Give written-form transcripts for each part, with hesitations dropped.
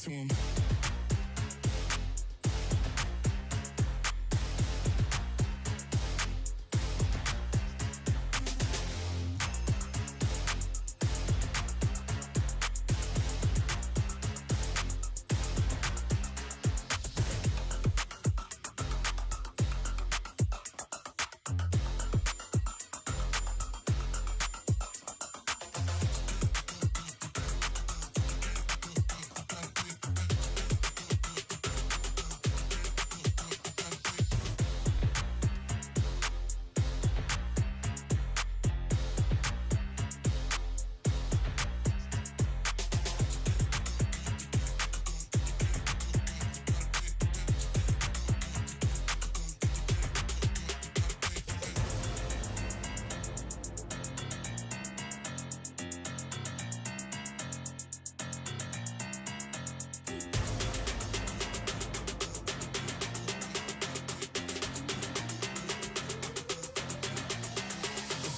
to him.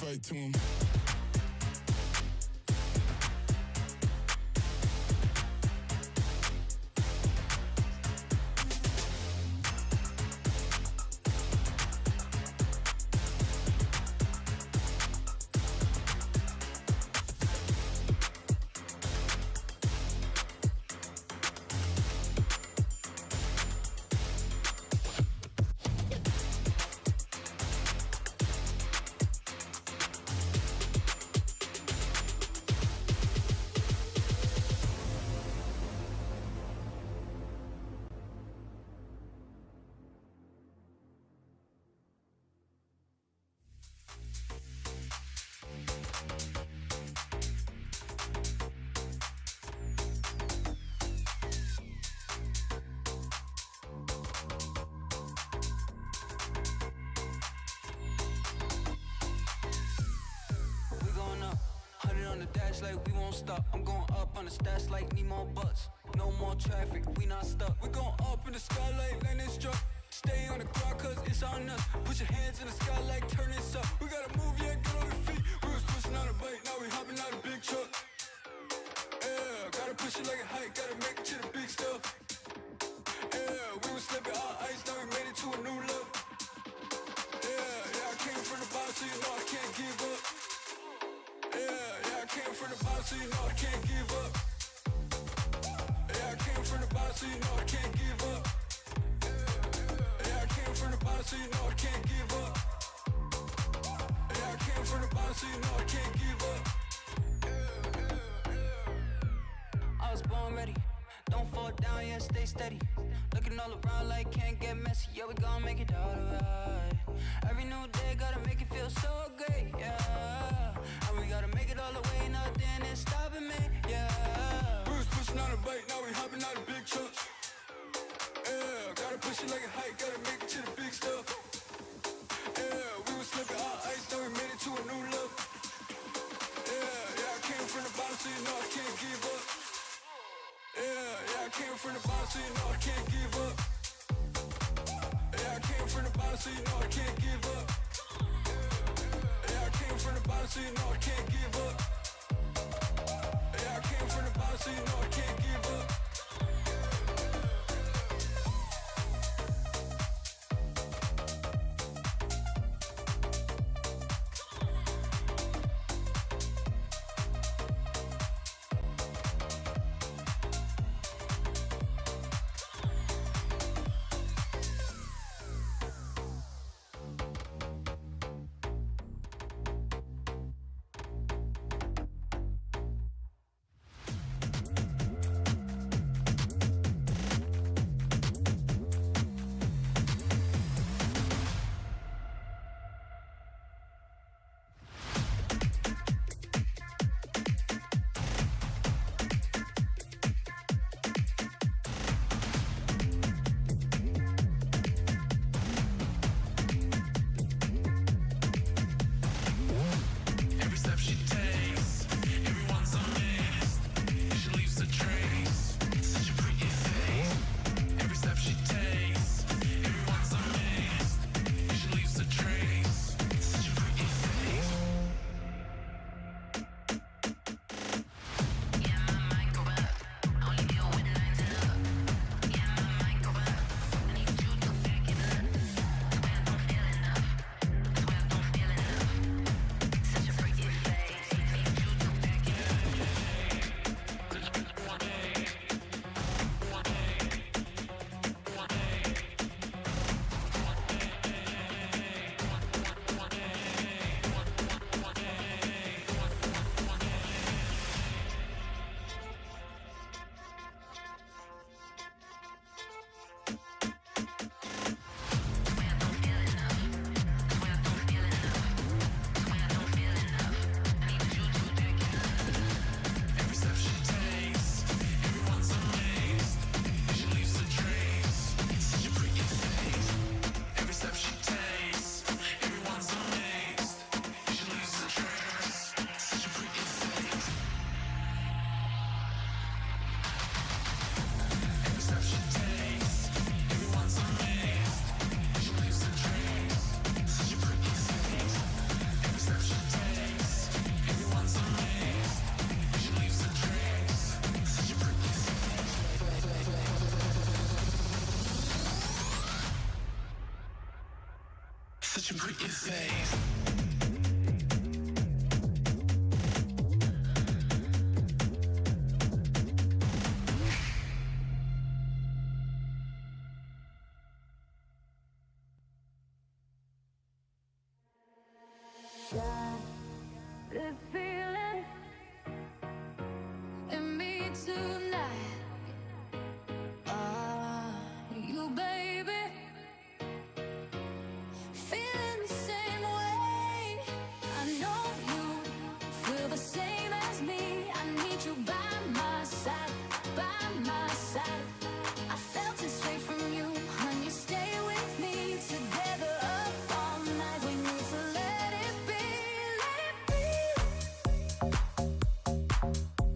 Right to him. Like we won't stop. I'm going up on the stats like need more bucks. No more traffic, we not stuck. We going up in the sky like landing struck. Stay on the ground cause it's on us. Put your hands in the sky like turn this up. We gotta move, yeah, get on your feet. We was pushing on a bike, now we hopping out a big truck. Yeah, gotta push it like a hike, gotta make it to the big stuff. Yeah, we was slipping our ice, now we made it to a new look. Yeah, I came from the bottom so you know I can't give up. Yeah, I came from the bottom so you know I can't give up. Yeah, I came from the bottom so you know I can't give up. Yeah, I came from the bottom so you know I can't give up. Yeah, I came from the bottom so you know I can't give up. I was born ready, don't fall down, yeah, stay steady. Looking all around like can't get messy, yeah, we gon' make it all right. Every new day gotta make it feel so great, yeah. And we gotta make it all the way, nothing is stopping me, yeah. We was pushing on a bike, now we hopping out of big trucks. Yeah, gotta push it like a hike, gotta make it to the big stuff. Yeah, we was slipping our ice, now we made it to a new look. Yeah, I came from the bottom so you know I can't give up. Yeah, I came from the bottom so you know I can't give up. Yeah, I came from the bottom so you know I can't give up. Yeah, I came from the bottom so you know I can't give up. Yeah, I came from the bottom so you know I can't give up. Such a pretty face. This feeling in me tonight. You baby, feeling the same way. I know you feel the same as me. I need you by my side, by my side. I felt it straight from you, honey. Stay with me together up all night. We need to let it be, let it be,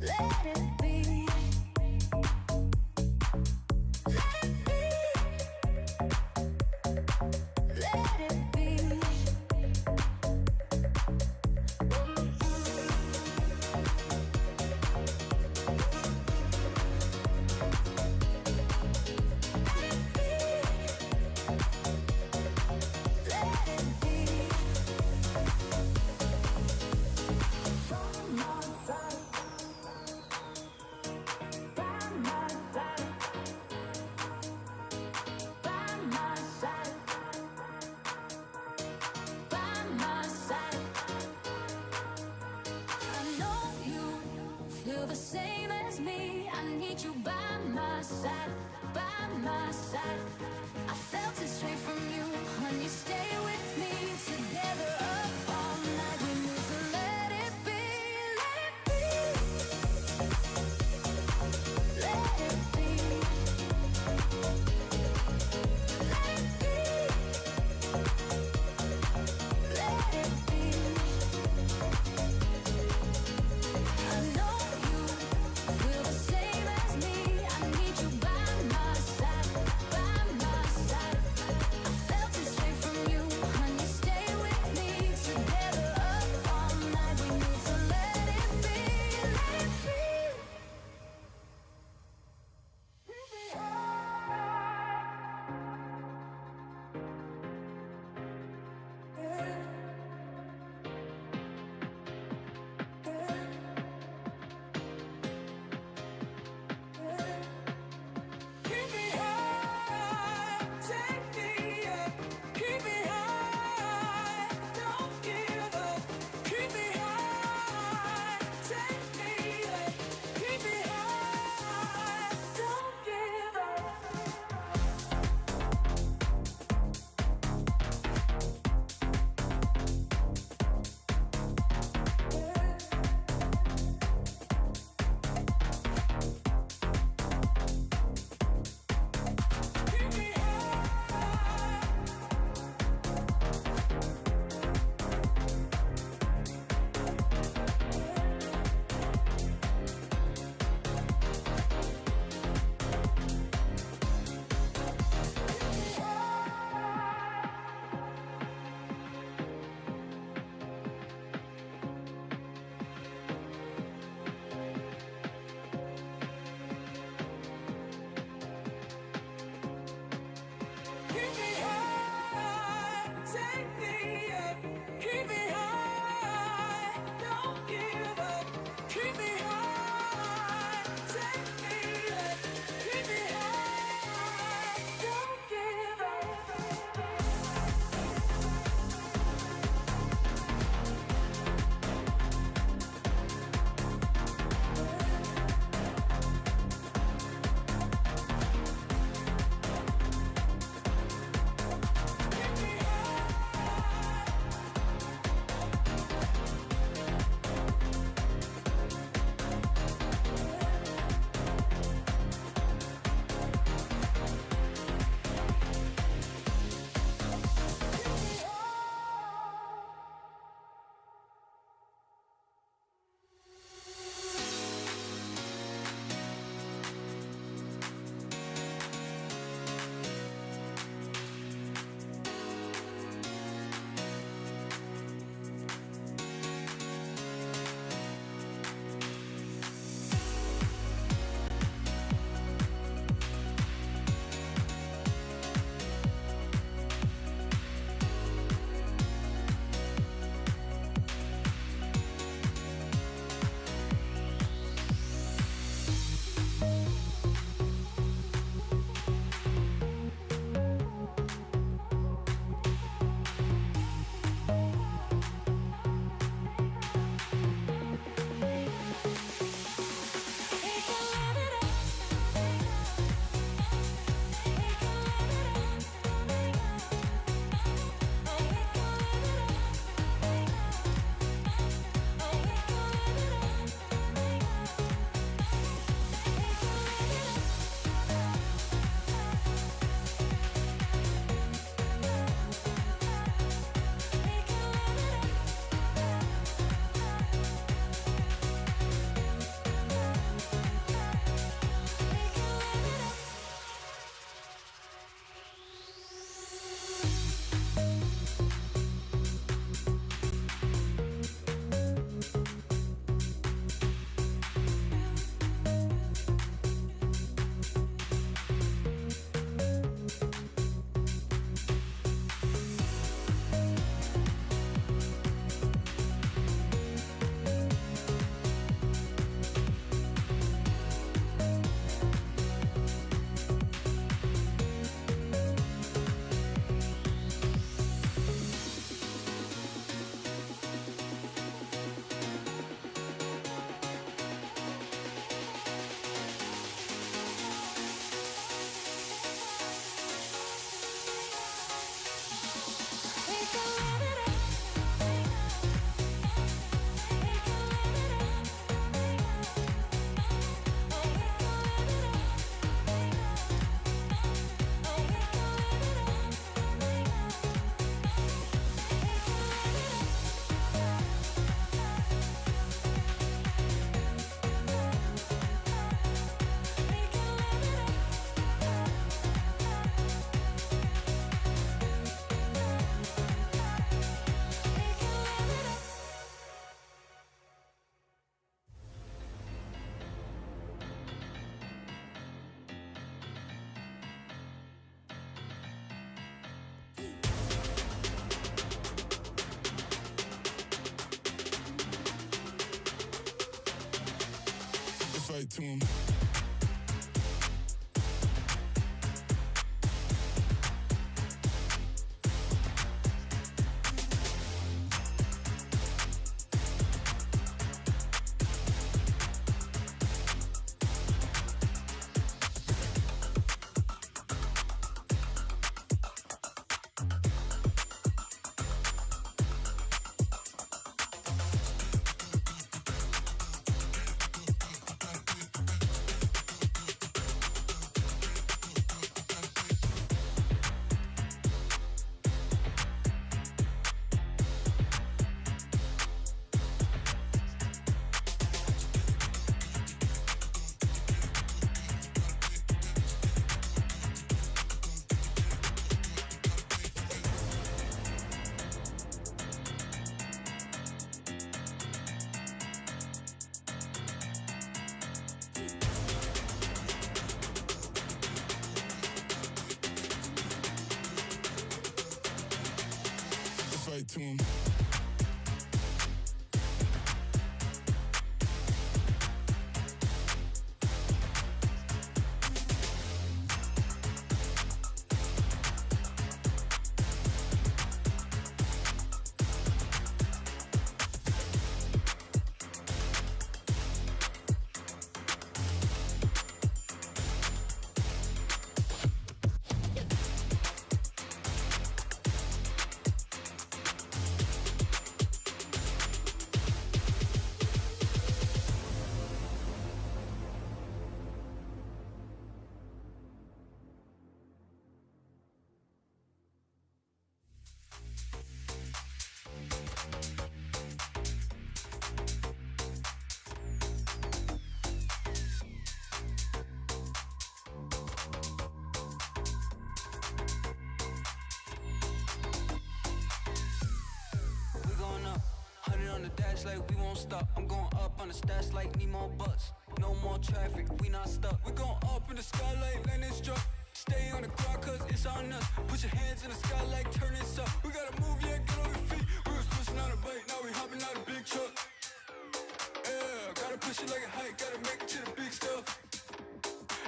let it be, let it be, let it be. Feel the same as me. I need you by my side, by my side. I felt it straight from you, honey. Stay with me together up all night. We need to let it be, let it be, let it be, let it be, let it be. I know you feel the same as me. I need you by my side, by my fight to him. Fight to him. Like we won't stop. I'm going up on the stats like need more bucks. No more traffic, we not stuck. We going up in the sky like landing struck. Stay on the ground cause it's on us. Put your hands in the sky like turn it up. We gotta move, yeah, get on your feet. We was pushing on a bike, now we hopping out a big truck. Yeah, gotta push it like a hike, gotta make it to the big stuff.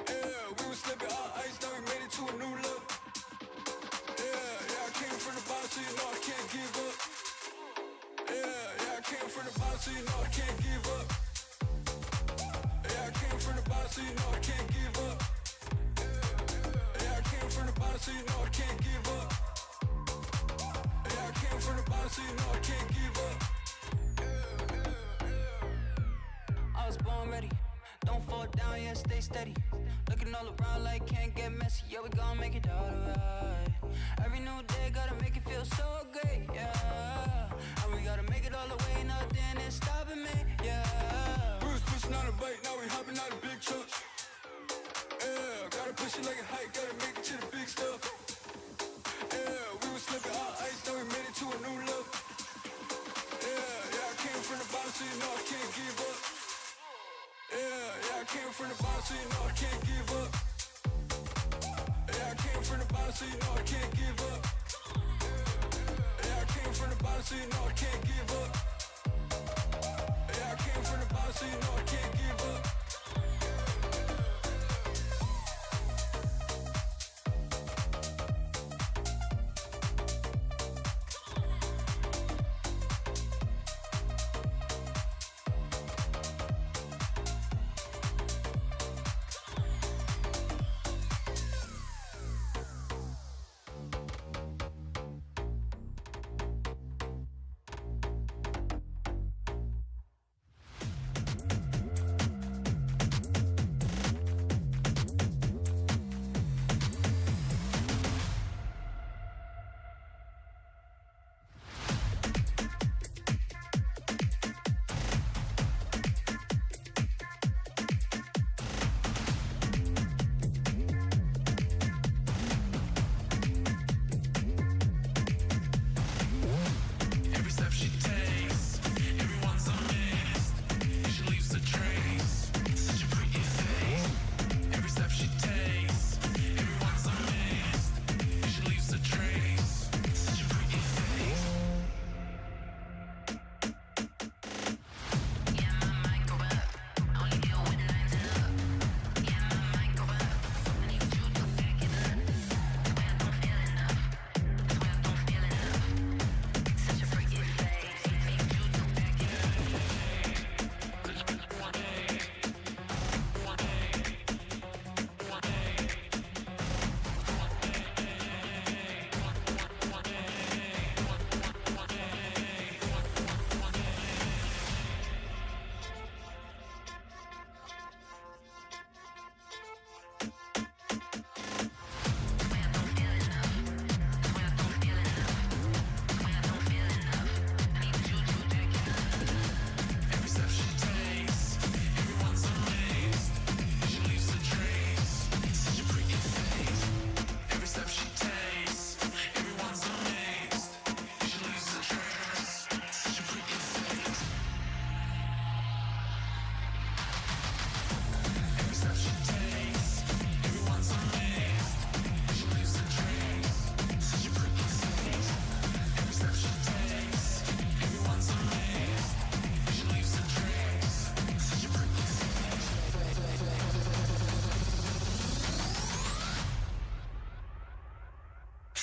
Yeah, we was slipping our ice, now we made it to a new look. Yeah, I came from the bottom so you know I can't give up. Yeah, I came from the bottom so you know I can't give up. Yeah, I came from the bottom so you know I can't give up. Yeah, I came from the bottom so you know I can't give up. Yeah, I came from the bottom so you know I can't give up. I was born ready, don't fall down, yeah, stay steady. Looking all around like can't get messy, yeah, we gon' make it alright. Every new day gotta make it feel so great, yeah. And we gotta make it all the way, nothing is stopping me, yeah. We was pushing on a bike, now we hopping out a big truck. Yeah, gotta push it like a hike, gotta make it to the big stuff. Yeah, we was slipping our ice, now we made it to a new look. Yeah, I came from the bottom so you know I can't give up. Yeah, I came from the bottom so you know I can't give up. Yeah, I came from the bottom so you know I can't give up. Yeah, I came from the bottom so you know I can't give up. Yeah, I came from the bottom so you know I can't give up.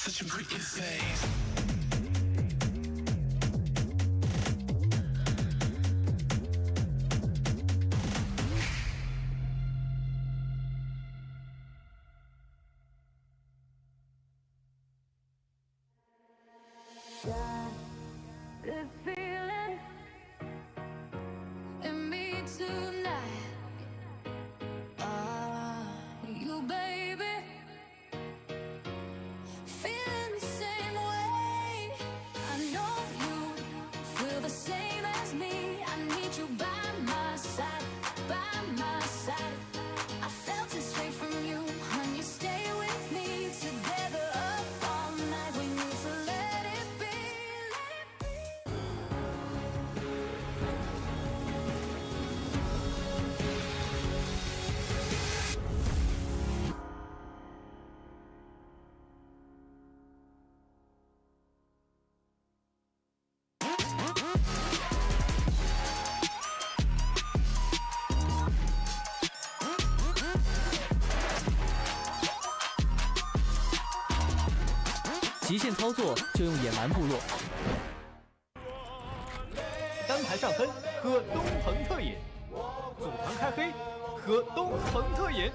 Such a pretty face. This feeling in me tonight. You baby, feeling the same way. I know you feel the same as me. I need you by my side, by my side. I felt it straight from you, honey. Stay with me together up all night. We need to let it be, let it be. 极限操作就用野蛮部落。单排上分，喝东鹏特饮；组团开黑，喝东鹏特饮；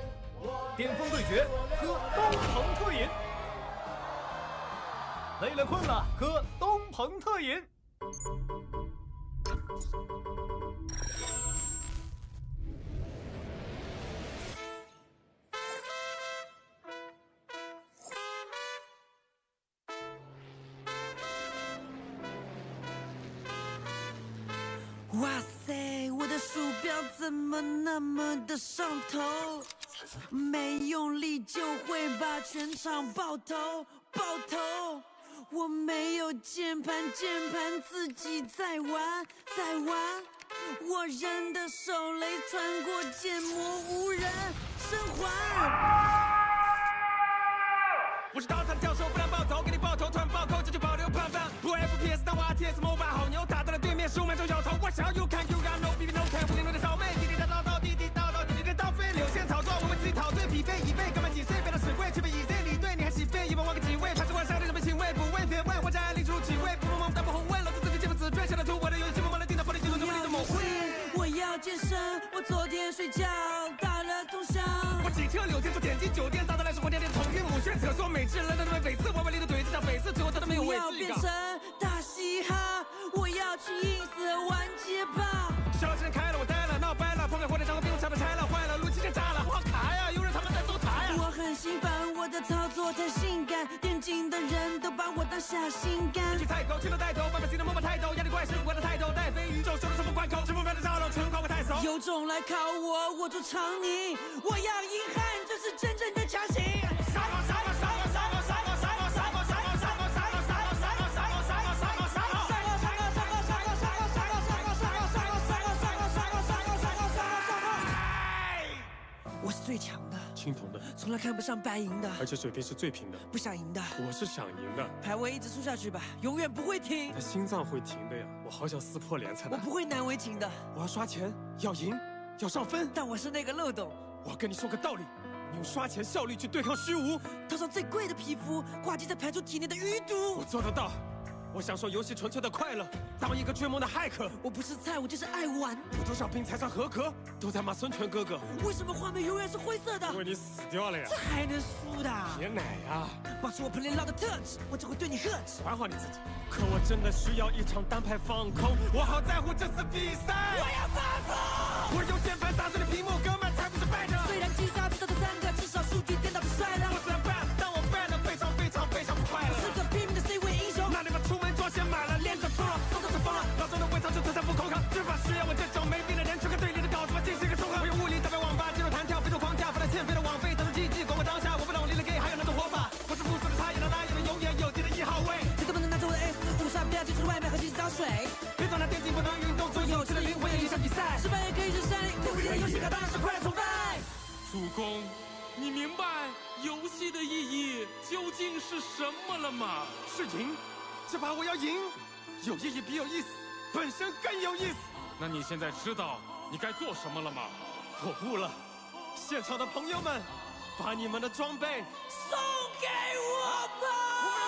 巅峰对决，喝东鹏特饮；累了困了，喝东鹏特饮。哇塞，我的鼠标怎么那么的上头？没用力就会把全场爆头，爆头！我没有键盘，键盘自己在玩，在玩。我人的手雷穿过建模，无人生还。我是刀塔的教授，不然爆头，给你爆头，突然爆扣，这就保留判断。不 FPS， 但我 RTS MOBA 好牛，打到了对面，15秒钟摇头。我想要 you can you got no baby no can， 50路的烧妹，滴滴答叨叨，滴滴叨叨，滴滴的刀飞，流线炒作，我为自己陶醉，疲惫已备，干嘛几岁变到死贵，却被以 Z 里对你还起飞，一般玩个几位，怕是晚上的什么行为，不为别问，我在里出几位，不梦梦但不红问，老子自己见不自追，下了图我的游戏，默默的盯到玻璃镜头，努力的模糊。我要健身，我昨天睡觉打了通宵。我骑车柳天说点击酒店，大到来生活天天头晕目眩，厕所美制人的每次我为力的怼，这叫匪四，最后他都没有我位置要变成大嘻哈，我要去 ins 玩街霸。小时开了，我呆了，闹掰了，碰面火腿肠和冰红茶都拆了，坏了，路基线炸了，我好卡呀，有人他妈在搜查呀。我很心烦，我的操作太性感，电竞的人都把我当下心肝。去菜狗，去了带头，外面新的摸摸抬头，压力怪是我的抬头，带飞宇宙，收了什么关口，吃不完的烧肉，纯靠我太熟。有种来考我，我做长你，我要硬汉，这是真正的强行。杀我，杀我，杀我，杀我，杀我，杀我，杀我，杀我，杀我，杀我，杀我，杀我，杀我，杀我，杀我，杀我，杀我，我是最强的，青铜的，从来看不上白银的，而且水平是最平的。不想赢的，我是想赢的，排位一直输下去吧，永远不会停。但心脏会停的呀！我好想撕破脸才能。我不会难为情的，我要刷钱，要赢，要上分。但我是那个漏洞。我要跟你说个道理，你用刷钱效率去对抗虚无，套上最贵的皮肤，挂机在排出体内的余毒。我做得到。我享受游戏纯粹的快乐，当一个追梦的骇客。我不是菜，我就是爱玩。有多少兵才算合格？都在骂孙权哥哥。为什么画面永远是灰色的？因为你死掉了呀！这还能输的？别奶呀！保持我 play loud 的特质，我只会对你呵斥。管好你自己。可我真的需要一场单排放空，我好在乎这次比赛。我要发疯！我用键盘打碎了屏幕，哥们才不是败者。虽然击杀知道的3个，至少数据颠倒的帅了。我虽然败，但我败得非常非常非常不快乐。是个拼命的 C 位英雄。那你们出门装先买了，练着疯了，动作就疯了。老周的胃肠就特产不口渴，只怕是要我这种没病的人去跟队里的稿子们进行一个重合。我用物理代表网吧，肌肉弹跳，非洲狂跳，飞来欠飞的网飞，当成记忆管我当下。我不懂离了 gay 还有那种活法，我是复数的差异，让拉也能永远有敌的1号位。谁都不能拿走我的 S5杀，不要接触外面和其找水。别总拿电竞不能运动，做有趣的灵魂也影响比赛。失败也可以是胜利，对不起的游戏卡当然是快乐崇拜。主公，你明白游戏的意义究竟是什么了吗？是赢，这把我要赢，有意义比有意思本身更有意思。那你现在知道你该做什么了吗？我悟了，现场的朋友们，把你们的装备送给我吧。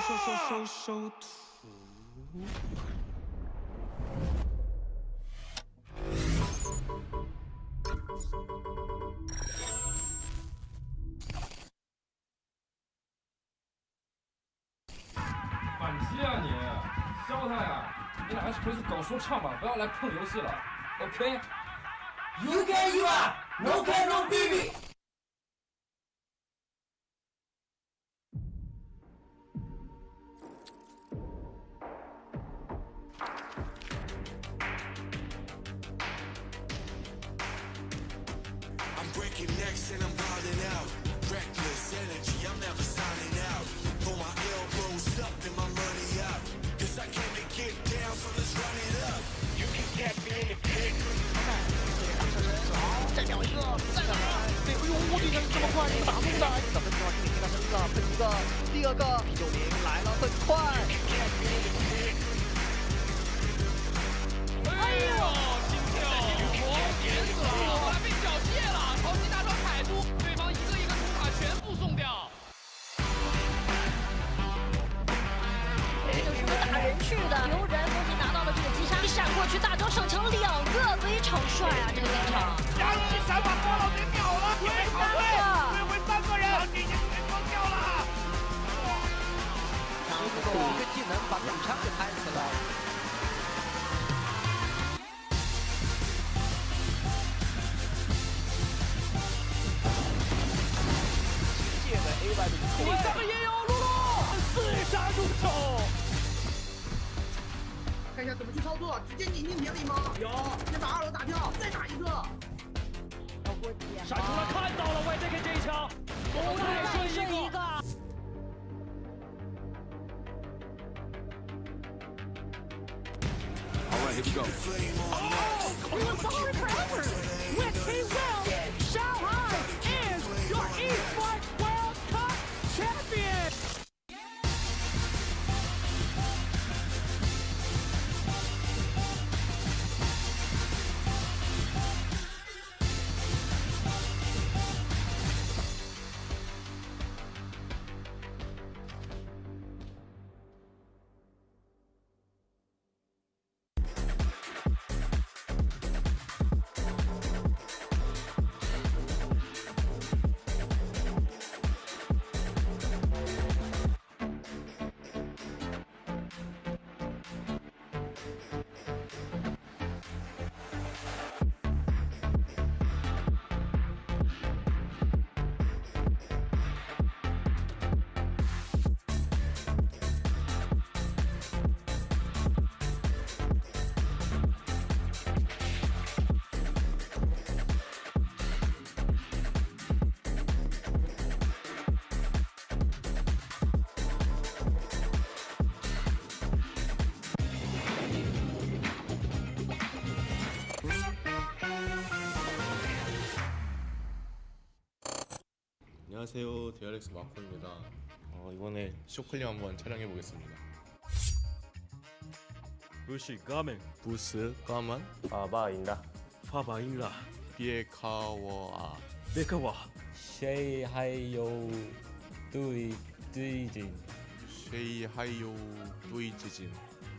收徒。反击啊你，削他呀！你俩还是回去搞说唱吧，不要来碰游戏了。OK。You can you are, no can no baby。I'm breaking necks and I'm wilding out. Reckless energy, I'm never signing out. Pull my elbows up and my money out. Cause I came to get down, so let's run it up. You can catch me in the pit. 再秒一个，再来！哎呦，我的天，这么快，这个打中的，小分钟啊，听他身上喷一个，第二个P90来了，很快。哎呦，心跳，我点死了，后来被缴械了，超级大招凯都，对方一个一个图卡全部送掉。就是个打人去的，牛人恭喜拿到了这个击杀，一闪过去，大招上墙2个，非常帅啊！这个进场，然后一闪把郭老给秒了，回3个人，已经全崩掉了。一个技能把补枪给拍死了。新界的 AY 的第3个也有露露，4杀入手。看一下怎么去操作，直接拧进田里吗？有，先把2楼打掉，再打一个。闪出来看到了 YJK 这一枪，再顺一个。Alright, here we go. We'll follow it forever. With T-Well, Shanghai is your eSports World Cup champion. 안녕하세요, DRX 마코입니다. 이번에 쇼클림 한번 촬영해 보겠습니다. 부시 가면 부스 까만 法霸赢的。法把赢了， 비에카와 别看我。谁还有对劲？ 쉐이하이오 두이지진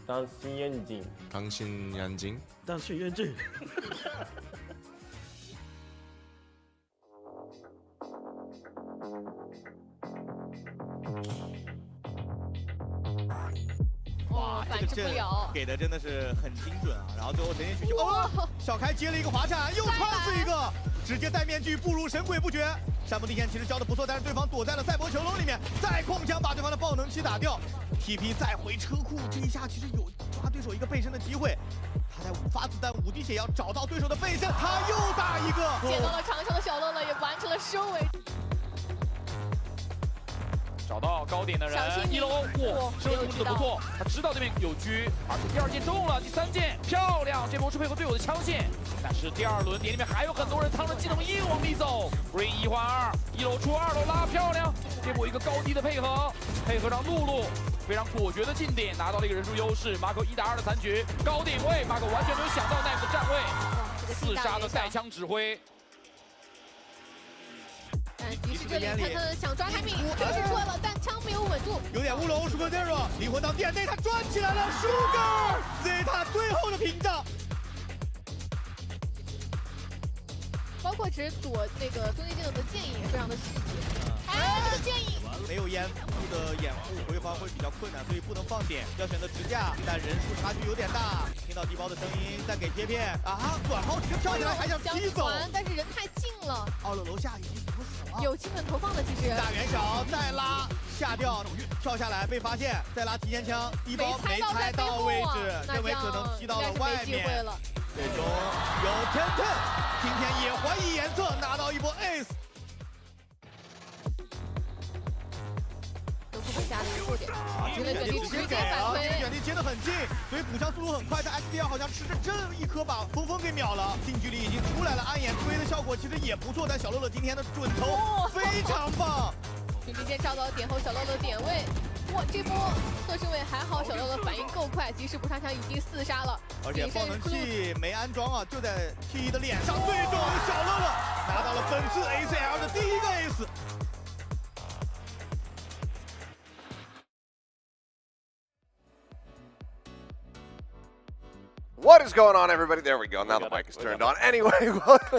当心眼睛。 당신 얀징 当训验证。哇，反制不了，给的真的是很精准啊！然后最后神仙曲哦，小开接了一个滑铲，又撞死一个，直接戴面具不如神鬼不觉。山姆地线其实交的不错，但是对方躲在了赛博囚笼里面，再控枪把对方的爆能器打掉。TP 再回车库，这一下其实有抓对手一个背身的机会。他在5发子弹5滴血要找到对手的背身，他又打一个，捡到了长枪的小乐乐，也完成了收尾。找到高点的人，1楼，哇，射程控制的不错，他知道这边有狙，而且第2箭中了，第3箭漂亮，这波是配合队友的枪线，但是第2轮点里面还有很多人趟着技能硬往里走 ，Green 1换2，1楼出2楼拉漂亮，这波一个高低的配合，配合上露露。非常果决的进点，拿到了一个人数优势。马可1打2的残局，高点位，马可完全没有想到奈姆的站位，4杀的带枪指挥。但于是这里他想抓开命，这个是出来了，但枪没有稳住，有点乌龙，舒克 Zero 灵魂到店内，他转起来了，舒克 Zeta 最后的屏障。包括其实躲那个终结技能的剑影也非常的细节。哎，这个剑影没有掩护的掩护回防会比较困难，所以不能放点，要选择直架，但人数差距有点大。听到地包的声音，再给贴片啊，短炮直接跳起来，还想踢走，但是人太近了。奥勒楼下已经死了，有基本投放的其实。大元小再拉下掉，跳下来被发现，再拉提前枪，地包没猜到位置，认为可能踢到了外面。最终有10-10，今天也怀疑颜色，拿到一波 ace。都不回家的一个弱点。这个卷地直接给啊，这个卷地接得很近，所以补枪速度很快。但 XDL 好像吃着这一颗把峰峰给秒了，近距离已经出来了，暗眼推的效果其实也不错。但小乐乐今天的准头非常棒。群之间照到点后，小乐乐点位。哇，这波侧身位还好，小乐乐反应够快，及时补上枪已经4杀了。而且爆能器没安装啊，就在 TE 的脸上。最终小乐乐拿到了本次 ACL 的第一个 ace。What is going on, everybody? There we go. Now the mic is turned on. Anyway,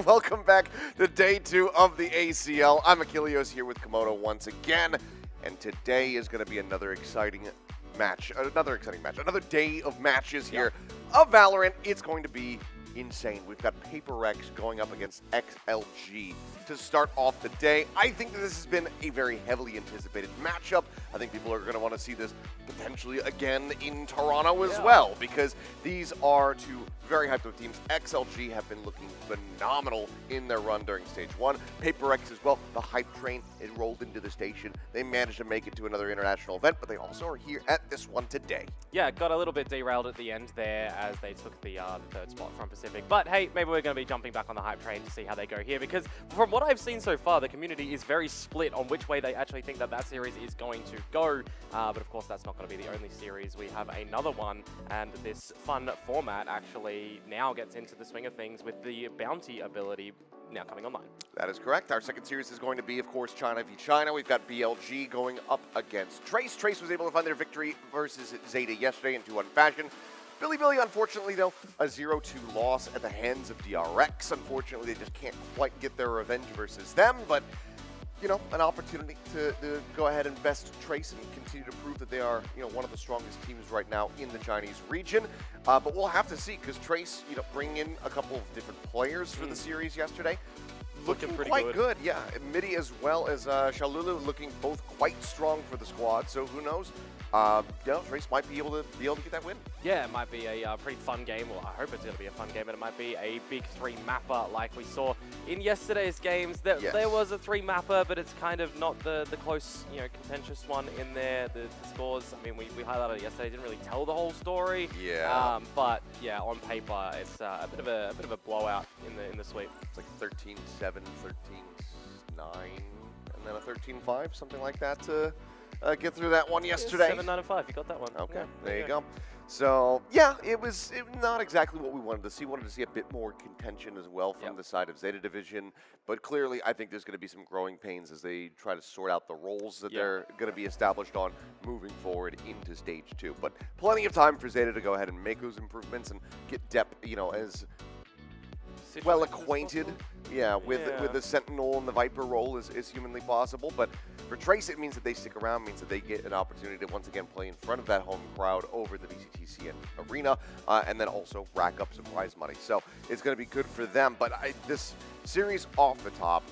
welcome back to day 2 of the ACL. I'm Achilles here with Komodo once again, and today is going to be another exciting match. Another day of matches here of Valorant. It's going to be insane. We've got PRX going up against XLG to start off the day. I think that this has been a very heavily anticipated matchup. I think people are going to want to see this potentially again in Toronto as well, because these are two very hyped up teams. XLG have been looking phenomenal in their run during stage 1. PRX as well. The hype train is rolled into the station. They managed to make it to another international event, but they also are here at this one today. Yeah, got a little bit derailed at the end there as they took the 3rd spot from Pacific. But hey, maybe we're going to be jumping back on the hype train to see how they go here, because from what I've seen so far, the community is very split on which way they actually think that series is going to go. But of course, that's not going to be the only series. We have another one, and this fun format actually now gets into the swing of things with the bounty ability now coming online. That is correct. Our second series is going to be, of course, China v China. We've got BLG going up against Trace. Trace was able to find their victory versus Zeta yesterday in 2-1 fashion. Billy, unfortunately, though, a 0-2 loss at the hands of DRX. Unfortunately, they just can't quite get their revenge versus them, but, you know, an opportunity to go ahead and best Trace and continue to prove that they are, you know, one of the strongest teams right now in the Chinese region. But we'll have to see, because Trace, you know, bringing in a couple of different players for the series yesterday. Looking pretty quite good, yeah. Midi as well as Shalulu looking both quite strong for the squad, so who knows? Trace might be able to get that win. Yeah, it might be a pretty fun game. Well, I hope it's going to be a fun game, and it might be a big 3-mapper like we saw in yesterday's games. There was a 3-mapper, but it's kind of not the close, you know, contentious one in there. The scores, I mean, we highlighted it yesterday. Didn't really tell the whole story. Yeah. But yeah, on paper, it's a bit of a blowout in the sweep. It's like 13-7, 13-9, and then a 13-5, something like that to get through that one yesterday. 7-9-5, you got that one. Okay, yeah, there you go. So, yeah, it was not exactly what we wanted to see. Wanted to see a bit more contention as well from the side of Zeta Division. But clearly, I think there's going to be some growing pains as they try to sort out the roles that they're going to be established on moving forward into Stage 2. But plenty of time for Zeta to go ahead and make those improvements and get depth, you know, as well acquainted, with the Sentinel and the Viper role as humanly possible. But for Trace, it means that they stick around, means that they get an opportunity to once again play in front of that home crowd over the VCT arena, and then also rack up some prize money. So it's going to be good for them. But this series off the top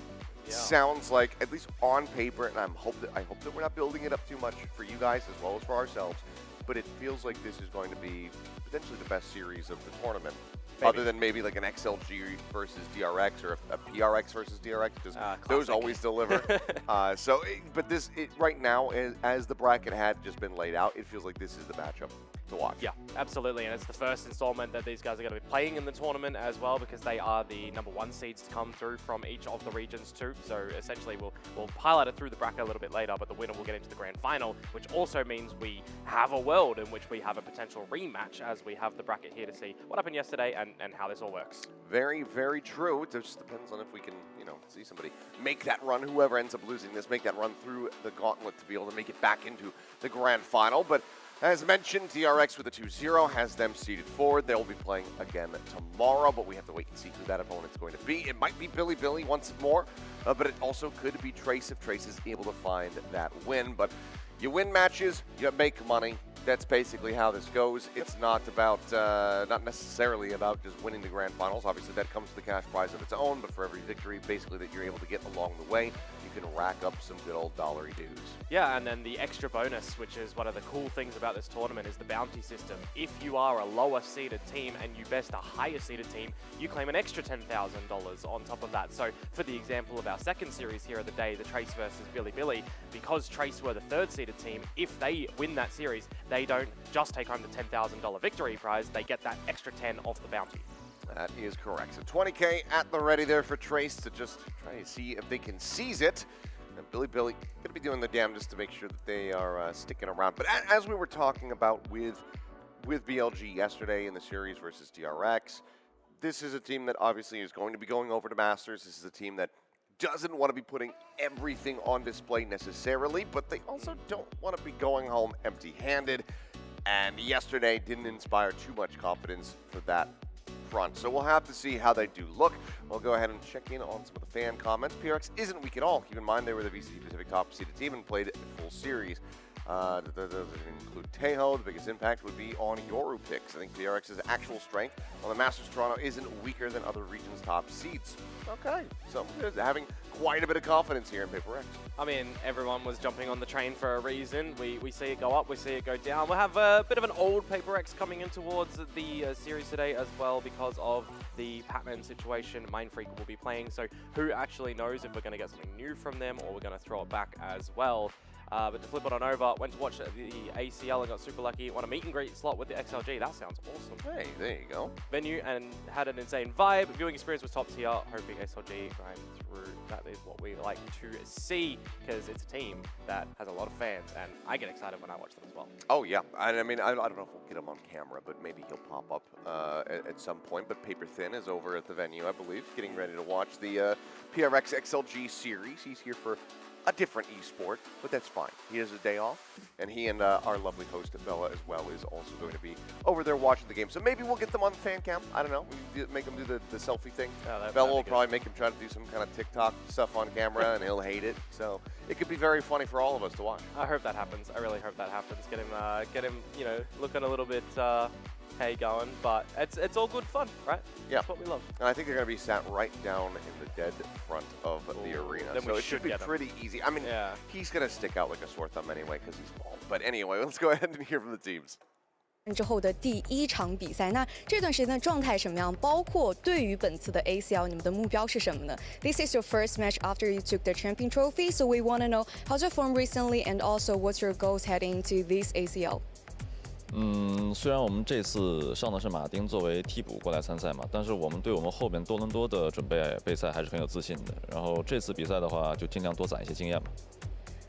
sounds like, at least on paper, and I hope that we're not building it up too much for you guys as well as for ourselves, but it feels like this is going to be potentially the best series of the tournament. Maybe. Other than maybe like an XLG versus DRX or a PRX versus DRX, because those always deliver. But right now, as the bracket had just been laid out, it feels like this is the matchup. to watch. Yeah, absolutely, and it's the first installment that these guys are going to be playing in the tournament as well, because they are the #1 seeds to come through from each of the regions too. So essentially, we'll highlight it through the bracket a little bit later, but the winner will get into the grand final, which also means we have a world in which we have a potential rematch, as we have the bracket here to see what happened yesterday and how this all works. Very, very true. It just depends on if we can, see somebody make that run, whoever ends up losing this, make that run through the gauntlet to be able to make it back into the grand final. But as mentioned, TRX with a 2-0 has them seeded forward. They'll be playing again tomorrow, but we have to wait and see who that opponent's going to be. It might be Billy once more, but it also could be Trace if Trace is able to find that win. But you win matches, you make money. That's basically how this goes. It's not about, not necessarily about just winning the grand finals. Obviously, that comes with the cash prize of its own, but for every victory, basically, that you're able to get along the way, you can rack up some good old dollary dues. Yeah, and then the extra bonus, which is one of the cool things about this tournament, is the bounty system. If you are a lower seeded team and you best a higher seeded team, you claim an extra $10,000 on top of that. So for the example of our second series here of the day, the Trace versus Billy, because Trace were the third seeded team, if they win that series, they don't just take home the $10,000 victory prize, they get that extra 10 off the bounty. That is correct. So 20K at the ready there for Trace to just try to see if they can seize it. And Billy going to be doing the damnedest to make sure that they are sticking around. But as we were talking about with BLG yesterday in the series versus TRX, this is a team that obviously is going to be going over to Masters. This is a team that doesn't want to be putting everything on display necessarily, but they also don't want to be going home empty-handed. And yesterday didn't inspire too much confidence for that front. So we'll have to see how they do look. We'll go ahead and check in on some of the fan comments. PRX isn't weak at all. Keep in mind they were the VCT Pacific top-seeded team and played a full series. Those include Tejo. The biggest impact would be on Yoru picks. I think PRX's actual strength on the Masters Toronto isn't weaker than other regions' top seeds. Okay, so having quite a bit of confidence here in PaperX. I mean, everyone was jumping on the train for a reason. We see it go up, we see it go down. We'll have a bit of an old PaperX coming in towards the series today as well because of the Patman situation. Mindfreak will be playing, so who actually knows if we're going to get something new from them or we're going to throw it back as well. But to flip it on over, went to watch the ACL and got super lucky. Won a meet and greet slot with the XLG. That sounds awesome. Hey, there you go. Venue and had an insane vibe. Viewing experience was top tier. Hoping XLG grind through. That is what we like to see because it's a team that has a lot of fans, and I get excited when I watch them as well. Oh yeah, I mean I don't know if we'll get him on camera, but maybe he'll pop up at some point. But Paper Thin is over at the venue, I believe, getting ready to watch the PRX XLG series. He's here for a different esport, but that's fine. He has a day off, and he and our lovely host, Bella, as well, is also going to be over there watching the game. So maybe we'll get them on the fan cam. I don't know. We make them do the selfie thing. Oh, Bella will probably make him try to do some kind of TikTok stuff on camera, and he'll hate it. So it could be very funny for all of us to watch. I hope that happens. I really hope that happens. Get him, looking a little bit going, but it's all good fun, right? Yeah. That's what we love. And I think they're going to be sat right down in the dead front of the arena. Then so it should be pretty easy. I mean, he's going to stick out like a sore thumb anyway because he's bald. But anyway, let's go ahead and hear from the teams. 之后的第一场比赛，那这段时间的状态什么样？包括对于本次的 ACL， 你们的目标是什么呢 ？This is your first match after you took the champion trophy, so we want to know how's your form recently, and also what's your goals heading into this ACL. 虽然我们这次上的是马丁作为替补过来参赛嘛，但是我们对我们后边多伦多的准备备赛还是很有自信的。然后这次比赛的话，就尽量多攒一些经验吧。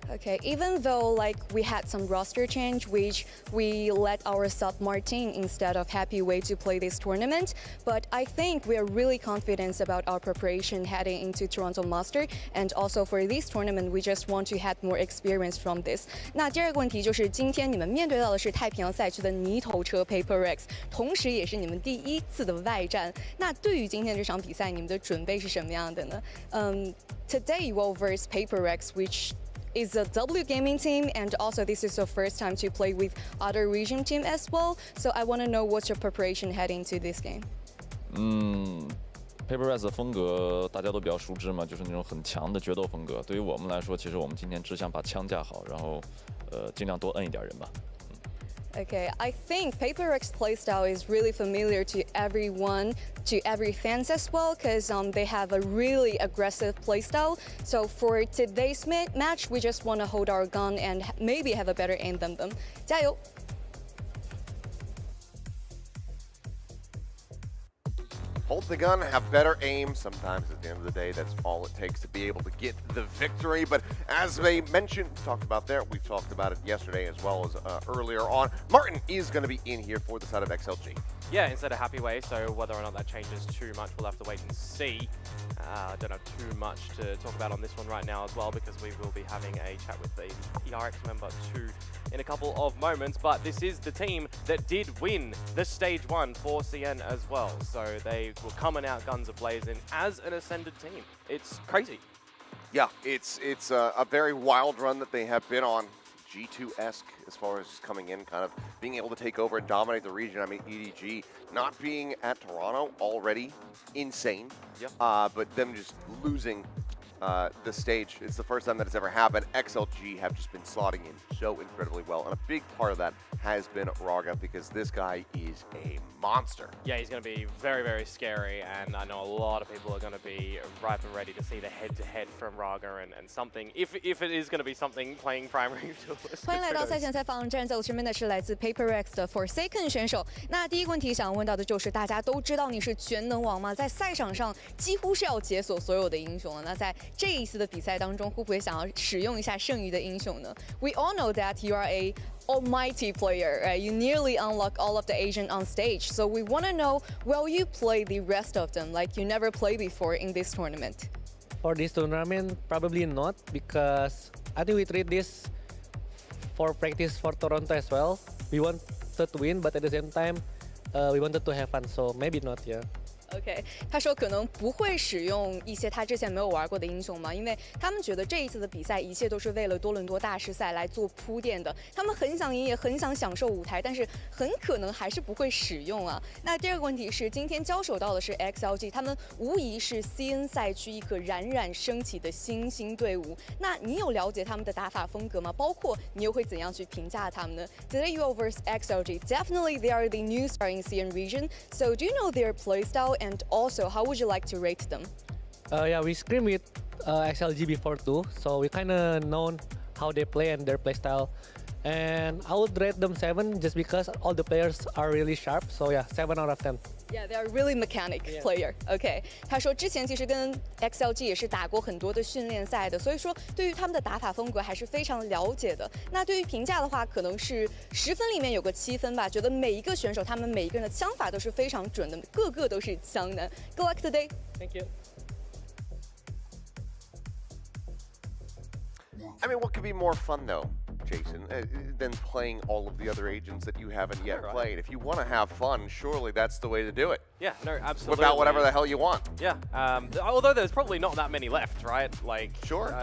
Okay, even though we had some roster change, which we let our sub Martin instead of Happy Way to play this tournament, but I think we are really confident about our preparation heading into Toronto Master, and also for this tournament, we just want to have more experience from this. 那第二个问题就是今天你们面对到的是太平洋赛区的泥头车 PaperX， 同时也是你们第一次的外战。那对于今天这场比赛，你们的准备是什么样的呢？Today you will verse PaperX, which is a W gaming team, and also this is your first time to play with other region team as well. So I want to know what's your preparation heading to this game. PaperX 的风格大家都比较熟知嘛，就是那种很强的决斗风格。对于我们来说，其实我们今天只想把枪架好，然后尽量多摁一点人吧。 Okay, I think PaperX playstyle is really familiar to everyone, to every fans as well, because they have a really aggressive playstyle. So for today's match, we just want to hold our gun and maybe have a better aim than them. 加油! hold the gun, have better aim. Sometimes at the end of the day, that's all it takes to be able to get the victory. But as they mentioned, talked about there, we talked about it yesterday as well as earlier on. Martin is going to be in here for the side of XLG. Yeah, instead of Happy Way, so whether or not that changes too much, we'll have to wait and see. I don't have too much to talk about on this one right now as well, because we will be having a chat with the PRX member too in a couple of moments. But this is the team that did win the Stage 1 for CN as well. So they were coming out guns a-blazing as an Ascended team. It's crazy. Yeah, it's a very wild run that they have been on. G2-esque as far as coming in, kind of being able to take over and dominate the region. I mean, EDG not being at Toronto already insane, yep. But them just losing the stage. It's the first time that it's ever happened. XLG have just been slotting in so incredibly well, and a big part of that has been Raga, because this guy is a monster. Yeah, he's going to be very, very scary, and I know a lot of people are going to be ripe and ready to see the head-to-head from Raga and something, if it is going to be something playing primary duelist. 欢迎来到赛前采访，站在我身边的是来自 PRX 的 Forsaken 选手。那第一个问题想问到的就是，大家都知道你是全能王吗？在赛场上几乎是要解锁所有的英雄了。那在这一次的比赛当中，会不会想要使用一下剩余的英雄呢 ？We all know that you are a almighty player, right? You nearly unlock all of the agent on stage. So we want to know, will you play the rest of them like you never played before in this tournament? For this tournament, probably not, because I think we treat this for practice for Toronto as well. We wanted to win, but at the same time, we wanted to have fun, so maybe not, yeah. OK， 他说可能不会使用一些他之前没有玩过的英雄嘛，因为他们觉得这一次的比赛一切都是为了多伦多大师赛来做铺垫的。他们很想赢，也很想享受舞台，但是很可能还是不会使用啊。那第二个问题是，今天交手到的是 XLG， 他们无疑是 CN 赛区一个冉冉升起的新兴队伍。那你有了解他们的打法风格吗？包括你又会怎样去评价他们呢 ？Today you are versus XLG. Definitely they are the new star in CN region. So do you know their playstyle? And also, how would you like to rate them? Yeah, we scrim with XLG before too, so we kind of know how they play and their playstyle. And I would rate them 7 just because all the players are really sharp. So yeah, 7 out of 10. Yeah, they are really mechanic player. OK， 他说之前其实跟 XLG 也是打过很多的训练赛的，所以说对于他们的打法风格还是非常了解的。那对于评价的话，可能是10分里面有个7分吧，觉得每一个选手他们每一个人的枪法都是非常准的，个个都是枪男。Good luck today. Thank you. I mean, what could be more fun though, Jason, than playing all of the other agents that you haven't yet played? If you want to have fun, surely that's the way to do it. Yeah, no, absolutely. Whip out whatever the hell you want. Yeah, although there's probably not that many left, right? Like, sure.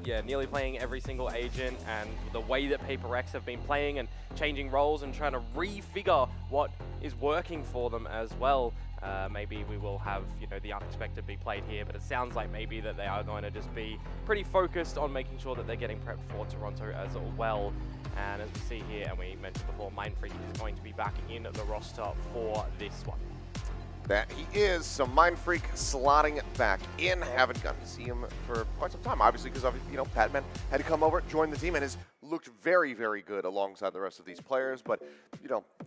Yeah, nearly playing every single agent, and the way that PRX have been playing and changing roles and trying to refigure what is working for them as well. Maybe we will have, the unexpected be played here, but it sounds like maybe that they are going to just be pretty focused on making sure that they're getting prepped for Toronto as well. And as we see here, and we mentioned before, Mindfreak is going to be back in the roster for this one. That he is, so Mindfreak slotting back in. Haven't gotten to see him for quite some time, obviously, because Patman had to come over, join the team, and has looked very, very good alongside the rest of these players. But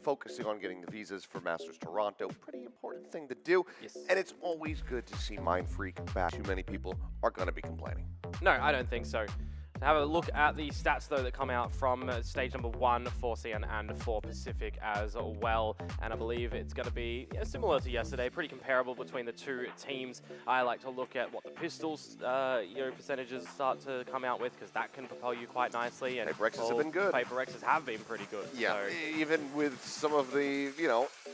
focusing on getting the visas for Masters Toronto, pretty important thing to do. Yes. And it's always good to see Mindfreak back. Too many people are going to be complaining. No, I don't think so. Have a look at the stats, though, that come out from stage number 1 for CN and for Pacific as well. And I believe it's going to be similar to yesterday, pretty comparable between the two teams. I like to look at what the pistols percentages start to come out with, because that can propel you quite nicely. And PRXs have been good. PRXs have been pretty good. Yeah, so. Even with some of the,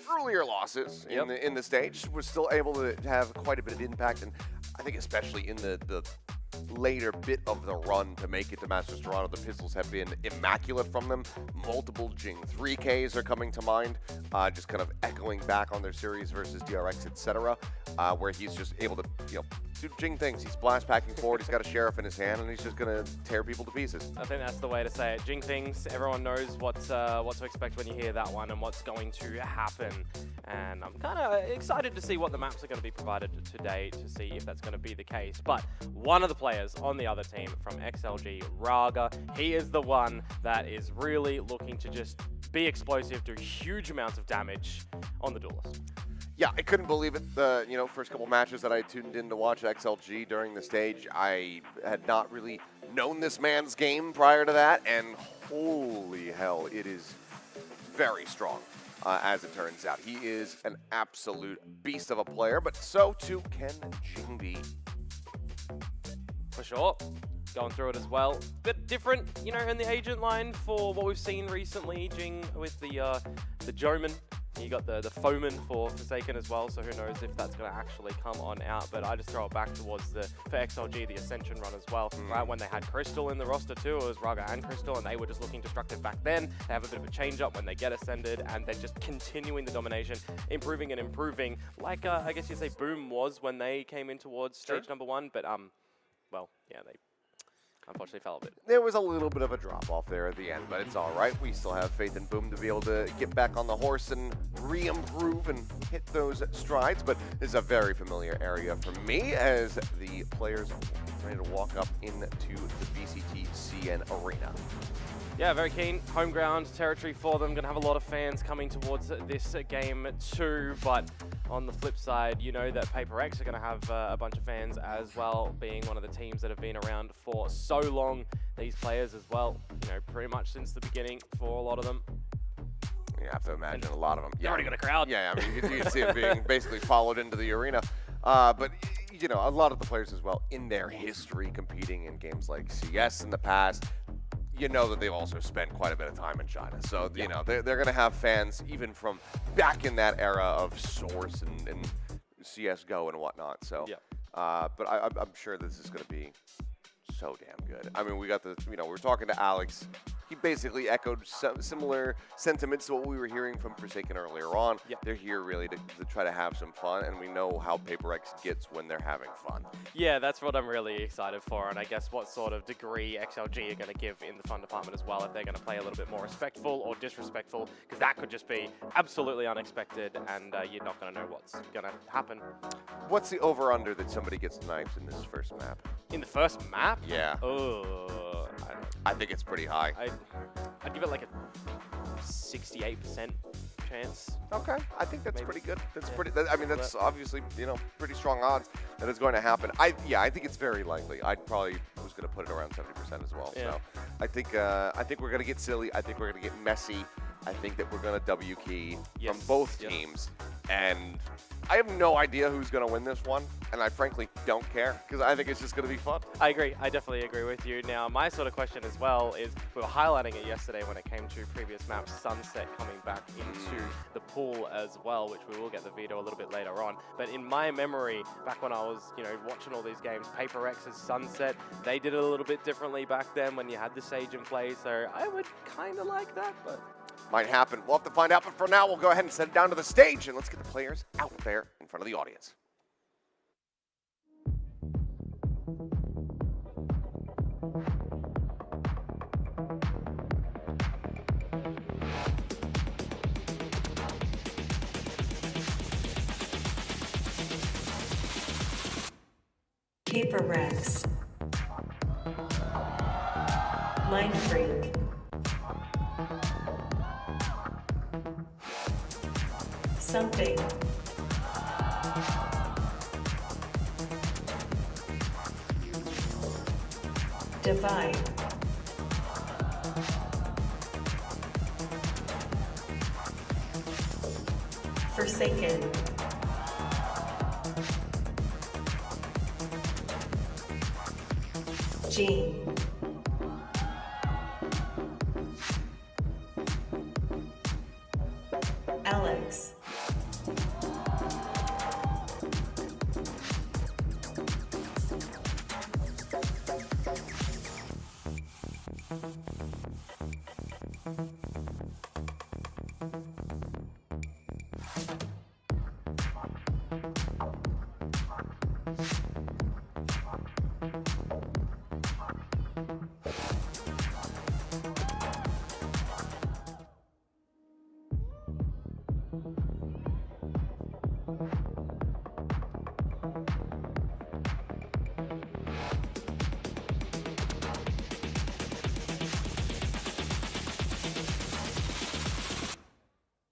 earlier losses in the stage, we're still able to have quite a bit of impact. And I think especially in the later bit of the run to make it to Masters Toronto, the pistols have been immaculate from them. Multiple Jing 3Ks are coming to mind, just kind of echoing back on their series versus DRX, etc., where he's just able to, do Jing things. He's blast packing forward, he's got a sheriff in his hand, and he's just going to tear people to pieces. I think that's the way to say it. Jing things, everyone knows what to expect when you hear that one and what's going to happen. And I'm kind of excited to see what the maps are going to be provided today to see if that's going to be the case. But one of the players on the other team from XLG, Raga, he is the one that is really looking to just be explosive, do huge amounts of damage on the duelist. Yeah, I couldn't believe it. The first couple matches that I tuned in to watch XLG during the stage, I had not really known this man's game prior to that, and holy hell, it is very strong, as it turns out. He is an absolute beast of a player, but so too can Jingbi. For sure. Going through it as well. Bit different, in the agent line for what we've seen recently, Jing, with the Joman. You got the Foeman for Forsaken as well, so who knows if that's going to actually come on out. But I just throw it back towards for XLG, the Ascension run as well. Right when they had Crystal in the roster too, it was Raga and Crystal, and they were just looking destructive back then. They have a bit of a change up when they get Ascended, and they're just continuing the domination, improving and improving, like I guess you'd say Boom was when they came in towards stage number 1. But well, yeah, they unfortunately fell a bit. There was a little bit of a drop-off there at the end, but it's all right. We still have faith in Boom to be able to get back on the horse and re-improve and hit those strides, but this is a very familiar area for me as the players ready to walk up into the VCT CN arena. Yeah, very keen. Home ground territory for them. Going to have a lot of fans coming towards this game too. But on the flip side, you know that Paper X are going to have a bunch of fans as well, being one of the teams that have been around for so long. These players as well, pretty much since the beginning for a lot of them. You have to imagine a lot of them. You already got a crowd. Yeah, I mean, you can see it being basically followed into the arena. But, a lot of the players as well, in their history competing in games like CS in the past, that they've also spent quite a bit of time in China. So, they're going to have fans even from back in that era of Source and CSGO and whatnot. So, but I'm sure this is going to be so damn good. I mean, we got we're talking to Alex. He basically echoed similar sentiments to what we were hearing from Forsaken earlier on. They're here really to try to have some fun, and we know how Paper X gets when they're having fun. Yeah, that's what I'm really excited for, and I guess what sort of degree XLG are going to give in the fun department as well, if they're going to play a little bit more respectful or disrespectful, because that could just be absolutely unexpected, and you're not going to know what's going to happen. What's the over-under that somebody gets sniped in this first map? In the first map? Yeah. Oh, I think it's pretty high. I'd give it like a 68% chance. Okay, I think that's pretty good. That's pretty. I mean, that's obviously pretty strong odds that it's going to happen. I think it's very likely. I probably was going to put it around 70% as well. Yeah. So I think we're going to get silly. I think we're going to get messy. I think that we're going to W key from both teams, and I have no idea who's going to win this one, and I frankly don't care because I think it's just going to be fun. I agree. I definitely agree with you. Now, my sort of question as well is, we were highlighting it yesterday when it came to previous maps, Sunset coming back into the pool as well, which we will get the veto a little bit later on. But in my memory, back when I was, watching all these games, Paper X's Sunset, they did it a little bit differently back then when you had the Sage in play, so I would kind of like that, but might happen. We'll have to find out, but for now, we'll go ahead and send it down to the stage, and let's get the players out there in front of the audience. Paper X. Mind Freak. Something. Divide. Forsaken. Gene. Alex.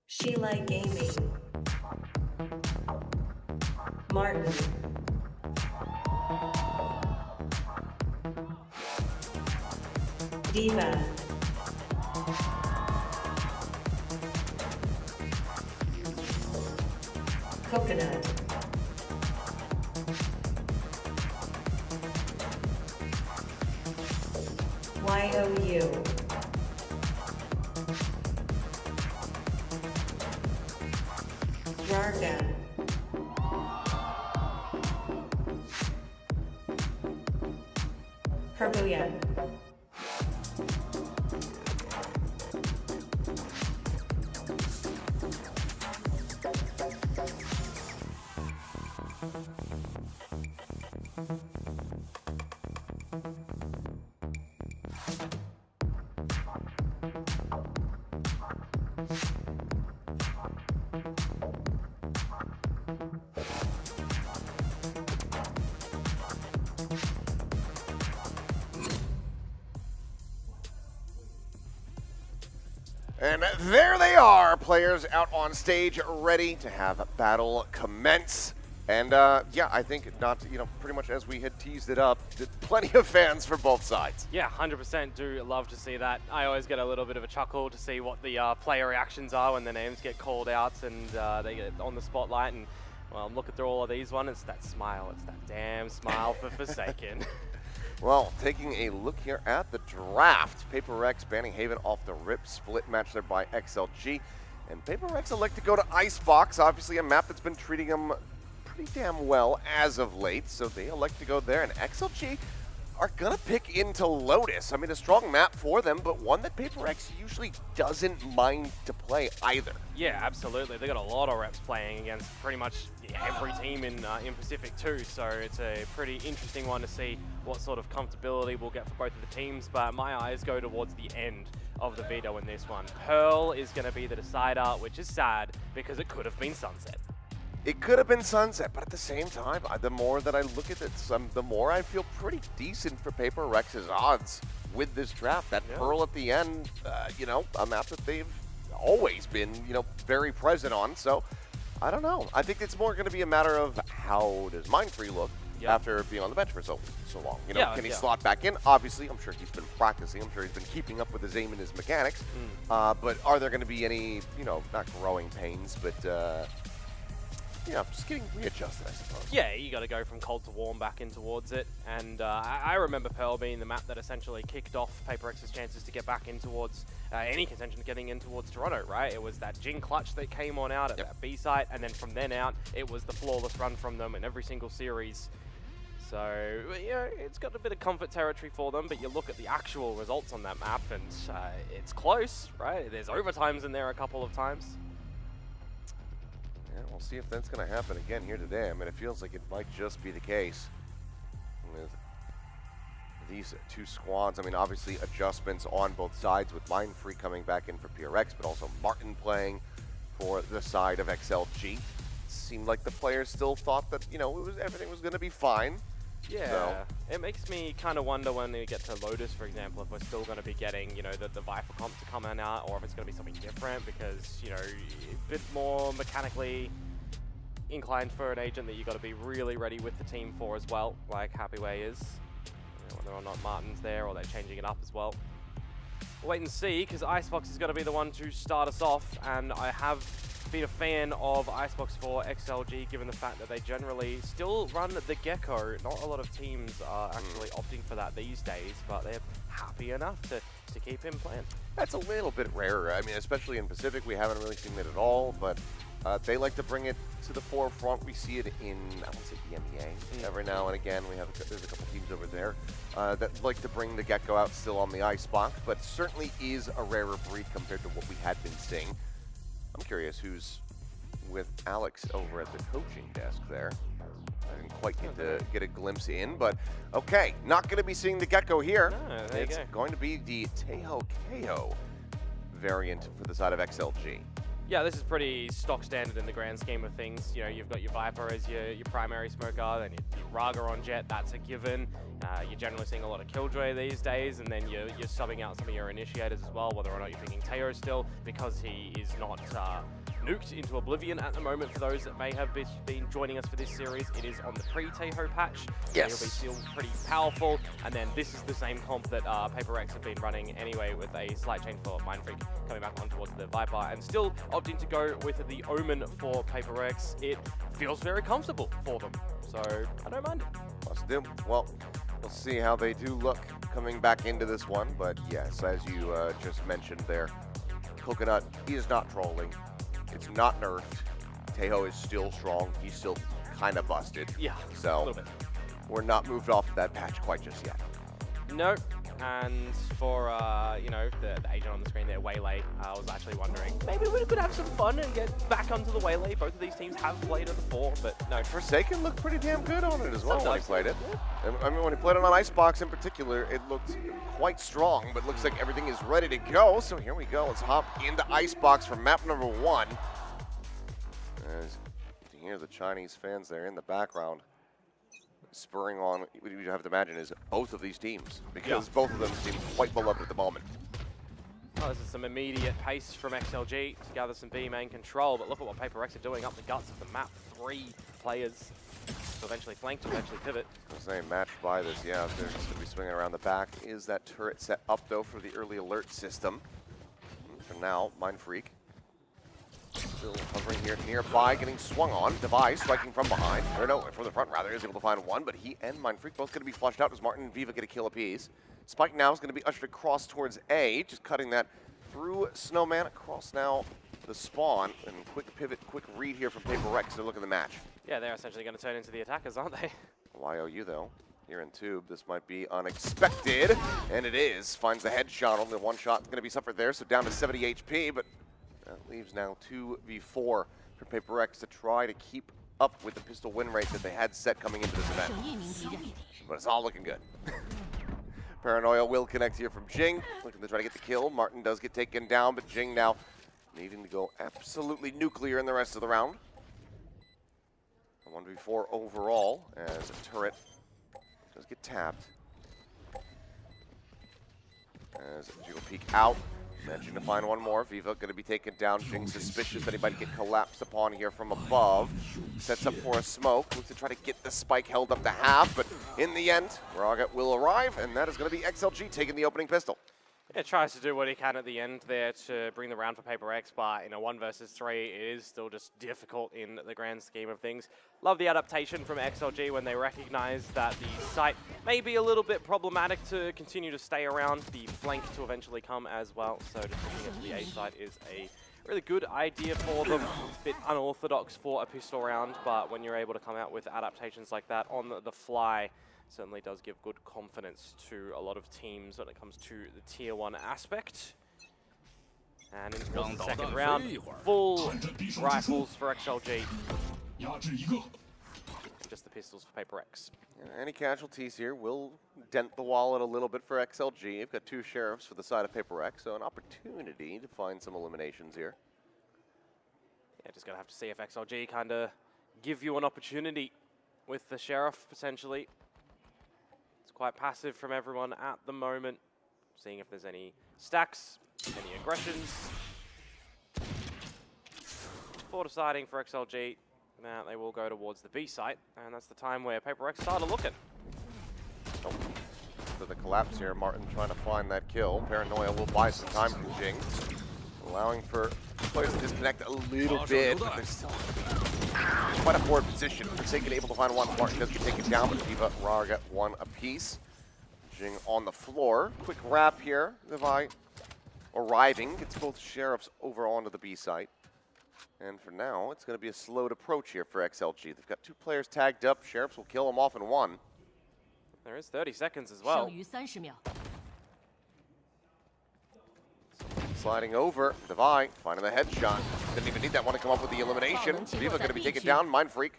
She like gaming. Martin. Diva. Coconut. YOU. Rarga. Herbuyan. And there they are, players out on stage, ready to have battle commence. And yeah, I think pretty much as we had teased it up, plenty of fans for both sides. Yeah, 100% do love to see that. I always get a little bit of a chuckle to see what the player reactions are when their names get called out and they get on the spotlight. And well, I'm looking through all of these ones, it's that smile, it's that damn smile for Forsaken. Well, taking a look here at the draft, PRX banning Haven off the rip, split match there by XLG. And PRX elect to go to Icebox, obviously a map that's been treating them pretty damn well as of late, so they elect to go there, and XLG are gonna pick into Lotus. I mean, a strong map for them, but one that PRX usually doesn't mind to play either. Yeah, absolutely. They got a lot of reps playing against pretty much every team in Pacific too, so it's a pretty interesting one to see what sort of comfortability we'll get for both of the teams, but my eyes go towards the end of the veto in this one. Pearl is going to be the decider, which is sad because it could have been Sunset. It could have been Sunset, but at the same time, the more that I look at it, the more I feel pretty decent for PRX's odds with this draft. That Pearl at the end, a map that they've always been, very present on. So, I don't know. I think it's more going to be a matter of how does Mindfree look after being on the bench for so long. Can he slot back in? Obviously, I'm sure he's been practicing. I'm sure he's been keeping up with his aim and his mechanics. But are there going to be any, not growing pains, but just getting readjusted, I suppose. Yeah, you got to go from cold to warm back in towards it. And I remember Pearl being the map that essentially kicked off PRX's chances to get back in towards any contention getting in towards Toronto, right? It was that Jing clutch that came on out at that B site, and then from then out, it was the flawless run from them in every single series. So, it's got a bit of comfort territory for them, but you look at the actual results on that map, and it's close, right? There's overtimes in there a couple of times. Yeah, we'll see if that's going to happen again here today. I mean, it feels like it might just be the case with these two squads. I mean, obviously adjustments on both sides with Mindfree coming back in for PRX, but also Martin playing for the side of XLG. It seemed like the players still thought that, everything was going to be fine. Yeah, so it makes me kind of wonder when we get to Lotus, for example, if we're still going to be getting, the Viper comp to come out, or if it's going to be something different, because, a bit more mechanically inclined for an agent that you got to be really ready with the team for as well, like Happyway is. Whether or not Martin's there, or they're changing it up as well. We'll wait and see, because Icebox is going to be the one to start us off, and I have been a fan of Icebox for XLG, given the fact that they generally still run the Gecko. Not a lot of teams are actually opting for that these days, but they're happy enough to keep him playing. That's a little bit rarer. I mean, especially in Pacific, we haven't really seen it at all, but they like to bring it to the forefront. We see it in, I want to say EMEA. Every now and again, there's a couple teams over there that like to bring the Gecko out still on the Icebox, but certainly is a rarer breed compared to what we had been seeing. I'm curious who's with Alex over at the coaching desk there. I didn't quite get a glimpse in, but okay, not going to be seeing the Gecko here. No, it's going to be the Teho KO variant for the side of XLG. Yeah, this is pretty stock standard in the grand scheme of things. You've got your Viper as your primary smoker, then your Raga on Jet, that's a given. You're generally seeing a lot of Killjoy these days, and then you're subbing out some of your initiators as well, whether or not you're picking Teo still, because he is not nuked into oblivion at the moment. For those that may have been joining us for this series, it is on the pre-Taeho patch. Yes. It'll be still pretty powerful. And then this is the same comp that PRX have been running anyway, with a slight change for Mindfreak coming back on towards the Viper, and still opting to go with the Omen for PRX. It feels very comfortable for them, so I don't mind it. Must do. Well, we'll see how they do look coming back into this one, but yes, as you just mentioned there, Coconut is not trolling. It's not nerfed. Taeho is still strong. He's still kind of busted. Yeah, so a little bit. We're not moved off of that patch quite just yet. No. And for, you know, the agent on the screen there, Waylay, I was actually wondering, maybe we could have some fun and get back onto the Waylay. Both of these teams have played it before, but no. Forsaken looked pretty damn good on it as well when he played it. Yeah. I mean, when he played it on Icebox in particular, it looked quite strong, but looks like everything is ready to go. So here we go. Let's hop into Icebox for map number 1. As you can hear the Chinese fans there in the background, spurring on what you have to imagine is both of these teams, because both of them seem quite beloved at the moment. Oh, this is some immediate pace from XLG to gather some B main control, but look at what PRX are doing up the guts of the map. 3 players to eventually flank, to eventually pivot. I was saying matched by this, yeah, they're just going to be swinging around the back. Is that turret set up, though, for the early alert system? For now, Mindfreak still hovering here nearby, getting swung on. Device striking from behind, or no, from the front rather, is able to find one, but he and Mindfreak both going to be flushed out as Martin and Viva get a kill apiece. Spike now is going to be ushered across towards A, just cutting that through Snowman across now the spawn. And quick pivot, quick read here from PRX to look at the match. Yeah, they're essentially going to turn into the attackers, aren't they? YOU though, here in Tube, this might be unexpected, and it is. Finds the headshot, only one shot going to be suffered there, so down to 70 HP, but that leaves now 2v4 for PRX to try to keep up with the pistol win rate that they had set coming into this event. But it's all looking good. Paranoia will connect here from Jing, looking to try to get the kill. Martin does get taken down, but Jing now needing to go absolutely nuclear in the rest of the round. A 1v4 overall, as a turret does get tapped. As Jiggle peek out. Managing to find one more. Viva going to be taken down. Jing suspicious that he might get collapsed upon here from above. Sets up for a smoke. Looks to try to get the spike held up to half, but in the end, Raga will arrive, and that is going to be XLG taking the opening pistol. It tries to do what he can at the end there to bring the round for PRX, but in a 1 versus 3, it is still just difficult in the grand scheme of things. Love the adaptation from XLG when they recognize that the site may be a little bit problematic to continue to stay around, the flank to eventually come as well. So just looking into the A side is a really good idea for them. A bit unorthodox for a pistol round, but when you're able to come out with adaptations like that on the fly, certainly does give good confidence to a lot of teams when it comes to the tier 1 aspect. And into the second round, full rifles for XLG. Just the pistols for PRX. Yeah, any casualties here will dent the wallet a little bit for XLG. You've got 2 sheriffs for the side of PRX, so an opportunity to find some eliminations here. Yeah, just gonna have to see if XLG kind of give you an opportunity with the sheriff potentially. Quite passive from everyone at the moment. Seeing if there's any stacks, any aggressions. Before deciding for XLG, now they will go towards the B site, and that's the time where PRX started looking. Oh. For the collapse here, Martin trying to find that kill. Paranoia will buy some time from Jing, allowing for players to disconnect a little bit, but they're still quite a forward position. Forsaken able to find one. Martin does get taken down, but Viva, Raga one apiece. Jing on the floor. Quick wrap here. Levi arriving. Gets both sheriffs over onto the B site. And for now, it's going to be a slowed approach here for XLG. They've got 2 players tagged up. Sheriffs will kill them off in 1. There is 30 seconds as well. Sliding over, Devi finding the headshot. Didn't even need that one to come up with the elimination. Viva going to be taken down, Mindfreak.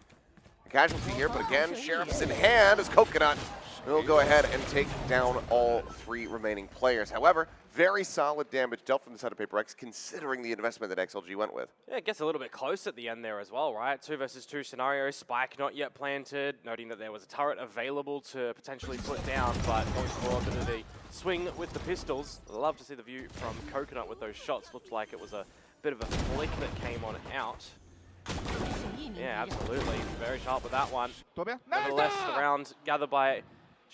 A casualty here, but again, Sheriff's in hand as Coconut will go ahead and take down all 3 remaining players. However, very solid damage dealt from the side of PRX, considering the investment that XLG went with. Yeah, it gets a little bit close at the end there as well, right? 2 versus 2 scenario, Spike not yet planted, noting that there was a turret available to potentially put down, but going for a bit of the swing with the pistols. Love to see the view from Coconut with those shots. Looked like it was a bit of a flick that came on out. Yeah, absolutely. Very sharp with that one. Nevertheless, the round gathered by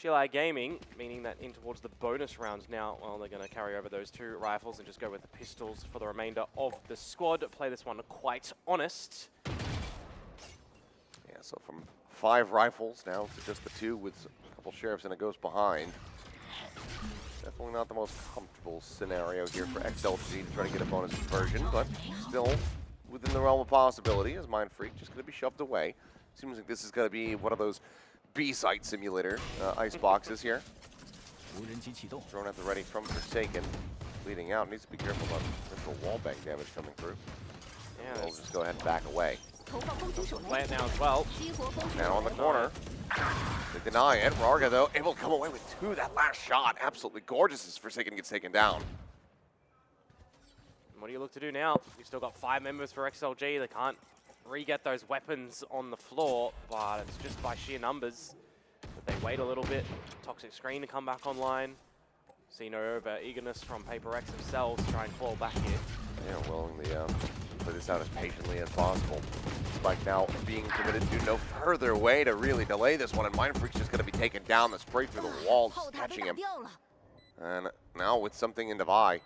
Shilai Gaming, meaning that in towards the bonus round now, well, they're going to carry over those 2 rifles and just go with the pistols for the remainder of the squad. Play this one quite honest. Yeah, so from 5 rifles now to just the 2 with a couple sheriffs and a ghost behind. Definitely not the most comfortable scenario here for XLG to try to get a bonus conversion, but still within the realm of possibility as Mind Freak just going to be shoved away. Seems like this is going to be one of those B-site simulator ice boxes here. Thrown at the ready from Forsaken. Bleeding out. Needs to be careful about potential wallbang damage coming through. Yeah, we'll just go ahead and back away. Play it now as well. Now on the corner. They deny it. Rarga, though, able to come away with 2. That last shot, absolutely gorgeous as Forsaken gets taken down. What do you look to do now? You've still got 5 members for XLG. They can't re-get those weapons on the floor, but it's just by sheer numbers that they wait a little bit. Toxic screen to come back online. See no over eagerness from Paper X themselves to try and claw back here. Yeah, willing to play this out as patiently as possible. Spike now being committed to no further way to really delay this one, and Mind Freak's just going to be taken down. The spray through the walls, catching him. And now with something in Devi,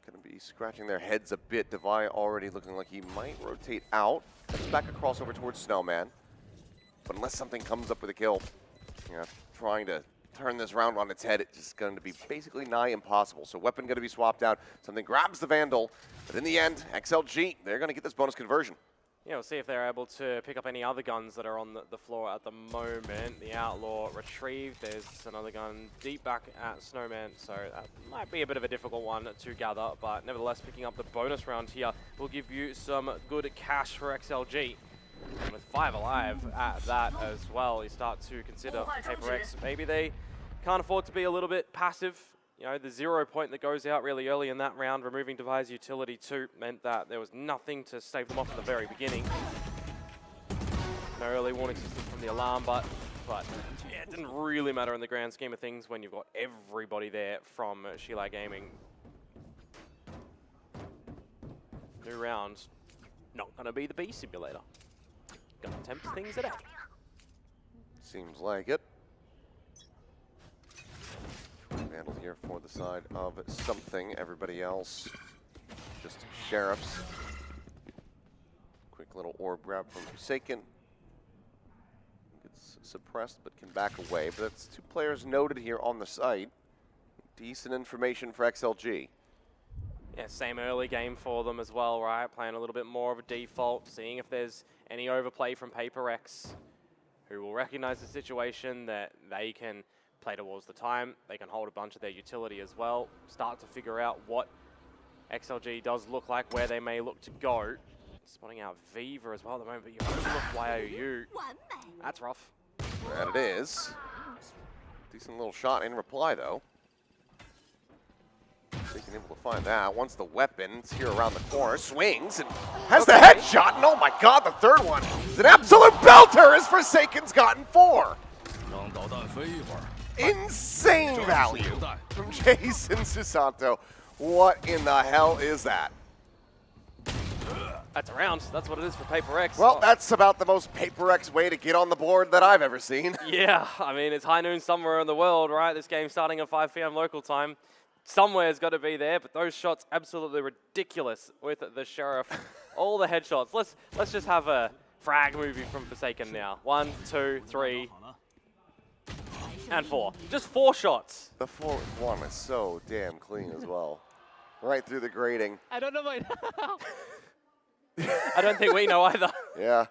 going to be scratching their heads a bit. Devi already looking like he might rotate out. That's back across over towards Snowman. But unless something comes up with a kill, trying to turn this round on its head, it's just going to be basically nigh impossible. So weapon going to be swapped out. Something grabs the Vandal. But in the end, XLG, they're going to get this bonus conversion. Yeah, we'll see if they're able to pick up any other guns that are on the floor at the moment. The Outlaw retrieved. There's another gun deep back at Snowman, so that might be a bit of a difficult one to gather, but nevertheless, picking up the bonus round here will give you some good cash for XLG. And with 5 alive at that as well, you start to consider Paper X. Maybe they can't afford to be a little bit passive. You know, the 0 point that goes out really early in that round, removing Devi's utility too, meant that there was nothing to stave them off at the very beginning. No early warning system from the alarm, but yeah, it didn't really matter in the grand scheme of things when you've got everybody there from Shilai Gaming. New round, not going to be the B simulator. Gonna tempt things at A. Seems like it. Vandal here for the side of something. Everybody else, just sheriffs. Quick little orb grab from Forsaken. Gets suppressed but can back away. But that's 2 players noted here on the site. Decent information for XLG. Yeah, same early game for them as well, right? Playing a little bit more of a default, seeing if there's any overplay from Paper X, who will recognize the situation that they can play towards the time. They can hold a bunch of their utility as well. Start to figure out what XLG does look like, where they may look to go. Spotting out Viva as well at the moment, but you overlook YOU. That's rough. That it is. Decent little shot in reply, though. Being able to find that. Once the weapon's here around the corner, swings and has the headshot. And oh my god, the 3rd one is an absolute belter as Forsaken's gotten 4. Insane value from Jason Susanto. What in the hell is that? That's a round. That's what it is for Paper X. Well, that's about the most Paper X way to get on the board that I've ever seen. Yeah, I mean, it's high noon somewhere in the world, right? This game's starting at 5 p.m. local time. Somewhere's got to be there, but those shots absolutely ridiculous with the Sheriff. All the headshots. Let's just have a frag movie from Forsaken now. 1, 2, 3, and 4. Just 4 shots. The 4th one is so damn clean as well. Right through the grating. I don't know about I don't think we know either. Yeah.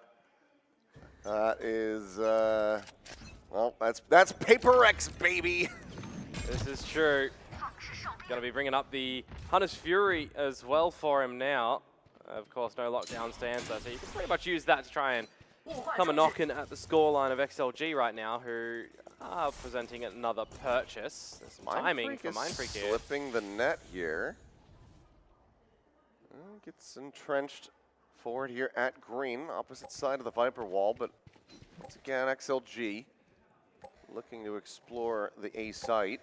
That is, well, that's Paper X, baby. This is true. Going to be bringing up the Hunter's Fury as well for him now. Of course, no lockdown stanza, so you can pretty much use that to try and come a knocking at the scoreline of XLG right now, who are presenting another purchase. There's some timing for Mind Freak here. Slipping the net here. Gets entrenched forward here at green, opposite side of the Viper wall, but once again, XLG looking to explore the A site.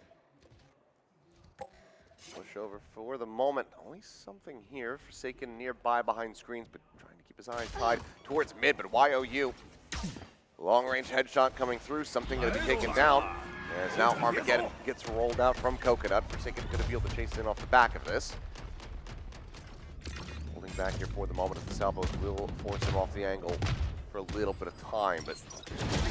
Push over for the moment. Only something here. Forsaken nearby behind screens, but trying to keep his eyes tied towards mid. But YOU, long-range headshot coming through. Something going to be taken down. As now Armageddon gets rolled out from Coconut. Forsaken going to be able to chase in off the back of this. Holding back here for the moment as the salvos will force him off the angle for a little bit of time, but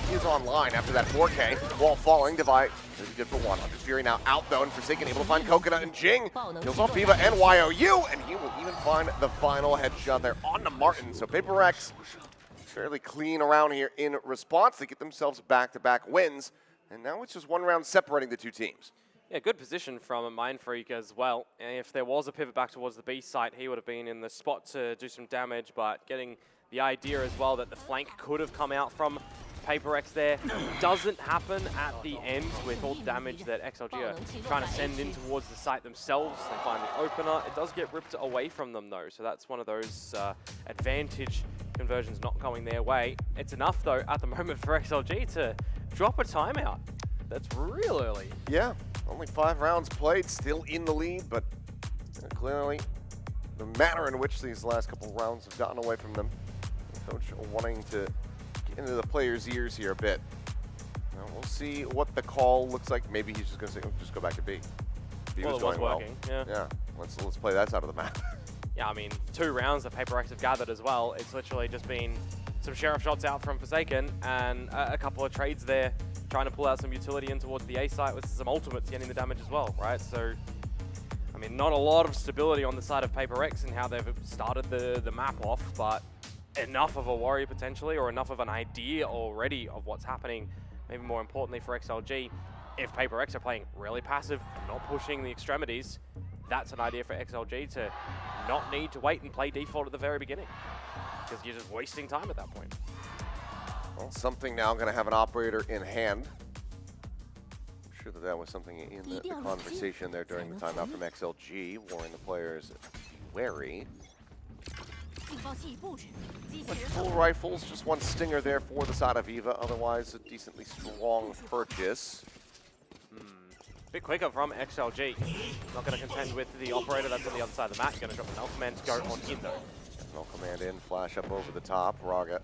he is online after that 4K. Wall falling, Divide is good for one. Hunter's Fury now out though, and Forsaken able to find Coconut and Jing. Kills off Viva and YOU, and he will even find the final headshot there on the Martin. So PRX fairly clean around here in response. They get themselves back-to-back wins, and now it's just one round separating the two teams. Yeah, good position from Mindfreak as well. And if there was a pivot back towards the B site, he would have been in the spot to do some damage, but getting the idea as well that the flank could have come out from PRX there doesn't happen at the end with all the damage that XLG are trying to send in towards the site themselves. They find the opener. It does get ripped away from them though, so that's one of those advantage conversions not going their way. It's enough though at the moment for XLG to drop a timeout. That's real early. Yeah, only 5 rounds played, still in the lead, but clearly the manner in which these last couple rounds have gotten away from them. Coach wanting to get into the players' ears here a bit. Now we'll see what the call looks like. Maybe he's just going to say, oh, just go back to B. B Well, was it was going working, well. Yeah, let's play that side of the map. Yeah, I mean, 2 rounds that PRX have gathered as well. It's literally just been some Sheriff shots out from Forsaken and a couple of trades there, trying to pull out some utility in towards the A site with some ultimates getting the damage as well, right? So, I mean, not a lot of stability on the side of PRX and how they've started the map off, but enough of a worry potentially, or enough of an idea already of what's happening, maybe more importantly for XLG. If PRX are playing really passive, not pushing the extremities, that's an idea for XLG to not need to wait and play default at the very beginning, because you're just wasting time at that point. Well, something now going to have an operator in hand. I'm sure that was something in the conversation there during the timeout from XLG, warning the players wary. Full rifles, just one stinger there for the side of Viva, otherwise a decently strong purchase. Bit quicker from XLG. Not going to contend with the operator that's on the other side of the map. Going to drop the null command to go on in though. Null command in, flash up over the top. Raga,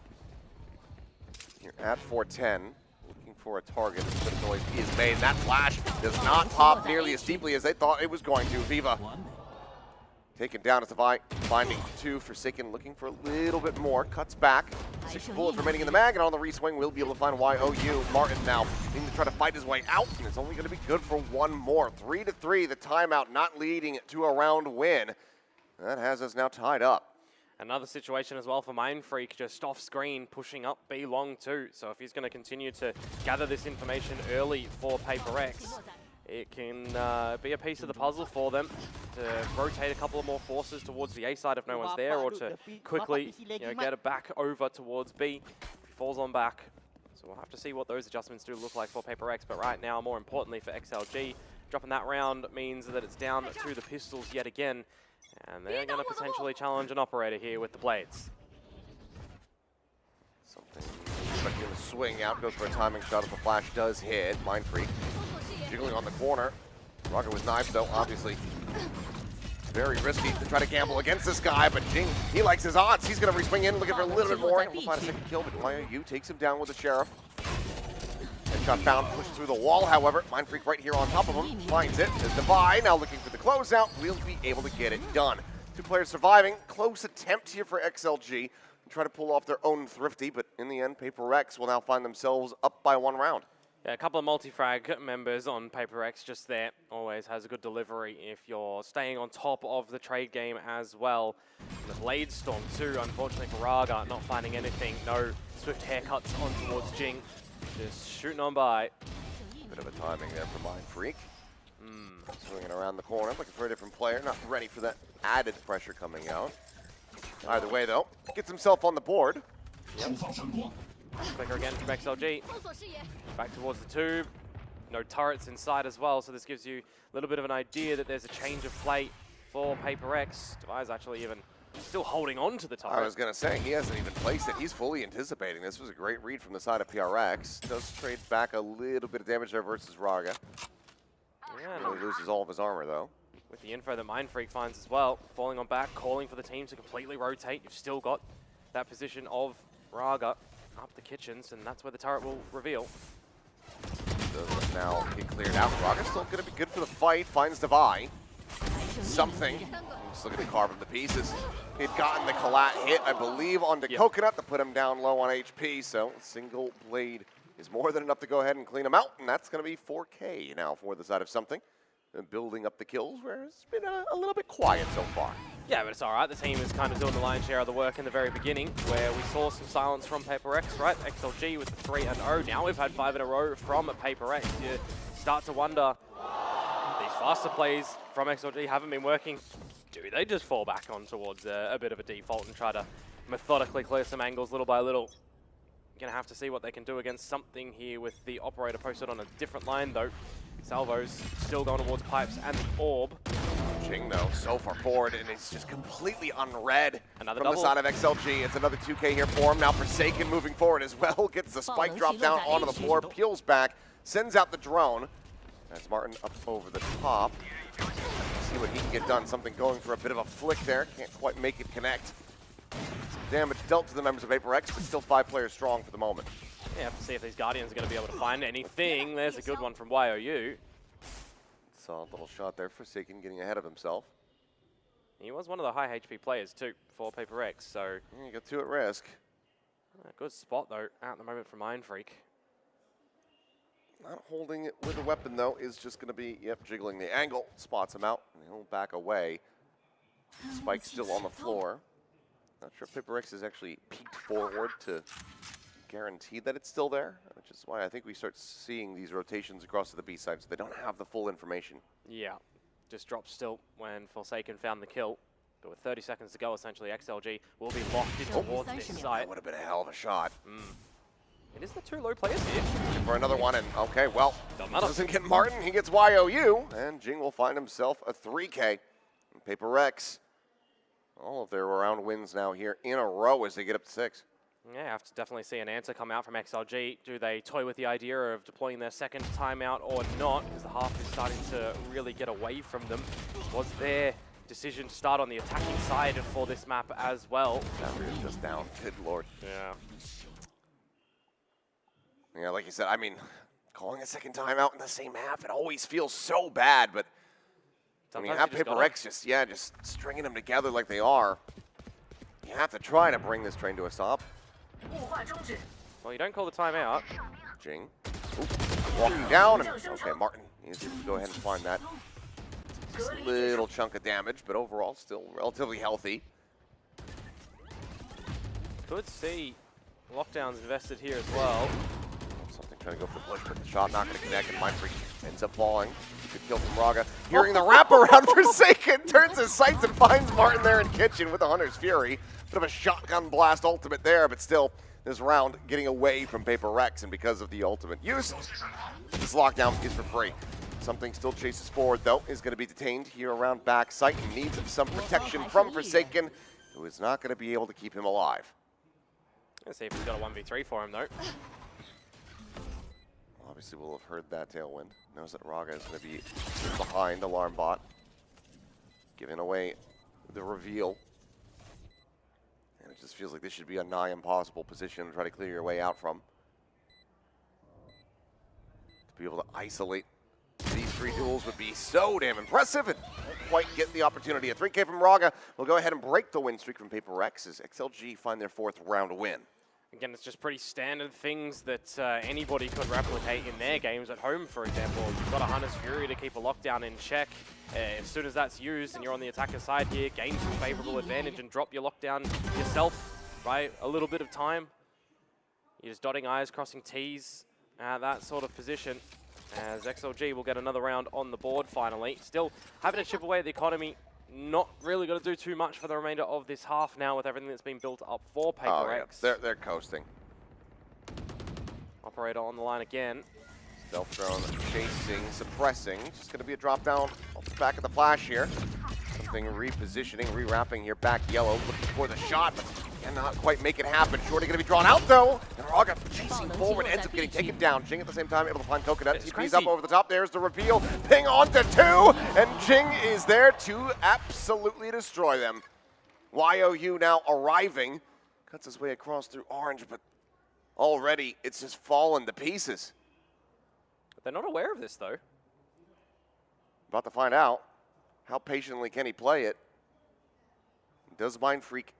you're at 410, looking for a target. A bit of noise is made, and that flash does not pop nearly as deeply as they thought it was going to. Viva taken down as Divide, finding 2. Forsaken looking for a little bit more, cuts back. 6 bullets remaining in the mag, and on the reswing we'll be able to find YOU. Martin now needing to try to fight his way out, and it's only going to be good for one more. 3-3, the timeout not leading to a round win. That has us now tied up. Another situation as well for Mindfreak, just off screen, pushing up B long too. So if he's going to continue to gather this information early for PRX, it can be a piece of the puzzle for them to rotate a couple of more forces towards the A side if no one's there, or to quickly get it back over towards B if he falls on back. So we'll have to see what those adjustments do look like for PRX, but right now, more importantly for XLG, dropping that round means that it's down to the pistols yet again, and they're going to potentially challenge an operator here with the blades. Something expecting to swing out, goes for a timing shot if the flash does hit. Mindfreak jiggling on the corner. Raga was knifed though, obviously. Very risky to try to gamble against this guy, but Jing, he likes his odds. He's going to re-swing in, looking for a little bit more. Able to find a second kill, but YOU takes him down with the Sheriff. Headshot found, pushed through the wall, however. Mindfreak right here on top of him, finds it. As Divide now looking for the closeout, will be able to get it done. 2 players surviving. Close attempt here for XLG. Try to pull off their own thrifty, but in the end, PRX will now find themselves up by 1 round. Yeah, a couple of multi-frag members on PRX just there. Always has a good delivery if you're staying on top of the trade game as well. And the Blade Storm too, unfortunately for Raga, not finding anything. No swift haircuts on towards Jing. Just shooting on by. Bit of a timing there for Mindfreak. Swinging around the corner, looking for a different player. Not ready for that added pressure coming out. Either way though, gets himself on the board. Yep. Quicker again from XLG. Back towards the tube. No turrets inside as well, so this gives you a little bit of an idea that there's a change of plate for PRX. Devi's actually even still holding on to the turret. I was going to say, he hasn't even placed it. He's fully anticipating. This was a great read from the side of PRX. Does trade back a little bit of damage there versus Raga. Yeah, He loses all of his armor though. with the info that Mindfreak finds as well. Falling on back, calling for the team to completely rotate. You've still got that position of Raga up the kitchens, and that's where the turret will reveal. Does now get cleared out. Raga's still going to be good for the fight. Finds Devi. Something. Just look at the carve of the pieces. He'd gotten the collat hit, I believe, onto Coconut to put him down low on HP, so single blade is more than enough to go ahead and clean him out, and that's going to be 4K now for the side of Something. And building up the kills, where it's been a little bit quiet so far. Yeah, but it's all right. The team is kind of doing the lion's share of the work in the very beginning, where we saw some silence from PRX, right? XLG with the 3-0. Now we've had 5 in a row from PRX. You start to wonder, these faster plays from XLG haven't been working. Do they just fall back on towards a bit of a default and try to methodically clear some angles little by little? You're going to have to see what they can do against Something here with the operator posted on a different line, though. Salvo's still going towards pipes and the orb. Jing, though, so far forward, and it's just completely unread Another from double. the side of XLG. It's another 2K here for him. Now Forsaken moving forward as well. Gets the spike drop down onto the floor, peels back, sends out the drone. That's Martin up over the top. See what he can get done. Something going for a bit of a flick there. Can't quite make it connect. Some damage dealt to the members of PRX, but still 5 players strong for the moment. Yeah, have to see if these Guardians are going to be able to find anything. There's a good one from YOU. Solid little shot there. Forsaken getting ahead of himself. He was one of the high HP players too for PRX, so... Yeah, you got 2 at risk. A good spot though, out at the moment from Mindfreak. Not holding it with a weapon though, is just going to be, jiggling the angle. Spots him out, and he'll back away. Spike still on the floor. Not sure if PRX has actually peeked forward to guarantee that it's still there, which is why I think we start seeing these rotations across to the B side, so they don't have the full information. Yeah, just dropped still when Forsaken found the kill. But with 30 seconds to go, essentially, XLG will be locked in towards this site. That would have been a hell of a shot. It is the 2 low players here. For another one, and okay, well, matter. doesn't get Martin, he gets YOU, and Jing will find himself a 3K. And PRX, all of their round wins now here in a row as they get up to 6. Yeah, I have to definitely see an answer come out from XLG. Do they toy with the idea of deploying their second timeout or not? Because the half is starting to really get away from them. Was their decision to start on the attacking side for this map as well? Xavier is just down. Good lord. Yeah. Yeah, like you said, I mean, calling a second timeout in the same half, it always feels so bad, but when you have PRX just stringing them together like they are, you have to try to bring this train to a stop. Well, you don't call the timeout. Jing. Walking down, and okay, Martin needs to go ahead and find that just a little chunk of damage, but overall still relatively healthy. Could see lockdowns invested here as well. Something trying to go for the push, but the shot not going to connect, and Mindfreak ends up falling. Good kill from Raga. Hearing the wraparound Forsaken, turns his sights and finds Martin there in kitchen with the Hunter's Fury. Bit of a shotgun blast ultimate there, but still, this round getting away from PRX, and because of the ultimate use, this lockdown is for free. Something still chases forward, though, is going to be detained here around backside and needs some protection from Forsaken, who is not going to be able to keep him alive. Let's see if he's got a 1v3 for him, though. Obviously, we'll have heard that tailwind. Knows that Raga is going to be behind Alarm Bot, giving away the reveal. And it just feels like this should be a nigh impossible position to try to clear your way out from. To be able to isolate these 3 duels would be so damn impressive, and won't quite get the opportunity. A 3K from Raga will go ahead and break the win streak from PRX as XLG find their 4th round win. Again, it's just pretty standard things that anybody could replicate in their games at home, for example. You've got a Hunter's Fury to keep a lockdown in check. As soon as that's used and you're on the attacker side here, gain some favorable advantage and drop your lockdown yourself, right? A little bit of time. You're just dotting I's, crossing T's, that sort of position. As XLG will get another round on the board finally. Still having to chip away at the economy. Not really going to do too much for the remainder of this half now with everything that's been built up for PRX. Oh, yeah. They're coasting. Operator on the line again. Stealth drone chasing, suppressing. Just going to be a drop down off the back of the flash here. Something repositioning, rewrapping here back yellow, looking for the shot, but cannot quite make it happen. Shorty going to be drawn out, though. And Raga chasing forward, ends up getting taken down. Jing at the same time, able to find Coconut. TP's up over the top. There's the reveal. Ping onto 2, and Jing is there to absolutely destroy them. YOU now arriving. Cuts his way across through orange, but already it's just fallen to pieces. They're not aware of this, though. About to find out. How patiently can he play it? Does Mind Freak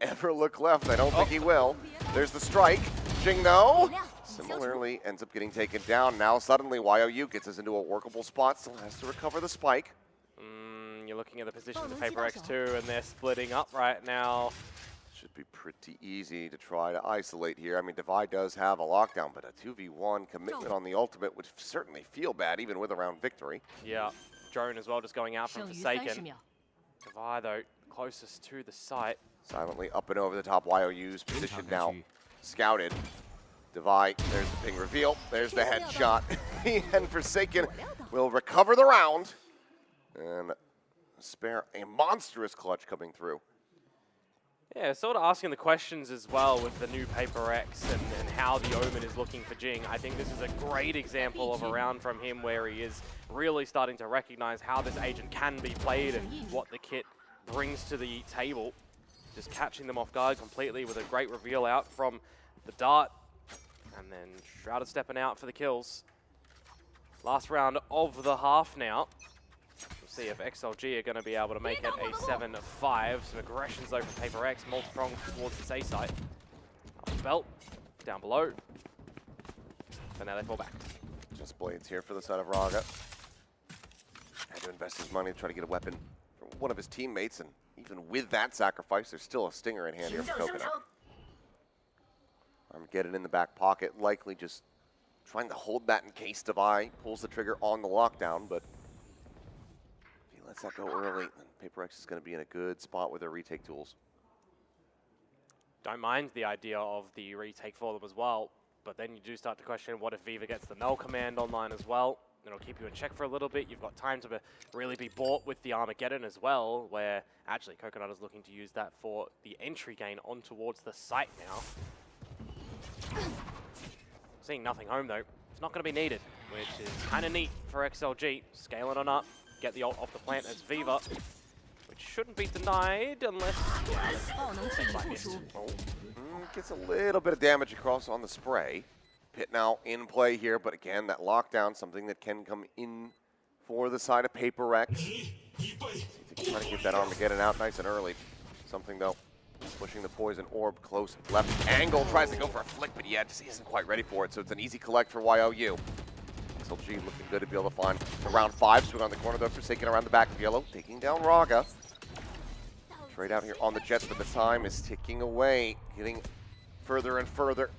ever look left? I don't think he will. There's the strike. Jing, though, similarly ends up getting taken down. Now suddenly YOU gets us into a workable spot. Still has to recover the spike. You're looking at the position of the PRX TE, and they're splitting up right now. Should be pretty easy to try to isolate here. I mean, Divide does have a lockdown, but a 2v1 commitment on the ultimate would certainly feel bad, even with a round victory. Yeah, drone as well, just going out from Forsaken. Divide, though, closest to the site. Silently up and over the top. YOU's position now scouted. Divide, there's the ping reveal. There's the headshot. And Forsaken will recover the round. And spare a monstrous clutch coming through. Yeah, sort of asking the questions as well with the new PRX and how the Omen is looking for Jing. I think this is a great example of a round from him where he is really starting to recognize how this agent can be played and what the kit brings to the table. Just catching them off guard completely with a great reveal out from the dart. And then Shrouded stepping out for the kills. Last round of the half now. We'll see if XLG are going to be able to make it a 7-5. Some aggressions though from PRX, multi-prong towards the A site. Up the belt, down below. So now they fall back. Just Blades here for the side of Raga. Had to invest his money to try to get a weapon from one of his teammates, and even with that sacrifice, there's still a stinger in hand here for Coconut. Armageddon in the back pocket, likely just trying to hold that in case Divide pulls the trigger on the lockdown, but if he lets that go early, then PRX is going to be in a good spot with their retake tools. Don't mind the idea of the retake for them as well, but then you do start to question, what if Viva gets the null command online as well? It'll keep you in check for a little bit. You've got time to really be bought with the Armageddon as well, where actually Coconut is looking to use that for the entry gain on towards the site now. Seeing nothing home though, it's not going to be needed, which is kind of neat for XLG. Scaling on up, get the ult off the plant as Viva, which shouldn't be denied unless Gets a little bit of damage across on the spray. Pit now in play here, but again, that lockdown, something that can come in for the side of PRX. See if he can try to get that Armageddon out nice and early. Something though, pushing the poison orb close left angle, tries to go for a flick, but yeah, just isn't quite ready for it, so it's an easy collect for YOU. XLG looking good to be able to find around 5, swing on the corner though, Forsaken around the back of Yellow, taking down Raga. Trade out here on the Jets, but the time is ticking away, getting further and further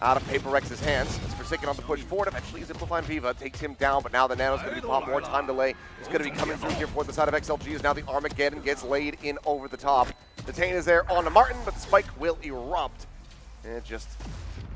out of PRX's hands. It's Forsaken on the push forward. Eventually he's able to find Viva, takes him down, but now the Nano's going to be popped. More time delay is going to be coming through here for the side of XLG as now the Armageddon gets laid in over the top. The Tain is there on to Martin, but the spike will erupt. And just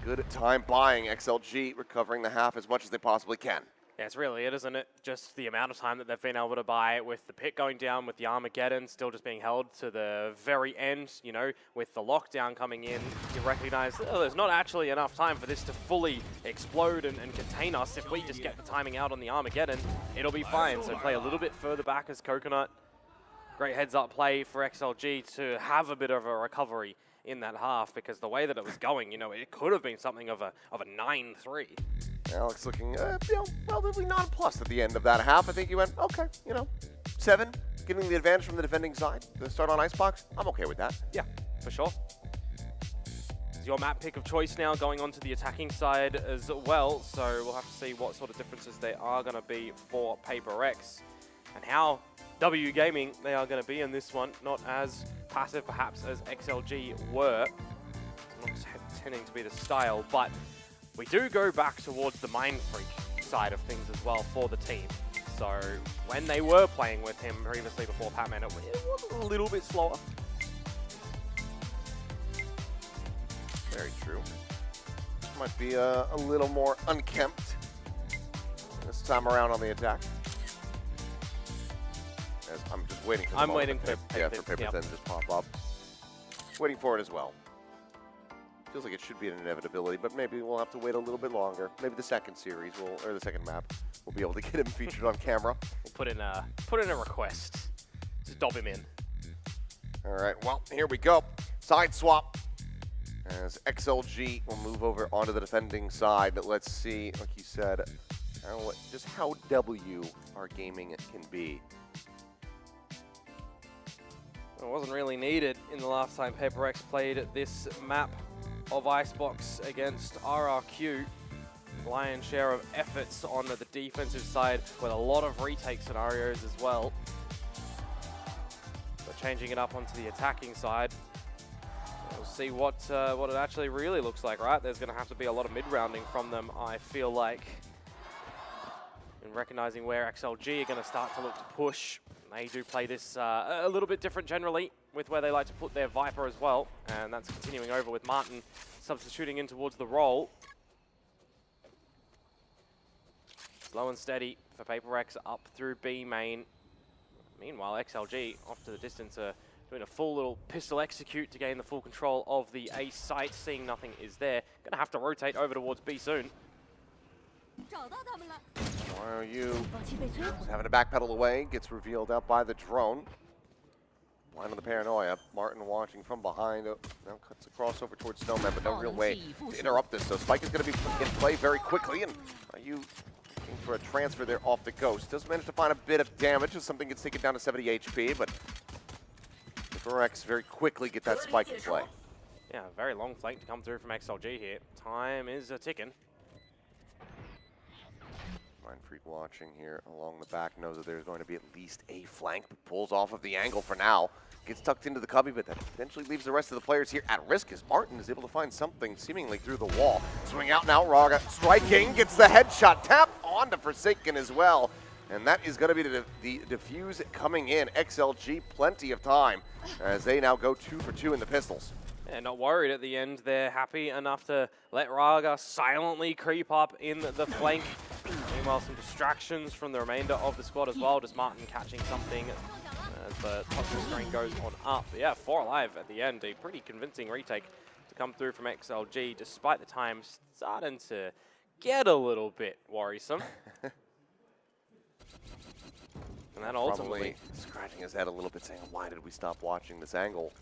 good time buying. XLG recovering the half as much as they possibly can. Yeah, it's really it, isn't it? Just the amount of time that they've been able to buy with the pit going down, with the Armageddon still just being held to the very end, you know, with the lockdown coming in, you recognize, oh, there's not actually enough time for this to fully explode and contain us. If we just get the timing out on the Armageddon, it'll be fine. So play a little bit further back as Coconut. Great heads-up play for XLG to have a bit of a recovery in that half, because the way that it was going, you know, it could have been something of a 9-3. Alex looking, relatively non-plus at the end of that half. I think you went, okay, 7, giving the advantage from the defending side. The start on Icebox, I'm okay with that. Yeah, for sure. It's your map pick of choice now, going on to the attacking side as well. So we'll have to see what sort of differences there are going to be for PRX and how W Gaming they are going to be in this one. Not as passive perhaps as XLG were. It's not tending to be the style, but we do go back towards the Mind Freak side of things as well for the team. So when they were playing with him previously before Patman, it was a little bit slower. Very true. Might be a little more unkempt this time around on the attack. As I'm just waiting for the waiting for Paper Thin to just pop up. waiting for it as well. Feels like it should be an inevitability, but maybe we'll have to wait a little bit longer. Maybe the second series or the second map, we'll be able to get him featured on camera. We'll put in a request to dob him in. All right, well, here we go. Side swap as XLG will move over onto the defending side. Let's see, like you said, just how W our gaming can be. It wasn't really needed in the last time PaperX played this map of Icebox against RRQ. Lion's share of efforts on the defensive side with a lot of retake scenarios as well. But changing it up onto the attacking side, we'll see what it actually really looks like, right? There's going to have to be a lot of mid-rounding from them, I feel like. And recognizing where XLG are going to start to look to push. They do play this a little bit different generally with where they like to put their Viper as well. And that's continuing over with Martin substituting in towards the role. Slow and steady for PaperX up through B main. Meanwhile, XLG off to the distance doing a full little pistol execute to gain the full control of the A site. Seeing nothing is there. Gonna have to rotate over towards B soon. YOU having to backpedal away, gets revealed out by the drone. Blind on the paranoia. Martin watching from behind. Now cuts across over towards Snowman, but no real way to interrupt this. So Spike is going to be in play very quickly, and YOU looking for a transfer there off the Ghost. Does manage to find a bit of damage as something gets taken down to 70 HP, but PaperX very quickly get that Spike in play. Yeah, very long flank to come through from XLG here. Time is ticking. Freak watching here along the back, knows that there's going to be at least a flank, but pulls off of the angle for now. Gets tucked into the cubby, but that eventually leaves the rest of the players here at risk as Martin is able to find something seemingly through the wall. Swing out now, Raga striking, gets the headshot, tap onto Forsaken as well. And that is going to be the defuse coming in. XLG plenty of time as they now go 2 for 2 in the pistols. And not worried at the end. They're happy enough to let Raga silently creep up in the flank. Meanwhile, some distractions from the remainder of the squad as well. Just Martin catching something as the top of the screen goes on up. But yeah, 4 alive at the end. A pretty convincing retake to come through from XLG, despite the time starting to get a little bit worrisome. And then ultimately scratching his head a little bit, saying, "Why did we stop watching this angle?"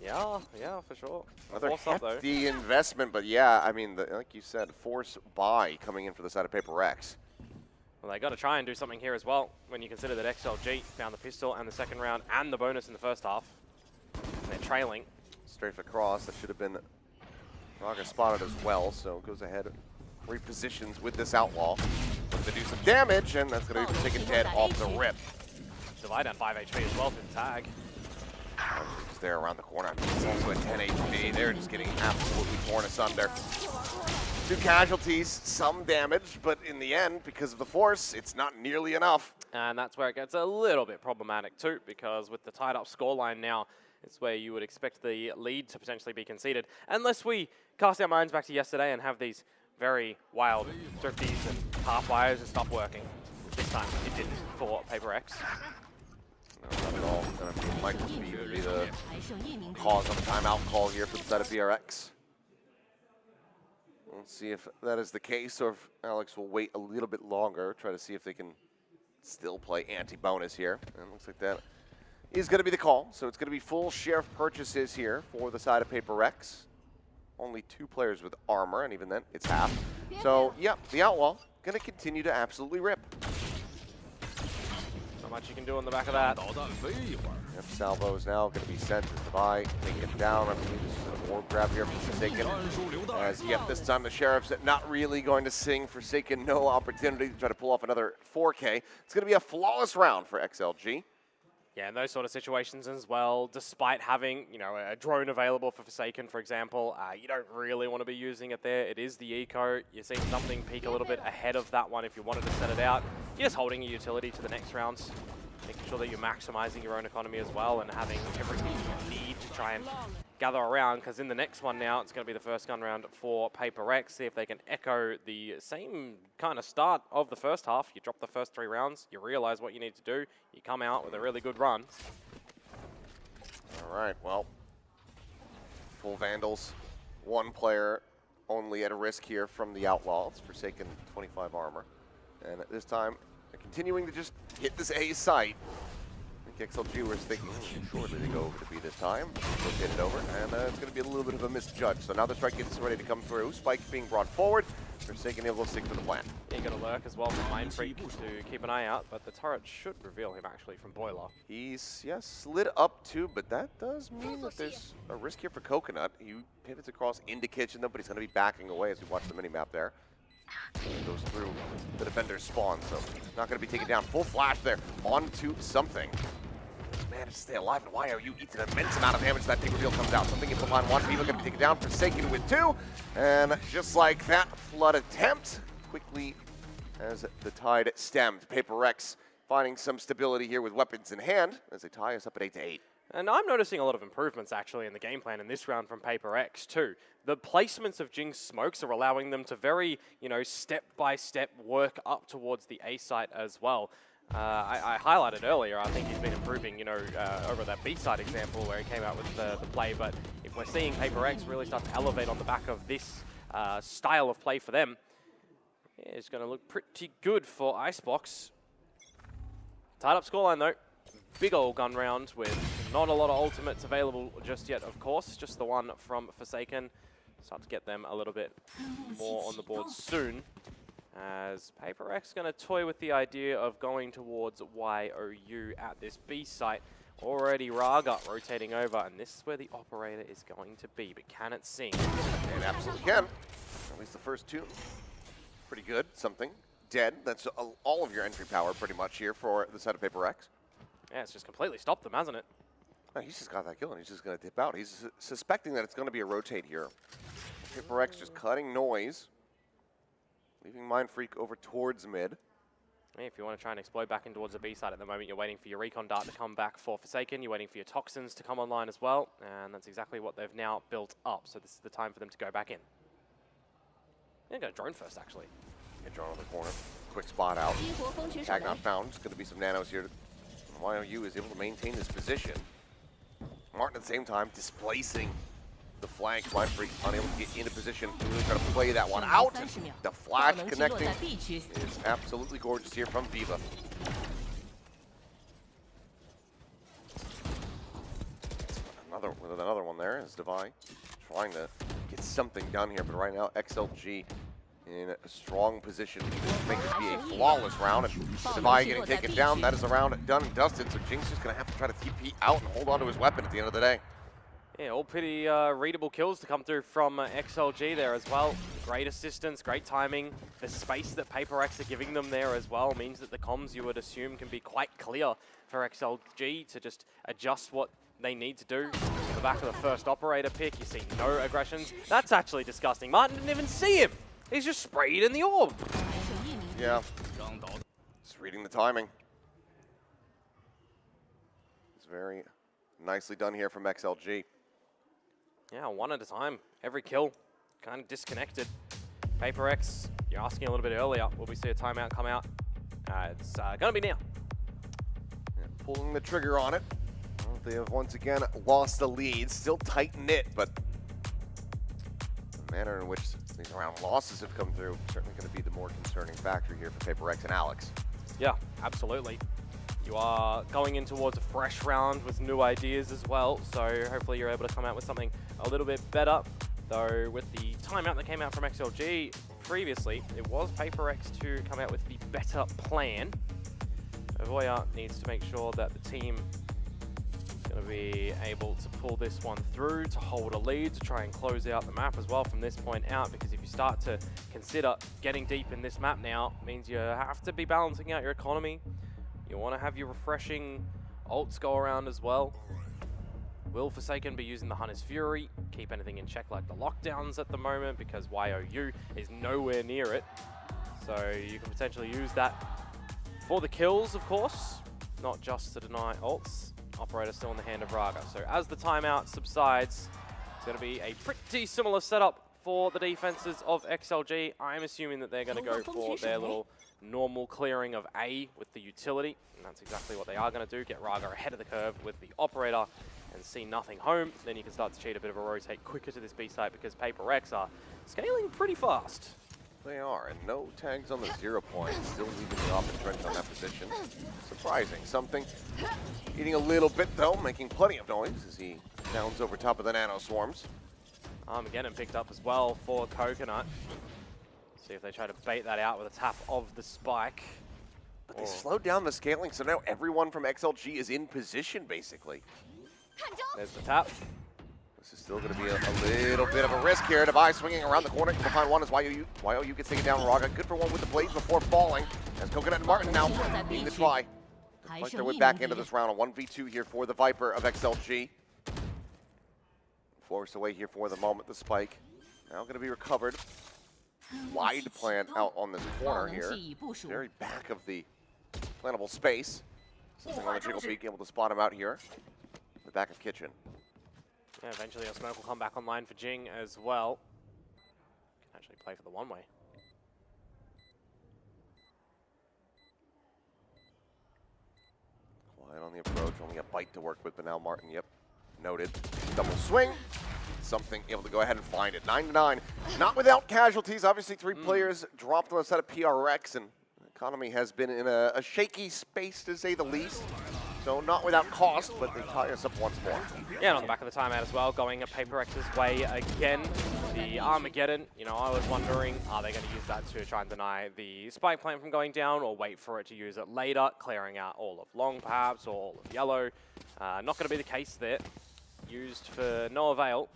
Yeah, for sure. Another hefty investment, but yeah, I mean, like you said, force buy coming in for the side of PaperX. Well, they got to try and do something here as well when you consider that XLG found the pistol and the second round and the bonus in the first half. And they're trailing. Strafe across, that should have been Raga spotted as well, so goes ahead and repositions with this Outlaw. Looking to do some damage, and that's going to be taken dead off the rip. Divide down 5 HP as well for the tag. Just there around the corner. He's also at 10 HP. They're just getting absolutely torn asunder. 2 casualties, some damage, but in the end, because of the force, it's not nearly enough. And that's where it gets a little bit problematic too, because with the tied up scoreline now, it's where you would expect the lead to potentially be conceded. Unless we cast our minds back to yesterday and have these very wild thrifties and half wires and stuff working. This time it didn't for PaperX. No, not at all. Might just be the cause of a timeout call here for the side of PRX. Let's see if that is the case, or if Alex will wait a little bit longer, try to see if they can still play anti-bonus here. And it looks like that is going to be the call. So it's going to be full share of purchases here for the side of PaperX. Only 2 players with armor, and even then, it's half. So, yeah, the Outlaw going to continue to absolutely rip. Not much you can do on the back of that. Yep, salvo is now going to be sent to Devi, taking it down. I believe this is an orb grab here from Forsaken. As, yep, this time the Sheriff's not really going to sing. Forsaken, no opportunity to try to pull off another 4K. It's going to be a flawless round for XLG. Yeah, in those sort of situations as well, despite having, you know, a drone available for Forsaken, for example, you don't really want to be using it there. It is the eco. You're seeing something peak a little bit ahead of that one if you wanted to set it out. You're just holding your utility to the next rounds, making sure that you're maximizing your own economy as well and having everything you need to try and gather around, because in the next one now, it's going to be the first gun round for PaperX. See if they can echo the same kind of start of the first half. You drop the first 3 rounds, you realize what you need to do, you come out with a really good run. All right, well, Full Vandals. One player only at a risk here from the Outlaws, Forsaken 25 armor. And at this time, they're continuing to just hit this A site. I think XLG was thinking, surely they go over to B this time. Rotate it over, and it's going to be a little bit of a misjudge. So now the strike gets ready to come through. Spike being brought forward. Forsaken able to stick to the plan. He's going to lurk as well from Mind Freak to keep an eye out, but the turret should reveal him actually from Boiler. He's, slid up too, but that does mean that there's a risk here for Coconut. He pivots across into Kitchen, though, but he's going to be backing away as we watch the minimap there. Goes through the defender's spawn, so not going to be taken down. Full flash there onto something. Managed to stay alive, and YOU eats an immense amount of damage. That big reveal comes out. Something into line one. Viva going to be taken down. Forsaken with 2. And just like that, flood attempt quickly as the tide stemmed. PRX finding some stability here with weapons in hand as they tie us up at 8-8. And I'm noticing a lot of improvements actually in the game plan in this round from PRX too. The placements of Jinx smokes are allowing them to very, step-by-step work up towards the A site as well. I highlighted earlier, I think he's been improving, over that B-side example where he came out with the play, but if we're seeing PRX really start to elevate on the back of this style of play for them, it's going to look pretty good for Icebox. Tied up scoreline though. Big old gun round with not a lot of ultimates available just yet, of course, just the one from Forsaken. Start to get them a little bit more on the board soon. As PRX going to toy with the idea of going towards YOU at this B site. Already Raga rotating over, and this is where the operator is going to be. But can it sing? It absolutely can. At least the first 2. Pretty good. Something. Dead. That's all of your entry power pretty much here for the side of PRX. Yeah, it's just completely stopped them, hasn't it? No, he's just got that kill, and he's just going to dip out. He's suspecting that it's going to be a rotate here. PRX just cutting noise. Leaving Mind Freak over towards mid. If you want to try and exploit back in towards the B side at the moment, you're waiting for your recon dart to come back for Forsaken. You're waiting for your toxins to come online as well. And that's exactly what they've now built up. So this is the time for them to go back in. They're going to drone first, actually. Get drone on the corner. Quick spot out. Tag not found. It's going to be some nanos here. YOU is able to maintain this position. Martin at the same time displacing the flank. Mind Freak unable to get into position to really try to play that one out. The flash connecting is absolutely gorgeous here from Viva. Another one there is Devi trying to get something done here, but right now XLG in a strong position to make this be a flawless round. And Devi getting taken down, that is a round done and dusted, so Jinx is going to have to try to TP out and hold on to his weapon at the end of the day. Yeah, all pretty readable kills to come through from XLG there as well. Great assistance, great timing. The space that PRX are giving them there as well means that the comms, you would assume, can be quite clear for XLG to just adjust what they need to do. On the back of the first operator pick, you see no aggressions. That's actually disgusting. Martin didn't even see him. He's just sprayed in the orb. Yeah. Just reading the timing. It's very nicely done here from XLG. Yeah, one at a time. Every kill kind of disconnected. PRX, you're asking a little bit earlier. Will we see a timeout come out? It's going to be now. Yeah, pulling the trigger on it. Well, they have once again lost the lead. Still tight-knit, but the manner in which these round losses have come through certainly going to be the more concerning factor here for PRX and Alex. Yeah, absolutely. You are going in towards a fresh round with new ideas as well, so hopefully you're able to come out with something a little bit better. Though with the timeout that came out from XLG previously, it was PRX to come out with the better plan. Avoya needs to make sure that the team is going to be able to pull this one through, to hold a lead, to try and close out the map as well from this point out, because if you start to consider getting deep in this map now, it means you have to be balancing out your economy. You want to have your refreshing ults go around as well. Will Forsaken be using the Hunter's Fury? Keep anything in check like the lockdowns at the moment, because YOU is nowhere near it. So you can potentially use that for the kills, of course, not just to deny ults. Operator still in the hand of Raga. So as the timeout subsides, it's going to be a pretty similar setup for the defenses of XLG. I'm assuming that they're going to go for their little normal clearing of A with the utility, and that's exactly what they are going to do, get Raga ahead of the curve with the operator, and see nothing home, then you can start to cheat a bit of a rotate quicker to this B site because Paper X are scaling pretty fast. They are, and no tags on the 0 point, still leaving the offense trench on that position. Surprising. Something eating a little bit, though, making plenty of noise as he downs over top of the Nano Swarms. Armageddon picked up as well for Coconut. See if they try to bait that out with a tap of the spike. But they slowed down the scaling, so now everyone from XLG is in position, basically. There's the tap. This is still going to be a little bit of a risk here. Devi swinging around the corner. Behind one as YOU gets taken down. Raga good for one with the blades before falling. As Coconut and Martin now being the try. Fight their way back into this round. A 1v2 here for the Viper of XLG. Forced away here for the moment. The spike now going to be recovered. Wide plan out on this corner here. Very back of the plantable space. Something on the jiggle peak, able to spot him out here. The back of Kitchen. Yeah, eventually a smoke will come back online for Jing as well. Can actually play for the one-way. Quiet on the approach, only a bite to work with, but now Martin, yep, noted. Double swing. Something able to go ahead and find it. 9-9. Not without casualties. Obviously, 3 players dropped on the side of PRX, and the economy has been in a shaky space, to say the least. So not without cost, but they tie us up once more. Yeah, and on the back of the timeout as well, going Paper X's way again. The Armageddon, you know, I was wondering, are they going to use that to try and deny the spike plant from going down, or wait for it to use it later, clearing out all of long perhaps, or all of yellow. Not going to be the case there. Used for no avail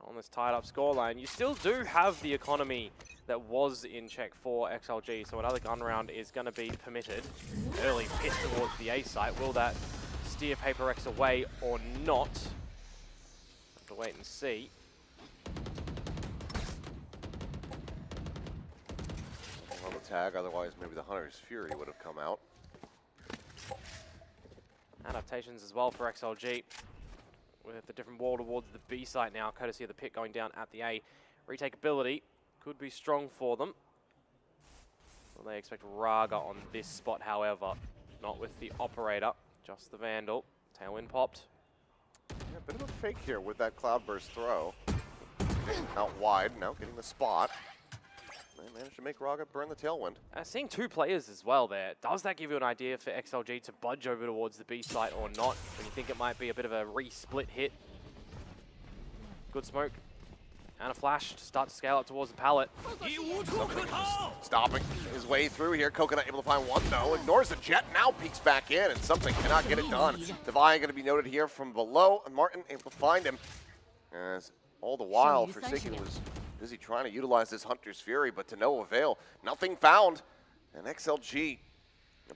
on this tied up scoreline. You still do have the economy that was in check for XLG, so another gun round is going to be permitted. Early pit towards the A site. Will that steer Paper X away or not? Have to wait and see. On the tag, otherwise maybe the Hunter's Fury would have come out. Adaptations as well for XLG. With the different wall towards the B site now, courtesy of the pit going down at the A. Retake ability could be strong for them. Well, they expect Raga on this spot, however. Not with the operator, just the Vandal. Tailwind popped. Yeah, a bit of a fake here with that Cloudburst throw. Getting out wide, now getting the spot. They managed to make Raga burn the Tailwind. Seeing 2 players as well there, does that give you an idea for XLG to budge over towards the B site or not? When you think it might be a bit of a re-split hit. Good smoke. And a flash to start to scale up towards the pallet. Stopping his way through here. Coconut able to find one, though. Ignores the jet, now peeks back in, and something cannot get it done. Devi going to be noted here from below, and Martin able to find him. As all the while, Forsaken was busy trying to utilize this Hunter's Fury, but to no avail. Nothing found. And XLG,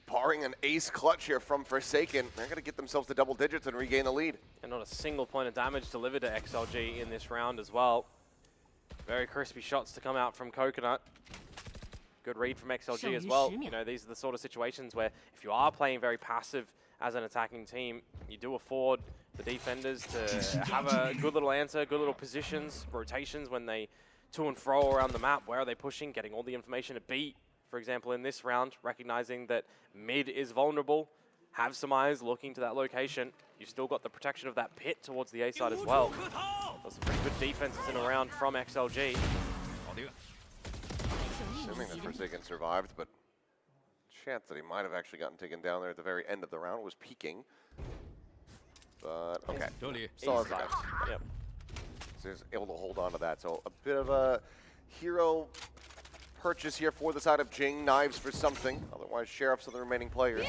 barring an ace clutch here from Forsaken, they're going to get themselves to double digits and regain the lead. And not a single point of damage delivered to XLG in this round as well. Very crispy shots to come out from Coconut. Good read from XLG as well. You know, these are the sort of situations where if you are playing very passive as an attacking team, you do afford the defenders to have a good little answer, good little positions, rotations when they to and fro around the map. Where are they pushing? Getting all the information at B, for example, in this round, recognizing that mid is vulnerable. Have some eyes looking to that location. You've still got the protection of that pit towards the A side as well. There's some pretty good defenses in a round from XLG. Assuming that Forsaken survived, but chance that he might have actually gotten taken down there at the very end of the round was peaking. But, okay. Solid guys. Yep. So he's able to hold on to that. So a bit of a hero purchase here for the side of Jing. Knives for something. Otherwise, Sheriffs are the remaining players.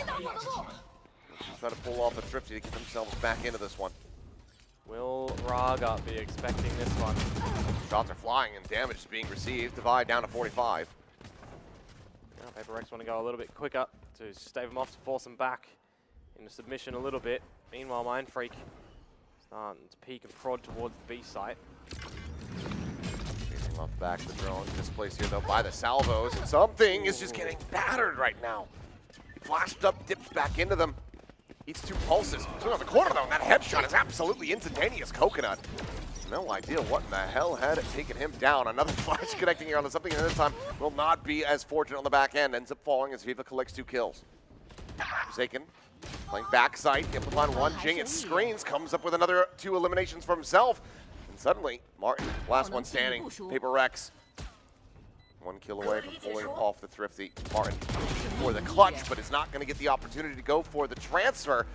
Try to pull off a thrifty to get themselves back into this one. Will Raga be expecting this one? Shots are flying and damage is being received. Divide down to 45. Now Paper X want to go a little bit quicker to stave him off, to force him back into submission a little bit. Meanwhile, Mind Freak starting to peek and prod towards the B site. Facing off back the drone. Displaced here though by the salvos. And something is just getting battered right now. He flashed up, dips back into them. Eats 2 pulses. Swing on the corner though, and that headshot is absolutely instantaneous. Coconut. No idea what in the hell had taken him down. Another flash connecting here on something, and this time will not be as fortunate on the back end. Ends up falling as Viva collects 2 kills. Forsaken playing backside, able to find one. Jing, it screens, comes up with another 2 eliminations for himself. And suddenly, Martin, last one standing. PRX 1 kill away from pulling off the Thrifty. Martin for the clutch, but is not going to get the opportunity to go for the transfer.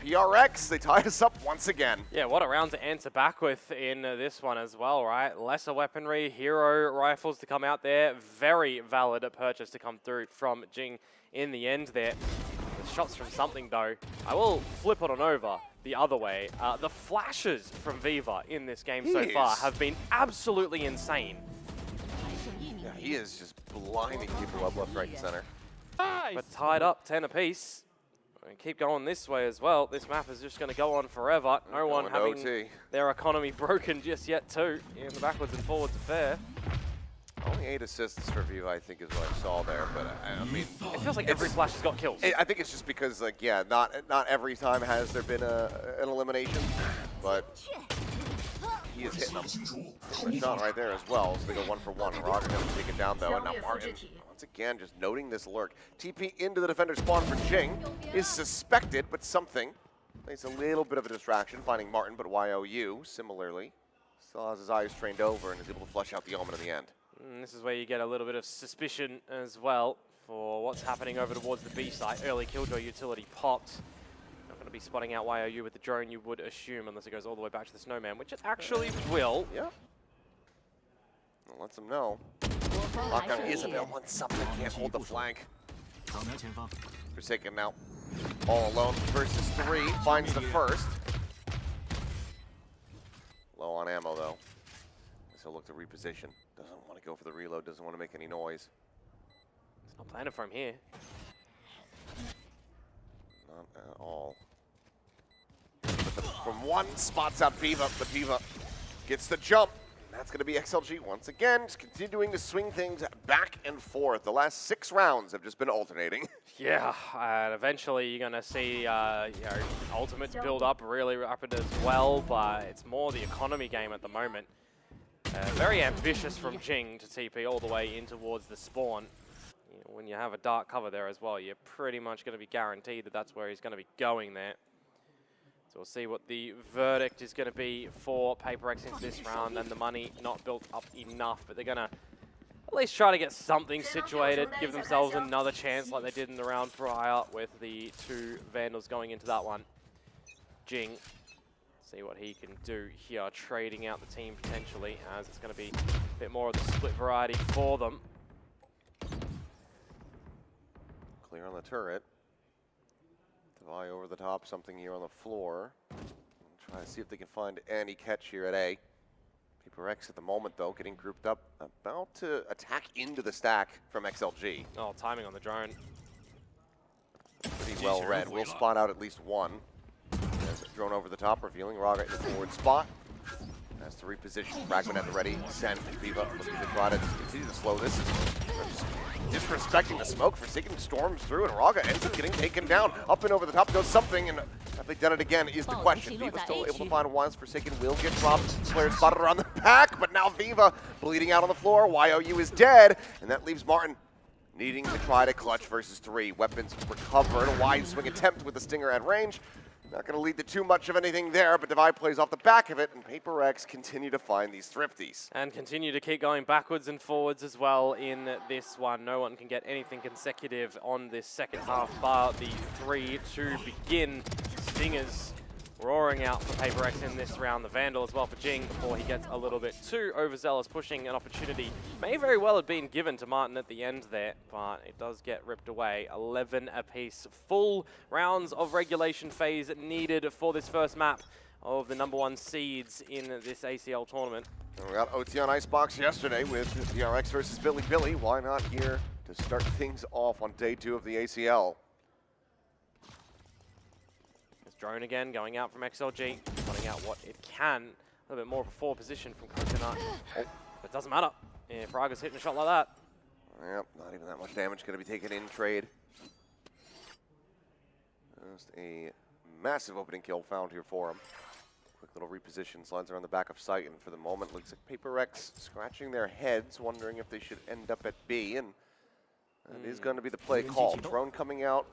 PRX, they tie us up once again. Yeah, what a round to answer back with in this one as well, right? Lesser weaponry, hero rifles to come out there. Very valid purchase to come through from Jing in the end there. The shots from something, though. I will flip it on over the other way. The flashes from Viva in this game so far have been absolutely insane. Yeah, he is just blinding people up left, right, and center. Nice. But tied up 10 apiece. And keep going this way as well. This map is just going to go on forever. No one having their economy broken just yet, too, in the backwards and forwards affair. Only 8 assists for Viva, I think, is what I saw there. But I mean, it feels like every flash has got kills. I think it's just because, like, yeah, not every time has there been an elimination, but he is hitting them. A shot right there as well, so they go 1 for 1. Roger going to take it down, though, and now Martin, once again, just noting this lurk. TP into the defender spawn for Jing is suspected, but something. It's a little bit of a distraction, finding Martin, but YOU, similarly, still has his eyes trained over and is able to flush out the Omen in the end. And this is where you get a little bit of suspicion as well for what's happening over towards the B site. Early Killjoy utility popped. Not going to be spotting out YOU with the drone, you would assume, unless it goes all the way back to the snowman, which it actually will. Yep. Well, lets them know. Lockdown is available and something can't hold the flank. Forsaken now all alone versus 3, finds the first. Low on ammo though. So look to reposition. Doesn't want to go for the reload, doesn't want to make any noise. It's not planning for him here. Not at all. But from 1, spots out Viva, but Viva gets the jump. That's going to be XLG once again, just continuing to swing things back and forth. The last 6 rounds have just been alternating. Yeah, and eventually you're going to see ultimates build up really rapid as well, but it's more the economy game at the moment. Very ambitious from Jing to TP all the way in towards the spawn. You know, when you have a dark cover there as well, you're pretty much going to be guaranteed that that's where he's going to be going there. So we'll see what the verdict is going to be for PRX into this round, and the money not built up enough, but they're going to at least try to get something situated, give themselves another chance like they did in the round prior with the 2 Vandals going into that one. Jing, see what he can do here, trading out the team potentially, as it's going to be a bit more of the split variety for them. Clear on the turret. Devi over the top, something here on the floor. Try to see if they can find any catch here at A. PRX at the moment, though, getting grouped up, about to attack into the stack from XLG. Oh, timing on the drone. Pretty well read. We'll spot out at least one. As drone over the top, revealing Raga in the forward spot. Has to reposition. Fragment at the ready. Send Viva looking to try to continue to slow this. Just disrespecting the smoke. Forsaken storms through, and Raga ends up getting taken down. Up and over the top goes something, and have they done it again is the question. Viva still able to find one. Forsaken will get dropped. Player spotted around the back, but now Viva bleeding out on the floor. YOU is dead, and that leaves Martin needing to try to clutch versus 3. Weapons recovered. A wide swing attempt with the Stinger at range. Not going to lead to too much of anything there, but Devi plays off the back of it, and PRX continue to find these thrifties. And continue to keep going backwards and forwards as well in this one. No one can get anything consecutive on this second half, bar the 3 to begin. Stingers roaring out for PRX in this round. The Vandal as well for Jing before he gets a little bit too overzealous, pushing an opportunity. May very well have been given to Martin at the end there, but it does get ripped away. 11 apiece. Full rounds of regulation phase needed for this first map of the #1 seeds in this ACL tournament. And we got OT on Icebox yesterday with PRX versus Billy Billy. Why not here to start things off on day 2 of the ACL? Drone again, going out from XLG, putting out what it can. A little bit more of a forward position from Coconut. Oh, but it doesn't matter if Raga's hitting a shot like that. Yep, not even that much damage going to be taken in trade. Just a massive opening kill found here for him. Quick little reposition, slides around the back of sight, and for the moment, looks like PRX scratching their heads, wondering if they should end up at B, and that is going to be the play call. Drone coming out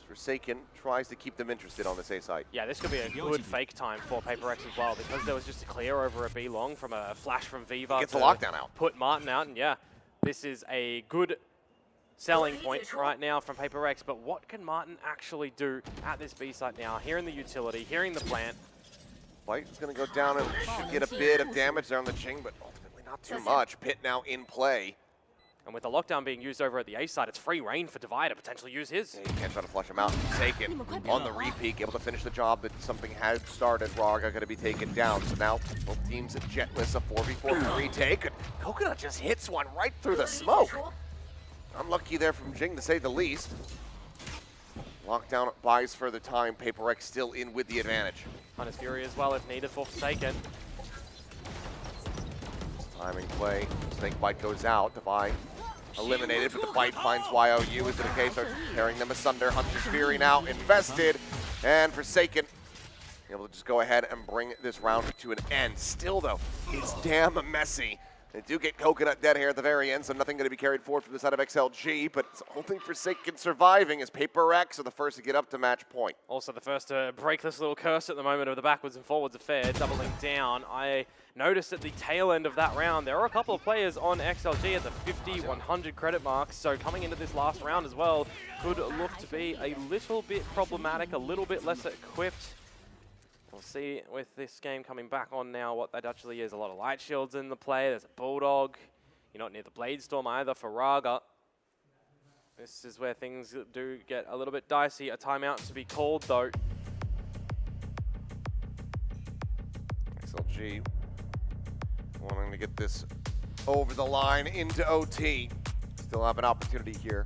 Forsaken tries to keep them interested on this A site. Yeah, this could be a good fake time for PaperX as well, because there was just a clear over a B long from a flash from Viva. Gets the lockdown out. Put Martin out, and yeah, this is a good selling point right now from PaperX, but what can Martin actually do at this B site now? Hearing the utility, hearing the plant. White's going to go down and should get a bit of damage there on the Ching, but ultimately not too much. Pit now in play. And with the lockdown being used over at the A side, it's free reign for Divide to potentially use his. Yeah, he can't try to flush him out. Taken on the repeat, able to finish the job that something had started. Raga going to be taken down. So now both teams jetless, a 4v4 retake. And Coconut just hits one right through the smoke. Unlucky there from Jing, to say the least. Lockdown buys further time. PaperX still in with the advantage. Hunter's Fury as well if needed for Forsaken. Timing play. Snakebite goes out. Divide eliminated, but the bite finds YOU. Is it a case of tearing them asunder? Hunter's Fury now invested, and Forsaken able to just go ahead and bring this round to an end. Still, though, it's damn messy. They do get Coconut dead here at the very end, so nothing going to be carried forward from the side of XLG, but it's only Forsaken surviving as PaperX are the first to get up to match point. Also the first to break this little curse at the moment of the backwards and forwards affair, doubling down. I noticed at the tail end of that round, there are a couple of players on XLG at the 50, 100 credit marks, so coming into this last round as well could look to be a little bit problematic, a little bit less equipped. We'll see with this game coming back on now what that actually is. A lot of light shields in the play. There's a Bulldog. You're not near the Blade Storm either for Raga. This is where things do get a little bit dicey. A timeout to be called though. XLG wanting to get this over the line into OT. Still have an opportunity here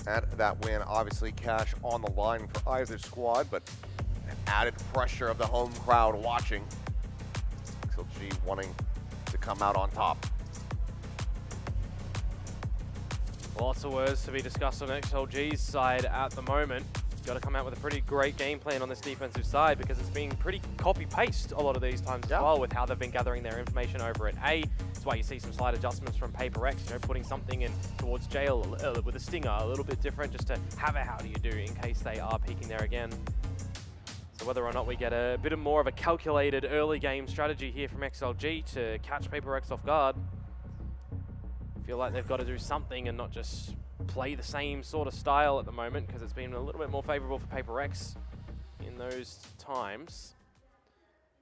at that win. Obviously cash on the line for either squad, but added pressure of the home crowd watching. XLG wanting to come out on top. Lots of words to be discussed on XLG's side at the moment. Got to come out with a pretty great game plan on this defensive side because it's been pretty copy-paste a lot of these times as well with how they've been gathering their information over at A. That's why you see some slight adjustments from PaperX, you know, putting something in towards Jail with a stinger, a little bit different just to have a how do you do in case they are peeking there again. So whether or not we get a bit more of a calculated early game strategy here from XLG to catch PaperX off guard, I feel like they've got to do something and not just play the same sort of style at the moment because it's been a little bit more favorable for PaperX in those times.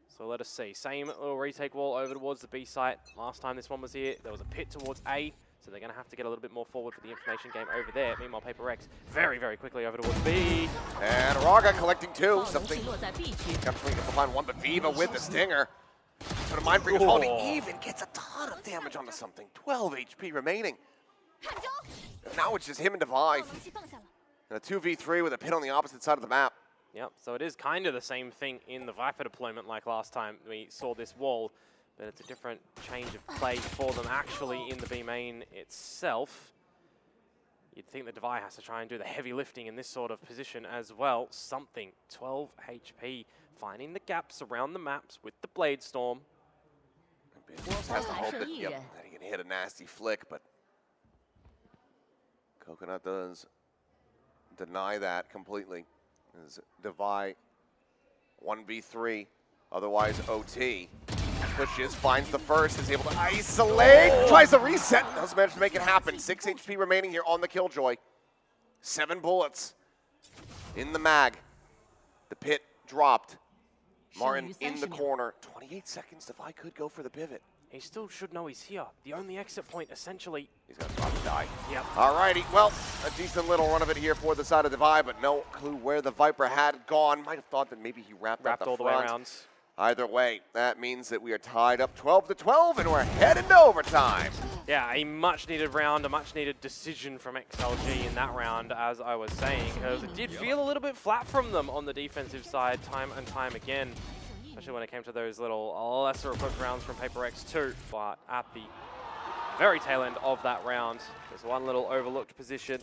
So let us see. Same little retake wall over towards the B site. Last time this one was here, there was a pit towards A. So they're going to have to get a little bit more forward for the information game over there. Meanwhile, PaperX very, very quickly over towards B. And Raga collecting two. Something coming behind one, but Viva with the stinger. But Mindbreaker's holding even, gets a ton of damage onto something. 12 HP remaining. Now it's just him and Divide. And a 2v3 with a pit on the opposite side of the map. Yep, so it is kind of the same thing in the Viper deployment like last time we saw this wall. But it's a different change of play for them actually in the B main itself. You'd think the Divide has to try and do the heavy lifting in this sort of position as well. Something, 12 HP, finding the gaps around the maps with the Blade Storm. Just has to hope that, that he can hit a nasty flick, but Coconut does deny that completely. As Divide 1v3, otherwise OT. Pushes, finds the first, is able to isolate, tries to reset, doesn't manage to make it happen. 6 HP remaining here on the Killjoy. 7 bullets in the mag. The pit dropped. Martin in the corner. 28 seconds, Divide could go for the pivot. He still should know he's here. The only exit point, essentially. He's going to drop and die. Yep. Alrighty, well, a decent little run of it here for the side of Divide, but no clue where the Viper had gone. Might have thought that maybe he wrapped up the all front. the way around. Either way, that means that we are tied up 12-12, and we're headed to overtime. Yeah, a much-needed round, a much-needed decision from XLG in that round, as I was saying, because it did feel a little bit flat from them on the defensive side time and time again, especially when it came to those little lesser-equipped rounds from PaperX too. But at the very tail end of that round, there's one little overlooked position.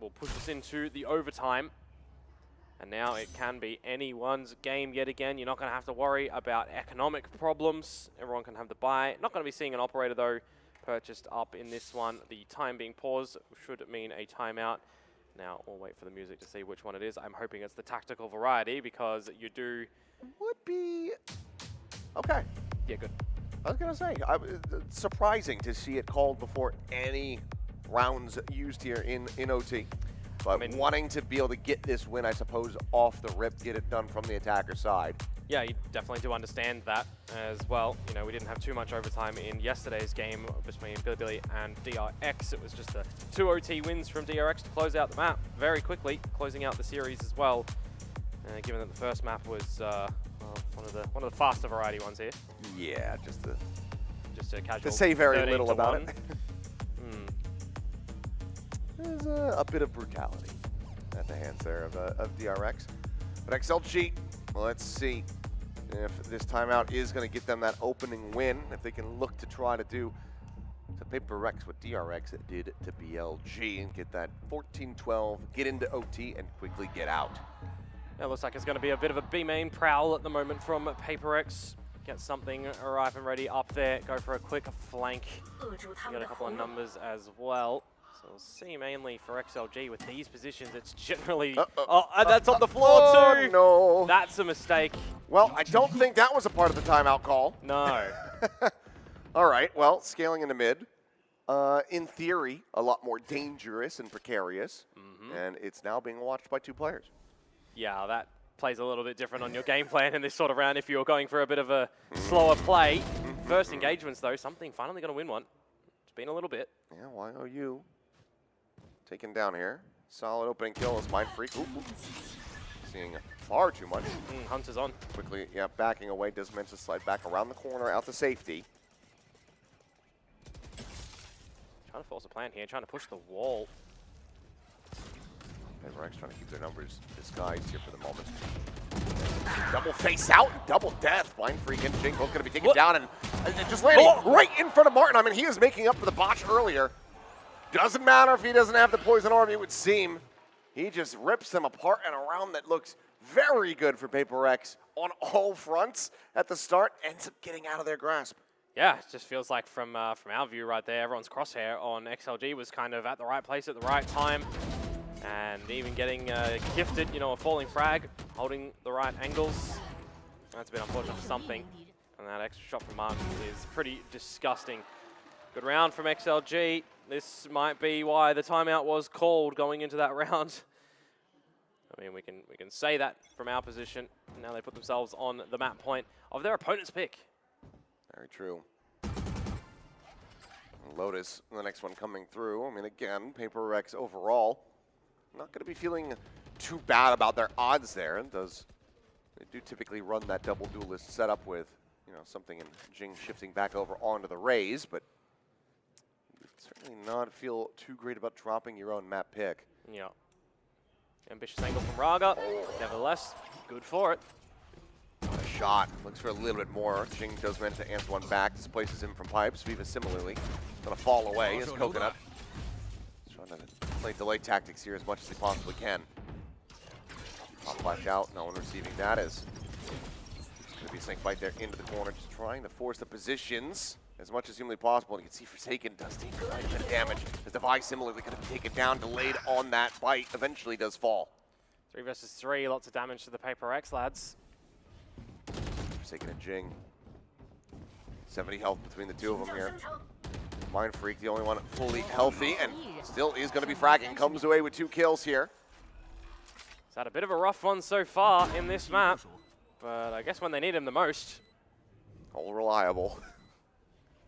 We'll push us into the overtime. And now it can be anyone's game yet again. You're not going to have to worry about economic problems. Everyone can have the buy. Not going to be seeing an operator, though, purchased up in this one. The time being paused should mean a timeout. Now we'll wait for the music to see which one it is. I'm hoping it's the tactical variety because you do... Would be... Okay. Yeah, good. I was going to say, it's surprising to see it called before any rounds used here in OT. But wanting to be able to get this win, I suppose, off the rip, get it done from the attacker side. Yeah, you definitely do understand that as well. You know, we didn't have too much overtime in yesterday's game between Billy and DRX. It was just the 2 OT wins from DRX to close out the map very quickly, closing out the series as well. Given that the first map was one of the faster variety ones here. Yeah, just a casual. To say very little about it. There's a bit of brutality at the hands there of DRX. But XLG, let's see if this timeout is going to get them that opening win, if they can look to try to do to PRX what DRX did to BLG and get that 14-12, get into OT, and quickly get out. It looks like it's going to be a bit of a B-main prowl at the moment from PRX. Get something ripe and ready up there, go for a quick flank. You got a couple of numbers as well. So we'll see mainly for XLG with these positions, it's generally... that's on the floor too! No. That's a mistake. Well, I don't think that was a part of the timeout call. No. All right, well, scaling into mid. In theory, a lot more dangerous and precarious. And it's now being watched by 2 players. Yeah, that plays a little bit different on your game plan in this sort of round if you're going for a bit of a slower play. First engagements, though, something finally going to win one. It's been a little bit. Yeah, YOU. Taken down here. Solid opening kill as Mind Freak. Ooh. Seeing far too much. Hunter's on. Quickly, yeah, backing away. Does manage to slide back around the corner out to safety. Trying to force a plan here, trying to push the wall. PRX trying to keep their numbers disguised here for the moment. Double face out, double death. Blind Freak and Jing both going to be taken down and just landing right in front of Martin. I mean, he is making up for the botch earlier. Doesn't matter if he doesn't have the poison arm, it would seem. He just rips them apart in a round that looks very good for PRX on all fronts at the start. Ends up getting out of their grasp. Yeah, it just feels like from our view right there, everyone's crosshair on XLG was kind of at the right place at the right time. And even getting gifted, you know, a falling frag, holding the right angles. That's a bit unfortunate for something. And that extra shot from Martin is pretty disgusting. Good round from XLG. This might be why the timeout was called going into that round. I mean, we can say that from our position. Now they put themselves on the map point of their opponent's pick. Very true. Lotus, the next one coming through. I mean, again, PRX overall not going to be feeling too bad about their odds there. They do typically run that double duelist setup with, you know, something in Jing shifting back over onto the Rays, but certainly not feel too great about dropping your own map pick. Yeah. Ambitious angle from Raga. Nevertheless, good for it. A shot. Looks for a little bit more. Jing does manage to answer one back. Displaces him from pipes. Viva similarly. Going to fall away as Coconut. He's trying to play delay tactics here as much as he possibly can. Pop flash out. No one receiving that as it's going to be a snake bite there into the corner. Just trying to force the positions as much as humanly possible. And you can see Forsaken does take quite a bit of damage. The Device similarly going to be taken down, delayed on that bite. Eventually does fall. 3 versus 3. Lots of damage to the PRX lads. Forsaken and Jing. 70 health between the two of them here. Mind Freak, the only one fully healthy, and still is going to be fragging. Comes away with 2 kills here. He's had a bit of a rough one so far in this map, but I guess when they need him the most. All reliable.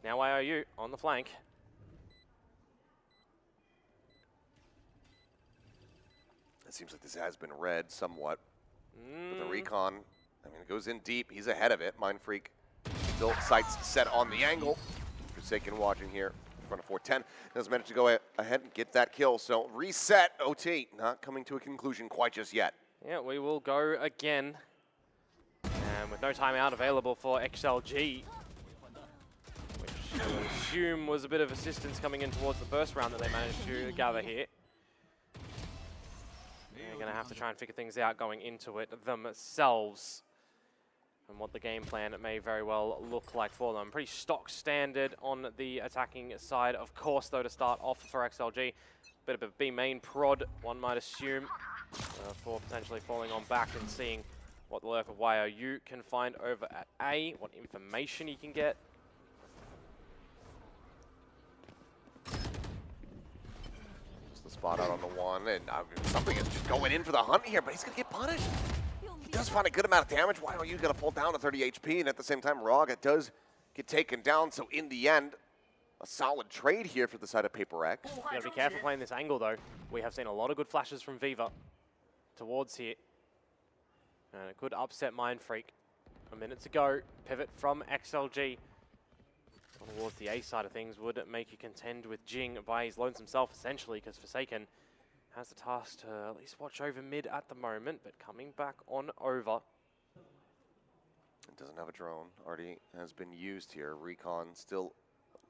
Now IOU on the flank. It seems like this has been read somewhat. But the recon, I mean, it goes in deep. He's ahead of it. Mind Freak still sights set on the angle. Forsaken watching here in front of 410. Does manage to go ahead and get that kill. So reset OT. Not coming to a conclusion quite just yet. Yeah, we will go again. And with no timeout available for XLG, which I assume was a bit of assistance coming in towards the first round that they managed to gather here. They're going to have to try and figure things out going into it themselves. And what the game plan may very well look like for them. Pretty stock standard on the attacking side, of course, though, to start off for XLG. bit of a B main prod, one might assume, for potentially falling on back and seeing what the lurk of YOU can find over at A, what information he can get. Just the spot out on the one, and something is just going in for the hunt here, but he's going to get punished. He does find a good amount of damage. YOU going to fall down to 30 HP, and at the same time, Raga does get taken down, so in the end, a solid trade here for the side of Paper X. You gotta be careful playing this angle though. We have seen a lot of good flashes from Viva towards here. And a good upset Mind Freak. A minute to go. Pivot from XLG towards the A side of things would make you contend with Jing by his lonesome self essentially, because Forsaken has the task to at least watch over mid at the moment, but coming back on over. It doesn't have a drone. Already has been used here. Recon still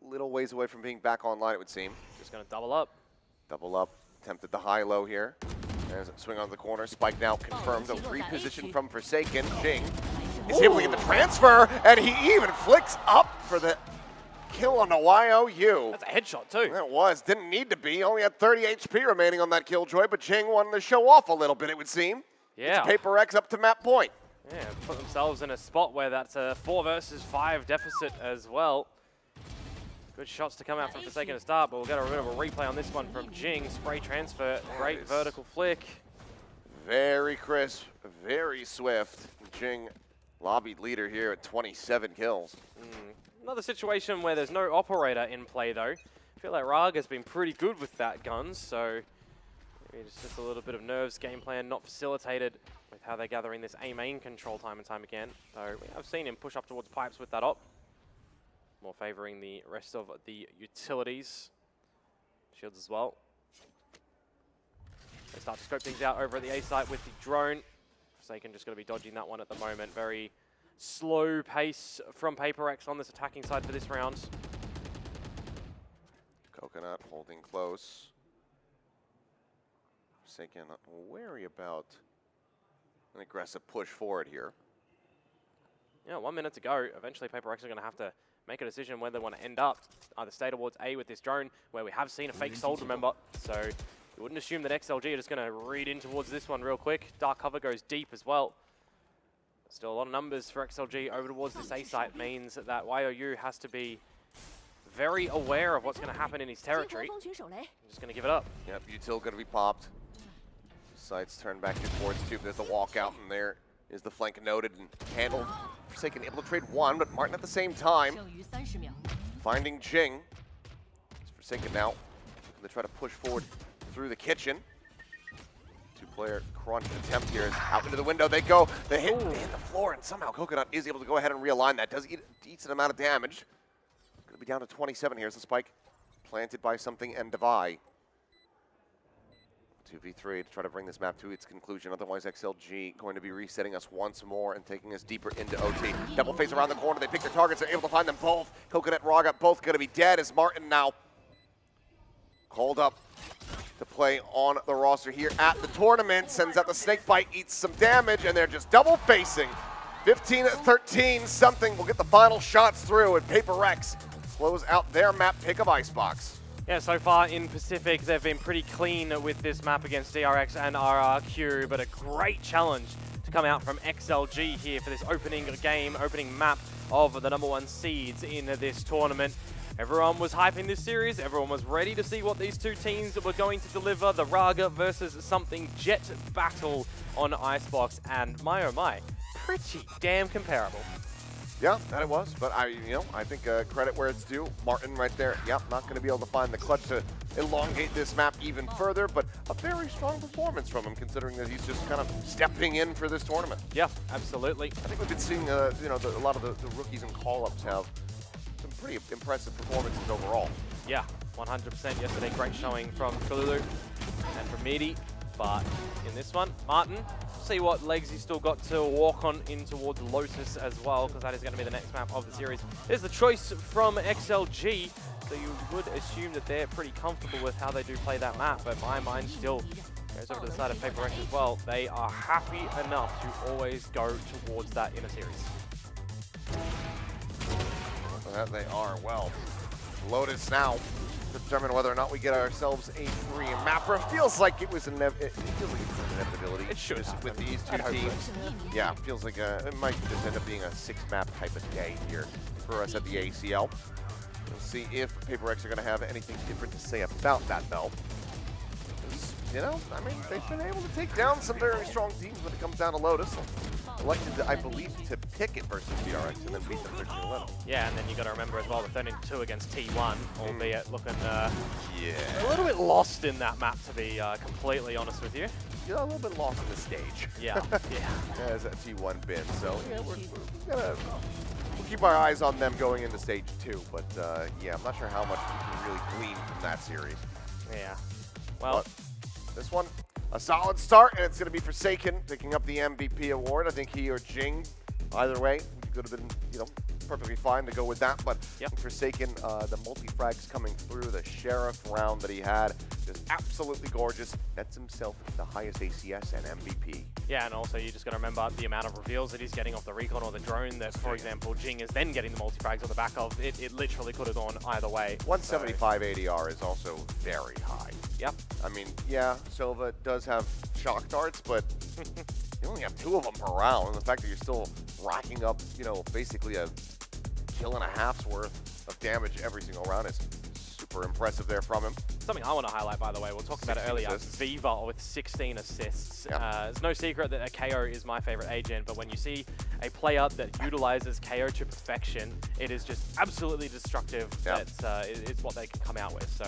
little ways away from being back online, it would seem. Just going to double up. Double up. Attempted the high-low here. There's a swing on the corner. Spike now confirmed. A reposition from Forsaken. Jing is able to get the transfer, and he even flicks up for the kill on the YOU. That's a headshot, too. That was. Didn't need to be. Only had 30 HP remaining on that Killjoy, but Jing wanted to show off a little bit, it would seem. Yeah. It's Paper X up to map point. Yeah, put themselves in a spot where that's a 4 versus 5 deficit as well. Good shots to come out from Forsaken to start, but we'll get a bit of a replay on this one from Jing. Spray transfer, great vertical flick. Very crisp, very swift. Jing, lobbied leader here at 27 kills. Another situation where there's no operator in play though. I feel like Raga's been pretty good with that gun, so maybe it's just a little bit of nerves, game plan not facilitated with how they're gathering this A main control time and time again. So we have seen him push up towards pipes with that op. More favoring the rest of the utilities. Shields as well. They start to scope things out over at the A site with the drone. Forsaken just going to be dodging that one at the moment. Very slow pace from Paper X on this attacking side for this round. Coconut holding close. Forsaken wary about an aggressive push forward here. Yeah, 1 minute to go. Eventually Paper X are going to have to make a decision where they want to end up. Either stay towards A with this drone, where we have seen a fake sold, remember. So you wouldn't assume that XLG are just going to read in towards this one real quick. Dark cover goes deep as well. Still a lot of numbers for XLG over towards this A site means that YOU has to be very aware of what's going to happen in his territory. I'm just going to give it up. Yep, util going to be popped. Sights turn back towards tube. There's the walkout, and there is the flank noted and handled. Forsaken able to trade one, but Martin at the same time finding Jing. It's Forsaken now. They try to push forward through the kitchen. Two-player crunch attempt here is out into the window. They go. They hit the floor, and somehow Coconut is able to go ahead and realign that. Does eat a decent amount of damage. Going to be down to 27. Here's the spike planted by something and Devi. 2v3 to try to bring this map to its conclusion. Otherwise, XLG going to be resetting us once more and taking us deeper into OT. Double phase around the corner. They pick their targets. They're able to find them both. Coconut and Raga both going to be dead as Martin now called up to play on the roster here at the tournament. Sends out the snake bite, eats some damage, and they're just double facing. 15-13 something will get the final shots through, and Paper X close out their map pick of Icebox. Yeah, so far in Pacific, they've been pretty clean with this map against DRX and RRQ, but a great challenge to come out from XLG here for this opening game, opening map of the #1 seeds in this tournament. Everyone was hyping this series, everyone was ready to see what these two teams were going to deliver, the Raga versus something Jet battle on Icebox, and my oh my, pretty damn comparable. Yeah, that it was, but I think credit where it's due. Martin right there, yep, not going to be able to find the clutch to elongate this map even further, but a very strong performance from him, considering that he's just kind of stepping in for this tournament. Yeah, absolutely. I think we've been seeing, a lot of the rookies and call-ups have some pretty impressive performances overall. Yeah, 100% yesterday. Great showing from Kalulu and from Midi, but in this one, Martin. See what legs he's still got to walk on in towards Lotus as well, because that is going to be the next map of the series. There's the choice from XLG, so you would assume that they're pretty comfortable with how they do play that map, but my mind still goes over to the side of Paper X as well. They are happy enough to always go towards that in a series. That they are. Well, Lotus now to determine whether or not we get ourselves a 3 mapper. Feels like it was it feels like it's an inevitability. It should with these two teams. Yeah, feels like it might just end up being a 6-map type of day here for us at the ACL. We'll see if Paper X are going to have anything different to say about that, though. You know, I mean, they've been able to take down some very strong teams when it comes down to Lotus. Elected, I believe, to pick it versus PRX and then beat them 13-11. Yeah, and then you got to remember as well the 13-2 against T1, albeit looking a little bit lost in that map, to be completely honest with you. Yeah, a little bit lost in the stage. Yeah, yeah. As a T1 been, so yeah, we'll keep our eyes on them going into stage 2. But yeah, I'm not sure how much we can really glean from that series. Yeah. Well, this one, a solid start, and it's going to be Forsaken picking up the MVP award. I think he or Jing, either way, could have been, you know, perfectly fine to go with that. But Forsaken, the multi-frags coming through, the Sheriff round that he had, just absolutely gorgeous. Nets himself the highest ACS and MVP. Yeah, and also you just got to remember the amount of reveals that he's getting off the recon or the drone that, for example, Jing is then getting the multi-frags on the back of. It literally could have gone either way. 175 ADR is also very high. Yep. I mean, yeah, Silva does have shock darts, but you only have 2 of them per round. And the fact that you're still racking up, you know, basically a kill and a half's worth of damage every single round is super impressive there from him. Something I want to highlight, by the way, we were talking about it earlier, assists. Viva with 16 assists. It's no secret that a KO is my favorite agent, but when you see a player that utilizes KO to perfection, it is just absolutely destructive. It's what they can come out with, so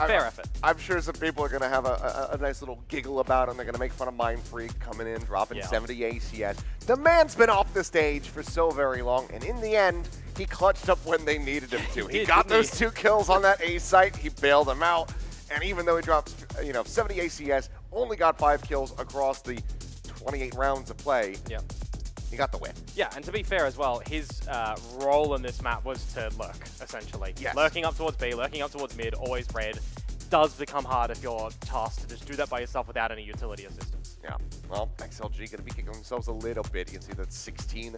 fair effort. I'm sure some people are going to have a nice little giggle about it, and they're going to make fun of Mind Freak coming in, dropping 70 ACS. The man's been off the stage for so very long, and in the end, he clutched up when they needed him to. He got those 2 kills on that A site, he bailed them out, and even though he dropped, you know, 70 ACS, only got 5 kills across the 28 rounds of play. He got the win. Yeah, and to be fair as well, his role in this map was to lurk, essentially. Lurking up towards B, lurking up towards mid, always red. Does become hard if you're tasked to just do that by yourself without any utility assistance. Yeah, well, XLG going to be kicking themselves a little bit. You can see that 16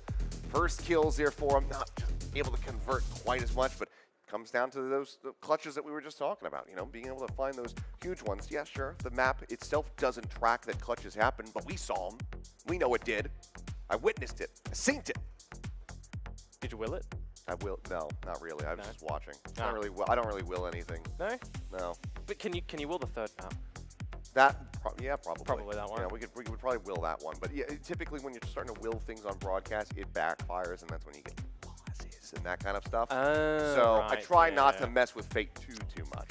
first kills there for them. Not able to convert quite as much, but comes down to those clutches that we were just talking about, you know, being able to find those huge ones. Yeah, sure, the map itself doesn't track that clutches happen, but we saw them. We know it did. I witnessed it. I synced it. Did you will it? I will. No, not really. I was just watching. I don't really will anything. No? No. But can you will the third map? That, yeah, probably. Probably that one. Yeah, we would probably will that one. But yeah, typically when you're starting to will things on broadcast, it backfires, and that's when you get pauses and that kind of stuff. So I try not to mess with Fate too much.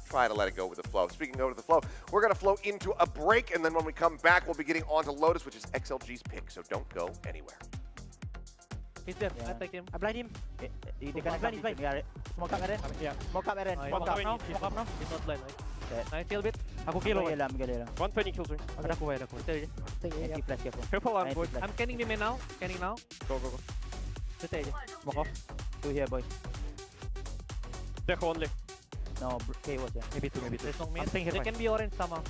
Try to let it go with the flow. Speaking of the flow, we're going to flow into a break, and then when we come back, we'll be getting on to Lotus, which is XLG's pick, so don't go anywhere. He's there. I take him. I blind him. He's blind. Yeah. Smoke up, Eren. Yeah. Smoke up, Eren. Smoke up now. Smoke up now. He's not blind, right? Nice kill bit. Aku kill away. 120 kills, right? Ada aku. Careful, I'm good. I'm scanning the main now. Scanning now. Go. Stay. Smoke off. 2 here, boy. Deco only. No, K was yeah. Maybe 2. They can be orange somehow.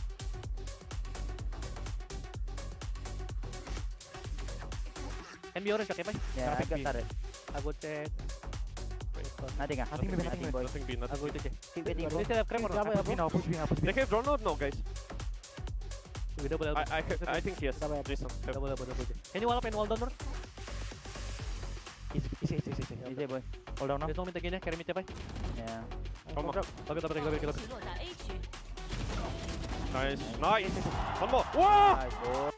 Can be orange, okay, bye? Yeah, I got that. I would check. Nothing, boy. Nothing. I go to check. They still have Kremor. Push me. They have drone or no, guys? I think yes. Jason. Double. Can you wall up and wall down, bro? Easy, boy. Hold down now. There's no mid again, carry mid, bye? Yeah. Come on. Double. Nice. One more. Whoa!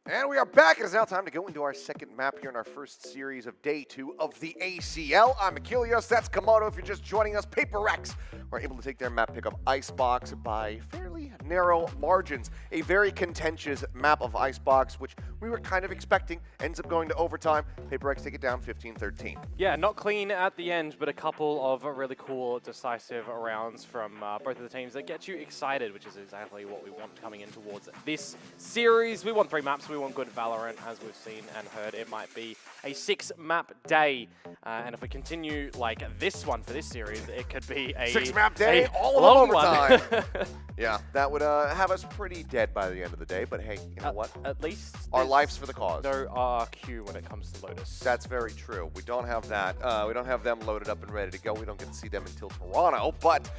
And we are back. It is now time to go into our second map here in our first series of day 2 of the ACL. I'm Achilles, that's Komodo. If you're just joining us, PRX were able to take their map pick of Icebox by fairly narrow margins. A very contentious map of Icebox, which we were kind of expecting. Ends up going to overtime. PRX take it down 15-13. Yeah, not clean at the end, but a couple of really cool, decisive rounds from both of the teams that get you excited, which is exactly what we want coming in towards this series. We want 3 maps. We want good Valorant, as we've seen and heard. It might be a 6-map day, and if we continue like this one for this series, it could be a 6-map day, all of overtime. One. Yeah, that would have us pretty dead by the end of the day, but hey, you know what? At least our life's for the cause. No RQ when it comes to Lotus. That's very true. We don't have that. We don't have them loaded up and ready to go. We don't get to see them until Toronto, but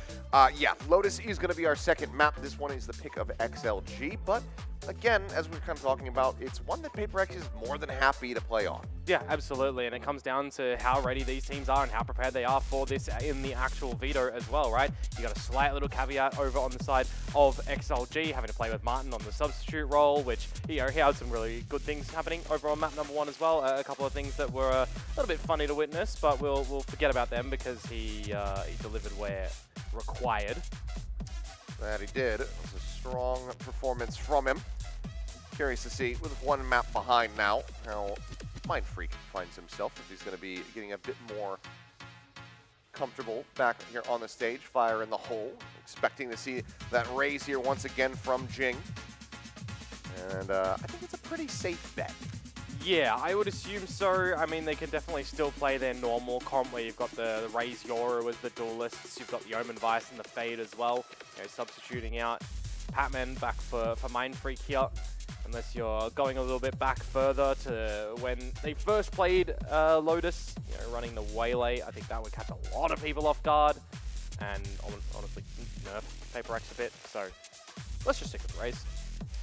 yeah, Lotus is going to be our second map. This one is the pick of XLG, but again, as we're kind of talking about, it's one that PRX is more than happy to play on. Yeah, absolutely, and it comes down to how ready these teams are and how prepared they are for this in the actual veto as well, right? You got a slight little caveat over on the side of XLG, having to play with Martin on the substitute role, which, you know, he had some really good things happening over on map number 1 as well. A couple of things that were a little bit funny to witness, but we'll forget about them because he delivered where required. That he did. It was a strong performance from him. Curious to see, with 1 map behind now, how Mindfreak finds himself, if he's going to be getting a bit more comfortable back here on the stage. Fire in the hole. Expecting to see that raise here once again from Jing. And I think it's a pretty safe bet. Yeah, I would assume so. I mean, they can definitely still play their normal comp where you've got the Raze Yoru as the duelists. You've got the Omen Vice and the Fade as well. You know, substituting out Patman back for Mindfreak here. Unless you're going a little bit back further to when they first played Lotus, you know, running the Waylay. I think that would catch a lot of people off guard and honestly nerf PRX a bit. So let's just stick with the Raze.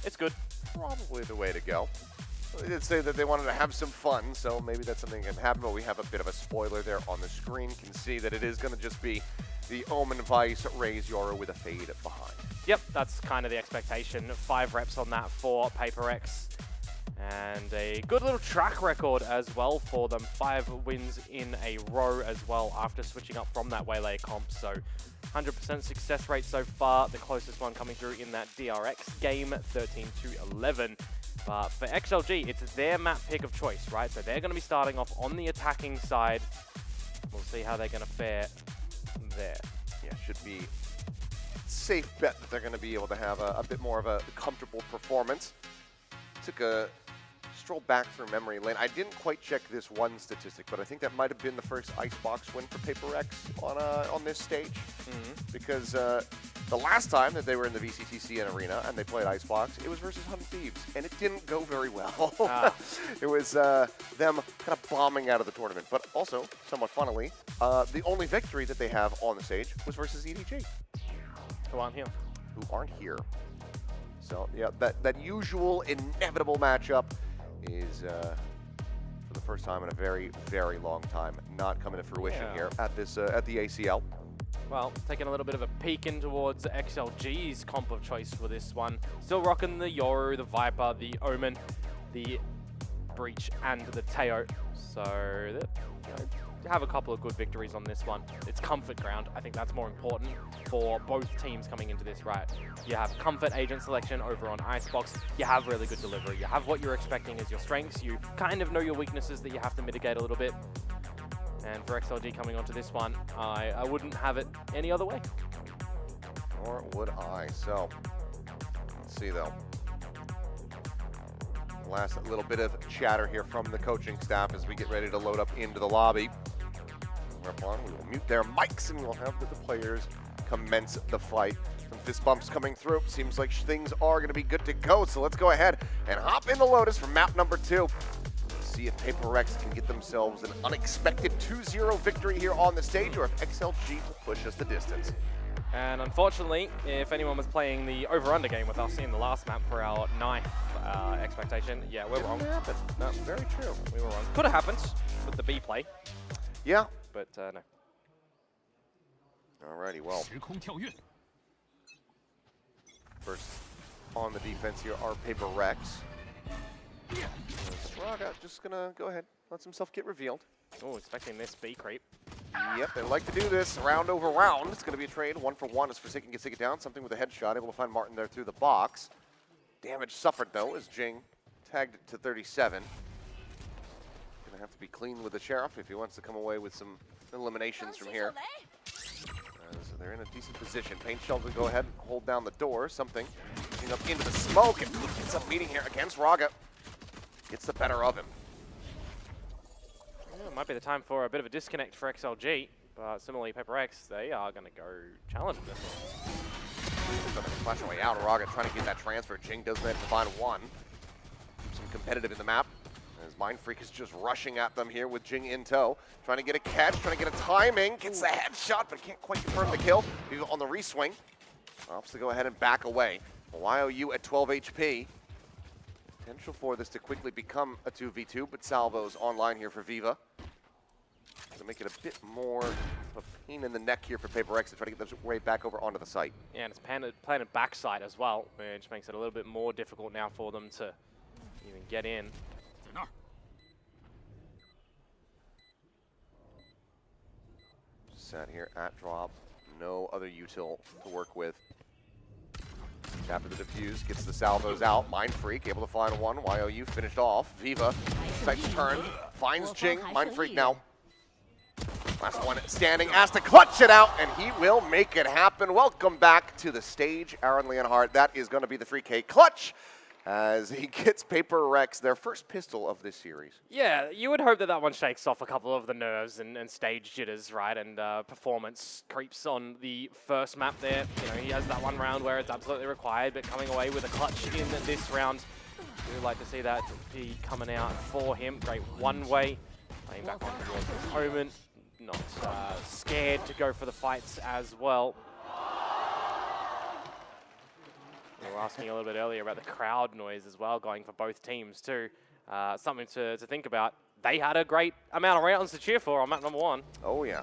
It's good. Probably the way to go. They did say that they wanted to have some fun, so maybe that's something that can happen, but we have a bit of a spoiler there on the screen. You can see that it is going to just be the Omen Vice, Raze Yoru with a Fade behind. Yep, that's kind of the expectation. 5 reps on that for PRX. And a good little track record as well for them. 5 wins in a row as well after switching up from that Waylay comp. So 100% success rate so far. The closest one coming through in that DRX game, 13-11. But for XLG, it's their map pick of choice, right? So they're going to be starting off on the attacking side. We'll see how they're going to fare there. Yeah, should be safe bet that they're going to be able to have a bit more of a comfortable performance. Took a stroll back through memory lane. I didn't quite check this one statistic, but I think that might have been the first Icebox win for PRX on this stage. Because the last time that they were in the VCT arena and they played Icebox, it was versus Hunted Thieves, and it didn't go very well. It was them kind of bombing out of the tournament. But also, somewhat funnily, the only victory that they have on the stage was versus EDG. Who aren't here. Who aren't here. So, yeah, that usual inevitable matchup is, for the first time in a very, very long time, not coming to fruition here at this at the ACL. Well, taking a little bit of a peek in towards XLG's comp of choice for this one. Still rocking the Yoru, the Viper, the Omen, the Breach, and the Teo. So, you know, have a couple of good victories on this one. It's comfort ground. I think that's more important for both teams coming into this, right? You have comfort agent selection over on Icebox. You have really good delivery. You have what you're expecting as your strengths. You kind of know your weaknesses that you have to mitigate a little bit. And for XLG coming onto this one, I wouldn't have it any other way. Nor would I. So, let's see though. Last little bit of chatter here from the coaching staff as we get ready to load up into the lobby. Whereupon we will mute their mics and we'll have the players commence the fight. Some fist bumps coming through. Seems like things are going to be good to go. So let's go ahead and hop into Lotus for map number 2. See if PRX can get themselves an unexpected 2-0 victory here on the stage, or if XLG will push us the distance. And unfortunately, if anyone was playing the over-under game with us in the last map for our 9th expectation, yeah, we're wrong. No, very true. We were wrong. Could have happened with the B play. Yeah. But no. Alrighty, well. First on the defense here are PRX. Raga just gonna go ahead, lets himself get revealed. Oh, expecting this B creep. Yep, they like to do this round over round. It's gonna be a trade, 1-for-1 as Forsaken gets it down. Something with a headshot, able to find Martin there through the box. Damage suffered though as Jing tagged it to 37. Gonna have to be clean with the Sheriff if he wants to come away with some eliminations from here. So they're in a decent position. Paint Shell will go ahead and hold down the door. Something getting up into the smoke and gets up meeting here against Raga. Gets the better of him. Yeah, it might be the time for a bit of a disconnect for XLG, but similarly, PRX, they are going to go challenge this one. Flash away out. Raga trying to get that transfer. Jing does manage to find one. Keeps him competitive in the map. As Mind Freak is just rushing at them here with Jing in tow. Trying to get a catch, trying to get a timing. Gets the headshot, but can't quite confirm the kill. Viva on the reswing. Opts to go ahead and back away. YOU at 12 HP. Potential for this to quickly become a 2v2, but Salvo's online here for Viva. To make it a bit more of a pain in the neck here for PRX to try to get their way back over onto the site. Yeah, and it's planted backside as well, which makes it a little bit more difficult now for them to even get in. Sat here at drop, no other util to work with. After the defuse, gets the salvos out. Mind Freak able to find one. YOU finished off. Viva, sights turn, finds Jing. Mind Freak now. Last one standing, has to clutch it out, and he will make it happen. Welcome back to the stage, Aaron Leonhardt. That is going to be the free K clutch as he gets PRX their first pistol of this series. Yeah, you would hope that that one shakes off a couple of the nerves and stage jitters, right? And performance creeps on the first map there. You know, he has that one round where it's absolutely required, but coming away with a clutch in this round, we would like to see that be coming out for him. Great one-way, playing back on towards his opponent. Not scared to go for the fights as well. We were asking a little bit earlier about the crowd noise as well, going for both teams too. Something to think about. They had a great amount of rounds to cheer for on map number 1. Oh yeah.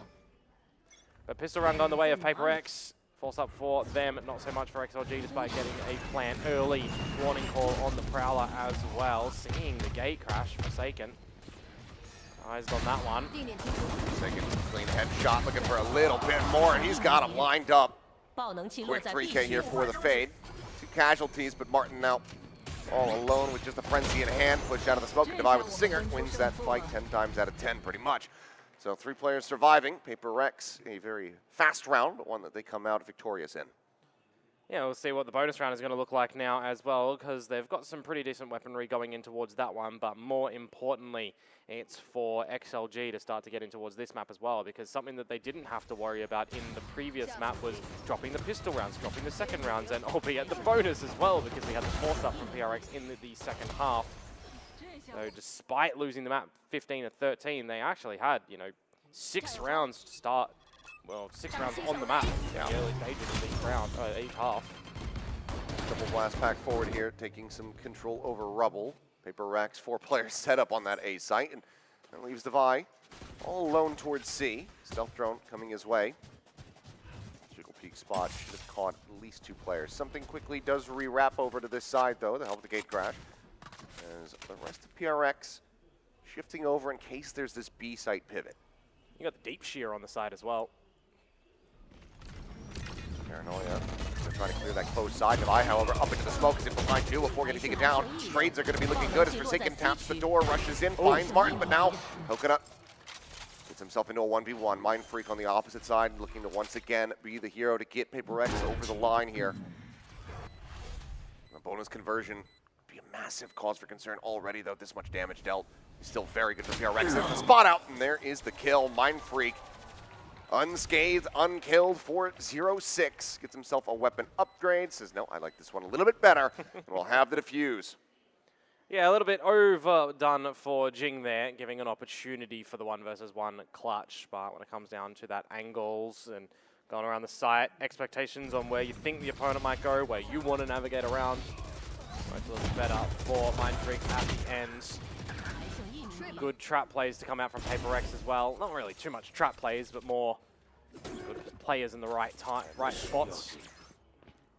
But pistol round on the way of PRX. Force up for them, not so much for XLG, despite getting a plant early. Warning call on the Prowler as well. Seeing the gate crash, Forsaken. Eyes on that one. Forsaken, clean headshot, looking for a little bit more, and he's got him lined up. Quick 3K here for the fade. 2 casualties, but Martin now all alone with just a frenzy in hand. Pushed out of the smoke and Divide with the Singer. Wins that fight 10 times out of 10, pretty much. So 3 players surviving. PRX, a very fast round, but one that they come out victorious in. Yeah, we'll see what the bonus round is going to look like now as well, because they've got some pretty decent weaponry going in towards that one, but more importantly, it's for XLG to start to get in towards this map as well, because something that they didn't have to worry about in the previous map was dropping the pistol rounds, dropping the second rounds, and albeit the bonus as well, because we had the force up from PRX in the second half. So despite losing the map 15-13, they actually had, you know, 6 rounds to start. Well, 6 rounds on the map in the early stages of each half. Double blast pack forward here, taking some control over rubble. PRX, 4 players set up on that A site, and that leaves Devi all alone towards C. Stealth drone coming his way. Jiggle peak spot should have caught at least 2 players. Something quickly does re-wrap over to this side, though, to help the gate crash. As the rest of PRX shifting over in case there's this B site pivot. You got the deep shear on the side as well. Paranoia. They're trying to clear that close side. Devi, however, up into the smoke is in behind 2 before getting taken down. Trades are going to be looking good as Forsaken taps the door, rushes in, finds Martin, but now Coconut gets himself into a 1v1. Mind Freak on the opposite side, looking to once again be the hero to get PRX over the line here. The bonus conversion would be a massive cause for concern already, though. This much damage dealt is still very good for PRX. There's the spot out, and there is the kill. Mind Freak unscathed, unkilled for 0-6. Gets himself a weapon upgrade. Says, no, I like this one a little bit better. And we'll have the defuse. Yeah, a little bit overdone for Jing there, giving an opportunity for the 1-versus-1 clutch. But when it comes down to that angles and going around the site, expectations on where you think the opponent might go, where you want to navigate around, worked a little better for Mind Freak at the end. Good trap plays to come out from PRX as well. Not really too much trap plays, but more good players in the right spots.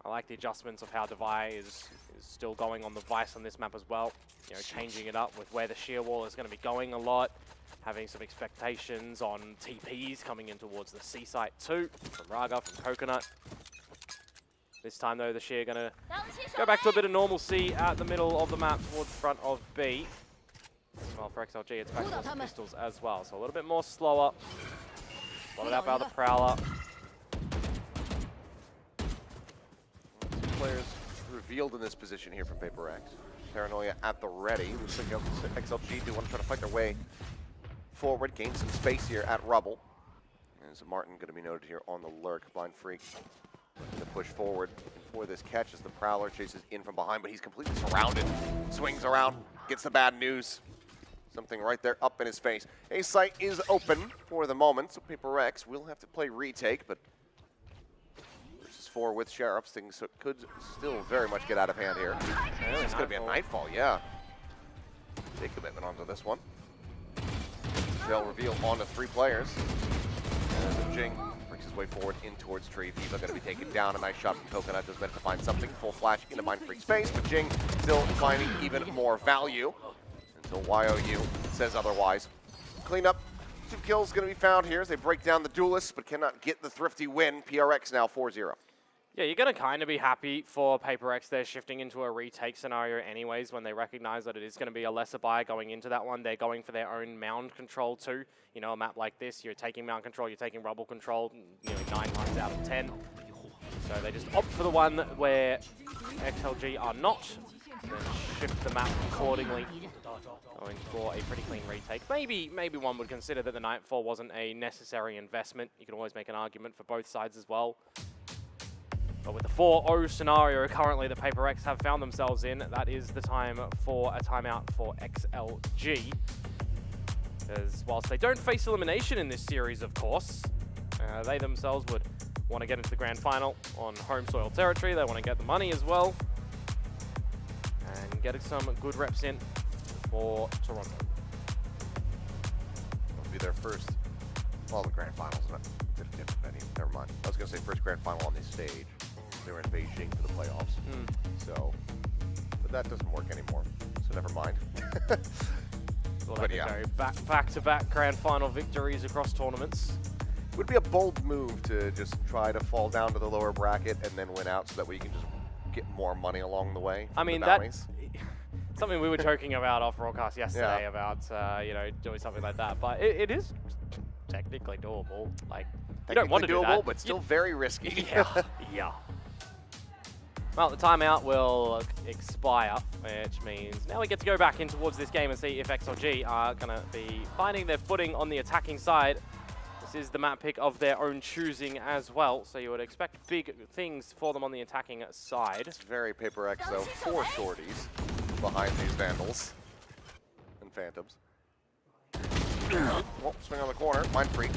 I like the adjustments of how Devi is is still going on the Vice on this map as well. You know, changing it up with where the shear wall is going to be going a lot. Having some expectations on TPs coming in towards the C site too, from Raga, from Coconut. This time though, the shear going to go back to a bit of normalcy at the middle of the map towards the front of B. Well, for XLG, it's back towards the pistols as well, so a little bit more slower. Spotted out by the Prowler. Two players revealed in this position here from PRX. Paranoia at the ready. Looks like XLG do want to try to fight their way forward, gain some space here at Rubble. There's Martin going to be noted here on the lurk. Blind Freak to push forward for this catch as the Prowler chases in from behind, but he's completely surrounded. Swings around, gets the bad news. Something right there up in his face. A site is open for the moment, so PRX will have to play retake, but versus 4 with Sheriffs, things could still very much get out of hand here. It's going to be a Nightfall, yeah. Big commitment onto this one. They'll reveal onto 3 players. As Jing breaks his way forward in towards Tree. Viva going to be taken down. A nice shot from Coconut. Does manage to find something. Full flash into Mind Freak's face, but Jing still finding even more value until YOU says otherwise. Clean up. 2 kills going to be found here as they break down the Duelists, but cannot get the thrifty win. PRX now 4-0. Yeah, you're going to kind of be happy for PRX. They're shifting into a retake scenario anyways when they recognize that it is going to be a lesser buy going into that one. They're going for their own mound control too. You know, a map like this, you're taking mound control, you're taking rubble control, nearly 9 times out of 10. So they just opt for the one where XLG are not, then shift the map accordingly. Going for a pretty clean retake. Maybe one would consider that the Nightfall wasn't a necessary investment. You can always make an argument for both sides as well. But with the 4-0 scenario currently the PRX have found themselves in, that is the time for a timeout for XLG. Because whilst they don't face elimination in this series, of course, they themselves would want to get into the grand final on home soil territory. They want to get the money as well. And get some good reps in for Toronto. It'll be their first, well, the grand finals, different venue. Never mind. I was going to say first grand final on this stage. They were in Beijing for the playoffs. So, but that doesn't work anymore. So never mind. Well, but yeah, back-to-back grand final victories across tournaments. It would be a bold move to just try to fall down to the lower bracket and then win out so that we can just get more money along the way. I mean, that's something we were joking about off broadcast yesterday about, you know, doing something like that. But it is technically doable. Like, you don't want to do that, but still very risky. Yeah. Well, the timeout will expire, which means now we get to go back in towards this game and see if XLG are going to be finding their footing on the attacking side. This is the map pick of their own choosing as well, so you would expect big things for them on the attacking side. It's very PRX, though. 4 shorties behind these Vandals and Phantoms. Well, swing on the corner. Mind Freak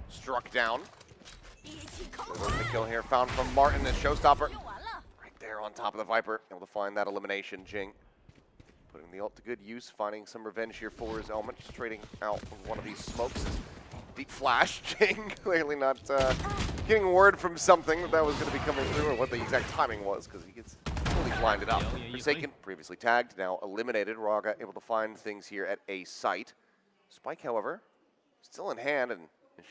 struck down. So the kill here found from Martin as Showstopper. Right there on top of the Viper. Able to find that elimination. Jing putting the ult to good use, finding some revenge here for his element. Just trading out with one of these smokes. Deep flash. Jing clearly not getting word from something that was going to be coming through or what the exact timing was because he gets fully blinded up. Forsaken, previously tagged, now eliminated. Raga able to find things here at A site. Spike, however, still in hand and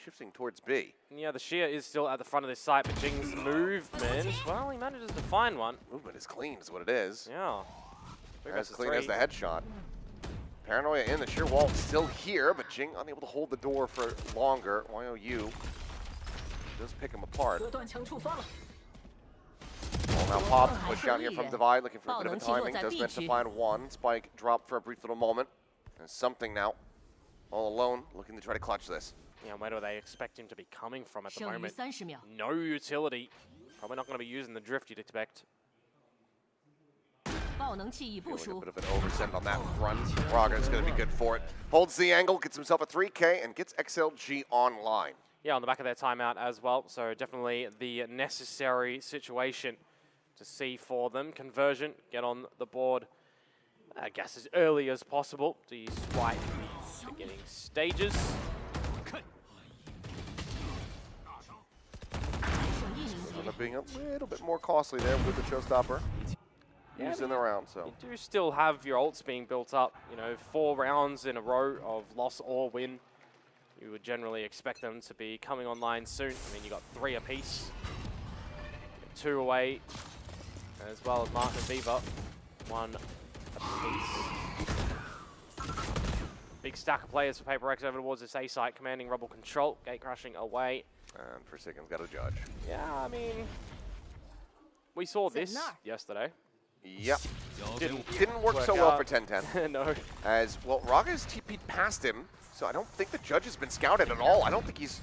shifting towards B. Yeah, the shear is still at the front of this site, but Jing's movement, well, he manages to find one. Movement is clean is what it is. Yeah. As clean as the headshot. Paranoia in, the sheer wall still here, but Jing unable to hold the door for longer. YOU does pick him apart. Ball now popped, push out here from Divide, looking for a bit of a timing. Does manage to find one. Spike dropped for a brief little moment. And something now, all alone, looking to try to clutch this. Yeah, where do they expect him to be coming from at the moment? No utility. Probably not going to be using the drift you'd expect. Feeling a bit of an oversend on that run. Raga is going to be good for it. Holds the angle, gets himself a 3K, and gets XLG online. Yeah, on the back of their timeout as well. So definitely the necessary situation to see for them. Conversion, get on the board, I guess, as early as possible. Despite the beginning stages. End up being a little bit more costly there with the Showstopper. used in the round. So you do still have your ults being built up. You know, 4 rounds in a row of loss or win. You would generally expect them to be coming online soon. I mean, you got 3 apiece, 2 away, as well as Martin and Viva, 1 apiece. Big stack of players for Paper X over towards this A site, commanding rubble control, gate crashing away. And Forsaken's got a judge. Yeah, I mean, we saw this yesterday. Yep. Didn't work so well for 10-10. No. As, well, Raga's TP'd past him, so I don't think the judge has been scouted at all. I don't think he's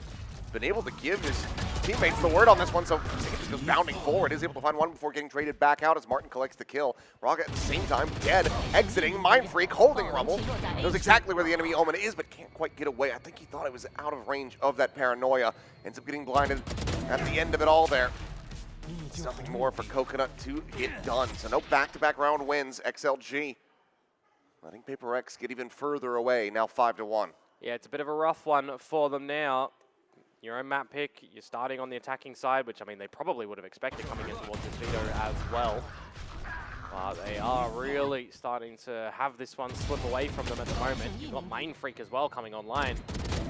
been able to give his teammates the word on this one, so Forsaken just goes bounding forward, is able to find one before getting traded back out as Martin collects the kill. Raga at the same time dead, exiting, Mind Freak holding Rubble. Knows exactly where the enemy Omen is, but can't quite get away. I think he thought it was out of range of that paranoia. Ends up getting blinded at the end of it all there. Nothing more for Coconut to get done. So no back-to-back round wins. XLG letting Paper X get even further away, now 5-1. Yeah, it's a bit of a rough one for them now. Your own map pick, you're starting on the attacking side, which, I mean, they probably would have expected coming in towards this veto as well. But they are really starting to have this one slip away from them at the moment. You've got Mind Freak as well coming online.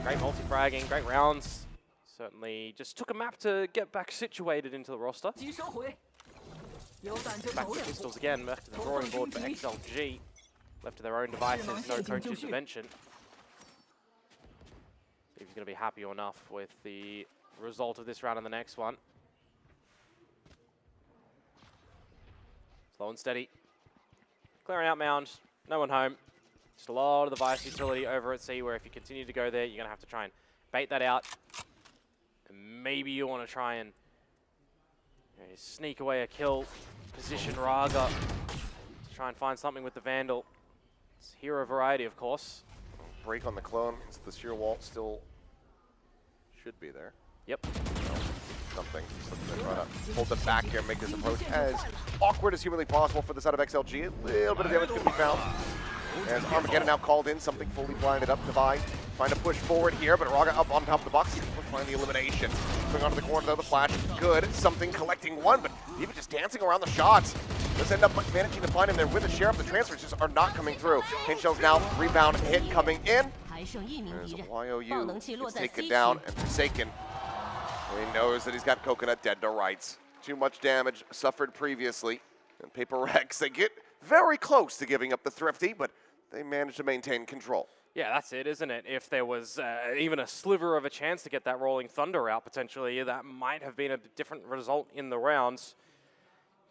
Great multi-fragging, great rounds. Certainly just took a map to get back situated into the roster. Back to pistols again, back to the drawing board for XLG. Left to their own devices, no coach intervention. See if he's going to be happy enough with the result of this round and the next one. Slow and steady. Clearing out mound, no one home. Just a lot of the Vice utility over at C, where if you continue to go there, you're going to have to try and bait that out. And maybe you want to try and sneak away a kill, position Raga to try and find something with the Vandal. It's hero variety, of course. Break on the clone. It's the sheer wall still should be there. Yep. Something. They're trying to hold them back here and make this approach as awkward as humanly possible for the side of XLG. A little bit of damage could be found. As Armageddon now called in, something fully blinded up. Divide trying to push forward here, but Raga up on top of the box. We'll find the elimination. Going onto the corner though, the flash good. Something collecting one, but even just dancing around the shots. Let's end up managing to find him there with the sheriff. The transfers just are not coming through. Paint Shells now, rebound hit coming in. There's a YOU gets taken down, and Forsaken, he knows that he's got Coconut dead to rights. Too much damage suffered previously. And Paper X, they get very close to giving up the Thrifty, but they manage to maintain control. Yeah, that's it, isn't it? If there was even a sliver of a chance to get that Rolling Thunder out, potentially, that might have been a different result in the rounds.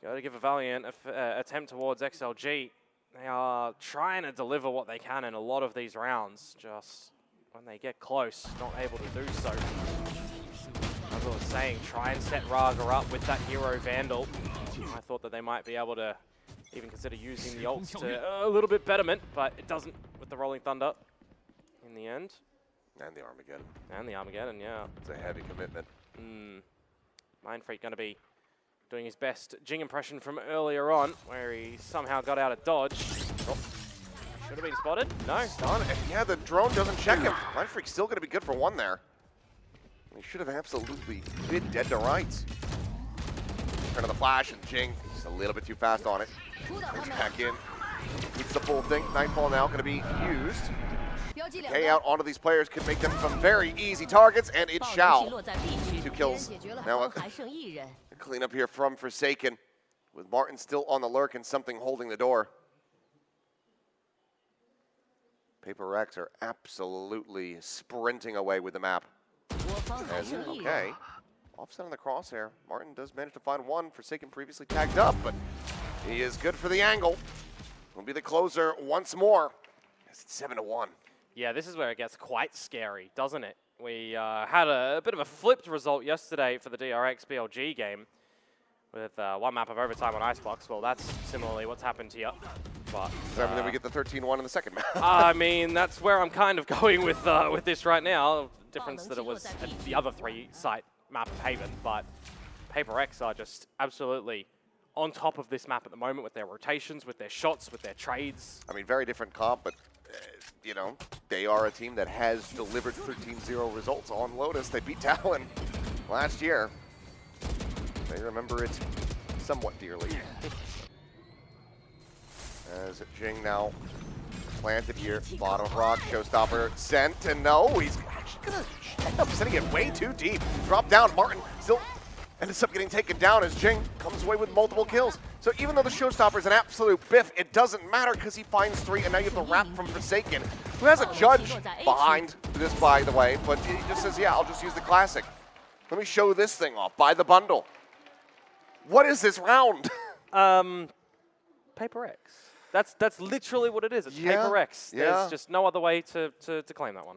Got to give a valiant attempt towards XLG. They are trying to deliver what they can in a lot of these rounds. Just when they get close, not able to do so. As I was saying, try and set Raga up with that hero Vandal. I thought that they might be able to even consider using the ults to a little bit betterment, but it doesn't with the Rolling Thunder in the end. And the Armageddon. And the Armageddon, yeah. It's a heavy commitment. Mind Freak going to be doing his best Jing impression from earlier on, where he somehow got out of dodge. Oh, should have been spotted. No. Done. And yeah, the drone doesn't check him. Mind Freak's still going to be good for one there. He should have absolutely been dead to rights. Turn of the flash, and Jing just a little bit too fast on it. Brings back in. Eats the full thing. Nightfall now going to be used. K out onto these players could make them some very easy targets, and it shall. 2 kills. Now a cleanup here from Forsaken, with Martin still on the lurk and something holding the door. Paper X are absolutely sprinting away with the map. Okay. Offset on the crosshair. Martin does manage to find one. Forsaken previously tagged up, but he is good for the angle. Will be the closer once more. It's 7-1. Yeah, this is where it gets quite scary, doesn't it? We had a bit of a flipped result yesterday for the DRX BLG game with one map of overtime on Icebox. Well, that's similarly what's happened here. But then we get the 13-1 in the second map. I mean, that's where I'm kind of going with this right now. Difference that it was the other 3-site map of Haven, but Paper X are just absolutely on top of this map at the moment with their rotations, with their shots, with their trades. I mean, very different comp, but you know, they are a team that has delivered 13-0 results on Lotus. They beat Talon last year. They remember it somewhat dearly. As Jing now planted here, bottom of rock, showstopper sent, and no, he's actually gonna end up sending it way too deep. Drop down, Martin still ends up getting taken down as Jing comes away with multiple kills. So even though the showstopper is an absolute biff, it doesn't matter because he finds 3, and now you have the wrap from Forsaken, who has a judge behind this, by the way, but he just says, yeah, I'll just use the classic. Let me show this thing off. Buy the bundle. What is this round? Paper X. That's literally what it is. It's Yeah, Paper X. yeah. There's just no other way to claim that one.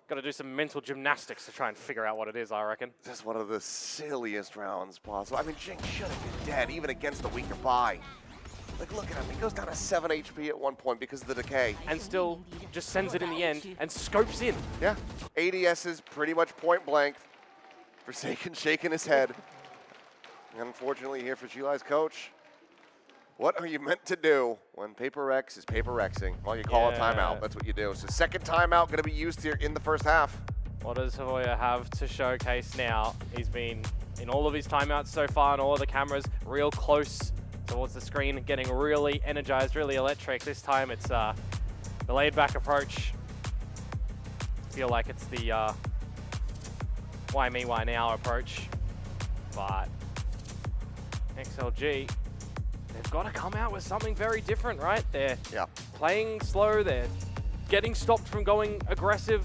Got to do some mental gymnastics to try and figure out what it is, I reckon. Just one of the silliest rounds possible. I mean, Jing should have been dead, even against the weaker buy. Like, look at him. He goes down to 7 HP at one point because of the decay. And still just sends it in the end and scopes in. Yeah. ADS is pretty much point blank. Forsaken shaking his head. And unfortunately here for Gilai's coach, what are you meant to do when Paper X is Paper Xing? Well, you call a timeout. That's what you do. So second timeout going to be used here in the first half. What does Havoya have to showcase now? He's been in all of his timeouts so far and all of the cameras real close towards the screen, getting really energized, really electric. This time it's the laid-back approach. Feel like it's the why me, why now approach. But XLG, they've got to come out with something very different, right? They're playing slow, they're getting stopped from going aggressive.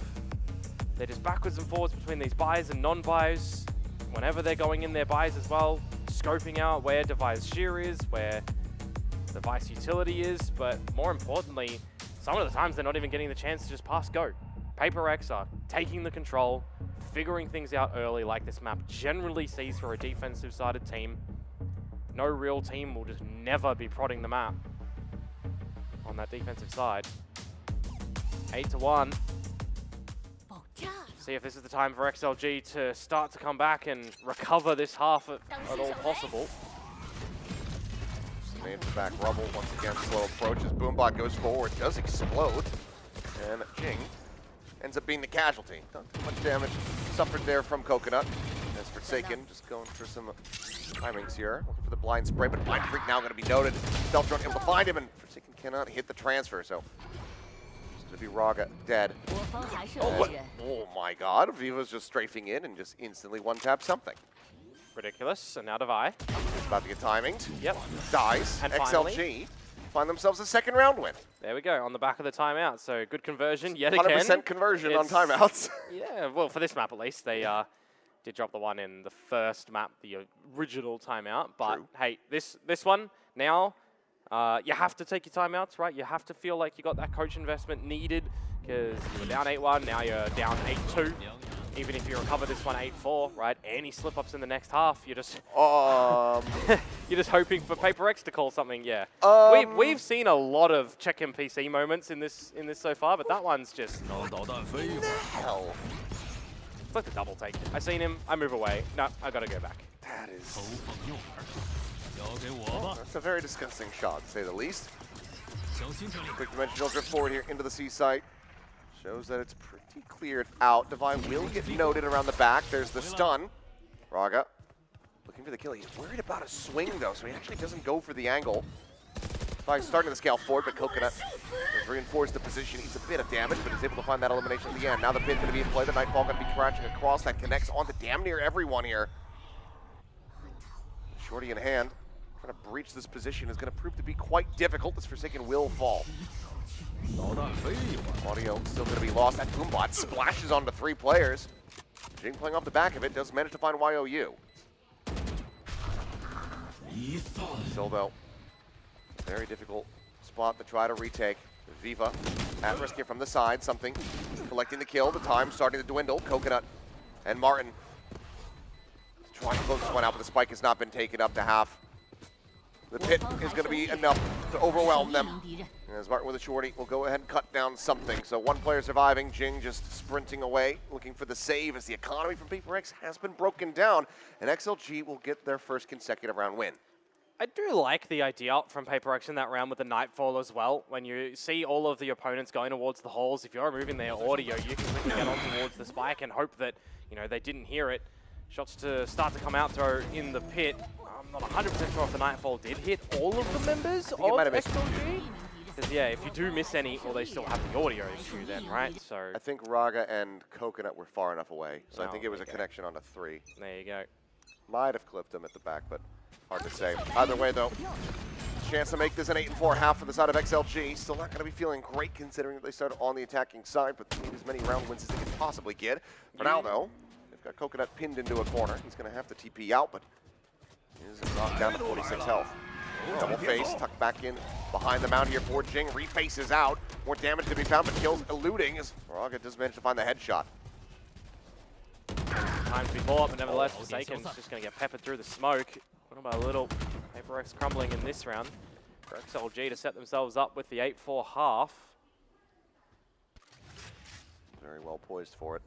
They're just backwards and forwards between these buys and non-buys. Whenever they're going in their buys as well, scoping out where device shear is, where device utility is, but more importantly, some of the times they're not even getting the chance to just pass go. Paper X are taking the control, figuring things out early like this map generally sees for a defensive-sided team. No real team will just never be prodding the map on that defensive side. 8-1. See if this is the time for XLG to start to come back and recover this half at all possible. Made for back rubble once again. Slow approach as Boombot goes forward, does explode, and Jing ends up being the casualty. Not too much damage suffered there from Coconut. As Forsaken just going for some timings here, looking for the blind spray, but Blind Freak now going to be noted. Stealth drone able to find him, and Forsaken cannot hit the transfer, so it's going to be Raga dead. Oh my god, Viva's just strafing in and just instantly one-tap something. Ridiculous, and out of eye. It's about to get timinged. Yep. Dies. And XLG find themselves a second round win. There we go, on the back of the timeout. So good conversion yet again. 100% conversion on timeouts. Yeah, well, for this map at least, they did drop the one in the first map, the original timeout. But hey, this one now, you have to take your timeouts, right? You have to feel like you got that coach investment needed because you were down 8-1, now you're down 8-2. Even if you recover this one 8-4, right? Any slip-ups in the next half, you're just you're just hoping for Paper X to call something. Yeah, we've seen a lot of check NPC moments in this so far, but that one's just hell. It's like the double take. I seen him, I move away. No, I gotta go back. That is. That's a very disgusting shot, to say the least. Quick dimensional drift forward here into the C site. Shows that it's pretty cleared out. Divine will get noted around the back. There's the stun. Raga looking for the kill. He's worried about a swing, though, so he actually doesn't go for the angle. Divine's starting to scale forward, but Coconut has reinforced the position. Eats a bit of damage, but is able to find that elimination at the end. Now the pin's going to be in play. The Nightfall going to be crashing across. That connects onto damn near everyone here. Shorty in hand. Trying to breach this position is going to prove to be quite difficult. This Forsaken will fall. Audio still going to be lost. That Boombot splashes onto 3 players. Jing playing off the back of it, does manage to find YOU. Still though, very difficult spot to try to retake. Viva at risk here from the side. Something collecting the kill. The time starting to dwindle. Coconut and Martin trying to close this one out, but the spike has not been taken up to half. The pit is going to be enough to overwhelm them. As Martin with a shorty will go ahead and cut down something. So one player surviving, Jing just sprinting away, looking for the save as the economy from Paper X has been broken down, and XLG will get their first consecutive round win. I do like the idea from Paper X in that round with the Nightfall as well. When you see all of the opponents going towards the holes, if you're moving their audio, you can quickly get on towards the spike and hope that, you know, they didn't hear it. Shots to start to come out though in the pit. I'm not 100% sure if the Nightfall did hit all of the members of XLG. Because yeah, if you do miss any, well, they still have the audio issue then, right? So I think Raga and Coconut were far enough away, so I think it was a connection on a 3. There you go. Might have clipped him at the back, but hard to say. Either way, though, chance to make this an 8-4 half for the side of XLG. Still not going to be feeling great considering that they started on the attacking side, but they need as many round wins as they can possibly get. For now, though, they've got Coconut pinned into a corner. He's going to have to TP out, but he's knocked down to 46 health. Double face, tucked back in behind the mount here for Jing. Refaces out. More damage to be found, but kills eluding as Raga does manage to find the headshot. Time to be bought, but nevertheless, Forsaken's just going to get peppered through the smoke. Little by little, PRX crumbling in this round. For XLG to set themselves up with the 8-4 half. Very well poised for it.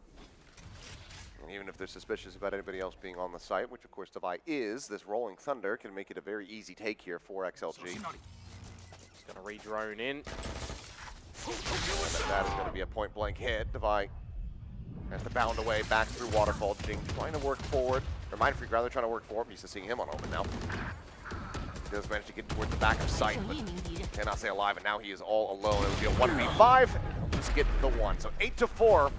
And even if they're suspicious about anybody else being on the site, which of course Devi is, this Rolling Thunder can make it a very easy take here for XLG. He's going to re-drone in. And that is going to be a point-blank hit. Devi has to bound away back through Waterfall. Jing trying to work forward, or Mindfreak rather trying to work forward. I'm used to seeing him on Omen now. He does manage to get towards the back of sight, but cannot stay alive, and now he is all alone. It would be a 1v5, and he'll just get the 1. So 8-4.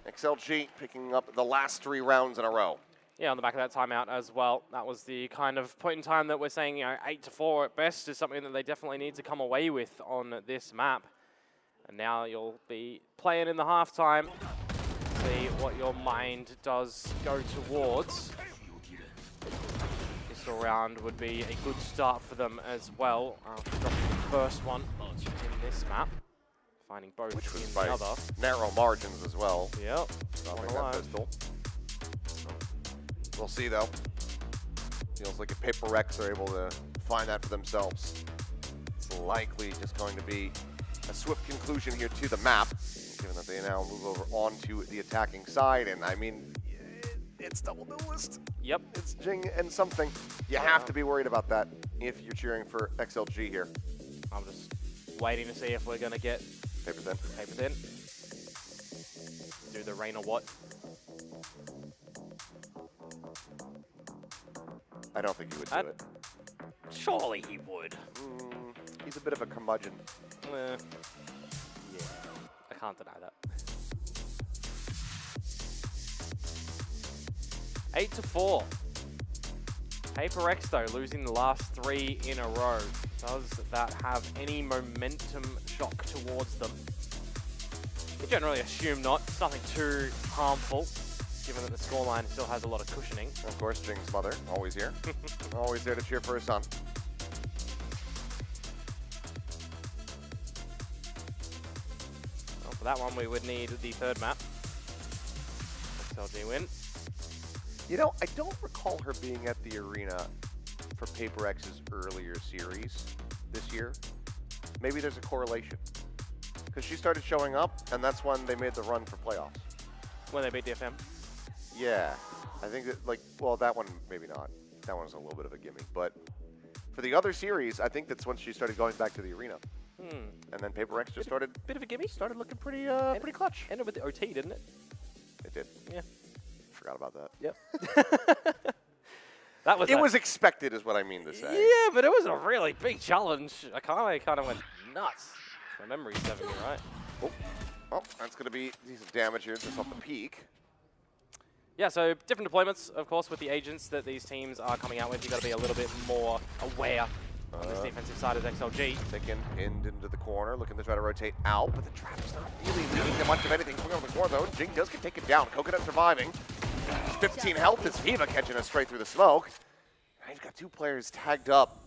XLG picking up the last 3 rounds in a row. Yeah, on the back of that timeout as well. That was the kind of point in time that we're saying, 8-4 at best is something that they definitely need to come away with on this map. And now you'll be playing in the halftime. See what your mind does go towards. This round would be a good start for them as well. After dropping the first one in this map. Finding both in the other. Narrow margins as well. Yep. Dropping that pistol. We'll see though. Feels like if PRX are able to find that for themselves, it's likely just going to be a swift conclusion here to the map, given that they now move over onto the attacking side. And I mean, it's double duelist. Yep. It's Jing and something. You have to be worried about that if you're cheering for XLG here. I'm just waiting to see if we're going to get Paper thin. Paper thin. Do the rain or what? I don't think he would do it. Surely he would. He's a bit of a curmudgeon. Yeah, I can't deny that. 8-4. PRX though, losing the last 3 in a row. Does that have any momentum shock towards them? You generally assume not. It's nothing too harmful, given that the scoreline still has a lot of cushioning. Of course, Jing's mother, always here. Always there to cheer for her son. Well, for that one, we would need the 3rd map. XLG win. You know, I don't recall her being at the arena for PRX's earlier series this year. Maybe there's a correlation. Because she started showing up, and that's when they made the run for playoffs. When they beat DFM? Yeah. I think that, like, well, that one, maybe not. That one's a little bit of a gimme. But for the other series, I think that's when she started going back to the arena. And then PRX just started... Bit of a gimme? Started looking pretty pretty clutch. Ended with the OT, didn't it? It did. Yeah. Forgot about that. Yep. That was it was expected, is what I mean to say. Yeah, but it was a really big challenge. I kind of went nuts. My memory's serving me right. Oh, that's going to be decent damage here just off the peak. Yeah, so different deployments, of course, with the agents that these teams are coming out with. You've got to be a little bit more aware on this defensive side as XLG. Taken pinned into the corner, looking to try to rotate out, but the trap's not really leading to much of anything. Coming over the corner, though, Jing does get taken down. Coconut surviving. 15 health is Viva catching us straight through the smoke. Now you've got 2 players tagged up,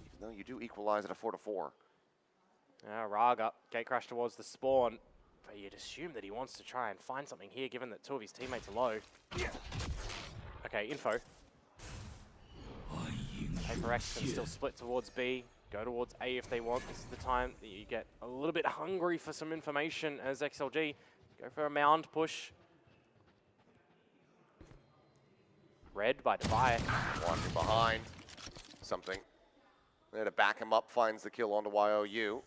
even though you do equalize at a 4-4. Yeah, Raga, gate crash towards the spawn. But you'd assume that he wants to try and find something here, given that 2 of his teammates are low. Okay, info. PRX can still split towards B, go towards A if they want. This is the time that you get a little bit hungry for some information as XLG. Go for a mound push. Red by Devi. Walking behind. Something. There to back him up, finds the kill onto YOU.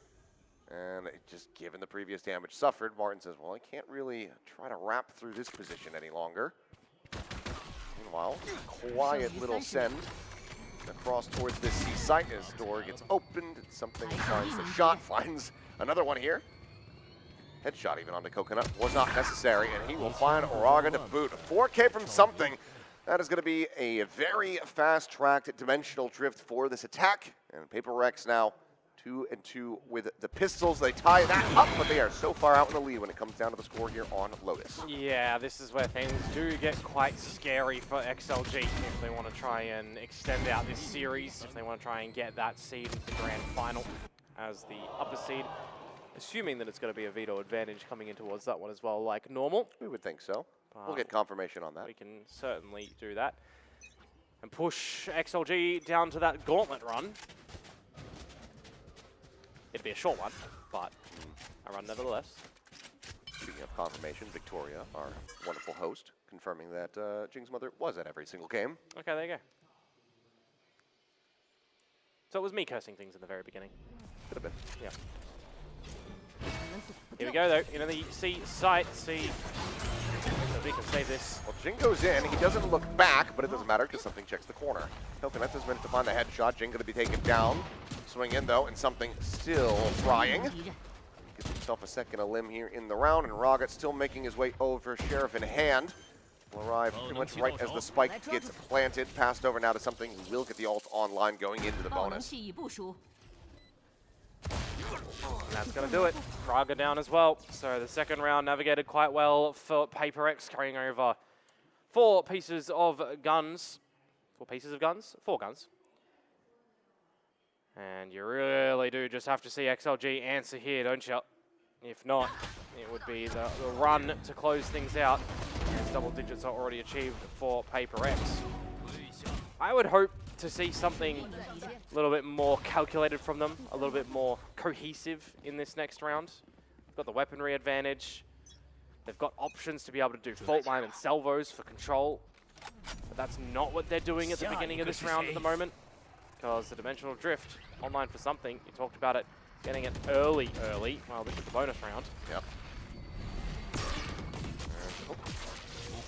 And just given the previous damage suffered, Martin says, well, I can't really try to wrap through this position any longer. Meanwhile, quiet little send across towards this C site as the door gets opened. Something finds the shot, finds another one here. Headshot even onto Coconut was not necessary, and he will find Raga to boot. 4K from something. That is going to be a very fast-tracked dimensional drift for this attack. And PRX now 2-2 with the pistols. They tie that up, but they are so far out in the lead when it comes down to the score here on Lotus. Yeah, this is where things do get quite scary for XLG if they want to try and extend out this series, if they want to try and get that seed into the grand final as the upper seed. Assuming that it's going to be a veto advantage coming in towards that one as well, like normal. We would think so. We'll get confirmation on that. We can certainly do that. And push XLG down to that gauntlet run. It'd be a short one, but a run nevertheless. Speaking of confirmation, Victoria, our wonderful host, confirming that Jing's mother was at every single game. Okay, there you go. So it was me cursing things in the very beginning. Could have been. Yeah. Here we go, though, into the C site. See if we can save this. Well, Jing goes in. He doesn't look back, but it doesn't matter because something checks the corner. Coconut has managed to find the headshot. Jing going to be taken down. Swing in, though, and something still frying. Gets himself a second a limb here in the round, and Raga still making his way over. Sheriff in hand. Will arrive pretty much right as the spike gets planted. Passed over now to something who will get the ult online going into the bonus. And that's going to do it. Raga down as well. So the second round navigated quite well for PRX, carrying over 4 pieces of guns. 4 pieces of guns? 4 guns. And you really do just have to see XLG answer here, don't you? If not, it would be the run to close things out, as double digits are already achieved for PRX. I would hope to see something a little bit more calculated from them, a little bit more cohesive in this next round. They've got the weaponry advantage. They've got options to be able to do fault line and salvos for control. But that's not what they're doing at the beginning of this round at the moment, because the dimensional drift online for something. You talked about it, getting it early. Well, this is the bonus round. Yep.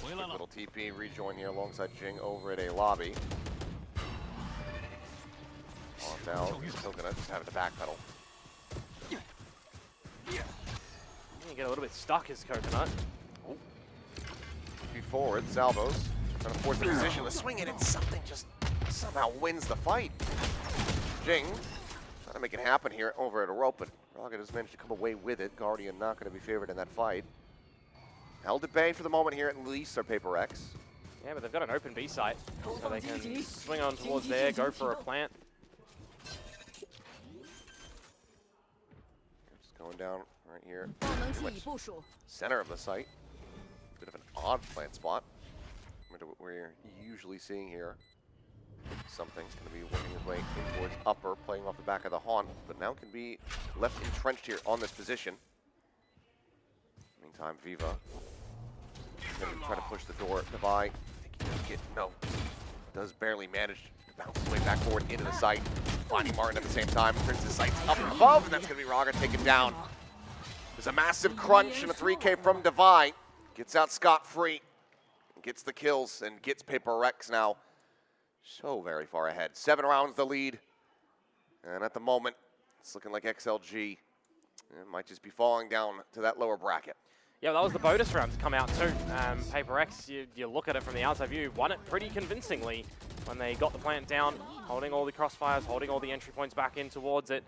Little TP rejoin here alongside Jing over at a lobby. On now, Coconut just having to backpedal. You get a little bit stuck as Coconut. Oh. Be forward, salvos. Trying to force the position. The swing in and something just somehow wins the fight. Jing trying to make it happen here over at a rope, but Raga has managed to come away with it. Guardian not going to be favored in that fight. Held at bay for the moment here at least are PRX. Yeah, but they've got an open B site, so they can swing on towards there, go for a plant. Just going down right here. Center of the site. Bit of an odd plant spot. Compared to what we're usually seeing here. Something's going to be working his way in towards upper, playing off the back of the haunt, but now can be left entrenched here on this position. Meantime, Viva going to try to push the door. Devi, I think he does get, no, does barely manage to bounce his way back forward into the site. Finding Martin at the same time, turns the sights up and above, and that's going to be Raga taken down. There's a massive crunch and a 3K from Devi. Gets out scot-free, gets the kills, and gets PRX now so very far ahead. 7 rounds the lead, and at the moment, it's looking like XLG might just be falling down to that lower bracket. Yeah, that was the bonus round to come out too. PRX, you look at it from the outside view, won it pretty convincingly when they got the plant down, holding all the crossfires, holding all the entry points back in towards it.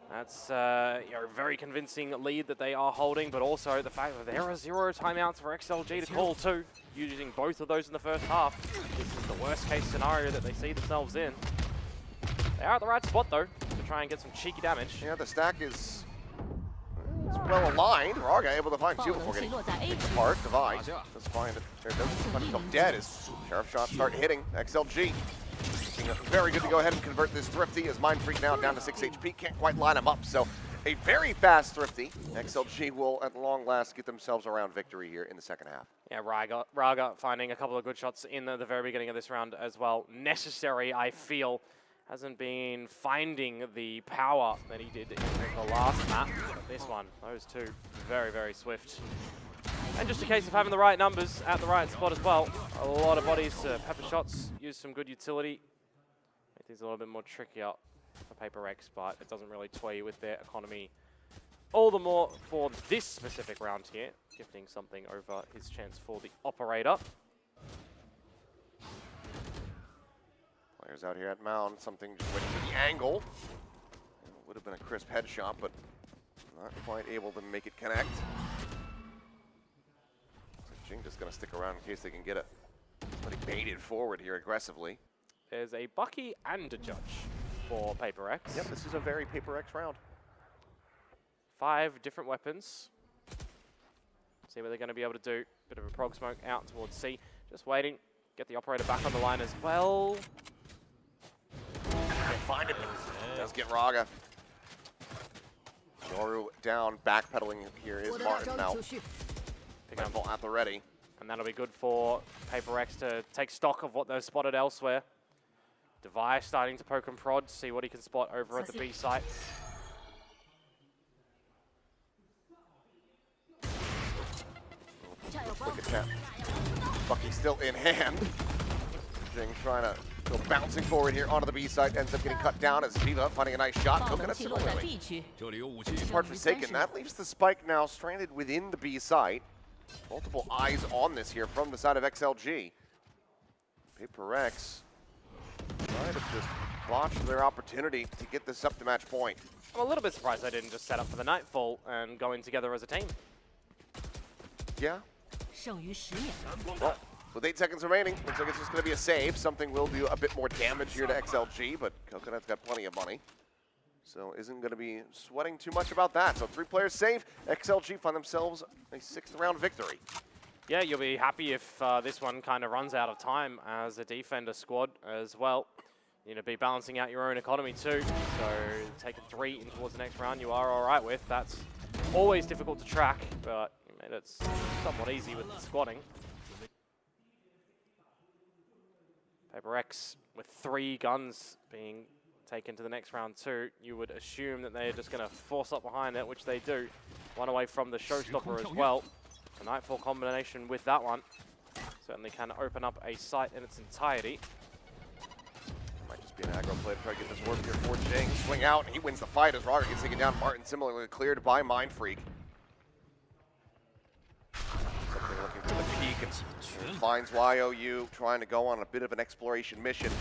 That's a very convincing lead that they are holding, but also the fact that there are 0 timeouts for XLG to call too, using both of those in the first half. This is the worst case scenario that they see themselves in. They are at the right spot though, to try and get some cheeky damage. Yeah, the stack is well aligned. Raga able to find 2 before getting apart. Devi does find it. There doesn't find himself dead as Sheriff shots start hitting. XLG very good to go ahead and convert this Thrifty as Mind Freak now down to 6 HP. Can't quite line him up, so a very fast Thrifty. XLG will at long last get themselves around victory here in the second half. Yeah, Raga finding a couple of good shots in the very beginning of this round as well. Necessary, I feel. Hasn't been finding the power that he did in the last map. But this one, those 2, very, very swift. And just a case of having the right numbers at the right spot as well. A lot of bodies, pepper shots, use some good utility. Make things a little bit more trickier for PRX, but it doesn't really toy with their economy all the more for this specific round here. Gifting something over his chance for the operator. Players out here at mound, something just waiting for the angle. It would have been a crisp headshot, but not quite able to make it connect. So Jing just gonna stick around in case they can get it. But he baited forward here aggressively. There's a Bucky and a Judge for PRX. Yep, this is a very PRX round. 5 different weapons. See what they're going to be able to do. Bit of a prog smoke out towards C. Just waiting. Get the operator back on the line as well. Can't find him. Does get Raga. Yoru down, backpedaling here is Martin now. Picking up at the ready. And that'll be good for PRX to take stock of what they've spotted elsewhere. Device starting to poke and prod, see what he can spot over at the B site. Quick attack. Bucky still in hand. Jing trying to go bouncing forward here onto the B side, ends up getting cut down as Viva finding a nice shot. Coconut similarly. Part Forsaken, that leaves the spike now stranded within the B site. Multiple eyes on this here from the side of XLG. PRX trying to just botch their opportunity to get this up to match point. I'm a little bit surprised they didn't just set up for the Nightfall and go in together as a team. Yeah. Well, with 8 seconds remaining, looks like it's just going to be a save. Something will do a bit more damage here to XLG, but Coconut's got plenty of money. So isn't going to be sweating too much about that. So 3 players safe. XLG find themselves a 6th round victory. Yeah, you'll be happy if this one kind of runs out of time as a defender squad as well. You need to be balancing out your own economy too. So taking 3 in towards the next round you are all right with. That's always difficult to track, but you made it somewhat easy with the squatting. PRX with 3 guns being taken to the next round too. You would assume that they're just going to force up behind it, which they do. One away from the showstopper as well. A Nightfall combination with that one certainly can open up a site in its entirety. Might just be an aggro play to try to get this work here for Jing. Swing out, and he wins the fight as Raga gets taken down. Martin similarly cleared by Mind Freak. Something looking for the peak and finds YOU trying to go on a bit of an exploration mission.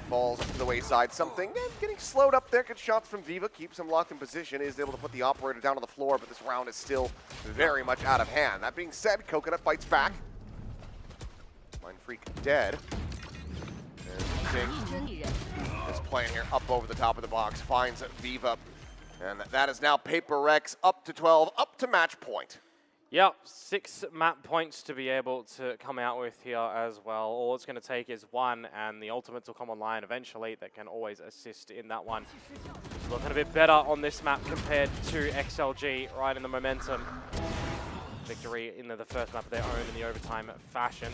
Falls to the wayside. Something getting slowed up there. Good shots from Viva. Keeps him locked in position. Is able to put the operator down on the floor, but this round is still very much out of hand. That being said, Coconut fights back. Mind Freak dead. And Jing is playing here up over the top of the box. Finds Viva. And that is now PRX up to 12, up to match point. Yep, 6 map points to be able to come out with here as well. All it's going to take is 1, and the ultimates will come online eventually. That can always assist in that one. Looking a bit better on this map compared to XLG, right in the momentum. Victory in the first map of their own in the overtime fashion.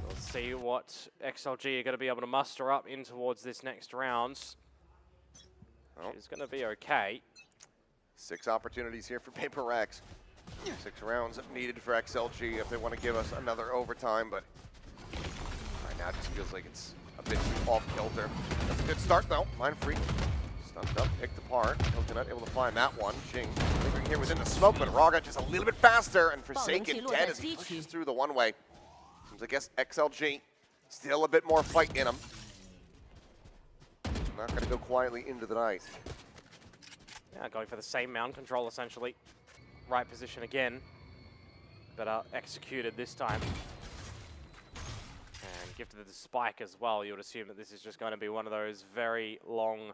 We'll see what XLG are going to be able to muster up in towards this next round. It's going to be okay. 6 opportunities here for PRX. 6 rounds needed for XLG if they want to give us another overtime, but right now it just feels like it's a bit off kilter. That's a good start though. Mind Freak stunned up, picked apart. Coconut able to find that one. Jing lingering here within the smoke, but Raga just a little bit faster, and Forsaken dead as he pushes through the one-way. Seems I guess XLG still a bit more fight in him. Not going to go quietly into the night. Yeah, going for the same mound control essentially. Right position again, but executed this time. And gifted the spike as well. You would assume that this is just going to be one of those very long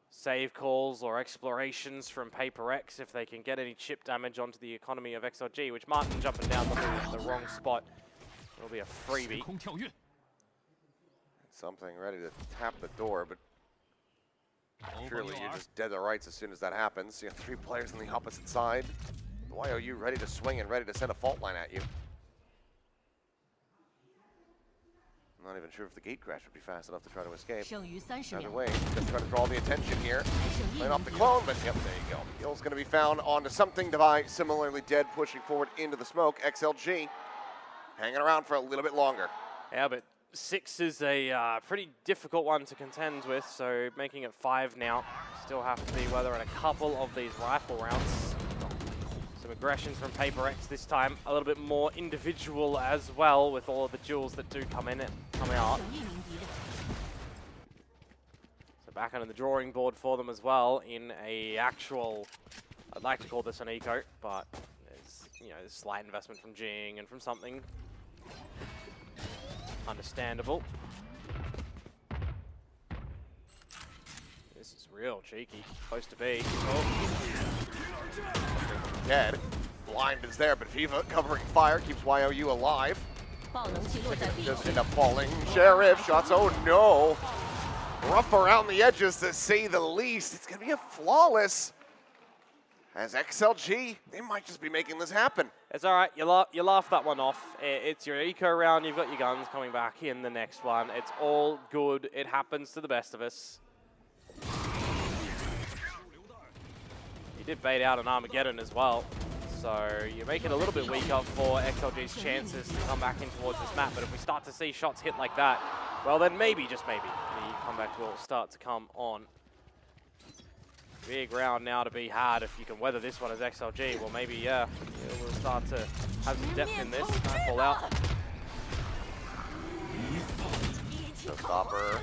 save calls or explorations from PRX if they can get any chip damage onto the economy of XLG, which Martin jumping down the wrong spot. It'll be a freebie. Something ready to tap the door, but surely you're just dead to rights as soon as that happens. You have 3 players on the opposite side. The YOU ready to swing and ready to send a fault line at you. I'm not even sure if the gate crash would be fast enough to try to escape. Either way, just trying to draw the attention here. Playing off the clone, but yep, there you go. Gill's going to be found onto something. Device similarly dead, pushing forward into the smoke. XLG hanging around for a little bit longer. Yeah, but 6 is a pretty difficult one to contend with, so making it 5 now. Still have to be weather in a couple of these rifle rounds. Some aggressions from Paper X this time, a little bit more individual as well with all of the duels that do come in and come out. So back onto the drawing board for them as well in a actual, I'd like to call this an eco, but there's, you know, there's slight investment from Jing and from something. Understandable. This is real cheeky. Supposed to be. Oh. Dead. Blind is there, but Viva covering fire keeps YOU alive. Just end up falling. Sheriff shots. Oh no. Rough around the edges to say the least. It's going to be a flawless. As XLG, they might just be making this happen. It's all right. You laugh that one off. It's your eco round. You've got your guns coming back in the next one. It's all good. It happens to the best of us. You did bait out an Armageddon as well. So you make it a little bit weaker for XLG's chances to come back in towards this map. But if we start to see shots hit like that, well then maybe, just maybe, the comeback will start to come on. Big round now to be had. If you can weather this one as XLG, well maybe, yeah, we'll start to have some depth in this. Fall out. Showstopper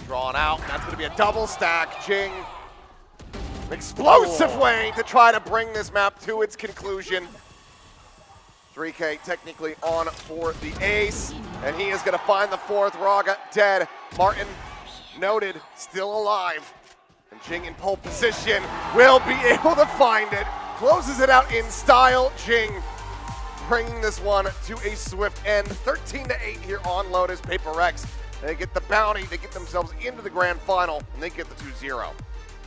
drawn out. That's going to be a double stack. Jing, explosive way to try to bring this map to its conclusion. 3K technically on for the ace, and he is going to find the 4th. Raga dead. Martin noted, still alive. And Jing in pole position will be able to find it. Closes it out in style. Jing bringing this one to a swift end. 13-8 here on Lotus. Paper X, they get the bounty. They get themselves into the grand final, and they get the 2-0.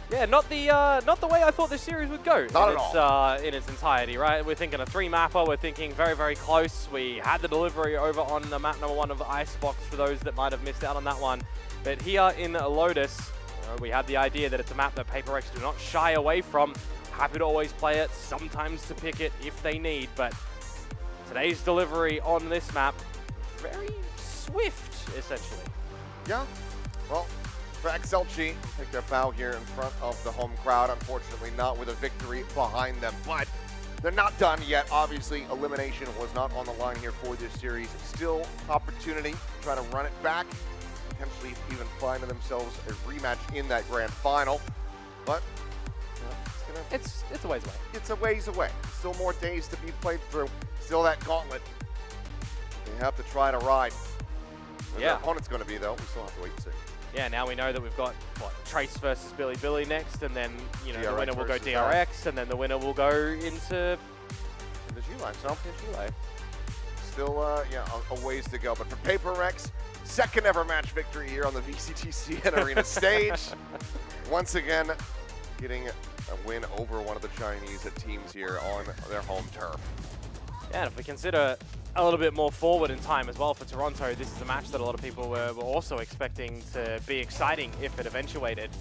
Yeah, not the way I thought this series would go. Not at all. In its entirety, right? We're thinking a 3-mapper. We're thinking very, very close. We had the delivery over on the map number 1 of Icebox for those that might have missed out on that one. But here in Lotus, we had the idea that it's a map that Paper X do not shy away from. Happy to always play it, sometimes to pick it if they need, but today's delivery on this map, very swift, essentially. Yeah, well, for XLG, take their bow here in front of the home crowd. Unfortunately, not with a victory behind them, but they're not done yet. Obviously, elimination was not on the line here for this series. Still opportunity to try to run it back. Potentially even finding themselves a rematch in that grand final, but it's a ways away. It's a ways away. Still more days to be played through. Still that gauntlet. You have to try to ride. Where their opponent's going to be though, we still have to wait and see. Yeah, now we know that we've got what, Trace versus Billy and then DRX the winner will go DRX, and then the winner will go into the G-Line. So still, yeah, a ways to go. But for Paper X, second ever match victory here on the VCT Arena stage. Once again, getting a win over one of the Chinese teams here on their home turf. Yeah, and if we consider a little bit more forward in time as well for Toronto, this is a match that a lot of people were also expecting to be exciting if it eventuated.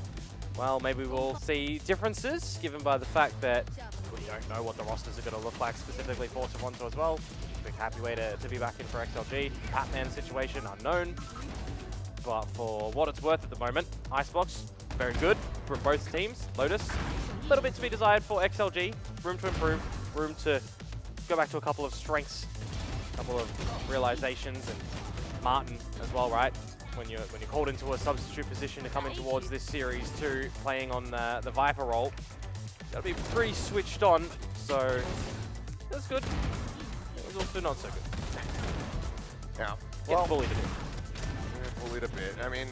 Well, maybe we'll see differences given by the fact that we don't know what the rosters are going to look like specifically for Toronto as well. Big happy way to be back in for XLG. Patman situation unknown. But for what it's worth at the moment, Icebox, very good for both teams. Lotus, a little bit to be desired for XLG. Room to improve, room to go back to a couple of strengths, a couple of realizations, and Martin as well, right? When you're called into a substitute position to come in towards this series too, playing on the Viper role, gotta be pretty switched on. So that's good. It was also not so good. Yeah, well, bullied a bit. Bullied a bit. I mean,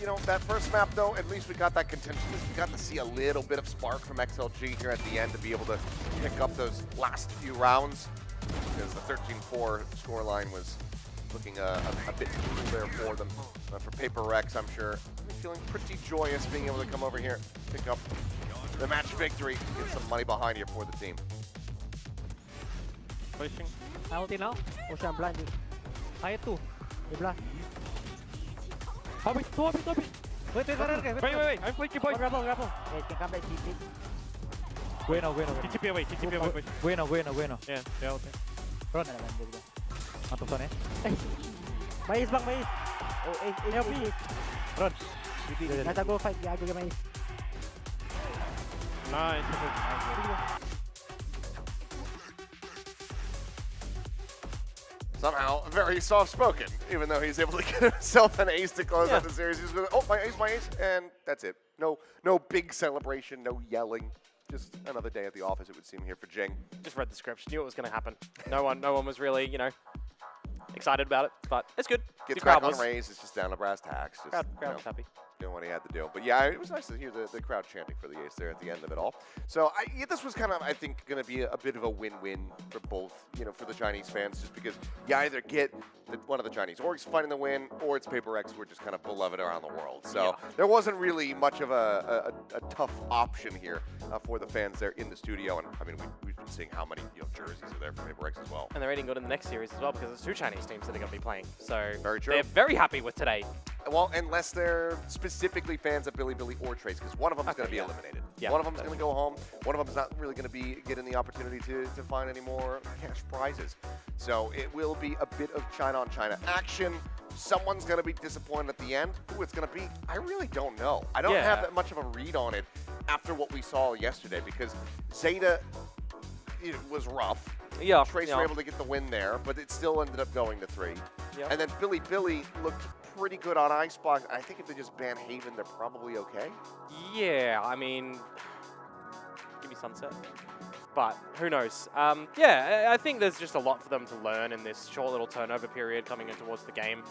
you know, that first map though, at least we got that contention. We got to see a little bit of spark from XLG here at the end to be able to pick up those last few rounds, because the 13-4 scoreline was looking a bit brutal there for them. For Paper X, I'm sure feeling pretty joyous being able to come over here, pick up the match victory, get some money behind here for the team. Pushing. Ulti now. Ocean blind. Fire 2. They blind. Hobby, Hobby. Wait. I'm flanking boys. Grapple. Hey, can come back TP. Bueno. TP away. Bueno. Yeah, okay. Run. Mantap son, Mais bang, mais. Oh, help me. Run. Nasa go fight, go get mais. Nice. Somehow very soft-spoken, even though he's able to get himself an ace to close out the series. He's going, oh, my ace, and that's it. No big celebration, no yelling. Just another day at the office, it would seem, here for Jing. Just read the script, knew it was going to happen. No one was really, you know, excited about it, but it's good. Gets the crowd back on was. raise, it's just down to brass tacks. Just, Crowd was happy. Doing what he had to do. But yeah, it was nice to hear the crowd chanting for the ace there at the end of it all. So this was kind of, I think, going to be a bit of a win-win for both, you know, for the Chinese fans, just because you either get one of the Chinese orgs fighting the win, or it's PaperX who are just kind of beloved around the world. So there wasn't really much of a tough option here for the fans there in the studio. And I mean, we've been seeing how many jerseys are there for PaperX as well. And they're eating good in the next series as well, because there's 2 Chinese teams that are going to be playing. So very true. They're very happy with today. Well, unless they're specifically fans of Billy or Trace, because one of them is going to be eliminated. Yeah, one of them is going to go home. One of them is not really going to be getting the opportunity to find any more cash prizes. So it will be a bit of China-on-China action. Someone's going to be disappointed at the end. Who it's going to be, I really don't know. I don't have that much of a read on it after what we saw yesterday, because Zeta was rough. Yeah. Trace were able to get the win there, but it still ended up going to 3. Yep. And then Billy looked pretty good on Icebox. I think if they just ban Haven, they're probably okay. Yeah, I mean, give me Sunset. But who knows? Yeah, I think there's just a lot for them to learn in this short little turnover period coming in towards the game.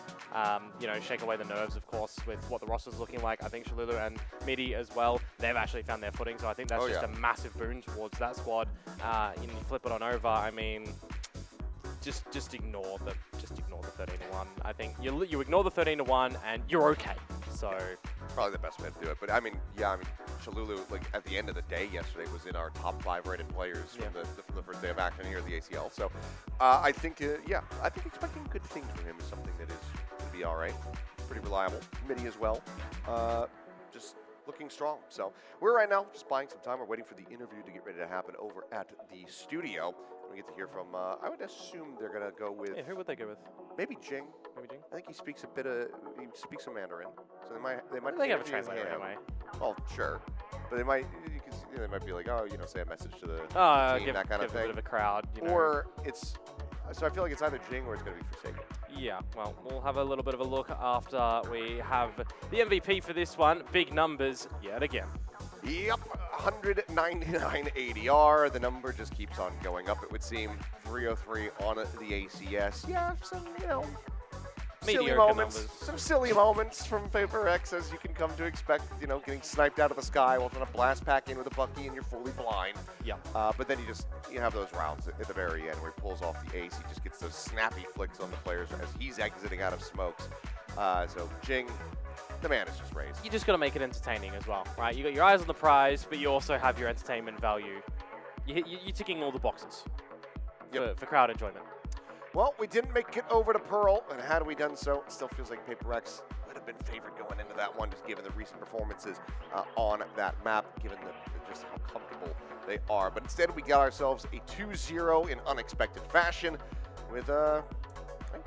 You know, shake away the nerves, of course, with what the roster's looking like. I think Shalulu and Midi as well, they've actually found their footing. So I think that's just a massive boon towards that squad. You flip it on over. I mean, just ignore the 13-1. I think you ignore the 13-1 and you're okay. So probably the best way to do it. But I mean, Shalulu, like at the end of the day yesterday, was in our top 5 rated players from the first day of action here at the ACL. So I think I think expecting good things from him is something that is going to be all right. Pretty reliable. Midi as well. Just looking strong. So we're right now just buying some time. We're waiting for the interview to get ready to happen over at the studio. We get to hear from, I would assume they're going to go with... Yeah, who would they go with? Maybe Jing. Maybe Jing? I think he speaks some Mandarin. So they might have a translator anyway. Well, sure. But they might be like, oh, you know, say a message to the team, that kind of thing. A bit of a crowd, you know. Or it's... So I feel like it's either Jing or it's going to be Forsaken. Yeah, well, we'll have a little bit of a look after we have the MVP for this one. Big numbers yet again. Yep, 199 ADR. The number just keeps on going up, it would seem. 303 on the ACS. Yeah, some, you know, silly moments. Numbers. Some silly moments from PaperX, as you can come to expect. You know, getting sniped out of the sky while trying to blast back in with a Bucky and you're fully blind. Yeah. But then you have those rounds at the very end where he pulls off the ace. He just gets those snappy flicks on the players as he's exiting out of smokes. So Jing, the man is just raised. You just got to make it entertaining as well, right? You got your eyes on the prize, but you also have your entertainment value. You're ticking all the boxes for crowd enjoyment. Well, we didn't make it over to Pearl, and had we done so, it still feels like PaperX would have been favored going into that one, just given the recent performances on that map, given just how comfortable they are. But instead, we got ourselves a 2-0 in unexpected fashion, with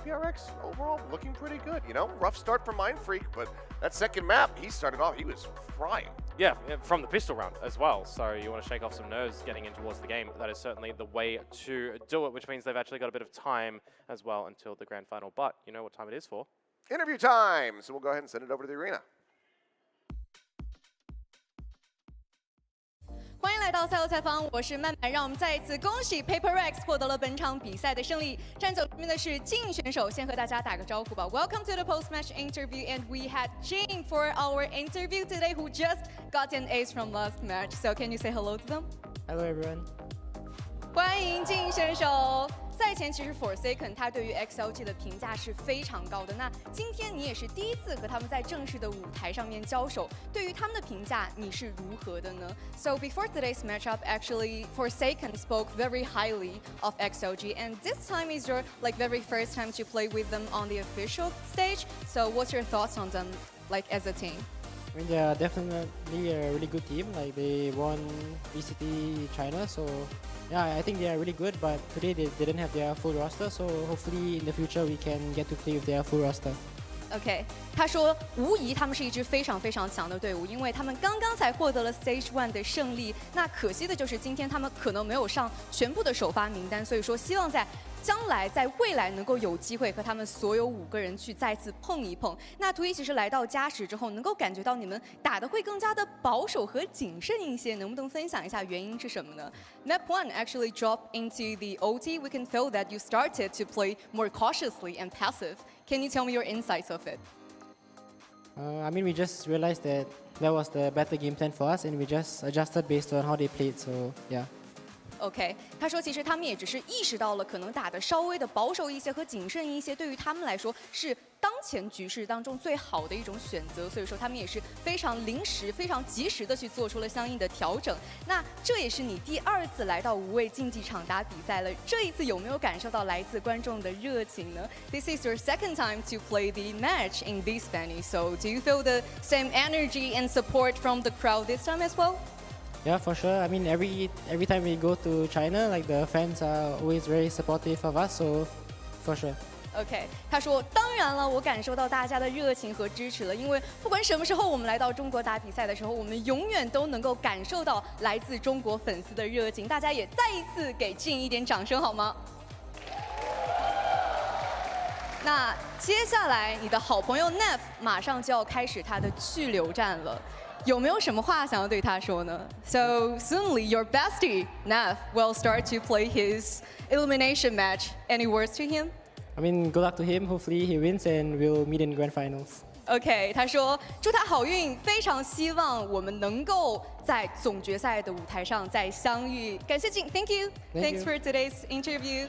PRX overall looking pretty good. You know, rough start for Mind Freak, but that second map, he started off, he was frying. Yeah, from the pistol round as well. So you want to shake off some nerves getting in towards the game. That is certainly the way to do it, which means they've actually got a bit of time as well until the grand final. But you know what time it is for? Interview time! So we'll go ahead and send it over to the arena. 欢迎来到赛后采访，我是曼曼，让我们再一次恭喜 PaperX 获得了本场比赛的胜利。站走这边的是金选手，先和大家打个招呼吧。Welcome to the post-match interview, and we had Jing for our interview today, who just got an ace from last match. So can you say hello to them? Hello everyone. 欢迎金选手。赛前其实 Forsaken 他对于 XLG 的评价是非常高的。那今天你也是第一次和他们在正式的舞台上面交手，对于他们的评价你是如何的呢 ？So before today's matchup, actually Forsaken spoke very highly of XLG, and this time is your very first time to play with them on the official stage. So what's your thoughts on them, as a team? I mean, they are definitely a really good team. Like they won VCT China, so yeah, I think they are really good. But today they didn't have their full roster, so hopefully in the future we can get to play with their full roster. OK， 他说无疑他们是一支非常非常强的队伍，因为他们刚刚才获得了 Stage 1的胜利。那可惜的就是今天他们可能没有上全部的首发名单，所以说希望在将来在未来能够有机会和他们所有5个人去再次碰一碰。那图一其实来到加时之后，能够感觉到你们打得会更加的保守和谨慎一些，能不能分享一下原因是什么呢 ？Map 1 actually dropped into the OT. We can feel that you started to play more cautiously and passive. Can you tell me your insights of it? I mean, we just realized that was the better game plan for us, and we just adjusted based on how they played. So yeah. OK， 他说其实他们也只是意识到了可能打得稍微的保守一些和谨慎一些，对于他们来说是当前局势当中最好的一种选择，所以说他们也是非常临时、非常及时的去做出了相应的调整。那这也是你第2次来到无畏竞技场打比赛了，这一次有没有感受到来自观众的热情呢 ？This is your second time to play the match in this venue, so do you feel the same energy and support from the crowd this time as well? Yeah, for sure. I mean, every time we go to China, like the fans are always very supportive of us, so for sure. OK， 他说，当然了，我感受到大家的热情和支持了，因为不管什么时候我们来到中国打比赛的时候，我们永远都能够感受到来自中国粉丝的热情。大家也再一次给Jin一点掌声好吗？那接下来你的好朋友 Neff 马上就要开始他的去留战了。有没有什么话想要对他说呢 ？So soonly, your bestie Neff will start to play his elimination match. Any words to him? I mean, good luck to him. Hopefully, he wins and we'll meet in grand finals. OK， 他说祝他好运，非常希望我们能够在总决赛的舞台上再相遇。感谢Jin ，Thank you. Thanks for today's interview.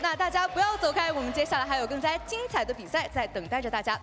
那大家不要走开，我们接下来还有更加精彩的比赛在等待着大家。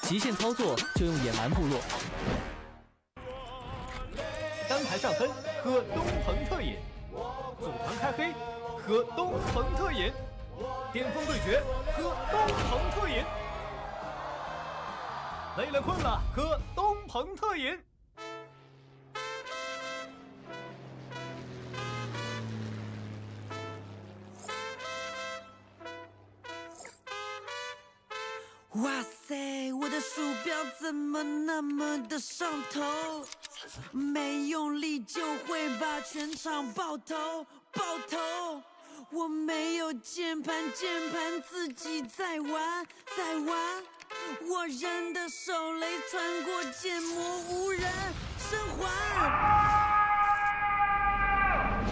极限操作就用野蛮部落。单排上分喝东鹏特饮，组团开黑喝东鹏特饮，巅峰对决喝东鹏特饮，累了困了喝东鹏特饮。哇塞，我的鼠标怎么那么的上头？没用力就会把全场爆头，爆头！我没有键盘，键盘自己在玩，在玩。我人的手雷穿过建模，无人生还。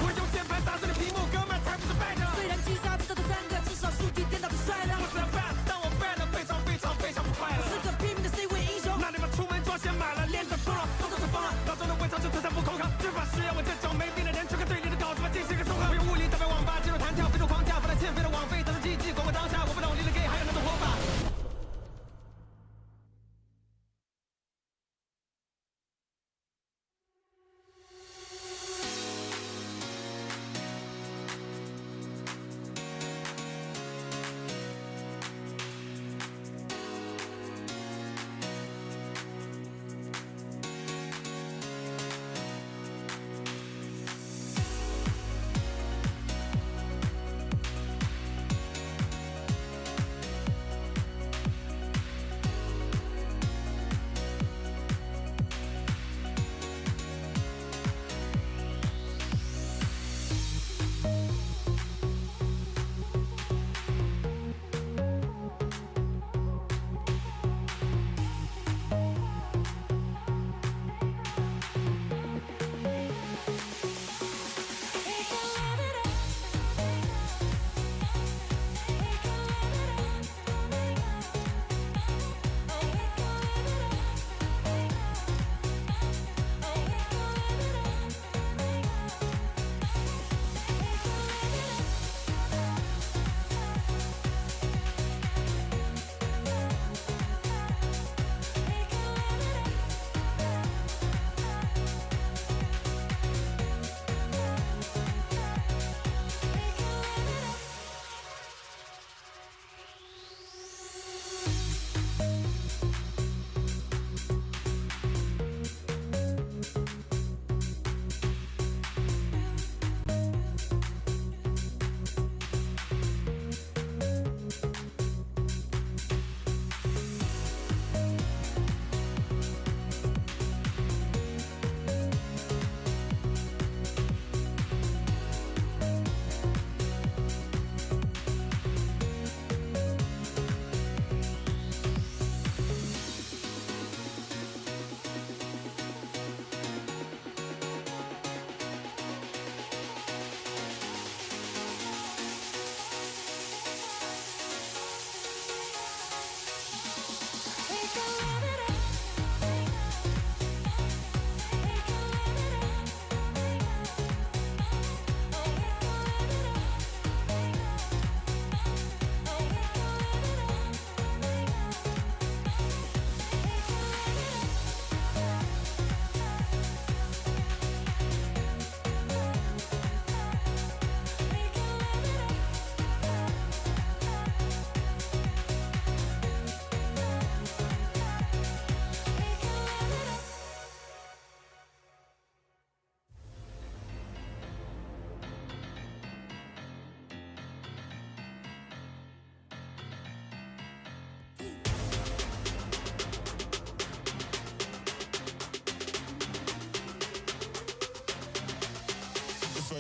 我用键盘打碎了屏幕，哥们才不是败者。虽然击杀知道的3个，至少数据颠倒的帅了。我是败，但我败了，非常非常非常不快乐。我是个拼命的 C 位英雄。那你们出门装先买了，练着疯了，动作就疯了。老周的微操就退散不口抗，这把是要我这种没病的人去看队里的稿子吧，进行个重合。我用物理打败网吧，进入弹跳，飞出框架，放在欠费的网费，等着记忆，管我当下，我不懂你的 gay 还有那种活法。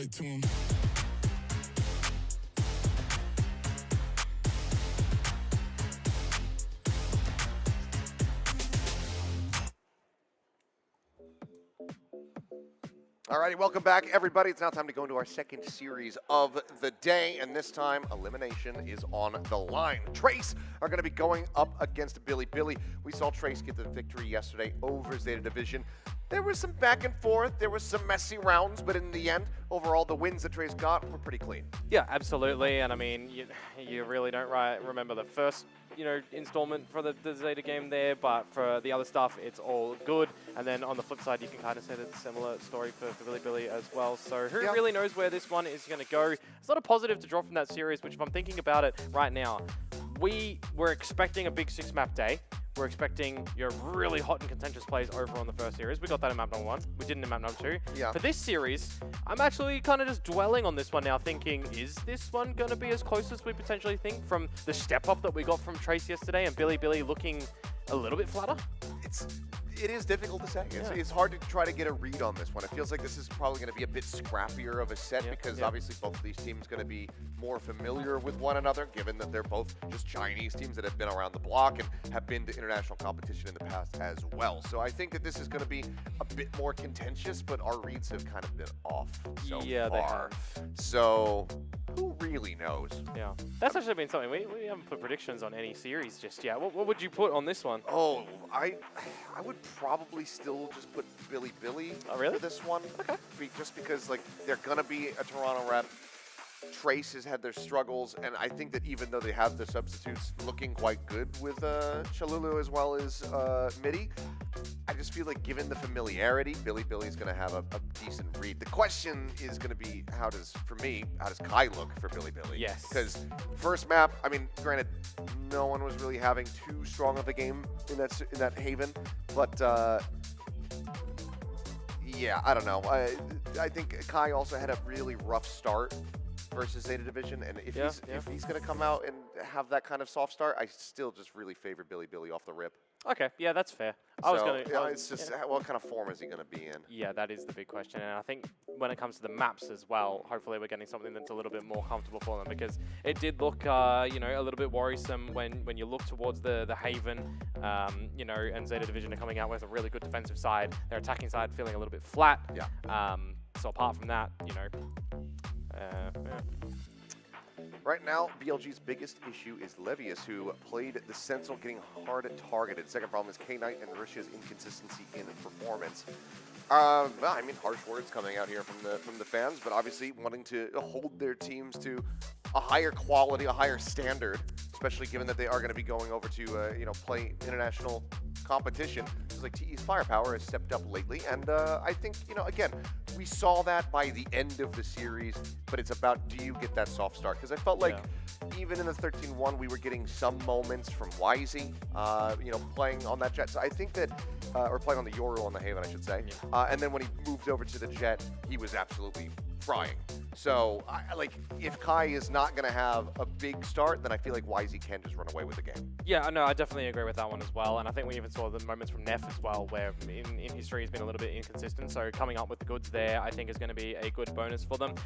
right to him. Alrighty, welcome back, everybody. It's now time to go into our second series of the day, and this time, elimination is on the line. Trace are going to be going up against Billy. We saw Trace get the victory yesterday over Zeta Division. There was some back and forth, there was some messy rounds, but in the end, overall, the wins that Trace got were pretty clean. Yeah, absolutely, and I mean, you really don't remember the first, installment for the Zeta game there, but for the other stuff, it's all good. And then on the flip side, you can kind of say that it's a similar story for Billy as well. So who really knows where this one is going to go? It's not a positive to draw from that series, which if I'm thinking about it right now, we were expecting a big 6-map day. We're expecting your really hot and contentious plays over on the first series. We got that in map number 1. We didn't in map number 2. Yeah. For this series, I'm actually kind of just dwelling on this one now, thinking, is this one going to be as close as we potentially think from the step up that we got from Trace yesterday and Billy looking a little bit flatter? It is difficult to say. It's hard to try to get a read on this one. It feels like this is probably going to be a bit scrappier of a set because obviously both of these teams going to be more familiar with one another, given that they're both just Chinese teams that have been around the block and have been to international competition in the past as well. So I think that this is going to be a bit more contentious, but our reads have kind of been off so far. They have. So who really knows? Yeah, that's actually been something. We haven't put predictions on any series just yet. What would you put on this one? Oh, I would probably still just put Billy for this one. Okay. Just because they're gonna be a Toronto rep. Trace has had their struggles, and I think that even though they have the substitutes looking quite good with Chalulu as well as Midi, I just feel like given the familiarity, Billy's going to have a decent read. The question is going to be, how does Kai look for Billy? Yes. Because first map, I mean, granted, no one was really having too strong of a game in that Haven, but yeah, I don't know. I think Kai also had a really rough start versus Zeta Division, and if he's going to come out and have that kind of soft start, I still just really favor Billy off the rip. Okay, yeah, that's fair. It's just what kind of form is he going to be in? Yeah, that is the big question, and I think when it comes to the maps as well, hopefully we're getting something that's a little bit more comfortable for them, because it did look, a little bit worrisome when you look towards the Haven, and Zeta Division are coming out with a really good defensive side. Their attacking side feeling a little bit flat. Yeah. So apart from that, Right now, BLG's biggest issue is Levius, who played the Sentinel getting hard targeted. Second problem is K-Knight and Risha's inconsistency in performance. Well, I mean, harsh words coming out here from the fans, but obviously wanting to hold their teams to a higher quality, a higher standard, especially given that they are going to be going over to play international competition. It's like TE's firepower has stepped up lately, and I think again, we saw that by the end of the series, but it's about, do you get that soft start? Because I felt like even in the 13-1, we were getting some moments from Wisey, playing on that Jet. So I think that, or playing on the Yoru on the Haven, I should say. And then when he moved over to the Jet, he was absolutely frying. So, if Kai is not going to have a big start, then I feel like Wisey can just run away with the game. Yeah, no, I definitely agree with that one as well. And I think we even saw the moments from Neff as well, where in history he's been a little bit inconsistent. So coming up with the goods there, I think is going to be a good bonus for them.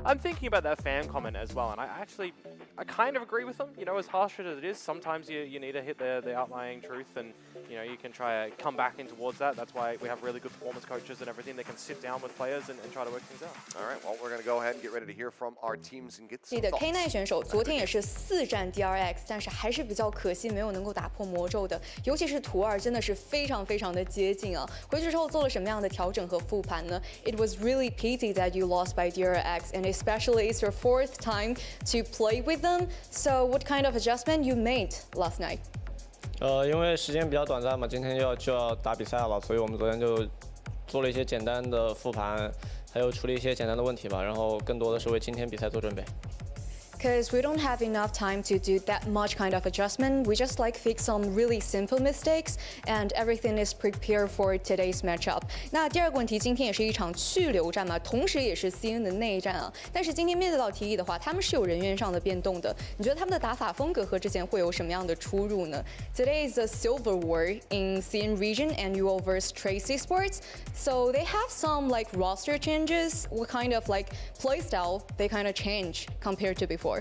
I'm thinking about that fan comment as well, and I kind of agree with them. As harsh as it is, sometimes you need to hit the outlying truth, and you can try to come back in towards that. That's why we have really good performance coaches and everything. They can sit down with players and try to work things out. All right, well, we're going to go ahead and get ready to hear from our teams and get some 记得 thoughts. K9 选手昨天也是4战 DRX， 但是还是比较可惜，没有能够打破魔咒的。尤其是图2真的是非常的接近啊！回去之后做了什么样的调整和复盘呢 ？It was really pity that you lost by DRX, and especially it's your 4th time to play with them. So what kind of adjustment you made last night? 因为时间比较短暂嘛，今天就要打比赛了，所以我们昨天就做了一些简单的复盘，还有处理一些简单的问题吧，然后更多的是为今天比赛做准备。because we don't have enough time to do that much kind of adjustment. We just like fix some really simple mistakes and everything is prepared for today's matchup. 那第二个问题，今天也是一场去留战嘛，同时也是 CN 的内战啊。但是今天面对到 TE 的话，他们是有人员上的变动的。你觉得他们的打法风格和之前会有什么样的出入呢 ？Today is a silver war in CN region and UO vs Trace Esports. So they have some like roster changes. What kind of like play style they kind of change compared to before?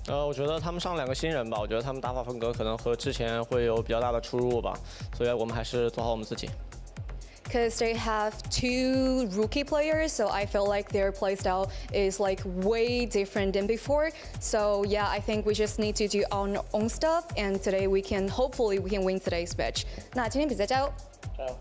我觉得他们上2个新人吧，我觉得他们打法风格可能和之前会有比较大的出入吧，所以我们还是做好我们自己。Because they have 2 rookie players, so I feel like their playstyle is like way different than before. So yeah, I think we just need to do our own stuff, and today hopefully we can win today's match. 那今天比赛加油！加油！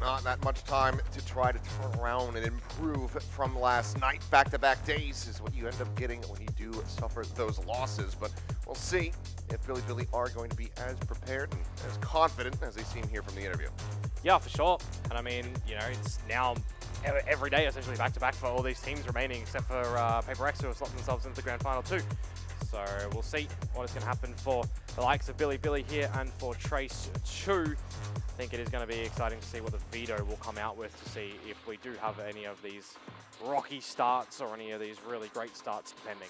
Not that much time to try to turn around and improve from last night. Back-to-back days is what you end up getting when you do suffer those losses. But we'll see if Billy are going to be as prepared and as confident as they seem here from the interview. Yeah, for sure. And I mean, you know, it's now every day essentially back-to-back for all these teams remaining, except for PRX, who have slopped themselves into the grand final too. So we'll see what is going to happen for the likes of Billy here and for Trace too. I think it is going to be exciting to see what the veto will come out with, to see if we do have any of these rocky starts or any of these really great starts depending.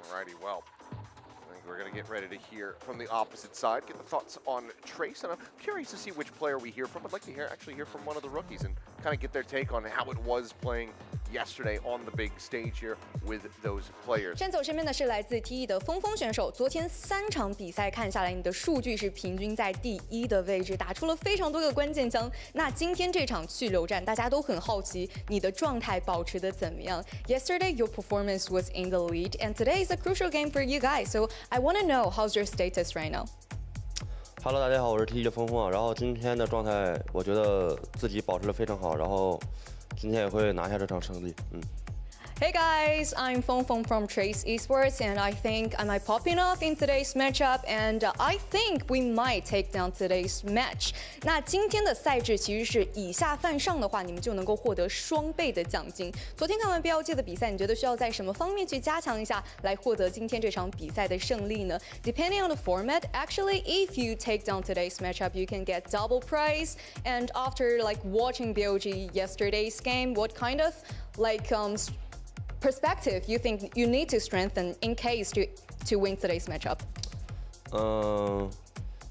Alrighty, well, I think we're going to get ready to hear from the opposite side, get the thoughts on Trace, and I'm curious to see which player we hear from. I'd like to actually hear from one of the rookies and kind of get their take on how it was playing yesterday on the big stage here with those players. 先走身边的是来自 TE 的峰选手，昨天3场比赛看下来，你的数据是平均在第1的位置，打出了非常多个关键枪。那今天这场去留战，大家都很好奇你的状态保持得怎么样。Yesterday your performance was in the lead, and today is a crucial game for you guys. So I want to know how's your status right now. Hello， 大家好，我是 TE 的峰啊。然后今天的状态，我觉得自己保持得非常好，然后今天也会拿下这场胜利。Hey guys, I'm Feng from Trace Esports, and I think I might pop enough in today's matchup, and I think we might take down today's match. 那今天的赛制其实是以下犯上的话，你们就能够获得双倍的奖金。昨天看完 BLG 的比赛，你觉得需要在什么方面去加强一下，来获得今天这场比赛的胜利呢 ？Depending on the format, actually, if you take down today's matchup, you can get double prize. And after like watching BLG yesterday's game, what kind of like perspective you think you need to strengthen in case to win today's matchup?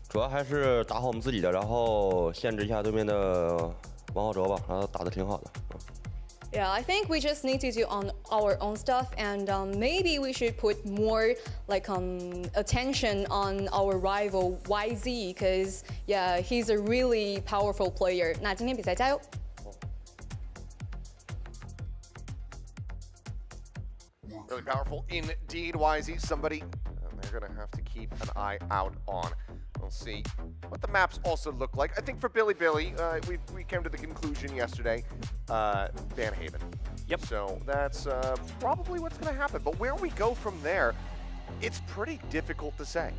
主要还是打好我们自己的，然后限制一下对面的王浩哲吧，然后打得挺好的。Yeah, I think we just need to do on our own stuff, and maybe we should put more like attention on our rival YZ, because yeah, he's a really powerful player. 那今天比赛加油！ Really powerful indeed, YZ. Somebody they're going to have to keep an eye out on. We'll see what the maps also look like. I think for Billy, we came to the conclusion yesterday, Van Haven. Yep. So that's probably what's going to happen. But where we go from there, it's pretty difficult to say.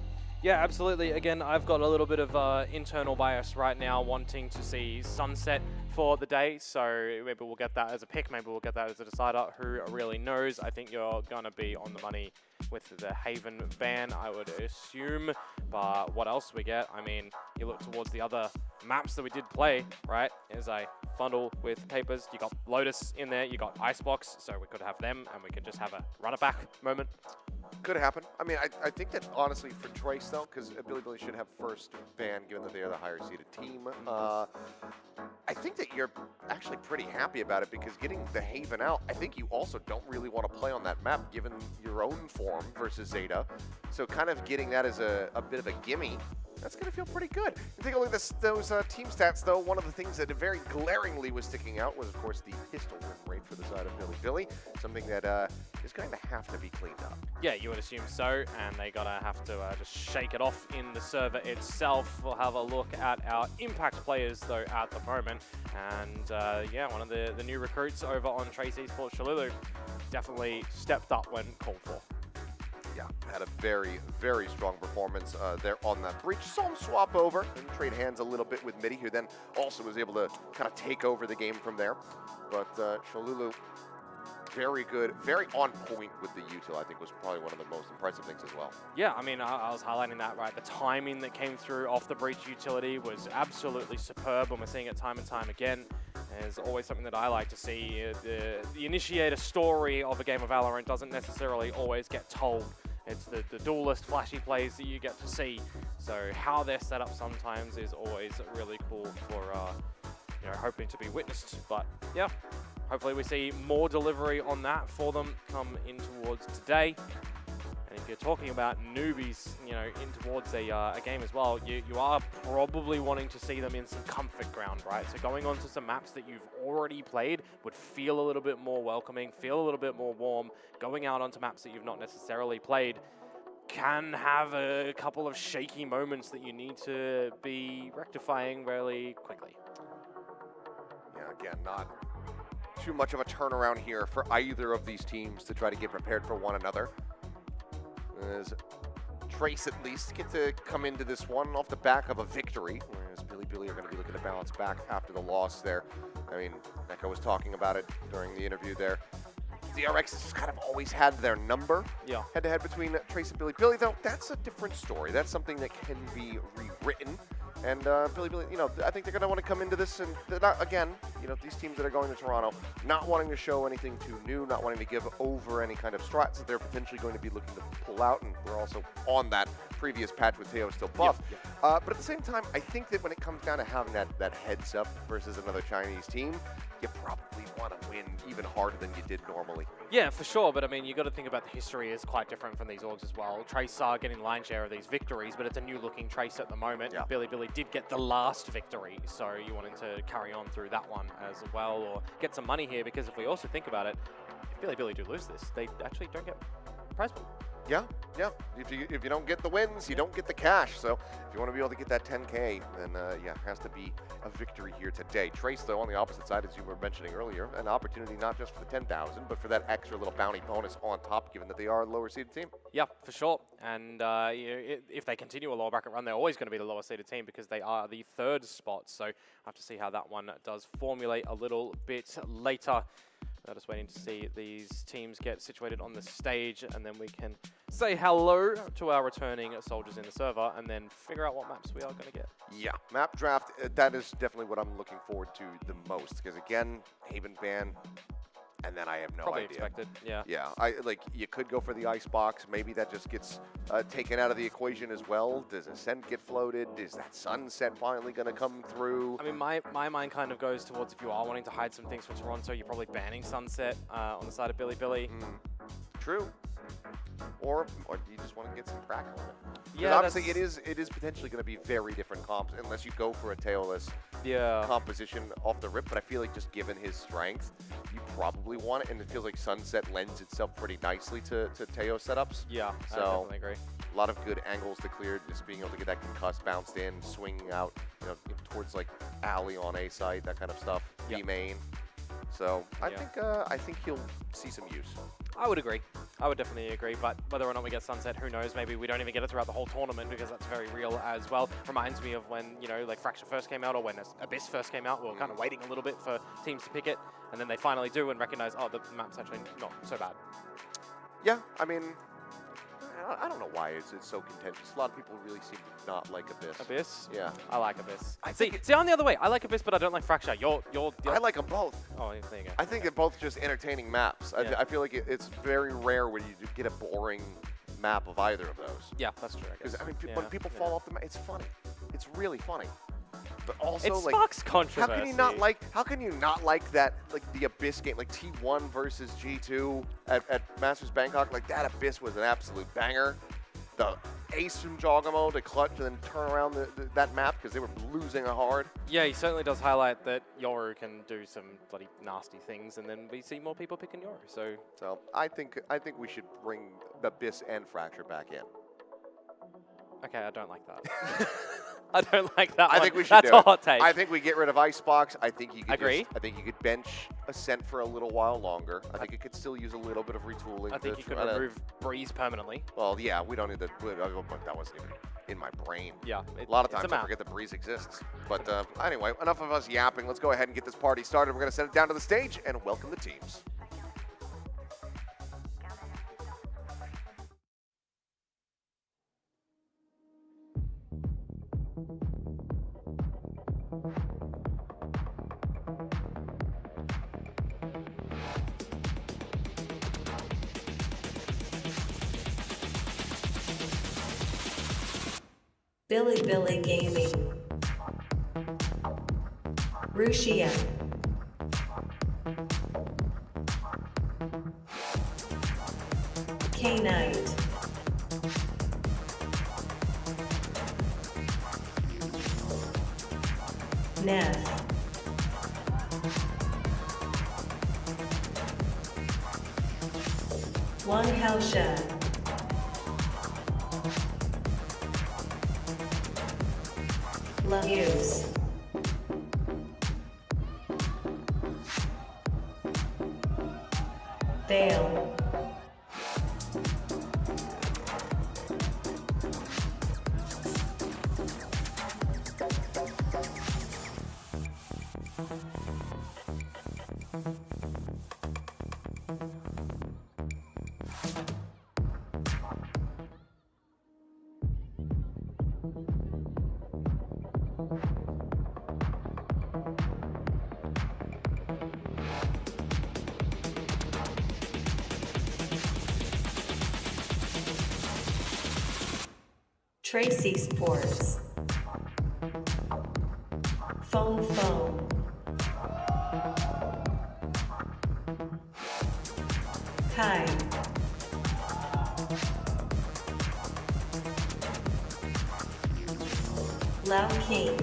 Yeah, absolutely. Again, I've got a little bit of internal bias right now, wanting to see Sunset for the day. So maybe we'll get that as a pick. Maybe we'll get that as a decider. Who really knows? I think you're going to be on the money with the Haven ban, I would assume. But what else we get? I mean, you look towards the other maps that we did play, right? As I bundle with papers, you got Lotus in there, you got Icebox, so we could have them and we could just have a run-it-back moment. Could happen. I mean, I think that honestly for Trace though, because Billy should have first ban given that they are the higher seeded team. I think that you're actually pretty happy about it because getting the Haven out, I think you also don't really want to play on that map given your own form versus Zeta. So kind of getting that as a bit of a gimme, that's going to feel pretty good. And take a look at those team stats though. One of the things that very glaringly was sticking out was of course the pistol win rate for the side of Billy. Something that is going to have to be cleaned up. Yeah, you would assume so, and they gotta have to just shake it off in the server itself. We'll have a look at our impact players though at the moment, and yeah, one of the new recruits over on Trace Esports, Shalulu, definitely stepped up when called for. Yeah, had a very, very strong performance there on that breach. Saw him swap over and trade hands a little bit with Midi, who then also was able to kind of take over the game from there. But Sholulu, very good, very on point with the util, I think was probably one of the most impressive things as well. Yeah, I mean, I was highlighting that, right? The timing that came through off the breach utility was absolutely superb, and we're seeing it time and time again. There's always something that I like to see. The initiator story of a game of Valorant doesn't necessarily always get told. It's the duelist flashy plays that you get to see. So how they're set up sometimes is always really cool for hoping to be witnessed. But yeah, hopefully we see more delivery on that for them come in towards today. And if you're talking about newbies, in towards a game as well, you are probably wanting to see them in some comfort ground, right? So going on to some maps that you've already played would feel a little bit more welcoming, feel a little bit more warm. Going out onto maps that you've not necessarily played can have a couple of shaky moments that you need to be rectifying really quickly. Yeah, again, not too much of a turnaround here for either of these teams to try to get prepared for one another. As Trace at least get to come into this one off the back of a victory, whereas Billy are going to be looking to balance back after the loss there. I mean, Neko was talking about it during the interview there. PRX has just kind of always had their number head-to-head between Trace and Billy. Though, that's a different story. That's something that can be rewritten. And Billy, I think they're going to want to come into this, and again, these teams that are going to Toronto, not wanting to show anything too new, not wanting to give over any kind of strats that they're potentially going to be looking to pull out, and we're also on that previous patch with Teo still buff. But at the same time, I think that when it comes down to having that heads up versus another Chinese team, you probably want to win even harder than you did normally. Yeah, for sure, but I mean, you got to think about the history is quite different from these orgs as well. Trace are getting lion's share of these victories, but it's a new-looking Trace at the moment. Yeah. Billy did get the last victory, so you want him to carry on through that one as well, or get some money here, because if we also think about it, if Billy do lose this, they actually don't get prize pool. Yeah. If you don't get the wins, you don't get the cash. So if you want to be able to get that 10K, then yeah, it has to be a victory here today. Trace, though, on the opposite side, as you were mentioning earlier, an opportunity not just for the 10,000, but for that extra little bounty bonus on top, given that they are a lower seeded team. Yeah, for sure. And if they continue a lower bracket run, they're always going to be the lower seeded team because they are the 3rd spot. So I have to see how that one does formulate a little bit later. I'm just waiting to see these teams get situated on the stage, and then we can say hello to our returning soldiers in the server and then figure out what maps we are going to get. Yeah, map draft, that is definitely what I'm looking forward to the most, because again, Haven ban, and then I have no Probably idea. Expected, yeah. Yeah, you could go for the icebox. Maybe that just gets taken out of the equation as well. Does Ascent get floated? Is that Sunset finally going to come through? I mean, my mind kind of goes towards, if you are wanting to hide some things for Toronto, you're probably banning Sunset on the side of Billy. True. Or you just want to get some crack on it. Yeah, obviously it is potentially going to be very different comps unless you go for a tailless composition off the rip. But I feel like just given his strength, you probably want it, and it feels like Sunset lends itself pretty nicely to Teo setups. Yeah, so I definitely agree. A lot of good angles to clear, just being able to get that concuss bounced in, swinging out, towards like alley on A site, that kind of stuff. B main. So I think he'll see some use. I would agree. I would definitely agree, but whether or not we get Sunset, who knows? Maybe we don't even get it throughout the whole tournament, because that's very real as well. Reminds me of when, like Fracture first came out, or when Abyss first came out. We were kind of waiting a little bit for teams to pick it, and then they finally do and recognize, oh, the map's actually not so bad. Yeah, I mean, I don't know why it's so contentious. A lot of people really seem to not like Abyss. Abyss? Yeah. I like Abyss. See, I'm the other way. I like Abyss, but I don't like Fracture. I like them both. Oh, there you go. I think they're both just entertaining maps. Yeah. I feel like it's very rare when you get a boring map of either of those. Yeah, that's true. Because I mean, when people fall off the map, it's funny. It's really funny. But also, it sparks controversy. How can you not like that, like the Abyss game, like T1 versus G2 at Masters Bangkok? Like that Abyss was an absolute banger. The ace from Jogamo to clutch and then turn around that map because they were losing hard. Yeah, he certainly does highlight that Yoru can do some bloody nasty things, and then we see more people picking Yoru. So I think we should bring Abyss and Fracture back in. Okay, I don't like that. I don't like that I one. think we should That's do a it. hot take. I think we get rid of Icebox. I think you could Agree. I think you could bench Ascent for a little while longer. I think it could still use a little bit of retooling. I think you could remove Breeze permanently. Well, yeah, we don't need to. That wasn't even in my brain. Yeah. A lot of times I forget that Breeze exists. But anyway, enough of us yapping. Let's go ahead and get this party started. We're going to send it down to the stage and welcome the teams. Billy Gaming, Rushia, K-Knight, Neff, Wang Haosha, Hughes, Vale, Tracy Sports, Phone, Kai, Lao King,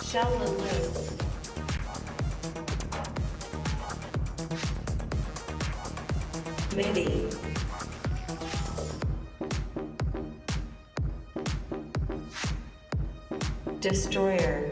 Shaolin, Midi, Destroyer,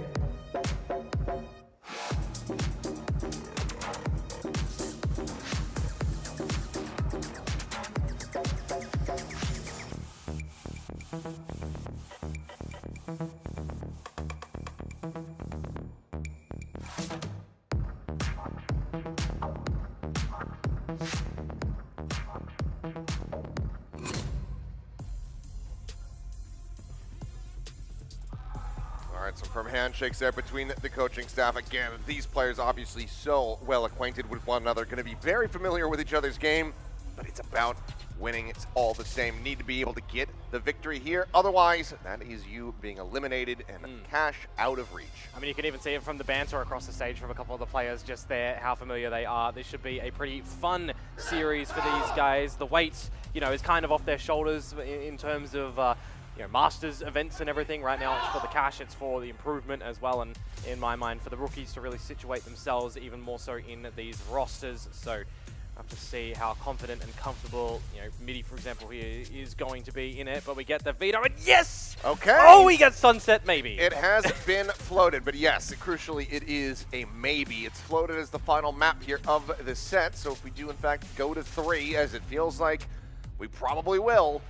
Some firm handshakes there between the coaching staff. Again, these players obviously so well acquainted with one another, going to be very familiar with each other's game, but it's about winning. It's all the same. Need to be able to get the victory here. Otherwise, that is you being eliminated and cash out of reach. I mean, you can even see it from the banter across the stage from a couple of the players just there, how familiar they are. This should be a pretty fun series for these guys. The weight, you know, is kind of off their shoulders in terms of Masters events and everything. Right now it's for the cash, it's for the improvement as well, and in my mind for the rookies to really situate themselves even more so in these rosters. So I have to see how confident and comfortable, Midi, for example, here is going to be in it, but we get the veto, and yes! Okay! Oh, we get Sunset maybe! It has been floated, but yes, crucially, it is a maybe. It's floated as the final map here of the set, so if we do in fact go to 3, as it feels like we probably will,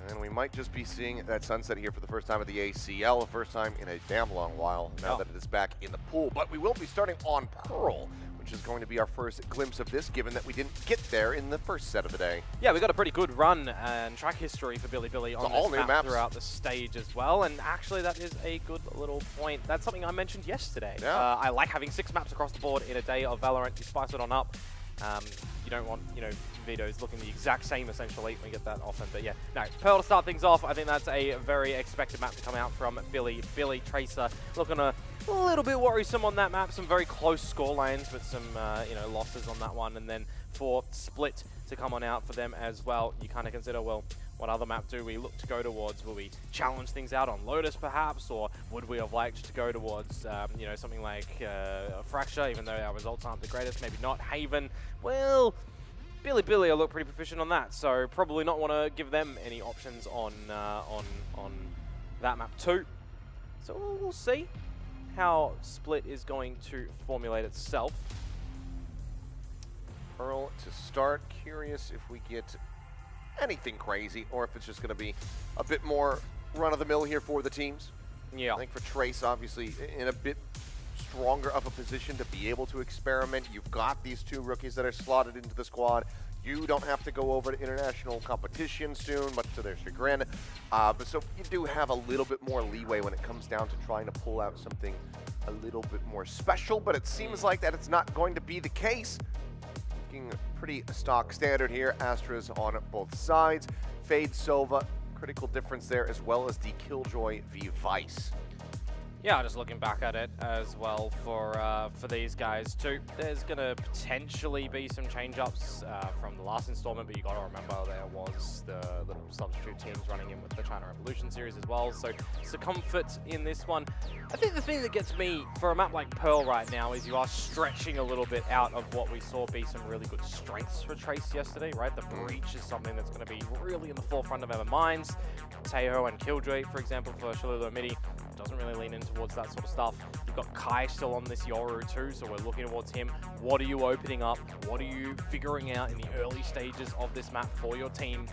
and we might just be seeing that Sunset here for the first time at the ACL, the first time in a damn long while, now that it is back in the pool. But we will be starting on Pearl, which is going to be our first glimpse of this, given that we didn't get there in the first set of the day. Yeah, we got a pretty good run and track history for Billy on all this new map maps throughout the stage as well, and actually that is a good little point. That's something I mentioned yesterday. Yeah. I like having 6 maps across the board in a day of Valorant. You spice it on up. You don't want, vetoes looking the exact same essentially. We get that often, but yeah. No, Pearl to start things off. I think that's a very expected map to come out from Billy. Tracer looking a little bit worrisome on that map. Some very close score lines, but some losses on that one. And then for Split to come on out for them as well, you kind of consider, well, what other map do we look to go towards? Will we challenge things out on Lotus perhaps, or would we have liked to go towards something like Fracture, even though our results aren't the greatest? Maybe not. Haven, well, Billy look pretty proficient on that, so probably not want to give them any options on that map too. So we'll see how Split is going to formulate itself. Pearl to start. Curious if we get anything crazy or if it's just going to be a bit more run-of-the-mill here for the teams. Yeah. I think for Trace, obviously, in a bit stronger of a position to be able to experiment. You've got these 2 rookies that are slotted into the squad. You don't have to go over to international competition soon, much to their chagrin. But so you do have a little bit more leeway when it comes down to trying to pull out something a little bit more special, but it seems like that it's not going to be the case. Looking pretty stock standard here. Astras on both sides. Fade Sova, critical difference there, as well as the Killjoy v Vice. Yeah, just looking back at it as well for these guys too. There's gonna potentially be some change-ups from the last installment, but you gotta remember there was the little substitute teams running in with the China Revolution series as well. So it's a comfort in this one. I think the thing that gets me for a map like Pearl right now is you are stretching a little bit out of what we saw be some really good strengths for Trace yesterday, right? The breach is something that's gonna be really in the forefront of our minds. Taeho and Killjoy, for example, for Shalulu Midi, doesn't really lean in towards that sort of stuff. You've got Kai still on this Yoru too, so we're looking towards him. What are you opening up? What are you figuring out in the early stages of this map for your team?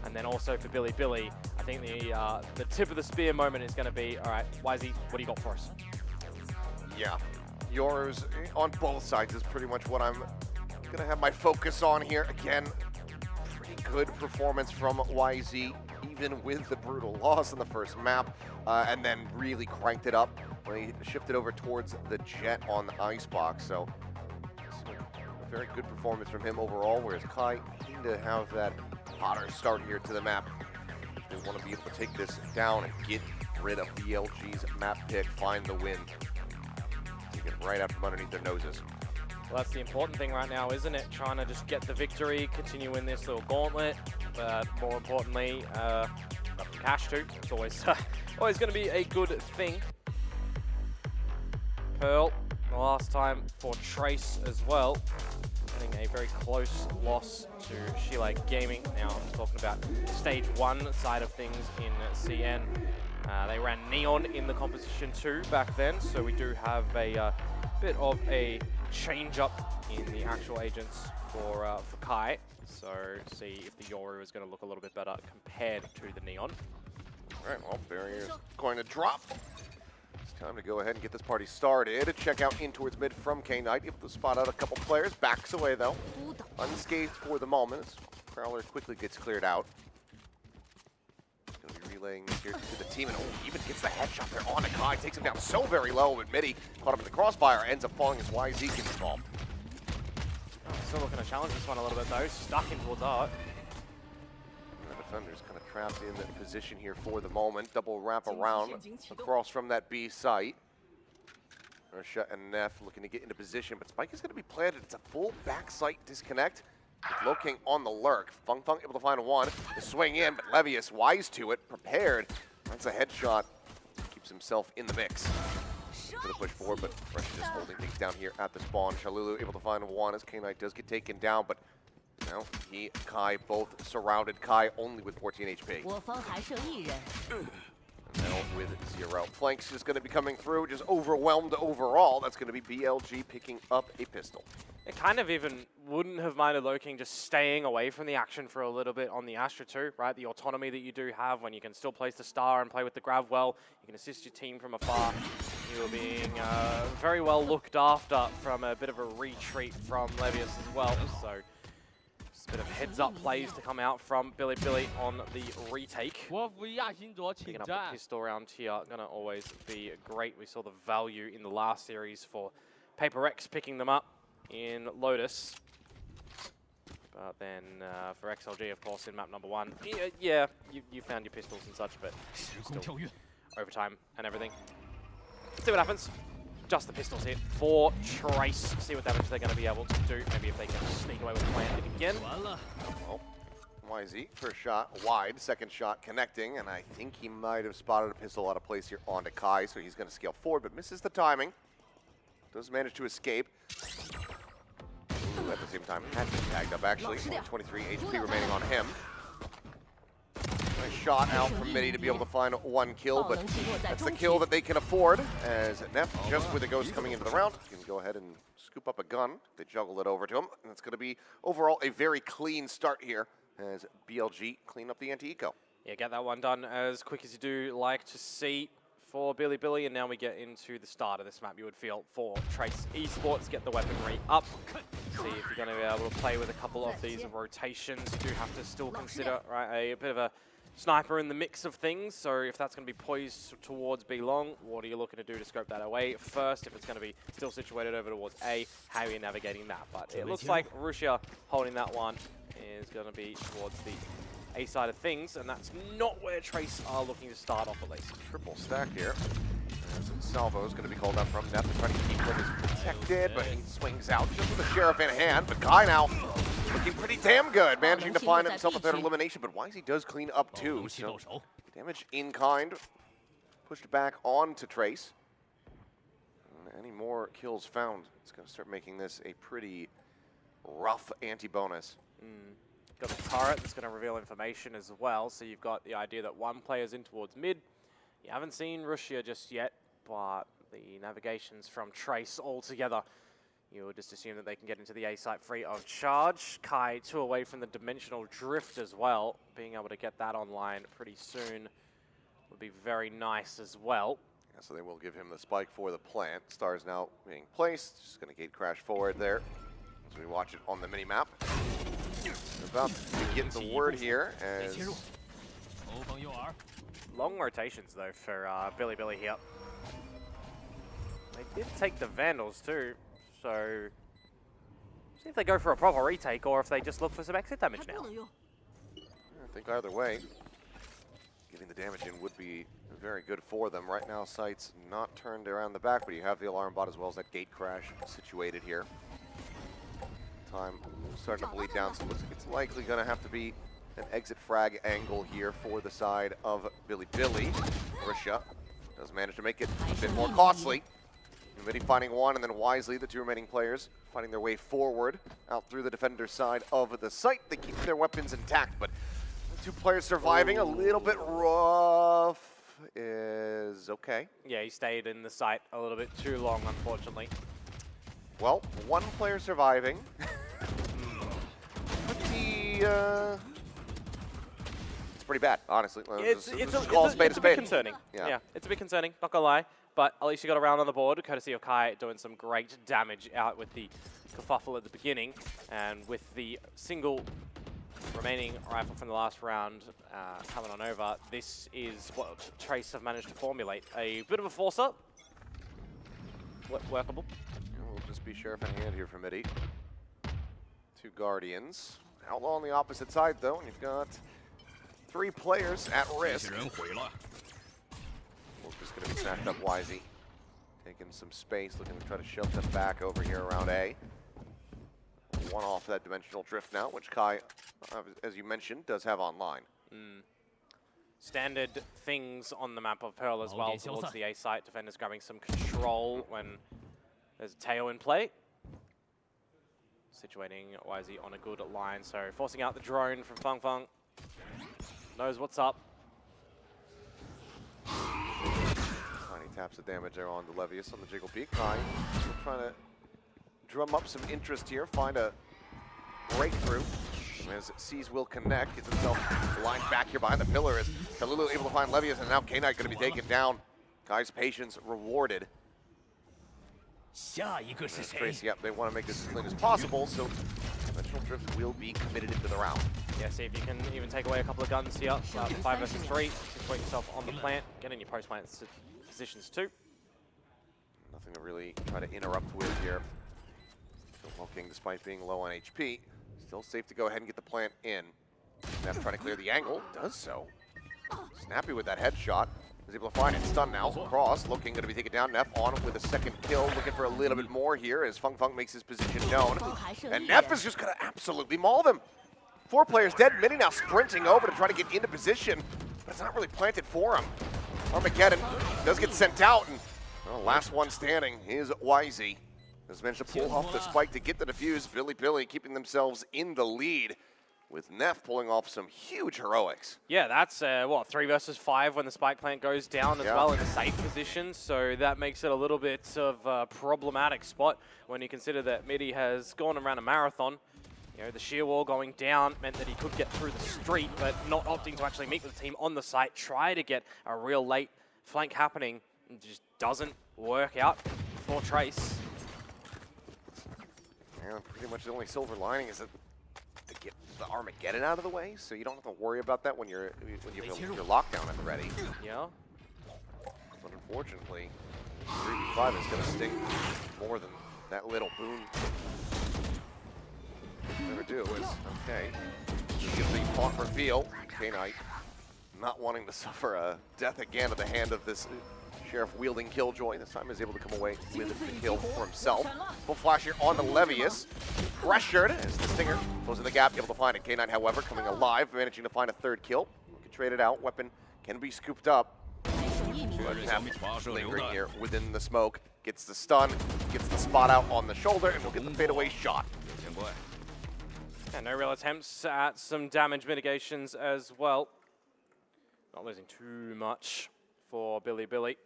And then also for Billy, I think the tip of the spear moment is going to be, all right, YZ, what do you got for us? Yeah, Yoru's on both sides is pretty much what I'm going to have my focus on here. Again, pretty good performance from YZ, even with the brutal loss in the first map, and then really cranked it up when he shifted over towards the Jet on the Icebox. So a very good performance from him overall, whereas Kai need to have that hotter start here to the map. They want to be able to take this down and get rid of BLG's map pick, find the win. Take it right out from underneath their noses. Well, that's the important thing right now, isn't it? Trying to just get the victory, continue in this little gauntlet, but more importantly, cash too. It's always always going to be a good thing. Pearl, the last time for Trace as well, getting a very close loss to Shilai Gaming. Now I'm talking about stage 1 side of things in CN. They ran Neon in the competition too back then, so we do have a bit of a change up in the actual agents for Kai. So see if the Yoru is going to look a little bit better compared to the Neon. All right, well, barrier's going to drop. It's time to go ahead and get this party started. Check out in towards mid from K-Knight. Able to spot out a couple players. Backs away, though. Unscathed for the moment. Prowler quickly gets cleared out. Going to be relaying this here to the team, and even gets the headshot there on Kai. Takes him down so very low, but Midi caught him in the crossfire. Ends up falling as YZ gets involved. Still looking to challenge this one a little bit though. Stuck in towards Art. The defender's kind of trapped in the position here for the moment. Double wrap around across from that B site. Ursha and Neff looking to get into position, but Spike is going to be planted. It's a full backside disconnect with Lokeng on the lurk. Fung able to find one. The swing in, but Levius wise to it, prepared. That's a headshot. Keeps himself in the mix. For the push forward, but Fresh just holding things down here at the spawn. Shalulu able to find one as K-Knight does get taken down, but now he, Kai, both surrounded. Kai only with 14 HP. And now with 0. Flanks is going to be coming through, just overwhelmed overall. That's going to be BLG picking up a pistol. It kind of even wouldn't have minded Lokeng just staying away from the action for a little bit on the Astra too, right? The autonomy that you do have when you can still place the star and play with the grab well, you can assist your team from afar. You are being very well looked after from a bit of a retreat from Levius as well. So just a bit of heads-up plays to come out from Billy on the retake. Picking up the pistol around here, gonna always be great. We saw the value in the last series for PRX picking them up in Lotus. But then for XLG, of course, in map number 1, yeah, you found your pistols and such, but still overtime and everything. Let's see what happens. Just the pistols here for Trace. See what damage they're going to be able to do. Maybe if they can sneak away with plant it again. Well, YZ, first shot wide, second shot connecting, and I think he might have spotted a pistol out of place here onto Kai, so he's going to scale forward, but misses the timing. Does manage to escape. who at the same time had been tagged up actually. Only 23 HP remaining on him. Nice shot out from Midi to be able to find one kill, but that's the kill that they can afford, as Neff, just with the ghost coming into the round, can go ahead and scoop up a gun. They juggle it over to him, and it's going to be overall a very clean start here as BLG clean up the anti-eco. Yeah, get that one done as quick as you do like to see for Billy, and now we get into the start of this map, you would feel, for Trace Esports. Get the weaponry up. See if you're going to be able to play with a couple of these rotations. You do have to still consider, right, a bit of a sniper in the mix of things. So if that's going to be poised towards B long, what are you looking to do to scope that away first? If it's going to be still situated over towards A, how are you navigating that? But it looks like Russia holding that one is going to be towards the A side of things, and that's not where Trace are looking to start off at least. Triple stack here. Salvo is going to be called up from Neff to try to keep him protected, but he swings out just with the Sheriff in hand. But Kai now looking pretty damn good, managing to find himself a better elimination, but Wisey does clean up too, so damage in kind, pushed back on to Trace. And any more kills found, it's going to start making this a pretty rough anti-bonus. Got the turret that's going to reveal information as well, so you've got the idea that one player's in towards mid. You haven't seen Russia just yet, but the navigations from Trace altogether, you would just assume that they can get into the A site free of charge. Kai 2 away from the dimensional drift as well. Being able to get that online pretty soon would be very nice as well. Yeah, so they will give him the spike for the plant. Stars now being placed. Just going to gate crash forward there as we watch it on the mini-map. About to get the word here as... Long rotations though for Billy here. They did take the Vandals too, so see if they go for a proper retake or if they just look for some exit damage now. I think either way, getting the damage in would be very good for them. Right now, sight's not turned around the back, but you have the alarm bot as well as that gate crash situated here. Time starting to bleed down, so it's likely going to have to be an exit frag angle here for the side of Billy. Russia does manage to make it a bit more costly. Midi finding one, and then Wisely, the two remaining players, finding their way forward out through the defender's side of the site. They keep their weapons intact, but two players surviving, a little bit rough is okay. Yeah, he stayed in the site a little bit too long, unfortunately. Well, one player surviving. It's pretty bad, honestly. It's a bit concerning. Yeah, it's a bit concerning, not gonna lie. But at least you got a round on the board, courtesy of Kai doing some great damage out with the kerfuffle at the beginning. And with the single remaining rifle from the last round coming on over, this is what Trace have managed to formulate. A bit of a forcer. Workable. We'll just be Sheriff in hand here for Midi. Two Guardians. Outlaw on the opposite side, though, and you've got 3 players at risk. We're just going to be snatched up Wisey. Taking some space, looking to try to shove them back over here around A. One off that dimensional drift now, which Kai, as you mentioned, does have online. Standard things on the map of Pearl as well towards the A site. Defenders grabbing some control when there's a tail in play. Situating Wisey on a good line, so forcing out the drone from Feng. Knows what's up. Tiny taps the damage there on the Levius on the Jiggle Peak. Kai still trying to drum up some interest here, find a breakthrough. As Seas will connect, gets himself lined back here behind the pillar as Kalulu able to find Levius, and now K-Knight going to be taken down. Kai's patience rewarded. Trace, yep, they want to make this as clean as possible, so Dimensional Drift will be committed into the round. Yeah, see if you can even take away a couple of guns here. 5 versus 3, situate yourself on the plant, get in your post-plant positions too. Nothing to really try to interrupt with here. Still looking, despite being low on HP. Still safe to go ahead and get the plant in. Neff trying to clear the angle, does so. Snappy with that headshot. Is able to find it. Stun now. Cross looking going to be taken down. Neff on with a second kill. Looking for a little bit more here as Feng makes his position known. And Neff is just going to absolutely maul them. 4 players dead. Midi now sprinting over to try to get into position. But it's not really planted for him. Armageddon does get sent out. And well, last one standing is Wisey. has managed to pull off the spike to get the defuse. Billy keeping themselves in the lead, with Neff pulling off some huge heroics. Yeah, that's, what, 3 versus 5 when the spike plant goes down as well in a safe position. So that makes it a little bit of a problematic spot when you consider that Midi has gone around a marathon. You know, the shear wall going down meant that he could get through the street, but not opting to actually meet with the team on the site, try to get a real late flank happening. It just doesn't work out for Trace. Yeah, pretty much the only silver lining is that to get the Armageddon out of the way, so you don't have to worry about that when you have your lockdown at the ready. Yeah. But unfortunately, 3v5 is going to sting more than that little boon. Never do is okay. Gives the font reveal. K-Knight not wanting to suffer a death again at the hand of this Sheriff wielding Killjoy. This time is able to come away with the kill for himself. Full flash here on the Levius. Pressured as the Stinger closing the gap, able to find it. K-Knight, however, coming alive, managing to find a 3rd kill. Can trade it out. Weapon can be scooped up. But lingering here within the smoke. Gets the stun, gets the spot out on the shoulder, and will get the fadeaway shot. And no real attempts at some damage mitigations as well. Not losing too much for Billy.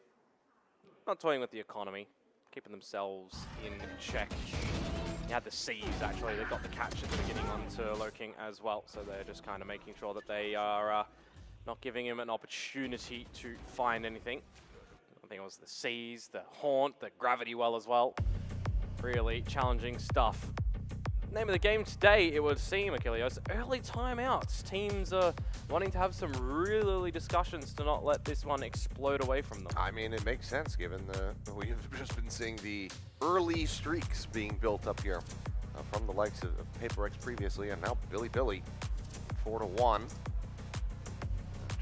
Not toying with the economy, keeping themselves in check. You had the C's actually, they got the catch at the beginning onto Loking as well, so they're just kind of making sure that they are not giving him an opportunity to find anything. I think it was the C's, the Haunt, the Gravity Well as well. Really challenging stuff. Name of the game today, it would seem, Achilles, early timeouts. Teams are wanting to have some really early discussions to not let this one explode away from them. I mean, it makes sense given we've just been seeing the early streaks being built up here from the likes of PRX previously, and now Billy 4-1.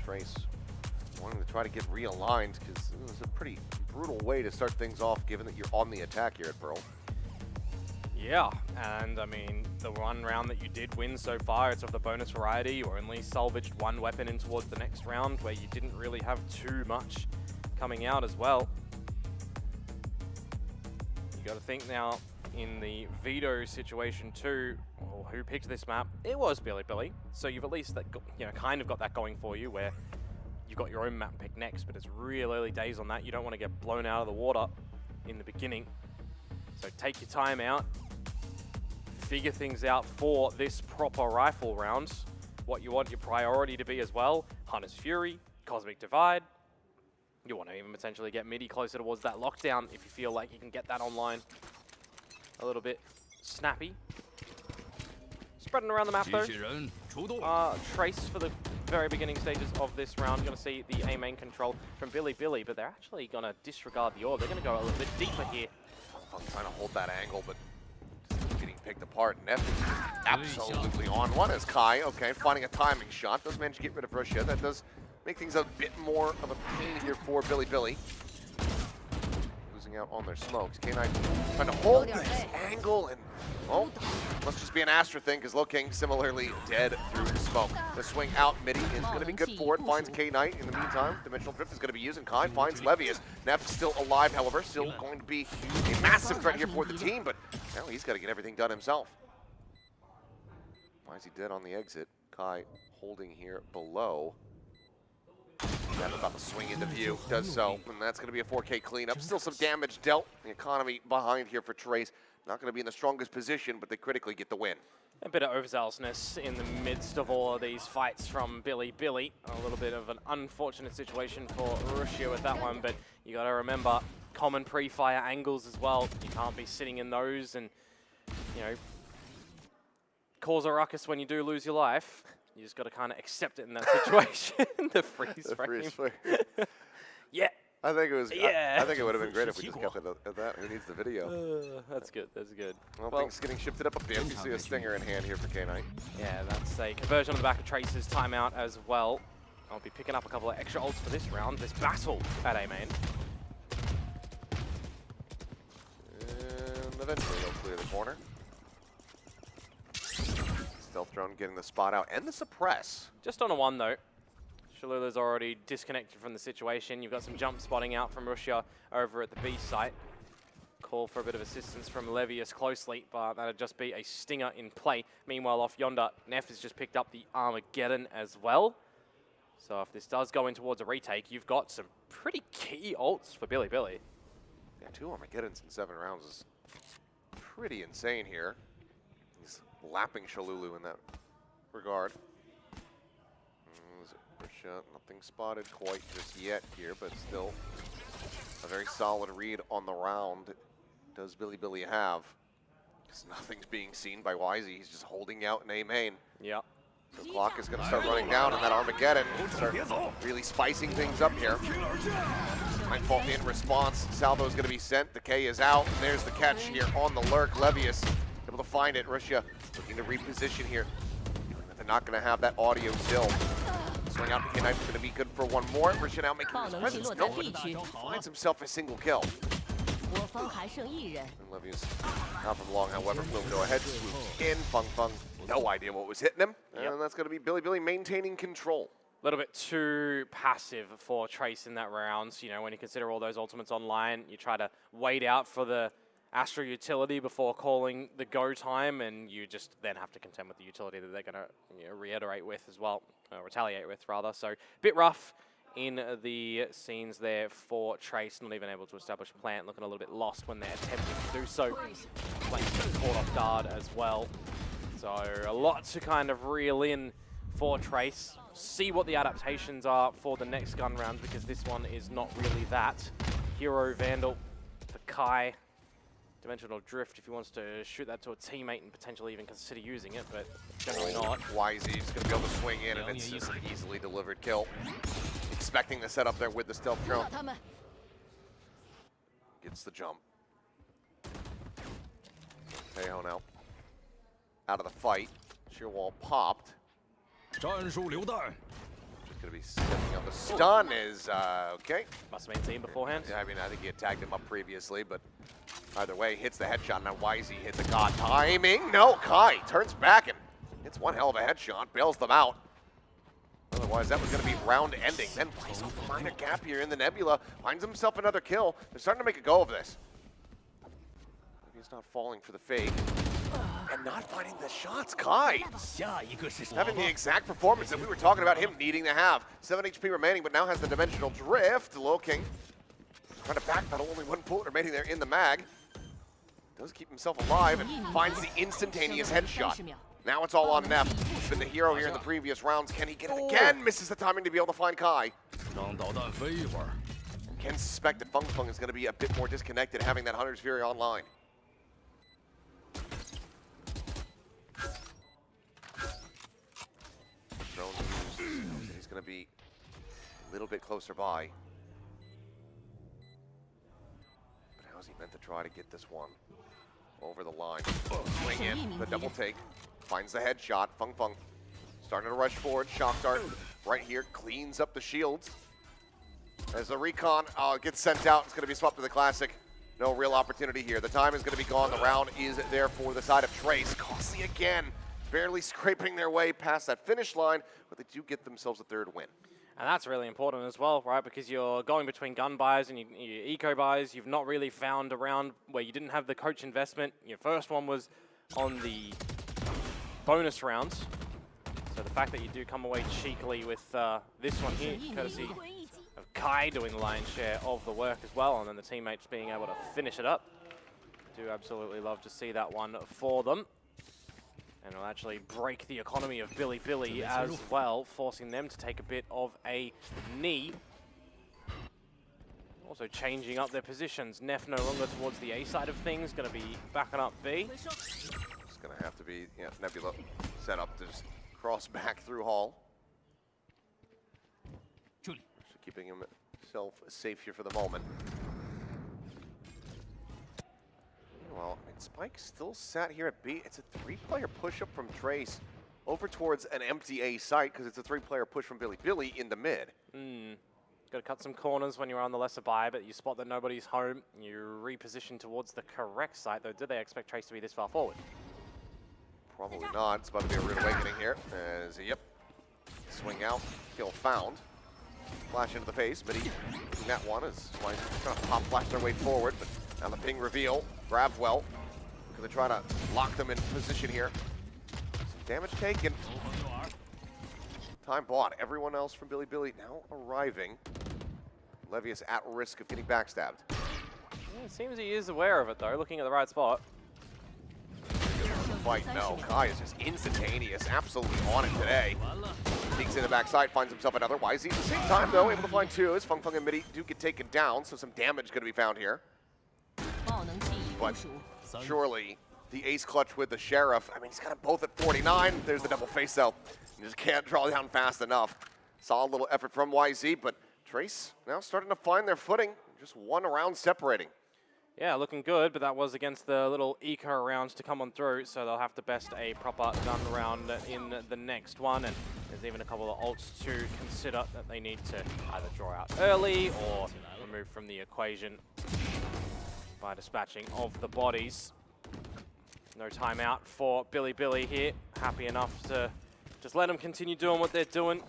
Trace wanting to try to get realigned because it was a pretty brutal way to start things off given that you're on the attack here at Pearl. Yeah, and I mean, the one round that you did win so far, it's of the bonus variety. You only salvaged 1 weapon in towards the next round where you didn't really have too much coming out as well. You got to think now in the veto situation too, well, who picked this map? It was Billy. So you've at least kind of got that going for you where you've got your own map pick next, but it's real early days on that. You don't want to get blown out of the water in the beginning. So take your time out. Figure things out for this proper rifle round. What you want your priority to be as well. Hunter's Fury, Cosmic Divide. You want to even potentially get Midi closer towards that lockdown if you feel like you can get that online a little bit snappy. Spreading around the map though. Trace for the very beginning stages of this round. You're going to see the A main control from Billy, but they're actually going to disregard the orb. They're going to go a little bit deeper here. I'm trying to hold that angle, but getting picked apart. Neff absolutely on one as Kai, okay, finding a timing shot. Does manage to get rid of Russia. That does make things a bit more of a pain here for Billy. Losing out on their smokes. K9 trying to hold this angle, and well, must just be an Astra thing because Loking similarly dead through the smoke. The swing out Midi is going to be good for it. Finds K-Knight in the meantime. Dimensional Drift is going to be used, and Kai finds Levius. Neff still alive, however, still going to be a massive threat here for the team, but now he's got to get everything done himself. Why is he dead on the exit? Kai holding here below. Neff about to swing into view, does so, and that's going to be a 4K cleanup. Still some damage dealt. The economy behind here for Trace. Not going to be in the strongest position, but they critically get the win. A bit of overzealousness in the midst of all of these fights from Billy. A little bit of an unfortunate situation for Russia with that one, but you got to remember common pre-fire angles as well. You can't be sitting in those and, cause a ruckus when you do lose your life. You just got to kind of accept it in that situation. The freeze frame. Yeah. I think it was. Yeah. I think it would have been great if we just kept it at that. Who needs the video? That's good. Well, things getting shifted up a bit. You see a Stinger in hand here for K-Knight. Yeah, that's a conversion on the back of Trace's timeout as well. I'll be picking up a couple of extra ults for this round. This battle at A main. And eventually they'll clear the corner. Stealth drone getting the spot out and the suppress. Just on a 1 though. Shalula's already disconnected from the situation. You've got some jump spotting out from Russia over at the B site. Call for a bit of assistance from Levius closely, but that'd just be a stinger in play. Meanwhile, off yonder, Neff has just picked up the Armageddon as well. So if this does go in towards a retake, you've got some pretty key ults for Billy. Yeah, 2 Armageddons in 7 rounds is pretty insane here. He's lapping Shalulu in that regard. Nothing spotted quite just yet here, but still a very solid read on the round does Billy have. Because nothing's being seen by Wisey. He's just holding out in A main. Yep. So clock is going to start running down, and that Armageddon start really spicing things up here. Nightfall in response. Salvo's going to be sent. The K is out. And there's the catch here on the lurk. Levius able to find it. Russia looking to reposition here. They're not going to have that audio still. Swing out the K-Knife is going to be good for one more. Russia now making his presence known. Finds himself a single kill. And Levius not from long, however, will go ahead, swoops in. Feng, no idea what was hitting him. And that's going to be Billy maintaining control. A little bit too passive for Trace in that round. You know, when you consider all those ultimates online, you try to wait out for the Astro utility before calling the go time, and you just then have to contend with the utility that they're going to reiterate with as well, retaliate with rather. So a bit rough in the scenes there for Trace, not even able to establish a plant, looking a little bit lost when they're attempting to do so. Playing caught off guard as well. So a lot to kind of reel in for Trace. See what the adaptations are for the next gun round, because this one is not really that. Hero Vandal for Kai. Dimensional Drift if he wants to shoot that to a teammate and potentially even consider using it, but generally not. Wisey's going to be able to swing in, and it's just an easily delivered kill. Expecting the setup there with the stealth drone. Gets the jump. Tejo now out of the fight. Sheer wall popped. Just going to be stepping up. The stun is okay. Must have been seen beforehand. Yeah, I mean, I think he had tagged him up previously, but either way, hits the headshot. Now Wisey hits the god timing. No, Kai turns back and hits one hell of a headshot, bails them out. Otherwise, that was going to be round ending. Then plays a minor gap here in the Nebula, finds himself another kill. They're starting to make a go of this. He's not falling for the fake. And not finding the shots. Kai having the exact performance that we were talking about him needing to have. 7 HP remaining, but now has the Dimensional Drift. Low King trying to backpedal, only 1 bullet remaining there in the mag. Does keep himself alive and finds the instantaneous headshot. Now it's all on Neff. He's been the hero here in the previous rounds. Can he get it again? Misses the timing to be able to find Kai. Can suspect that Feng is going to be a bit more disconnected having that Hunter's Fury online. Drone used. He's going to be a little bit closer by. But how's he meant to try to get this one over the line? Swing in, the double take. Finds the headshot. Feng starting to rush forward. Shock dart right here. Cleans up the shields. As the recon gets sent out, it's going to be swapped to the Classic. No real opportunity here. The time is going to be gone. The round is there for the side of Trace. Costly again. Barely scraping their way past that finish line, but they do get themselves a 3rd win. And that's really important as well, right? Because you're going between gun buys and your eco buys. You've not really found a round where you didn't have the coach investment. Your first one was on the bonus rounds. So the fact that you do come away cheekily with this one here, courtesy of Kai doing the lion's share of the work as well, and then the teammates being able to finish it up. Do absolutely love to see that one for them. And it'll actually break the economy of Billy as well, forcing them to take a bit of a knee. Also changing up their positions. Neff no longer towards the A side of things, going to be backing up B. It's going to have to be Nebula set up to just cross back through Hall. Keeping himself safe here for the moment. Well, I mean, Spike still sat here at B. It's a 3-player push-up from Trace over towards an empty A site because it's a 3-player push from Billy in the mid. Got to cut some corners when you're on the lesser buy, but you spot that nobody's home. You reposition towards the correct site, though. Did they expect Trace to be this far forward? Probably not. It's about to be a rude awakening here. As, swing out, kill found. Flash into the face, but he that one is trying to pop flash their way forward, but Now the ping reveal, grabs well. Gonna try to lock them in position here. Some damage taken. Time bought. Everyone else from Billy now arriving. Levius at risk of getting backstabbed. Yeah, it seems he is aware of it though, looking at the right spot. Fight, no. Kai is just instantaneous, absolutely on it today. Peeks in the backside, finds himself another. YZ at the same time though, able to find two as Feng Feng and Midi do get taken down, so some damage going to be found here. But surely the ace clutch with the Sheriff, I mean, he's got them both at 49. There's the double face out. You just can't draw down fast enough. Solid little effort from YZ, but Trace now starting to find their footing. Just one round separating. Yeah, looking good, but that was against the little eco rounds to come on through, so they'll have to best a proper gun round in the next one, and there's even a couple of ults to consider that they need to either draw out early or remove from the equation by dispatching of the bodies. No timeout for Billy here. Happy enough to just let them continue doing what they're doing.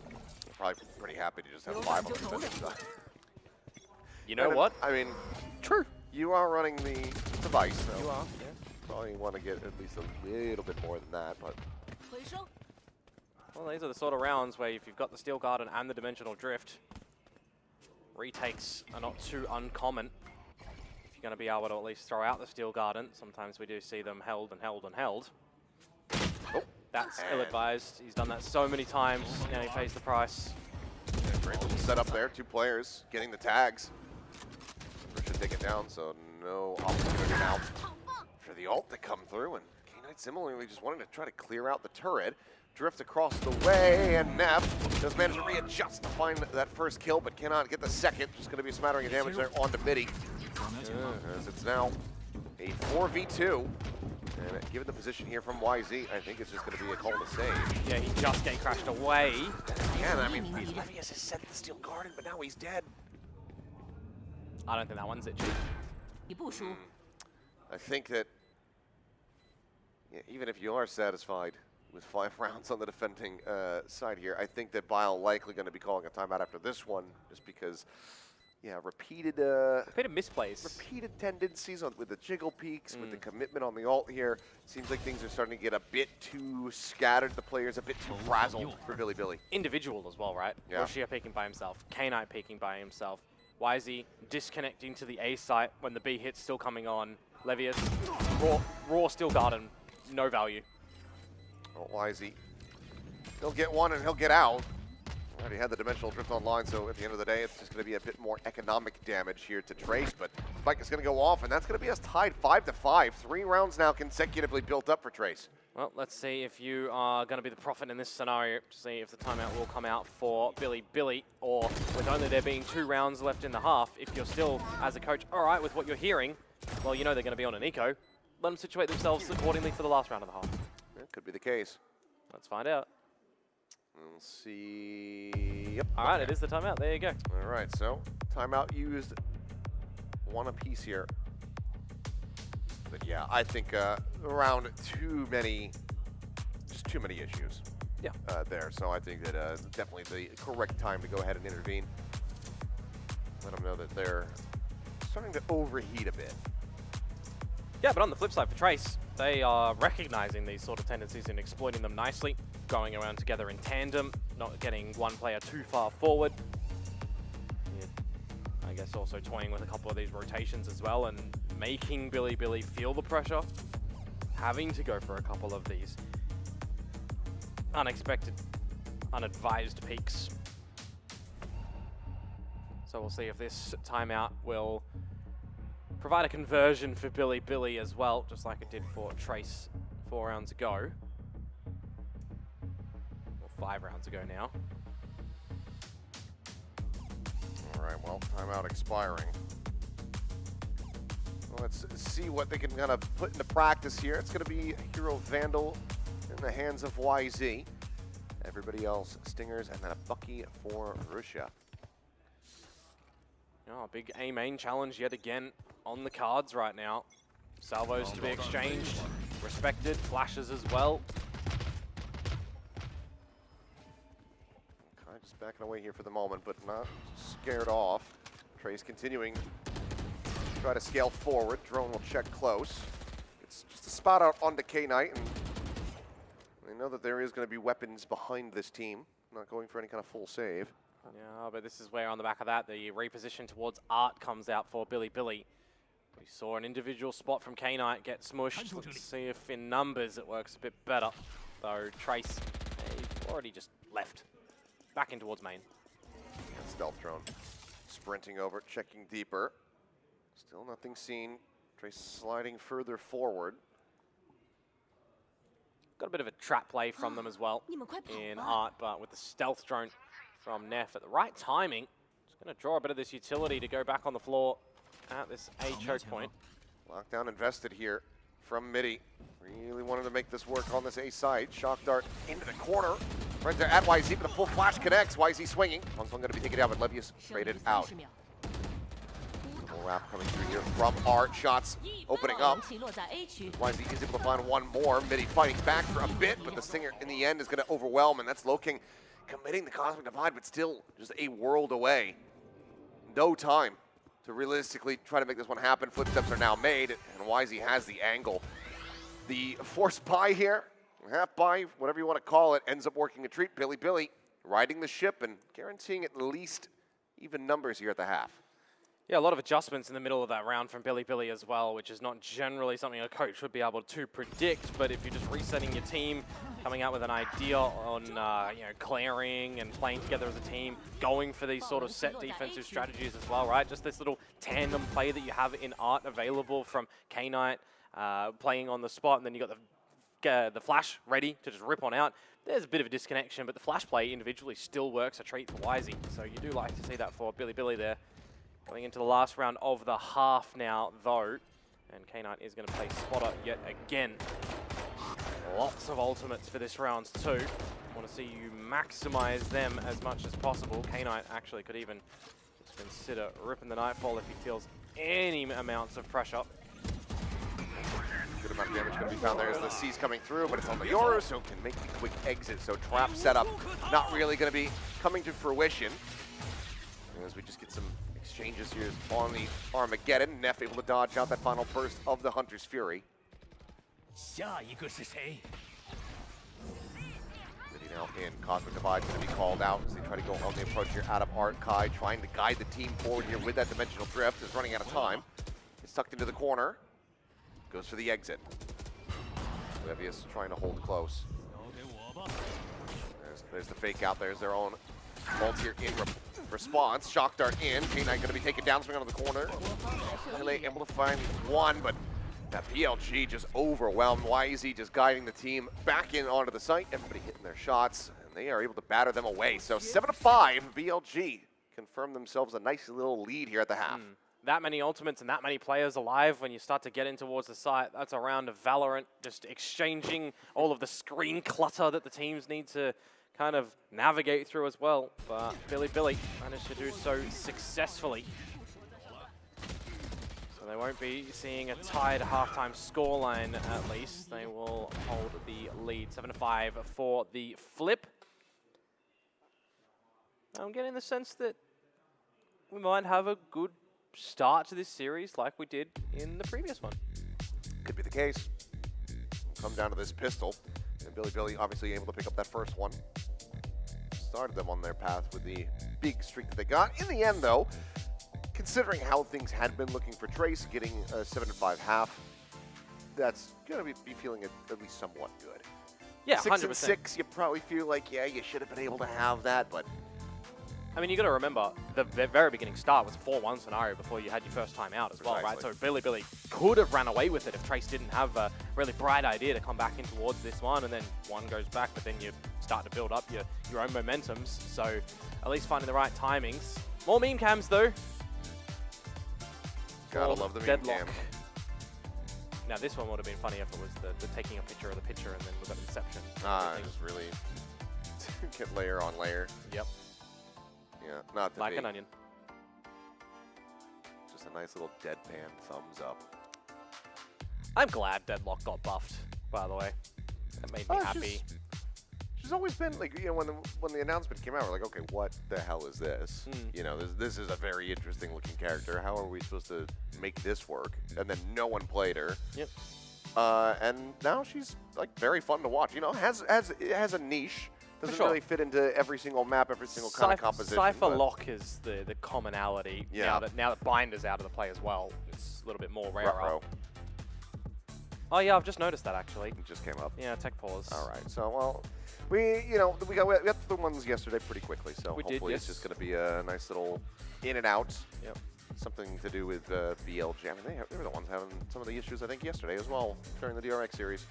Probably pretty happy to just have 5 on the defensive side. You know what? I mean, true. You are running the device, so you are, yeah. Probably want to get at least a little bit more than that, but... Well, these are the sort of rounds where if you've got the Steel Garden and the Dimensional Drift, retakes are not too uncommon. If you're going to be able to at least throw out the Steel Garden, sometimes we do see them held and held and held. Oh, that's ill-advised. He's done that so many times, now he pays the price. Yeah, great little setup there, 2 players getting the tags. Should take it down, so no opportunity now for the ult to come through. And K-Knight similarly just wanted to try to clear out the turret. Drift across the way, and Neff does manage to readjust to find that first kill, but cannot get the second. Just going to be a smattering of damage there onto Midi. As it's now a 4v2. And given the position here from YZ, I think it's just going to be a call to save. Yeah, he just getting crashed away. Again, I mean, Levius has set the Steel Garden, but now he's dead. I don't think that one's it, G. I think that even if you are satisfied with 5 rounds on the defending side here, I think that Bile likely going to be calling a timeout after this one, just because, yeah, repeated misplays, repeated tendencies with the jiggle peaks, with the commitment on the ult here. Seems like things are starting to get a bit too scattered. The players a bit too frazzled for Billy. Individual as well, right? Yeah. Roshia peeking by himself, K-Knight peeking by himself. YZ disconnecting to the A site when the B hit's still coming on. Levius, raw Steel Garden, no value. Oh, YZ, he'll get one and he'll get out. Already had the Dimensional Drift online, so at the end of the day, it's just going to be a bit more economic damage here to Trace, but Spike is going to go off, and that's going to be us tied 5-5. 3 rounds now consecutively built up for Trace. Well, let's see if you are going to be the prophet in this scenario, to see if the timeout will come out for Billy, or with only there being 2 rounds left in the half, if you're still, as a coach, all right with what you're hearing, well, you know they're going to be on an eco. Let them situate themselves accordingly for the last round of the half. That could be the case. Let's find out. We'll see. Yep. All right, it is the timeout. There you go. All right, so timeout used, 1 apiece here. But yeah, I think around too many issues. Yeah. There, so I think that definitely the correct time to go ahead and intervene. Let them know that they're starting to overheat a bit. Yeah, but on the flip side for Trace, they are recognizing these sort of tendencies and exploiting them nicely, going around together in tandem, not getting one player too far forward. Yeah, I guess also toying with a couple of these rotations as well and making Billy feel the pressure, having to go for a couple of these unexpected, unadvised peaks. So we'll see if this timeout will provide a conversion for Billy as well, just like it did for Trace 4 rounds ago. Or 5 rounds ago now. All right, well, timeout expiring. Well, let's see what they can kind of put into practice here. It's going to be Hero Vandal in the hands of YZ. Everybody else, Stingers, and then a Bucky for Russia. Oh, big A main challenge yet again on the cards right now. Salvos to be exchanged, respected, flashes as well. Okay, just backing away here for the moment, but not scared off. Trace continuing try to scale forward. Drone will check close. It's just a spot out onto K-Knight, and they know that there is going to be weapons behind this team. Not going for any kind of full save. Yeah, but this is where on the back of that, the reposition towards Art comes out for Billy. We saw an individual spot from K-Knight get smushed. Let's see if in numbers it works a bit better. Though Trace, they've already just left. Back in towards main. And stealth drone sprinting over, checking deeper. Still nothing seen. Trace sliding further forward. Got a bit of a trap play from them as well in Art, but with the stealth drone from Neff at the right timing, it's going to draw a bit of this utility to go back on the floor at this A choke point. Lockdown invested here from Midi. Really wanted to make this work on this A side. Shock dart into the corner. Right there at YZ, but the full flash connects. YZ swinging. One's going to be taken down, but Levius traded out. Full wrap coming through here from Art. Shots opening up. YZ is able to find one more. Midi fighting back for a bit, but the Stinger in the end is going to overwhelm, and that's Loking committing the Cosmic Divide, but still just a world away. No time to realistically try to make this one happen. Footsteps are now made, and YZ has the angle. The forced buy here, half buy, whatever you want to call it, ends up working a treat. Billy riding the ship and guaranteeing at least even numbers here at the half. Yeah, a lot of adjustments in the middle of that round from Billy as well, which is not generally something a coach would be able to predict. But if you're just resetting your team, coming out with an idea on clearing and playing together as a team, going for these sort of set defensive strategies as well, right? Just this little tandem play that you have in Art available from K-Knight playing on the spot, and then you got the flash ready to just rip on out. There's a bit of a disconnection, but the flash play individually still works a treat for YZ. So you do like to see that for Billy there. Going into the last round of the half now, though, and K-Knight is going to play spotter yet again. Lots of ultimates for this round too. Want to see you maximize them as much as possible. K-Knight actually could even just consider ripping the Nightfall if he feels any amounts of pressure. Good amount of damage going to be found there as the C's coming through, but it's on the Yoru, so can make the quick exit. So trap setup not really going to be coming to fruition. As we just get some exchanges here on the Armageddon. Neff able to dodge out that final burst of the Hunter's Fury. Midi now in. Cosmic Divide going to be called out as they try to go on the approach here out of Art. Kai trying to guide the team forward here with that Dimensional Drift. Is running out of time. It's tucked into the corner. Goes for the exit. Levius trying to hold close. There's the fake out. There's their own ult here in response. Shock dart in. K-Knight going to be taken down, swing onto the corner. Melee able to find one, but that BLG just overwhelmed. YZ just guiding the team back in onto the site. Everybody hitting their shots, and they are able to batter them away. So 7-5, BLG confirm themselves a nice little lead here at the half. That many ultimates and that many players alive when you start to get in towards the site. That's a round of Valorant, just exchanging all of the screen clutter that the teams need to kind of navigate through as well. But Billy managed to do so successfully. So they won't be seeing a tied halftime scoreline at least. They will hold the lead. 7-5 for the flip. I'm getting the sense that we might have a good start to this series like we did in the previous one. Could be the case. Come down to this pistol. And Billy obviously able to pick up that first one. Started them on their path with the big streak that they got. In the end, though, considering how things had been looking for Trace, getting a 7-5 half, that's going to be feeling at least somewhat good. Yeah, 6-6, you probably feel like, yeah, you should have been able to have that, but I mean, you got to remember, the very beginning start was a 4-1 scenario before you had your first time out as well, right? So Billy could have ran away with it if Trace didn't have a really bright idea to come back in towards this one, and then one goes back, but then you start to build up your own momentums. So at least finding the right timings. More meme cams, though. Gotta love the meme cam. Now, this one would have been funny if it was the taking a picture of the picture and then we've got Inception. Just really get layer on layer. Yep. Yeah, not like an onion. Just a nice little deadpan thumbs up. I'm glad Deadlock got buffed, by the way. That made me happy. has always been like, you know, when the announcement came out, we're like, okay, what the hell is this? You know, this is a very interesting looking character. How are we supposed to make this work? And then no one played her. Yep. And now she's like very fun to watch. You know, has a niche. Doesn't sure. really fit into every single map, every single kind of composition. Cypher Lock is the commonality. Yeah. Now that Binder's out of the play as well, it's a little bit more rare. Ruh-roh. Oh yeah, I've just noticed that actually. It just came up. Yeah, tech pause. All right. So well, we got the ones yesterday pretty quickly. So hopefully it's just going to be a nice little in and out. Yep. Something to do with BLG. I mean, they were the ones having some of the issues I think yesterday as well during the DRX series.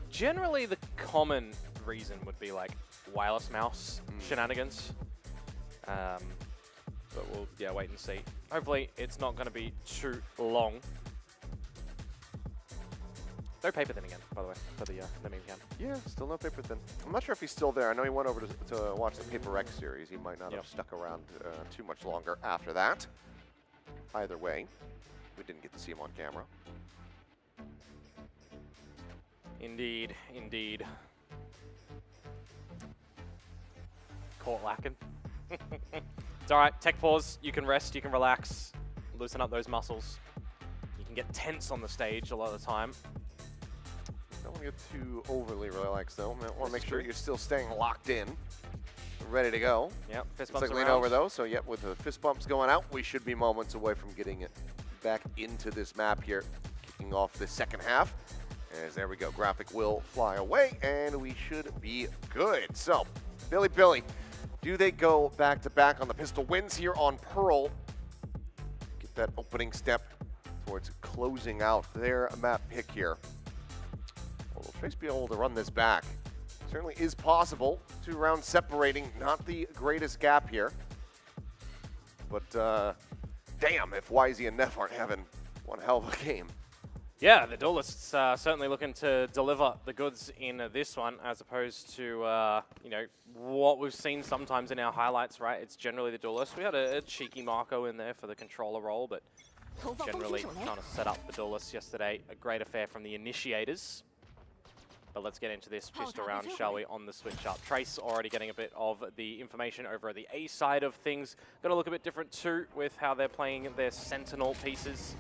Generally, the common reason would be like wireless mouse shenanigans. But we'll wait and see. Hopefully, it's not going to be too long. No paper thin again, by the way, for the meme cam. Yeah, still no paper thin. I'm not sure if he's still there. I know he went over to watch the PRX series. He might not have stuck around too much longer after that. Either way, we didn't get to see him on camera. Indeed, indeed. Caught lacking. It's all right. Tech pause. You can rest. You can relax. Loosen up those muscles. You can get tense on the stage a lot of the time. Don't want to get too overly relaxed though. I want to make sure you're still staying locked in, ready to go. Yep. Fist Looks bumps like lean around. over though. So yep, with the fist bumps going out, we should be moments away from getting it back into this map here, kicking off the second half. As there we go, graphic will fly away, and we should be good. So, Billy, do they go back-to-back on the pistol wins here on Pearl? Get that opening step towards closing out their map pick here. Will Trace be able to run this back? Certainly is possible. 2 rounds separating, not the greatest gap here. But damn if YZ and Neff aren't having one hell of a game. Yeah, the duelists certainly looking to deliver the goods in this one, as opposed to you know, what we've seen sometimes in our highlights. Right, it's generally the duelists. We had a cheeky Marco in there for the controller role, but generally trying to set up the duelists yesterday. A great affair from the initiators. But let's get into this pistol round, shall we, on the switch up. Trace already getting a bit of the information over the A side of things. Going to look a bit different too with how they're playing their Sentinel pieces.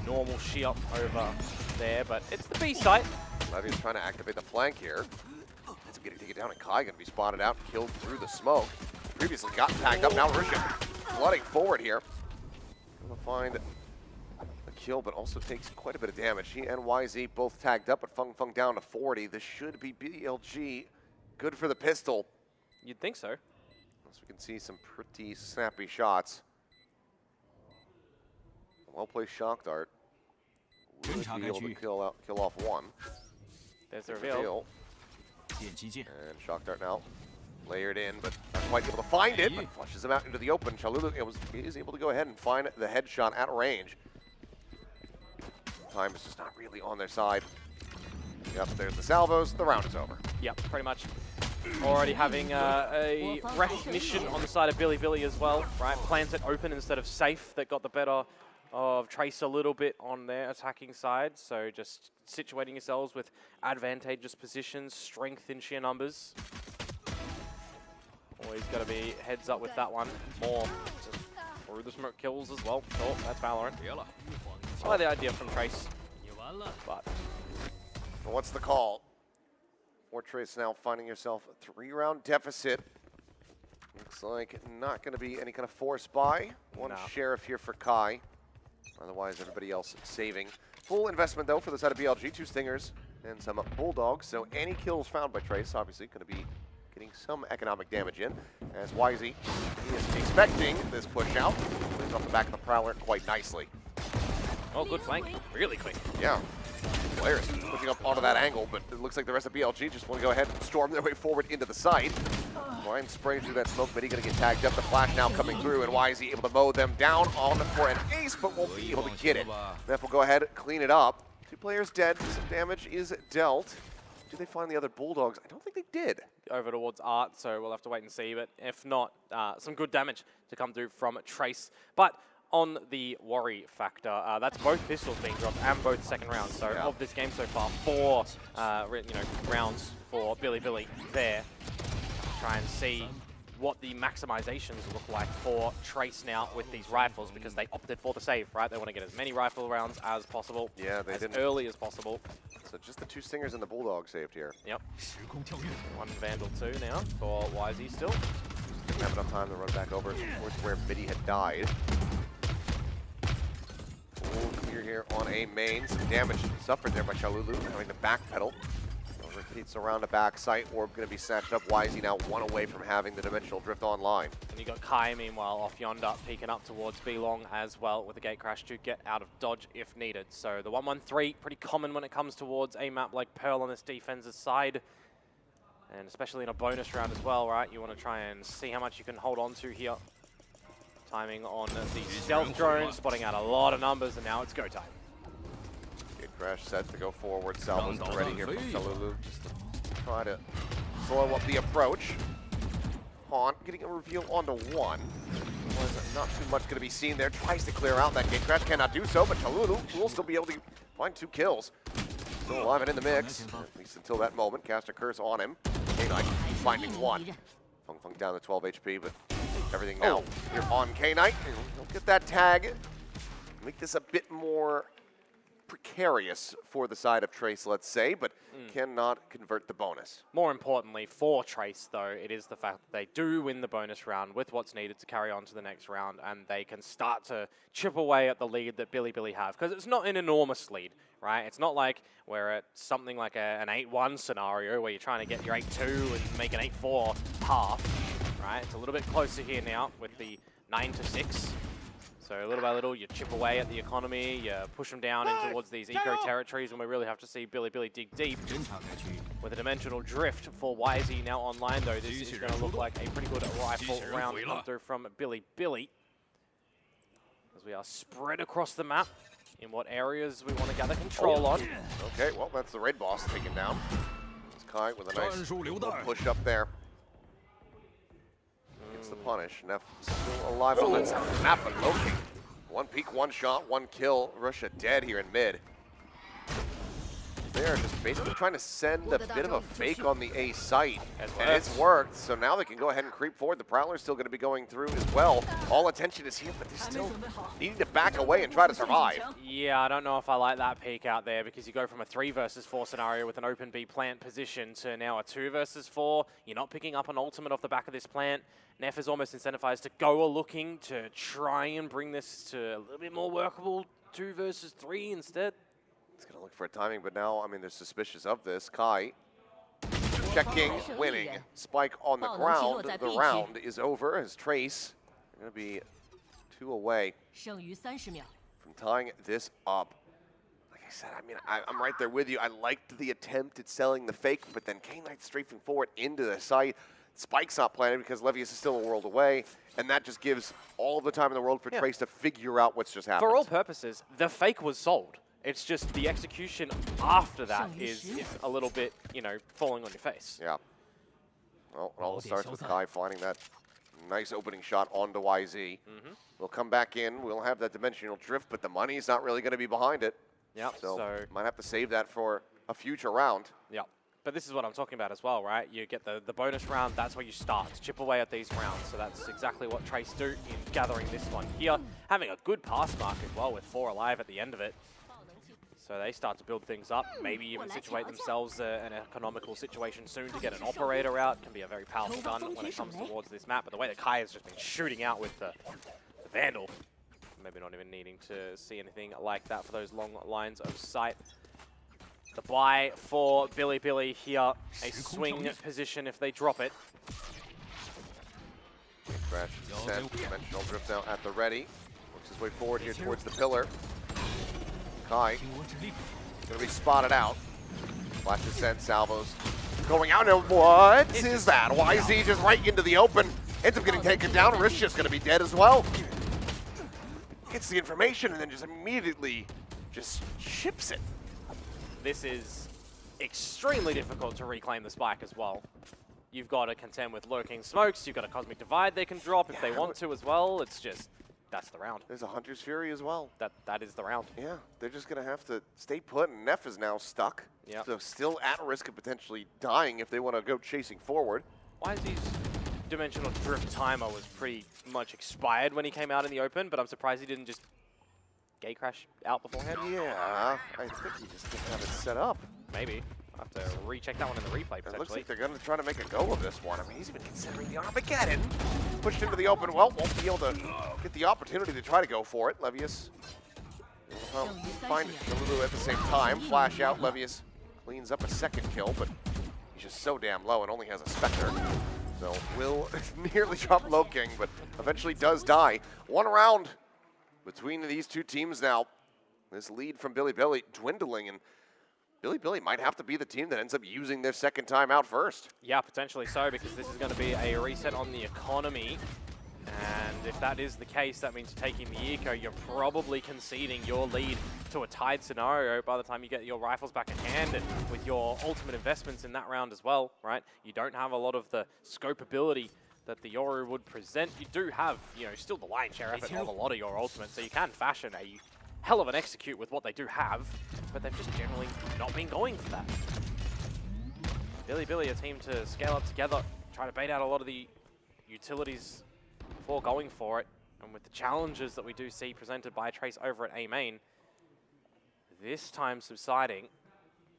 Normal shield over there, but it's the B site. Levy's trying to activate the flank here. It's getting taken down, and Kai going to be spotted out, killed through the smoke. Previously got tagged up, now Risha flooding forward here. Going to find a kill, but also takes quite a bit of damage. He and YZ both tagged up, but Fung down to 40. This should be BLG. Good for the pistol. You'd think so. As we can see some pretty snappy shots. Well-placed shock dart. Would be able to kill off one. There's the reveal. And shock dart now layered in, but not quite able to find it, but flushes him out into the open. Chalulu is able to go ahead and find the headshot at range. Time is just not really on their side. Yep, there's the salvos. The round is over. Yep, pretty much. Already having a recognition on the side of Billy as well, right? Plans it open instead of safe. That got the better of Trace a little bit on their attacking side. So just situating yourselves with advantageous positions, strength in sheer numbers. Always got to be heads up with that one. More through the smoke kills as well. Oh, that's Valorant. I like the idea from Trace. But what's the call? For Trace now finding yourself a 3-round deficit. Looks like not going to be any kind of forced buy. One Sheriff here for Kai. Otherwise, everybody else saving. Full investment, though, for the side of BLG. 2 Stingers and some Bulldogs. So any kills found by Trace, obviously, going to be getting some economic damage in. As YZ, he is expecting this push out. Plays off the back of the Prowler quite nicely. Oh, good flank. Really quick. Yeah. Players pushing up onto that angle, but it looks like the rest of BLG just want to go ahead and storm their way forward into the site. Ryan spraying through that smoke, but he's going to get tagged up. The flash now coming through, and YZ able to mow them down on for an ace, but won't be able to get it. Neff will go ahead and clean it up. 2 players dead. Some damage is dealt. Do they find the other Bulldogs? I don't think they did. Over towards Art, so we'll have to wait and see. But if not, some good damage to come through from Trace. But on the worry factor. That's both pistols being dropped and both second rounds. So of this game so far, 4 rounds for Billy there. Try and see what the maximizations look like for Trace now with these rifles, because they opted for the save, right? They want to get as many rifle rounds as possible, as early as possible. So just the 2 Stingers and the Bulldog saved here. Yep. 1 Vandal 2 now for YZ still. Didn't have enough time to run back over towards where Biddy had died. Full clear here on A main. Some damage suffered there by Chalulu, having to backpedal. Repeats around the back site. Orb going to be snatched up. YZ now 1 away from having the Dimensional Drift online. And you got Kai, meanwhile, off yonder, peeking up towards B-Long as well with the gate crash to get out of dodge if needed. So the 1-1-3, pretty common when it comes towards a map like Pearl on this defense's side. And especially in a bonus round as well, right? You want to try and see how much you can hold on to here. Timing on the stealth drone, spotting out a lot of numbers, and now it's go time. Gate crash set to go forward. Salvo's ready here from Chalulu, just to try to slow up the approach. Haunt getting a reveal onto 1. Was not too much going to be seen there. Tries to clear out that gate crash, cannot do so, but Chalulu will still be able to find 2 kills. Still alive and in the mix, at least until that moment. Cast a curse on him. K-Knight finding 1. Fung down to 12 HP, but everything now here on K-Knight. He'll get that tag. Make this a bit more precarious for the side of Trace, let's say, but cannot convert the bonus. More importantly for Trace, though, it is the fact that they do win the bonus round with what's needed to carry on to the next round, and they can start to chip away at the lead that Billy have, because it's not an enormous lead, right? It's not like we're at something like an 8-1 scenario where you're trying to get your 8-2 and make an 8-4 half, right? It's a little bit closer here now with the 9-6. So little by little, you chip away at the economy, you push them down in towards these eco territories, and we really have to see Billy dig deep. With a Dimensional Drift for YZ now online, though, this is going to look like a pretty good rifle round come through from Billy. As we are spread across the map in what areas we want to gather control on. Okay, well, that's the raid boss taken down. It's Kai with a nice little push up there. Gets the punish. Neff still alive on that side of the map, but Loki. 1 peek, 1 shot, 1 kill. Russia dead here in mid. They're just basically trying to send a bit of a fake on the A site, and it's worked. So now they can go ahead and creep forward. The Prowler's still going to be going through as well. All attention is here, but they're still needing to back away and try to survive. Yeah, I don't know if I like that peek out there, because you go from a 3 versus 4 scenario with an open B plant position to now a 2 versus 4. You're not picking up an ultimate off the back of this plant. Neff is almost incentivized to go looking to try and bring this to a little bit more workable 2 versus 3 instead. It's going to look for a timing, but now, I mean, they're suspicious of this. Kai checking, winning. Spike on the ground. The round is over as Trace are going to be 2 away from tying this up. Like I said, I mean, I'm right there with you. I liked the attempt at selling the fake, but then K-Knight strafing forward into the site. Spike's not planted because Levius is still a world away, and that just gives all the time in the world for Trace to figure out what's just happened. For all purposes, the fake was sold. It's just the execution after that is a little bit, you know, falling on your face. Yeah. Well, it all starts with Kai finding that nice opening shot onto YZ. We'll come back in. We'll have that Dimensional Drift, but the money's not really going to be behind it. Yeah. So might have to save that for a future round. Yeah. But this is what I'm talking about as well, right? You get the bonus round, that's where you start to chip away at these rounds. So that's exactly what Trace do in gathering this one here. Having a good pass mark as well with 4 alive at the end of it. So they start to build things up, maybe even situate themselves an economical situation soon to get an operator out. Can be a very powerful gun when it comes towards this map. But the way that Kai has just been shooting out with the Vandal, maybe not even needing to see anything like that for those long lines of sight. The buy for Billy here, a swing position if they drop it. Crash descent, Dimensional Drift now at the ready. Works his way forward here towards the pillar. Kai gonna be spotted out. Flash descent, salvos going out, and what is that? YZ just right into the open, ends up getting taken down. Rish just gonna be dead as well. Gets the information and then just immediately just chips it. This is extremely difficult to reclaim the spike as well. You've got to contend with lurking smokes, you've got a Cosmic Divide they can drop if they want to as well. It's just that's the round. There's a Hunter's Fury as well. That is the round. Yeah, they're just going to have to stay put, and Neff is now stuck. Yeah. So still at risk of potentially dying if they want to go chasing forward. YZ's dimensional drift timer was pretty much expired when he came out in the open, but I'm surprised he didn't just gate crash out beforehand. Yeah, I think he just didn't have it set up. Maybe. I'll have to recheck that one in the replay, potentially. It looks like they're going to try to make a go of this one. I mean, he's even considering the Armageddon. Pushed into the open. Well, won't be able to get the opportunity to try to go for it. Levius find Lulu at the same time. Flash out. Levius cleans up a second kill, but he's just so damn low and only has a Spectre. So will nearly drop Low King, but eventually does die. One round between these two teams now. This lead from Bilibili dwindling, and Bilibili might have to be the team that ends up using their second time out first. Yeah, potentially so, because this is going to be a reset on the economy. And if that is the case, that means taking the eco, you're probably conceding your lead to a tied scenario by the time you get your rifles back in hand, and with your ultimate investments in that round as well, right? You don't have a lot of the scope ability that the Yoru would present. You do have, you know, still the lion's share effort of a lot of your ultimates, so you can fashion a hell of an execute with what they do have, but they've just generally not been going for that. Bilibili, a team to scale up together, try to bait out a lot of the utilities before going for it, and with the challenges that we do see presented by Trace over at A main, this time subsiding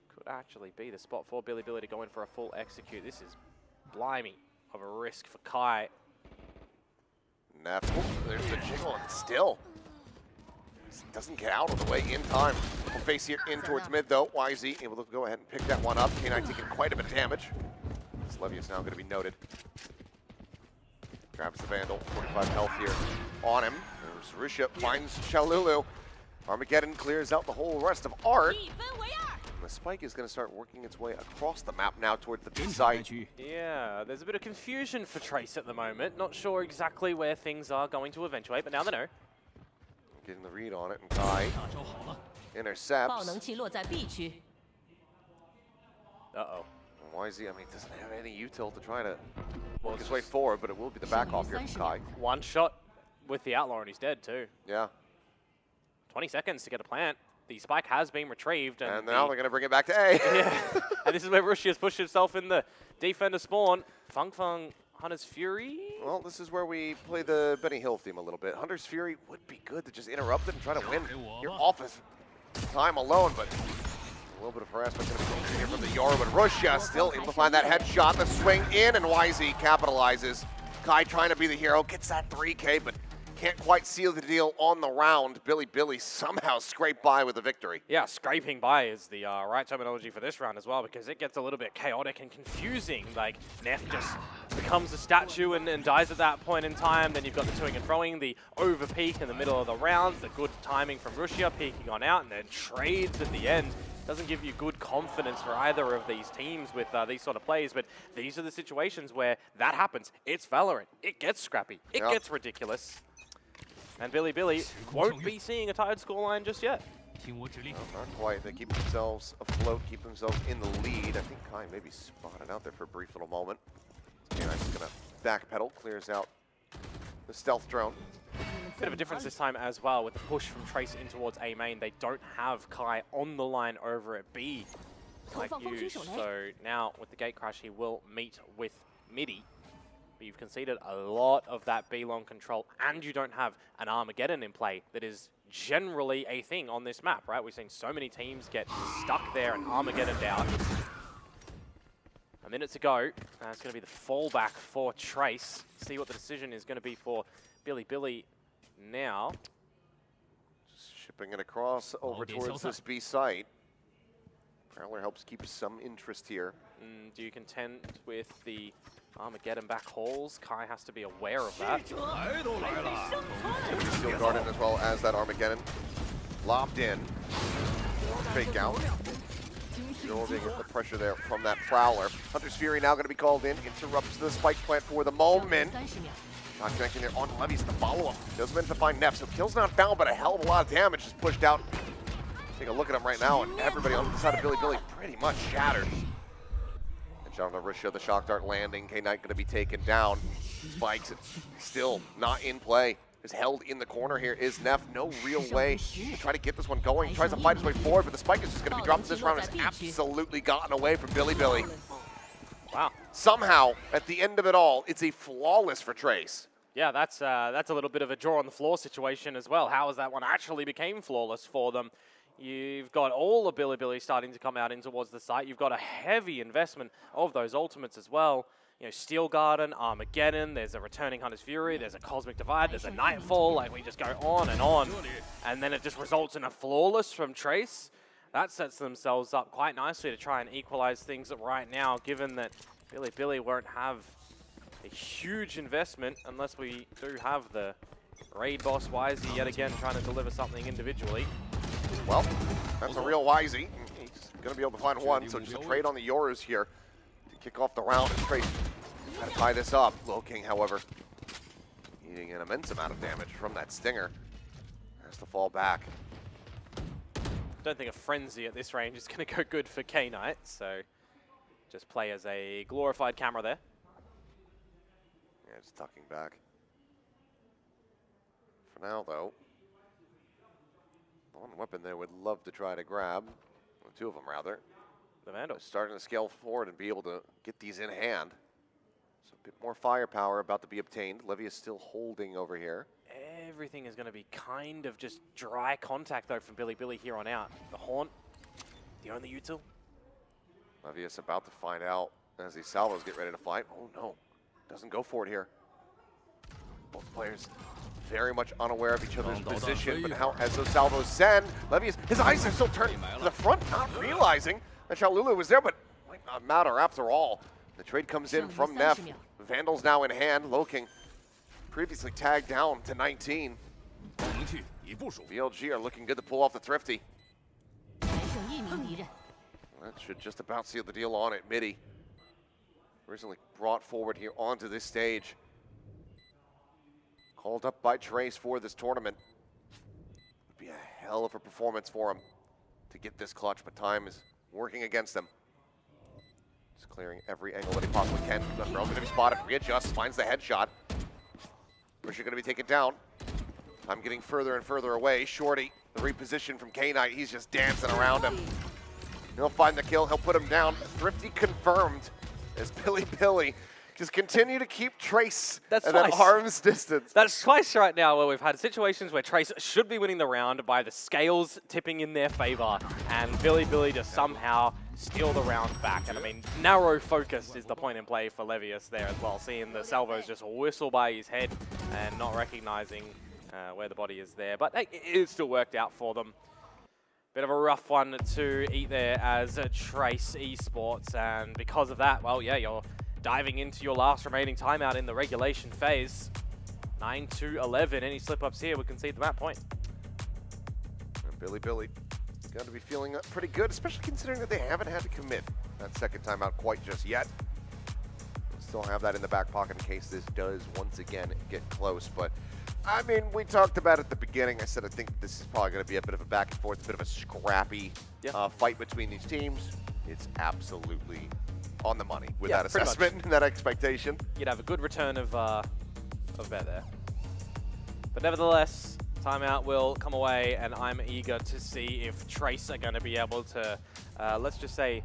could actually be the spot for Bilibili to go in for a full execute. This is blimey of a risk for Kai. Neff, there's the jiggle, and still doesn't get out of the way in time. We'll face here in towards mid though. YZ able to go ahead and pick that one up. K9 taking quite a bit of damage. This Levy is now going to be noted. Grabs the Vandal, 45 health here on him. There's Rusha, finds Shalulu. Armageddon clears out the whole rest of Art. And the spike is going to start working its way across the map now towards the B site. Yeah, there's a bit of confusion for Trace at the moment. Not sure exactly where things are going to eventuate, but now they know. Getting the read on it, and Kai intercepts. Uh-oh. YZ, I mean, doesn't have any util to try to work his way forward, but it will be the back off here from Kai. One shot with the Outlaw and he's dead too. Yeah. 20 seconds to get a plant. The spike has been retrieved. And now they're going to bring it back to A. Yeah. And this is where Rushi has pushed himself in the defender spawn. Feng Feng, Hunter's Fury. Well, this is where we play the Benny Hill theme a little bit. Hunter's Fury would be good to just interrupt it and try to win your offensive time alone, but a little bit of harassment going to be here from the Yoru, but Russia still able to find that headshot, the swing in, and YZ capitalizes. Kai trying to be the hero, gets that 3K, but can't quite seal the deal on the round. Bilibili somehow scraped by with a victory. Yeah, scraping by is the right terminology for this round as well, because it gets a little bit chaotic and confusing. Like, Neff just becomes a statue and dies at that point in time. Then you've got the toing and throwing, the over peak in the middle of the round, the good timing from Russia peeking on out, and then trades at the end. Doesn't give you good confidence for either of these teams with these sort of plays, but these are the situations where that happens. It's Valorant. It gets scrappy. It gets ridiculous. And Bilibili won't be seeing a tied scoreline just yet. No, not quite. They keep themselves afloat, keep themselves in the lead. I think Kai maybe spotted out there for a brief little moment. K9's just going to backpedal, clears out the stealth drone. Bit of a difference this time as well with the push from Trace in towards A main. They don't have Kai on the line over at B like you. So now with the gate crash, he will meet with Midi. But you've conceded a lot of that B long control, and you don't have an Armageddon in play that is generally a thing on this map, right? We've seen so many teams get stuck there and Armageddon down. A minute to go. It's going to be the fallback for Trace. See what the decision is going to be for Bilibili now. Just shipping it across over towards this B site. Prowler helps keep some interest here. Do you contend with the Armageddon back hauls? Kai has to be aware of that. Steel Garden as well as that Armageddon. Lobbed in. Fake out. Absorbing the pressure there from that Prowler. Hunter's Fury now going to be called in. Interrupts the spike plant for the moment. Not connecting there on Levy's the follow-up. Doesn't manage to find Neff, so kill's not found, but a hell of a lot of damage is pushed out. Take a look at him right now, and everybody on the side of Bilibili pretty much shattered. And shot on the wrist show, the shock dart landing. K9 going to be taken down. Spikes still not in play. is held in the corner here is Neff. No real way to try to get this one going. He tries to fight his way forward, but the spike is just going to be dropped this round. It's absolutely gotten away from Billy. Wow. Somehow, at the end of it all, it's a flawless for Trace. Yeah, that's a little bit of a draw on the floor situation as well. How is that one actually became flawless for them? You've got all the Billy starting to come out in towards the site. You've got a heavy investment of those ultimates as well. You know, Steel Garden, Armageddon, there's a returning Hunter's Fury, there's a Cosmic Divide, there's a Nightfall, like we just go on. And then it just results in a flawless from Trace. That sets themselves up quite nicely to try and equalize things right now, given that Billy won't have a huge investment unless we do have the raid boss Wisey yet again trying to deliver something individually. Well, that's a real Wisey. He's going to be able to find one, so just a trade on the Yours here to kick off the round. And Trace got to tie this up. Low King, however, eating an immense amount of damage from that Stinger. Has to fall back. Don't think a Frenzy at this range is going to go good for K-Knight, so just play as a glorified camera there. Yeah, just tucking back. For now, though, one weapon they would love to try to grab, or two of them rather. The Vandal. Starting to scale forward and be able to get these in hand. So a bit more firepower about to be obtained. Levy is still holding over here. Everything is going to be kind of just dry contact, though, from Billy here on out. The Haunt, the only util. Levius about to find out as these salvos get ready to fight. Oh, no. Doesn't go for it here. Both players very much unaware of each other's position, but how, as those salvos send, Levius, his eyes are still turned to the front, not realizing that Chalulu was there, but might not matter after all. The trade comes in from Neff. Vandal's now in hand. Low King previously tagged down to 19. BLG are looking good to pull off the Thrifty. That should just about seal the deal on it. Midi originally brought forward here onto this stage. Called up by Trace for this tournament. Would be a hell of a performance for him to get this clutch, but time is working against them. Just clearing every angle that he possibly can. Underground going to be spotted, readjusts, finds the headshot. Pusher going to be taken down. Time getting further and further away. Shorty, the reposition from K-Knight, he's just dancing around him. He'll find the kill, he'll put him down. Thrifty confirmed as Billy just continue to keep Trace at that arm's distance. That's twice right now where we've had situations where Trace should be winning the round by the scales tipping in their favor, and Billy just somehow steal the round back. And I mean, narrow focused is the point in play for Levius there as well, seeing the salvos just whistle by his head and not recognizing where the body is there. But hey, it still worked out for them. Bit of a rough one to eat there as Trace Esports, and because of that, well, yeah, you're diving into your last remaining timeout in the regulation phase. 9-11. Any slip-ups here would concede the map point. And Billy got to be feeling pretty good, especially considering that they haven't had to commit that second timeout quite just yet. Still have that in the back pocket in case this does once again get close. But I mean, we talked about it at the beginning. I said I think this is probably going to be a bit of a back and forth, a bit of a scrappy fight between these teams. It's absolutely on the money with that assessment and that expectation. You'd have a good return of bet there. But nevertheless, timeout will come away, and I'm eager to see if Trace are going to be able to, let's just say,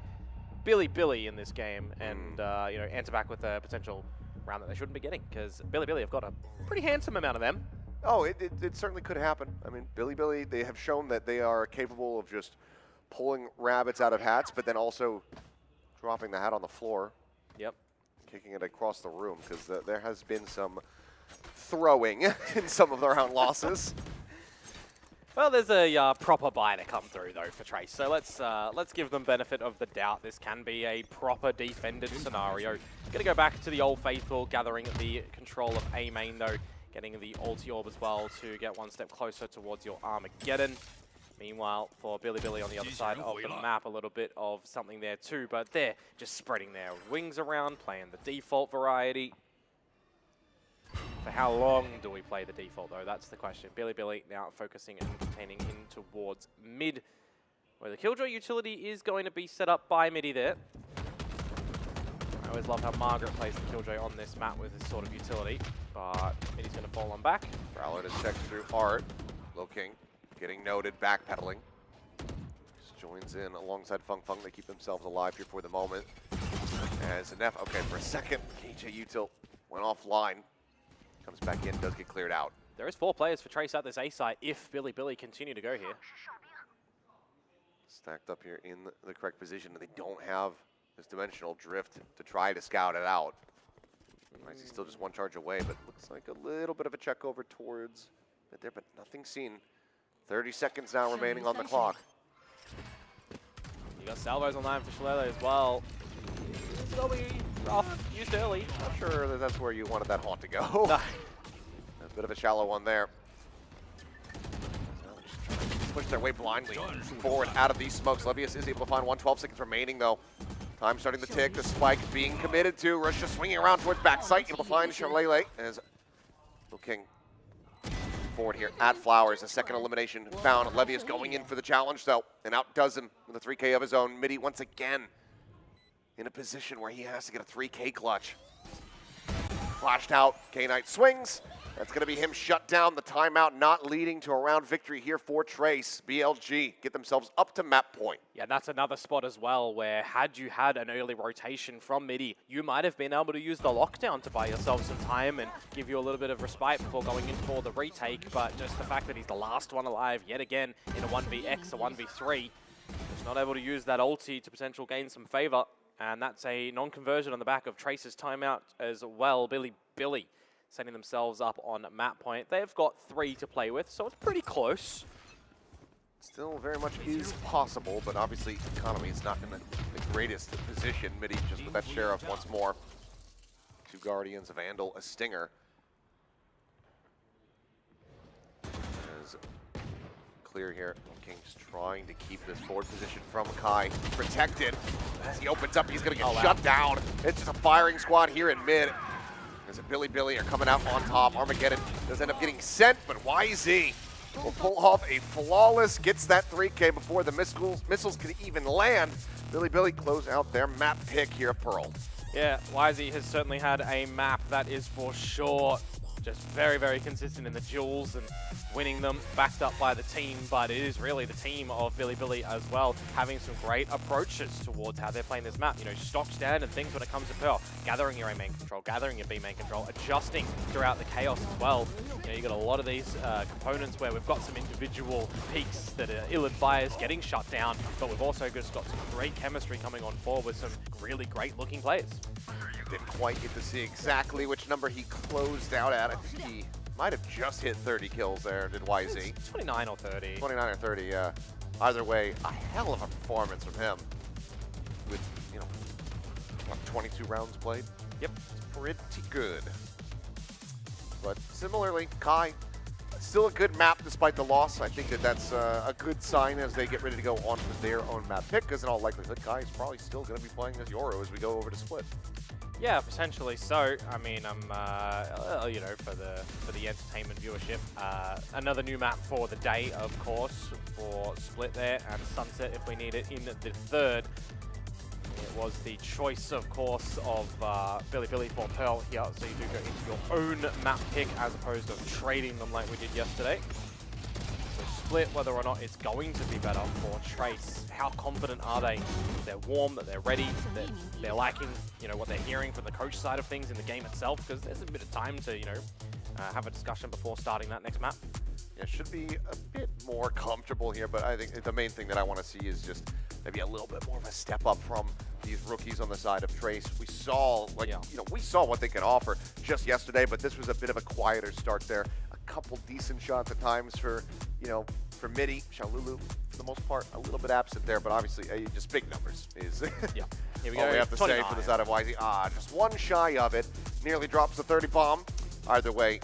Billy in this game, and you know, enter back with a potential round that they shouldn't be getting, because Billy have got a pretty handsome amount of them. Oh, it certainly could happen. I mean, Billy, they have shown that they are capable of just pulling rabbits out of hats, but then also dropping the hat on the floor. Yep. Kicking it across the room, because there has been some throwing in some of the round losses. Well, there's a proper buy to come through, though, for Trace. So let's give them benefit of the doubt. This can be a proper defended scenario. Going to go back to the Old Faithful, gathering the control of A main, though, getting the ulti orb as well to get one step closer towards your Armageddon. Meanwhile, for Billy on the other side of the map, a little bit of something there too, but they're just spreading their wings around, playing the default variety. For how long do we play the default, though? That's the question. Billy now focusing and containing in towards mid, where the Killjoy utility is going to be set up by Midi there. always love how Margaret plays the Killjoy on this map with this sort of utility, but Midi's going to fall on back. Prowler to check through Art. Looking, getting noted, backpedaling. Just joins in alongside Fung Fung. They keep themselves alive here for the moment. As Neff, okay, for a second, KJ Util went offline. Comes back in, does get cleared out. There is 4 players for Trace at this A site if Billy continue to go here. Stacked up here in the correct position, and they don't have this dimensional drift to try to scout it out. He's still just 1 charge away, but looks like a little bit of a check over towards it there, but nothing seen. 30 seconds now remaining on the clock. You got salvos online for Shalele as well. It'll be rough, used early. Not sure that that's where you wanted that haunt to go. No. A bit of a shallow one there. Push their way blindly forward out of these smokes. Levius is able to find 112 seconds remaining though. Time starting to tick, the spike being committed to. Russia swinging around towards backside, able to find Shalele as Lil King forward here at Flowers. A second elimination found. Levius going in for the challenge though, and outdoes him with a 3K of his own. Midi once again in a position where he has to get a 3K clutch. Flashed out, K-Knight swings. That's going to be him shut down. The timeout not leading to a round victory here for Trace. BLG get themselves up to map point. Yeah, that's another spot as well where had you had an early rotation from Midi, you might have been able to use the lockdown to buy yourself some time and give you a little bit of respite before going in for the retake. But just the fact that he's the last one alive yet again in a 1vX, a 1v3, he's not able to use that ulti to potentially gain some favor. And that's a non-conversion on the back of Trace's timeout as well. Billy setting themselves up on map point. They've got 3 to play with, so it's pretty close. Still very much is possible, but obviously economy is not in the greatest position. Midi just with that Sheriff once more. 2 Guardians, a Vandal, a Stinger. As clear here. King's trying to keep this forward position from Kai protected. As he opens up, he's going to get shut down. It's just a firing squad here in mid. As Billy are coming out on top. Armageddon does end up getting sent, but YZ will pull off a flawless, gets that 3K before the missiles can even land. Billy close out their map pick here at Pearl. Yeah, YZ has certainly had a map that is for sure just very, very consistent in the duels and winning them, backed up by the team, but it is really the team of Billy as well, having some great approaches towards how they're playing this map. You know, stock stand and things when it comes to Pearl, gathering your A main control, gathering your B main control, adjusting throughout the chaos as well. You know, you got a lot of these components where we've got some individual peaks that are ill-advised, getting shut down, but we've also just got some great chemistry coming on forward with some really great looking players. Didn't quite get to see exactly which number he closed out at. I think he might have just hit 30 kills there, did YZ. 29 or 30. 29 or 30, yeah. Either way, a hell of a performance from him. With, you know, what, 22 rounds played? Yep. It's pretty good. But similarly, Kai, still a good map despite the loss. I think that that's a good sign as they get ready to go on to their own map pick, because in all likelihood, Kai is probably still going to be playing as Yoro as we go over to Split. Yeah, potentially so. I mean, you know, for the entertainment viewership, another new map for the day, of course, for Split there, and Sunset if we need it in the 3rd. It was the choice, of course, of Billy for Pearl here, so you do go into your own map pick as opposed to trading them like we did yesterday. So Split, whether or not it's going to be better for Trace. How confident are they? They're warm, that they're ready, that they're liking, you know, what they're hearing from the coach side of things in the game itself, because there's a bit of time to, you know, have a discussion before starting that next map. Yeah, should be a bit more comfortable here, but I think the main thing that I want to see is just maybe a little bit more of a step up from these rookies on the side of Trace. We saw, like, you know, we saw what they can offer just yesterday, but this was a bit of a quieter start there. A couple decent shots at times for, you know, for Midi. Shalulu, for the most part, a little bit absent there, but obviously just big numbers is Here we all go. we have to 29. say for the side of YZ. Just one shy of it. Nearly drops the 30 bomb. Either way,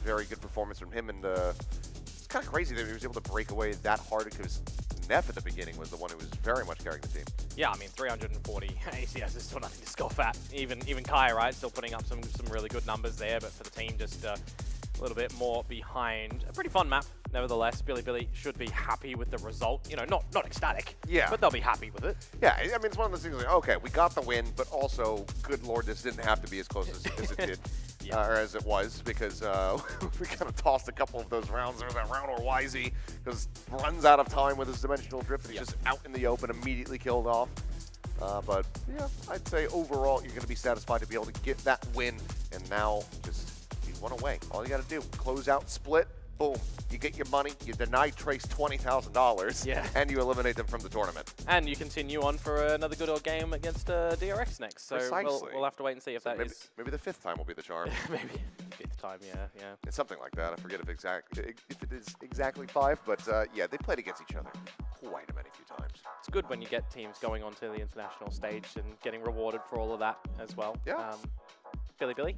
very good performance from him, and it's kind of crazy that he was able to break away that hard, because Neff at the beginning was the one who was very much carrying the team. Yeah, I mean, 340 ACS is still nothing to scoff at. Even Kai, right, still putting up some really good numbers there, but for the team, just a little bit more behind. A pretty fun map, nevertheless. Billy should be happy with the result. You know, not ecstatic, but they'll be happy with it. Yeah, I mean, it's one of those things like, okay, we got the win, but also, good lord, this didn't have to be as close as it did. Or as it was, because we kind of tossed a couple of those rounds. There was that round where YZ runs out of time with his dimensional drift and he's just out in the open, immediately killed off. But yeah, I'd say overall you're going to be satisfied to be able to get that win, and now just be one away. All you got to do, close out split, boom, you get your money, you deny Trace $20,000, and you eliminate them from the tournament. And you continue on for another good old game against DRX next. So we'll have to wait and see if that is. Maybe the 5th time will be the charm. Maybe 5th time, yeah. It's something like that. I forget if it is exactly 5, but yeah, they played against each other quite a few times. It's good when you get teams going onto the international stage and getting rewarded for all of that as well. Yeah. Billy?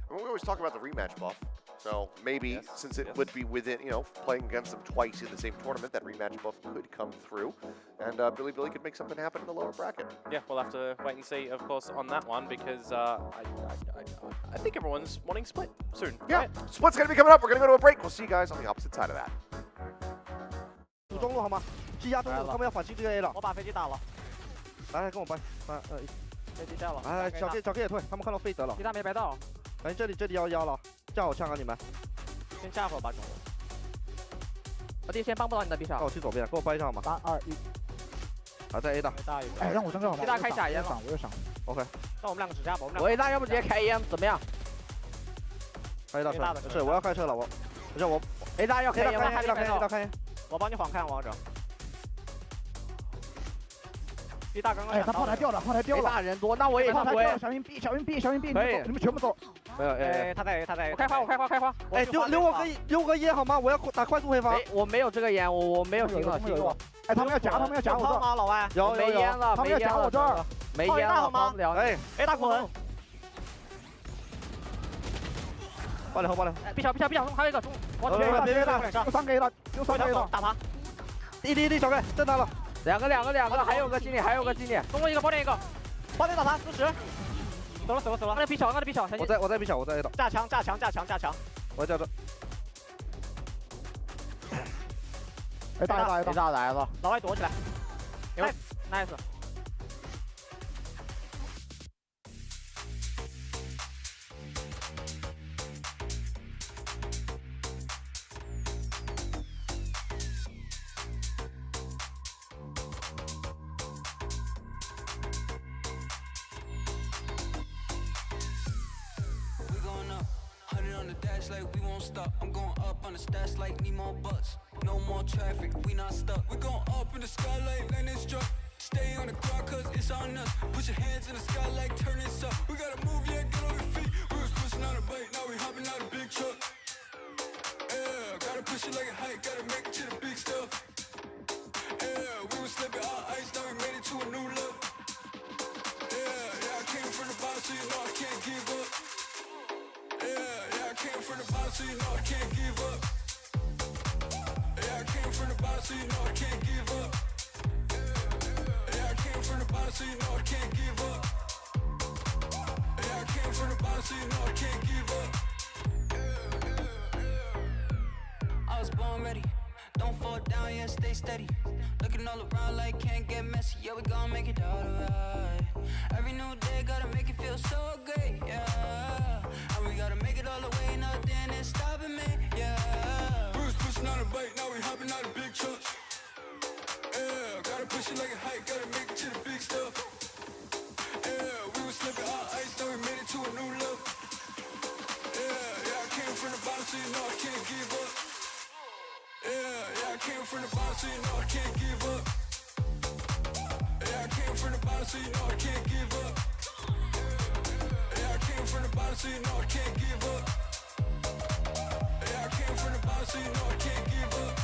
I mean, we always talk about the rematch buff. So maybe since it would be within, playing against them twice in the same tournament, that rematch buff could come through, and Billy could make something happen in the lower bracket. Yeah, we'll have to wait and see, of course, on that one, because I think everyone's wanting Split soon. Yeah, right? Split's going to be coming up. We're going to go to a break. We'll see you guys on the opposite side of that. 堵中路好吗？积压中路，他们要反击这个 A 了。我把飞机打了。来，跟我掰，3、2、1。飞机掉了。哎，小 K 也退，他们看到飞得了。鸡蛋没白到。哎，这里要压了，架好枪啊你们。先下会儿吧，中路。我弟先帮不到你的 B 上。我去左边，给我掰一下好吗？3、2、1。还在 A 大。哎，让我上车好吗？A 大开假烟了，我又闪。OK。那我们两个只下吧，我 A 大要不直接开烟怎么样？开 A 大车，是我要开车了，不是我 A 大要开烟，A 大开烟。我帮你晃看王者。B 大刚刚。哎，他炮台掉了，A 大人多，那我也回。小心 B， 可以，你们全部走。没有，哎，他在。我开花。哎，留个烟好吗？我要打快速回防。我没有这个烟，我没有行了。哎，他们要夹我这儿。老外。有。没烟了，他们要夹我这儿。没烟了，好吗？哎，A 大滚。爆了。B 小，还有一个中。别大，就3个 A 了，打他。一小 K， 震他了。两个，还有个经理，中路一个，爆点一个，爆点打他40。走了。那 B 小，我在 B 小，我在 A 的。架墙。我在这。A 大来了，老外躲起来。nice。Like we won't stop. I'm going up on the stats like need more bucks. No more traffic, we not stuck. We going up in the sky like landing struck. Stay on the ground cause it's on us. Put your hands in the sky like turn this up. We gotta move, yeah, get on your feet. We was pushing out a bike, now we hopping out a big truck. Yeah, gotta push it like a hike, gotta make it to the big stuff. Yeah, we was slipping our ice, now we made it to a new look. Yeah, I came from the bottom so you know I can't give up. I came from the bottom, so you know I can't give up. Yeah, I came from the bottom, so you know I can't give up. Yeah, I came from the bottom, so you know I can't give up. Yeah, I came from the bottom, so you know I can't give up. I was born ready, don't fall down, yeah, stay steady. Looking all around like can't get messy, yeah, we gon' make it all right. Every new day gotta make it feel so great, yeah. And we gotta make it all the way, nothing is stopping me, yeah. We was pushing on a bike, now we hopping out a big truck. Yeah, gotta push it like a hike, gotta make it to the big stuff. Yeah, we was slipping our ice, now we made it to a new look. Yeah, I came from the bottom, so you know I can't give up. Yeah, I came from the bottom, so you know I can't give up. Yeah, I came from the bottom, so you know I can't give up. Yeah, I came from the bottom, so you know I can't give up. Yeah, I came from the bottom, so you know I can't give up.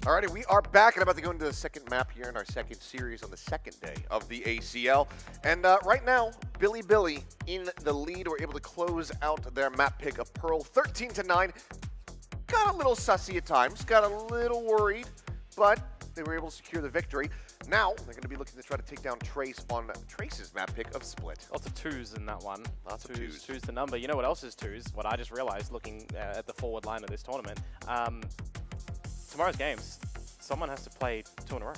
Alrighty, we are back and about to go into the second map here in our second series on the second day of the ACL. And right now, Billy in the lead. We're able to close out their map pick of Pearl 13-9. Got a little sussy at times, got a little worried, but they were able to secure the victory. Now, they're going to be looking to try to take down Trace on Trace's map pick of Split. Lots of twos in that one. Lots of twos. Two's the number. You know what else is twos? What I just realized looking at the forward line of this tournament. Tomorrow's games, someone has to play 2 in a row.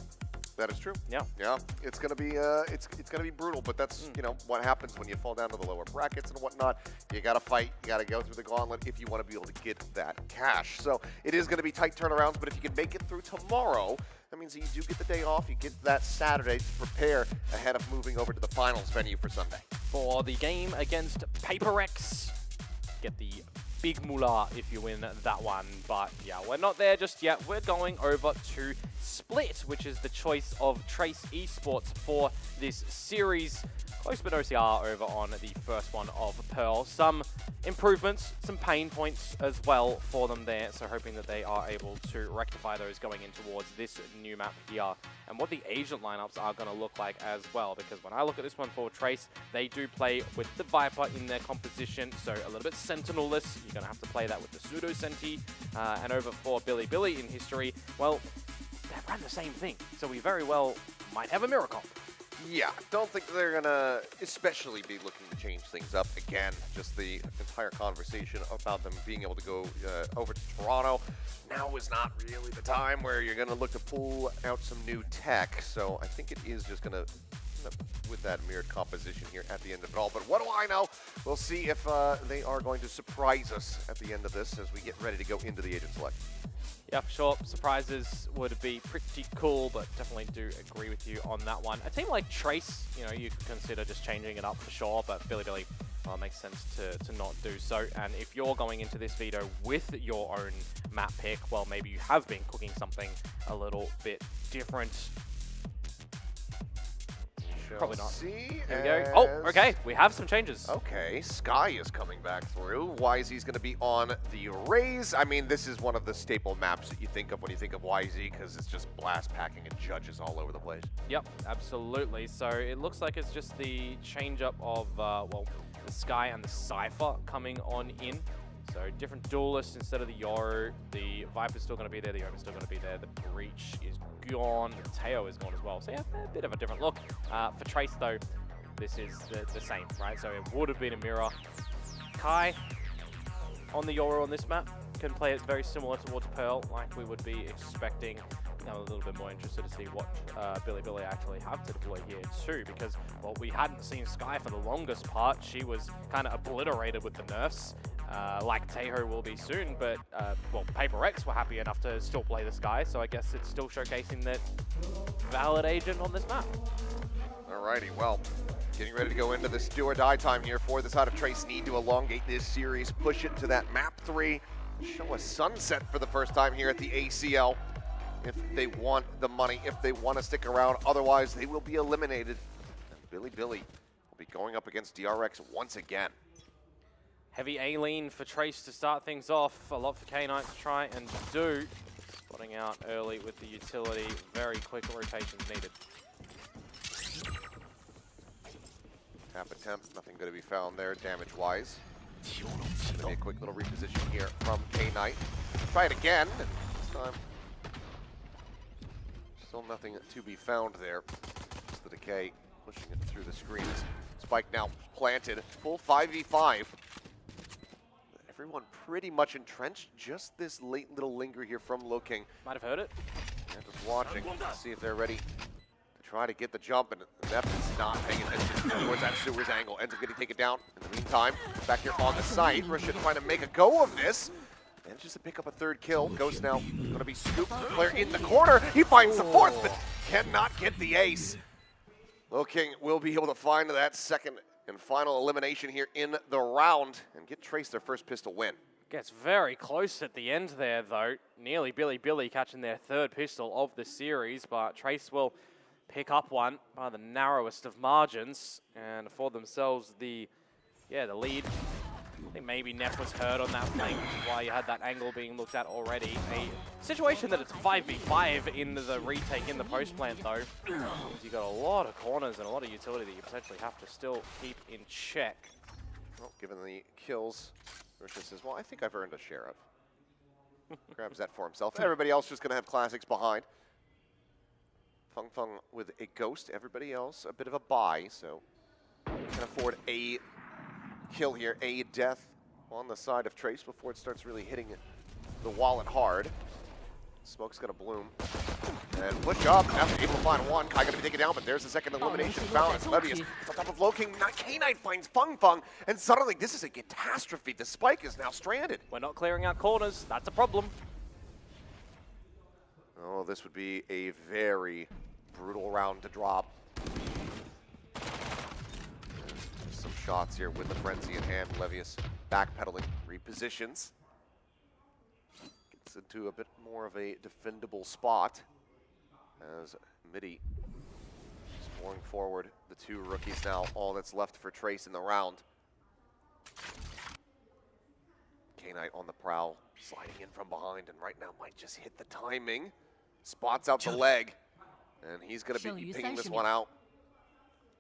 That is true. Yeah. Yeah. It's gonna be it's gonna be brutal, but that's you know what happens when you fall down to the lower brackets and whatnot. You gotta fight. You gotta go through the gauntlet if you want to be able to get that cash. So it is gonna be tight turnarounds, but if you can make it through tomorrow, that means that you do get the day off. You get that Saturday to prepare ahead of moving over to the finals venue for Sunday. For the game against PRX, get the big moolah if you win that one. But yeah, we're not there just yet. We're going over to Split, which is the choice of Trace Esports for this series. Close bit OCR over on the first one of Pearl. Some improvements, some pain points as well for them there. So hoping that they are able to rectify those going in towards this new map here. And what the agent lineups are going to look like as well. Because when I look at this one for Trace, they do play with the Viper in their composition. So a little bit Sentinel-less. You're going to have to play that with the Pseudo Senti. And over for Billy in history, well, they run the same thing. So we very well might have a miracle. Yeah, don't think they're gonna especially be looking to change things up again. Just the entire conversation about them being able to go over to Toronto. Now is not really the time where you're gonna look to pull out some new tech. So I think it is just gonna with that mirrored composition here at the end of it all. But what do I know? We'll see if they are going to surprise us at the end of this as we get ready to go into the agent select. Yeah, for sure. Surprises would be pretty cool, but definitely do agree with you on that one. A team like Trace, you know, you could consider just changing it up for sure, but Billy makes sense to not do so. And if you're going into this veto with your own map pick, well, maybe you have been cooking something a little bit different. Probably not. See, there we go. Oh, okay. We have some changes. Okay, Sky is coming back through. YZ's going to be on the Rays. I mean, this is one of the staple maps that you think of when you think of YZ because it's just blast packing and judges all over the place. Yep, absolutely. So it looks like it's just the change up of, well, the Sky and the Cypher coming on in. So different duelists instead of the Yoru. The Viper's still going to be there. The Omen's still going to be there. The Breach is gone. The Teo is gone as well. So yeah, a bit of a different look. For Trace though, this is the same, right? So it would have been a mirror. Kai on the Yoru on this map can play it very similar towards Pearl, like we would be expecting. I'm a little bit more interested to see what Billy actually have to deploy here too, because, well, we hadn't seen Sky for the longest part. She was kind of obliterated with the nerfs, like Teho will be soon, but, well, PRX were happy enough to still play the Sky, so I guess it's still showcasing that valid agent on this map. Alrighty, well, getting ready to go into this do or die time here for the side of Trace. Need to elongate this series, push it to that map 3, show a sunset for the first time here at the ACL. If they want the money, if they want to stick around. Otherwise, they will be eliminated. And Billy will be going up against DRX once again. Heavy A-lean for Trace to start things off. A lot for K9 to try and do. Spotting out early with the utility. Very quick rotations needed. Tap attempt, nothing going to be found there damage-wise. Going to be a quick little reposition here from K9. Try it again. This time, still nothing to be found there. Just the decay pushing it through the screens. Spike now planted. Full 5v5. Everyone pretty much entrenched. Just this late little linger here from Loking. Might have heard it. Yeah, just watching. See if they're ready to try to get the jump. And Zep is not paying attention towards that Sewers angle. Ends up getting taken down. In the meantime, back here on the site, Russia trying to make a go of this. Manages to pick up a third kill. Ghost now going to be scooped. Player in the corner. He finds the fourth, but cannot get the ace. Loking will be able to find that second and final elimination here in the round and get Trace their first pistol win. Gets very close at the end there, though. Nearly Billy catching their third pistol of the series, but Trace will pick up one by the narrowest of margins and afford themselves the lead. I think maybe Neff was hurt on that flank, which is why you had that angle being looked at already. A situation that it's 5v5 in the retake in the post plant though. You've got a lot of corners and a lot of utility that you potentially have to still keep in check. Well, given the kills, Rusha says, well, I think I've earned a sheriff. Grabs that for himself. Everybody else just going to have classics behind. Feng Feng with a ghost. Everybody else a bit of a buy, so can afford a kill here, a death on the side of Trace before it starts really hitting the wallet hard. Smoke's gonna bloom. And push up after able to find one. Kai gonna be taken down, but there's the second elimination found. Levius on top of Low King. K-Knight finds Feng Feng, and suddenly this is a catastrophe. The Spike is now stranded. We're not clearing out corners. That's a problem. Oh, this would be a very brutal round to drop. Some shots here with the frenzy in hand. Levius backpedaling, repositions. Gets into a bit more of a defendable spot as Midi is pouring forward. The two rookies now, all that's left for Trace in the round. K-Knight on the prowl, sliding in from behind, and right now might just hit the timing. Spots out the leg, and he's going to be picking this one out.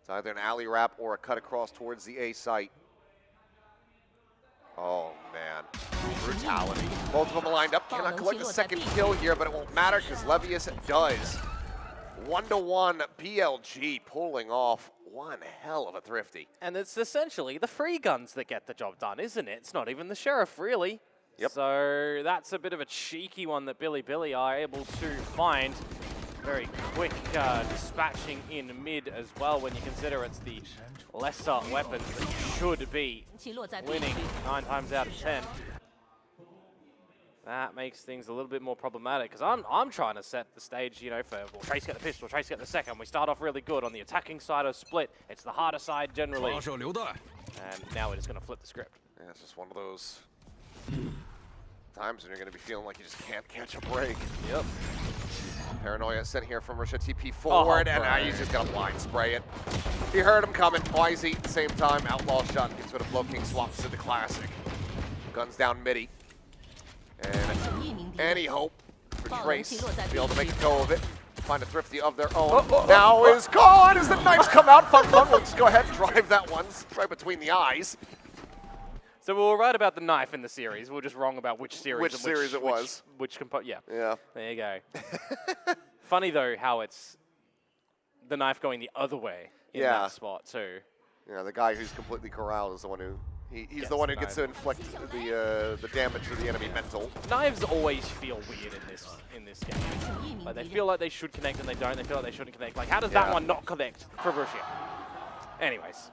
It's either an alley wrap or a cut across towards the A site. Oh, man. Brutality. Both of them lined up. Cannot collect a second kill here, but it won't matter because Levius does. 1-1 BLG pulling off one hell of a thrifty. And it's essentially the free guns that get the job done, isn't it? It's not even the sheriff, really. Yep. So that's a bit of a cheeky one that Billy are able to find. Very quick dispatching in mid as well when you consider it's the lesser weapons that you should be winning 9 times out of 10. That makes things a little bit more problematic because I'm trying to set the stage, you know, for Trace get the pistol, Trace get the second. We start off really good on the attacking side of Split. It's the harder side generally. And now it is going to flip the script. Yeah, it's just one of those times when you're going to be feeling like you just can't catch a break. Yep. Paranoia sent here from Rusha TP forward, and now he's just going to blind spray it. He heard him coming. YZ at the same time. Outlaw shot gets rid of Low King, swaps to the classic. Guns down Midi. And any hope for Trace to be able to make a go of it. Find a thrifty of their own. Now is gone as the knives come out. Feng Feng will just go ahead and drive that one right between the eyes. So we were right about the knife in the series. We were just wrong about which series. Which series it was. Which component, yeah. Yeah. There you go. Funny, though, how it's the knife going the other way in that spot, too. Yeah, the guy who's completely corralled is the one who... He's the one who gets to inflict the damage to the enemy mental. Knives always feel weird in this game. Like they feel like they should connect and they don't. They feel like they shouldn't connect. Like how does that one not connect for Russia? Anyways,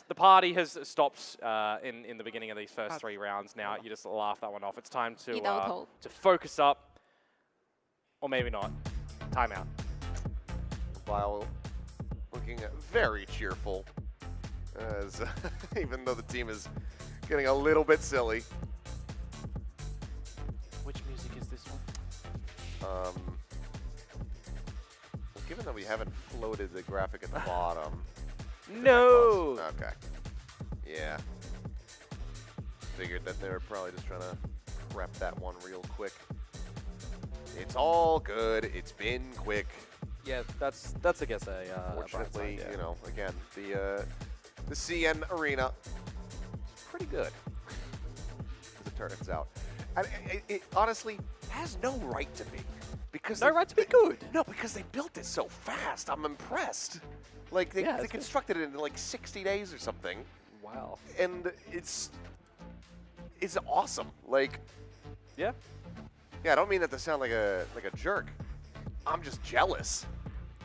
the party has stopped in the beginning of these first 3 rounds. Now you just laugh that one off. It's time to focus up, or maybe not. Timeout. While looking very cheerful. As even though the team is getting a little bit silly. Which music is this one? Well, given that we haven't floated the graphic at the bottom. No! Okay. Yeah. Figured that they were probably just trying to prep that one real quick. It's all good. It's been quick. Yeah, that's I guess a fortunately, you know, again, the CN arena is pretty good, as it turns out. And it honestly has no right to be. Because no right to be good. No, because they built it so fast. I'm impressed. Like, they constructed it in like 60 days or something. Wow. And it's awesome. Like, yeah. Yeah, I don't mean that to sound like a jerk. I'm just jealous.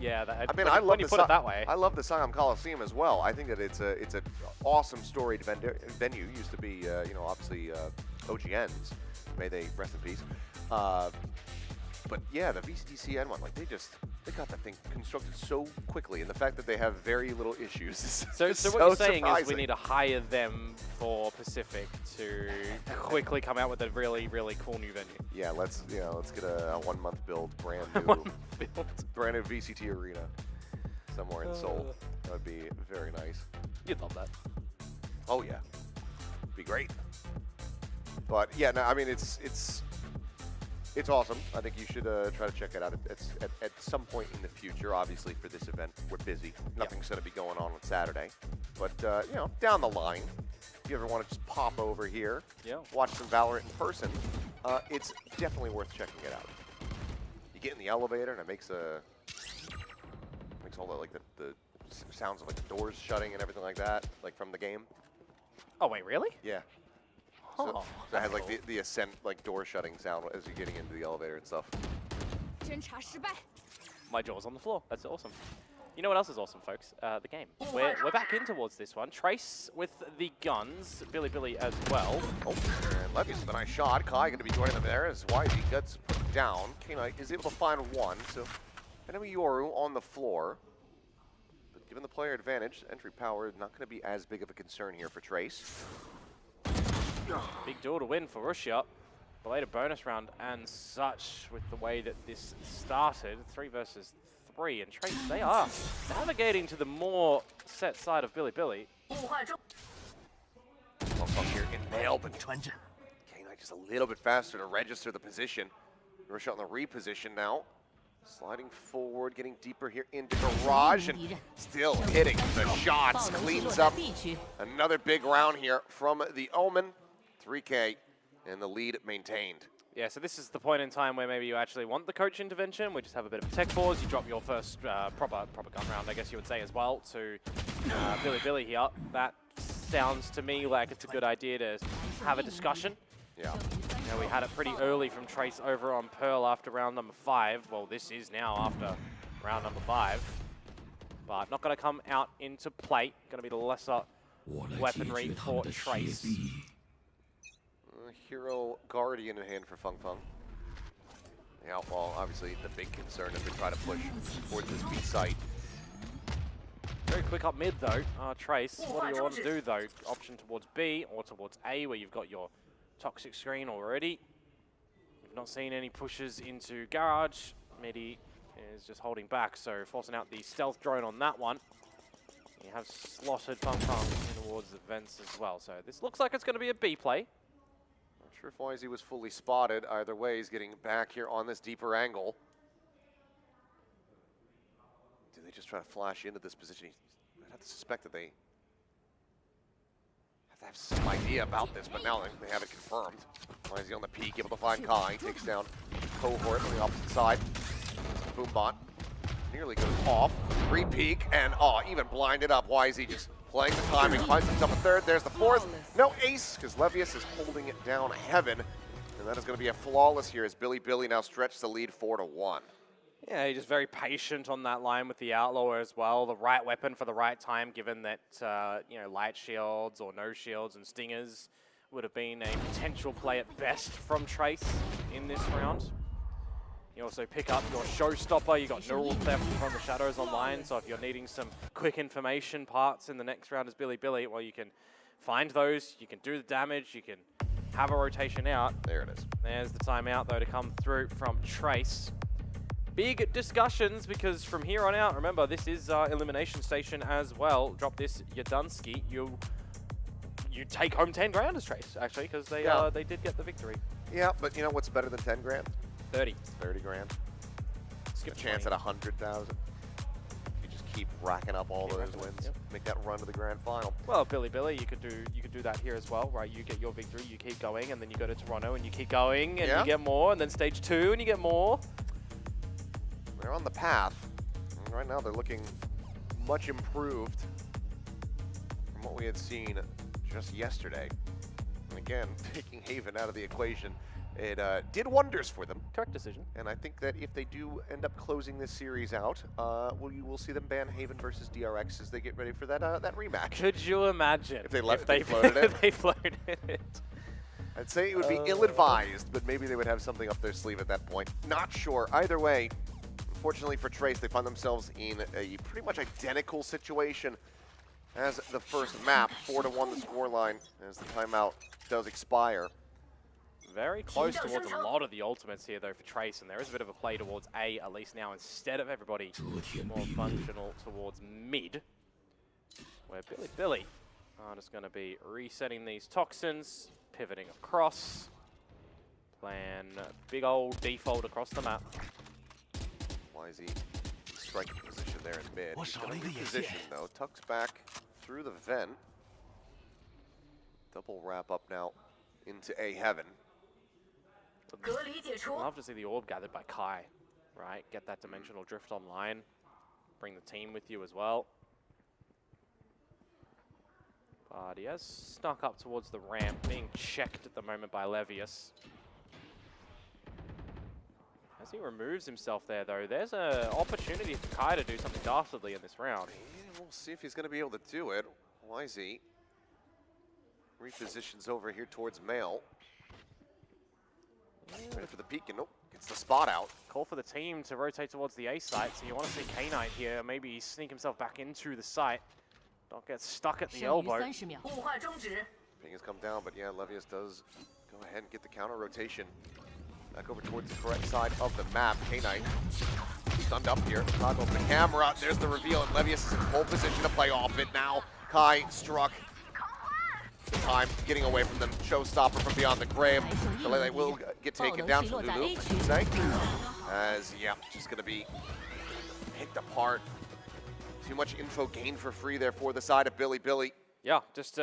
Yeah, I love you put it that way. I love the Siam Coliseum as well. I think that it's an awesome storied venue. Used to be, you know, obviously OGN's. May they rest in peace. But yeah, the VCT one, like they got that thing constructed so quickly, and the fact that they have very little issues is so so what you're saying surprising. is we need to hire them for Pacific to quickly come out with a really, really cool new venue. Yeah, let's get a 1-month build, brand new VCT arena somewhere in Seoul. That would be very nice. You'd love that. Oh yeah, be great. But yeah, no, I mean it's awesome. I think you should try to check it out at some point in the future. Obviously, for this event, we're busy. Nothing's going to be going on Saturday, but you know, down the line, if you ever want to just pop over here, watch some Valorant in person, it's definitely worth checking it out. You get in the elevator and it makes all the like the sounds of like the doors shutting and everything like that, like from the game. Oh wait, really? Yeah. So it has like the ascent, like door shutting sound as you're getting into the elevator and stuff. My jaw's on the floor. That's awesome. You know what else is awesome, folks? The game. We're back in towards this one. Trace with the guns. Billy as well. Oh, and Levy's with a nice shot. Kai going to be joining them there as YZ gets put down. K-Knight is able to find one. So enemy Yoru on the floor. But given the player advantage, entry power not going to be as big of a concern here for Trace. Big duel to win for Russia. Belated bonus round and such with the way that this started. 3 versus 3. And Trace, they are navigating to the more set side of Billy. Here in nail, but K-Knight just a little bit faster to register the position. Russia on the reposition now. Sliding forward, getting deeper here into Garage, and still hitting the shots. Cleans up another big round here from the Omen. 3K, and the lead maintained. Yeah, so this is the point in time where maybe you actually want the coach intervention. We just have a bit of a tech pause. You drop your first proper gun round, I guess you would say as well, to Billy here. That sounds to me like it's a good idea to have a discussion. Yeah. You know, we had it pretty early from Trace over on Pearl after round number 5. Well, this is now after round number 5. But not going to come out into play. Going to be the lesser weaponry for Trace. Hero Guardian in hand for Feng Feng. The Outlaw, obviously, the big concern as they try to push towards this B site. Very quick up mid, though. Trace, what do you want to do, though? Option towards B or towards A, where you've got your toxic screen already. You've not seen any pushes into Garage. Midi is just holding back, so forcing out the stealth drone on that one. You have slotted Feng Feng towards the vents as well, so this looks like it's going to be a B play. Not sure if YZ was fully spotted. Either way, he's getting back here on this deeper angle. Do they just try to flash into this position? I'd have to suspect that they have to have some idea about this, but now they have it confirmed. YZ on the peak, able to find Kai, takes down Cohort on the opposite side. Boombot nearly goes off. Re-peek, and even blinded up. YZ just playing the timing, finds himself a third. There's the fourth. No ace, because Levius is holding it down heaven. And that is going to be a flawless here as Billy now stretches the lead 4-1. Yeah, he's just very patient on that line with the Outlaw as well. The right weapon for the right time, given that, you know, light shields or no shields and stingers would have been a potential play at best from Trace in this round. You also pick up your showstopper. You got neural theft from the shadows online. So if you're needing some quick information parts in the next round as Billy, well, you can find those. You can do the damage. You can have a rotation out. There it is. There's the timeout, though, to come through from Trace. Big discussions, because from here on out, remember, this is Elimination Station as well. Drop this Yadunsky. You take home 10 grand as Trace, actually, because they did get the victory. Yeah, but you know what's better than 10 grand? 30 grand. Skip a chance at 100,000. You just keep racking up all those wins. Yep. Make that run to the grand final. Well, Billy, you could do that here as well, right? You get your victory, you keep going, and then you go to Toronto and you keep going, and you get more, and then stage 2 and you get more. They're on the path. And right now they're looking much improved from what we had seen just yesterday. And again, taking Haven out of the equation, it did wonders for them. Correct decision. And I think that if they do end up closing this series out, we will see them ban Haven versus DRX as they get ready for that that rematch. Could you imagine if they floated it? They floated it. I'd say it would be ill-advised, but maybe they would have something up their sleeve at that point. Not sure. Either way, unfortunately for Trace, they find themselves in a pretty much identical situation as the first map. 4-1 the scoreline as the timeout does expire. Very close towards a lot of the ultimates here, though, for Trace, and there is a bit of a play towards A, at least now, instead of everybody more functional towards mid, where Billy are just going to be resetting these toxins, pivoting across, playing big old default across the map. YZ striking position there in mid. He's going to reposition though, tucks back through the vent. Double wrap up now into A heaven. I'd love to see the orb gathered by Kai, right? Get that dimensional drift online, bring the team with you as well. But he has snuck up towards the ramp, being checked at the moment by Levius. As he removes himself there, though, there's an opportunity for Kai to do something dastardly in this round. And we'll see if he's going to be able to do it. YZ repositions over here towards Mail. Ready for the peek, and nope, gets the spot out. Call for the team to rotate towards the A site, so you want to see K-Knight here, maybe sneak himself back into the site. Don't get stuck at the elbow. Ping has come down, but yeah, Levius does go ahead and get the counter rotation. Back over towards the correct side of the map. K-Knight stunned up here. Toggles the camera. There's the reveal, and Levius is in pole position to play off it now. Kai struck. The time getting away from them. Showstopper from beyond the grave. The Lele will get taken down from Lulu, I should say. As, yeah, just going to be picked apart. Too much info gained for free there for the side of Billy. Yeah, just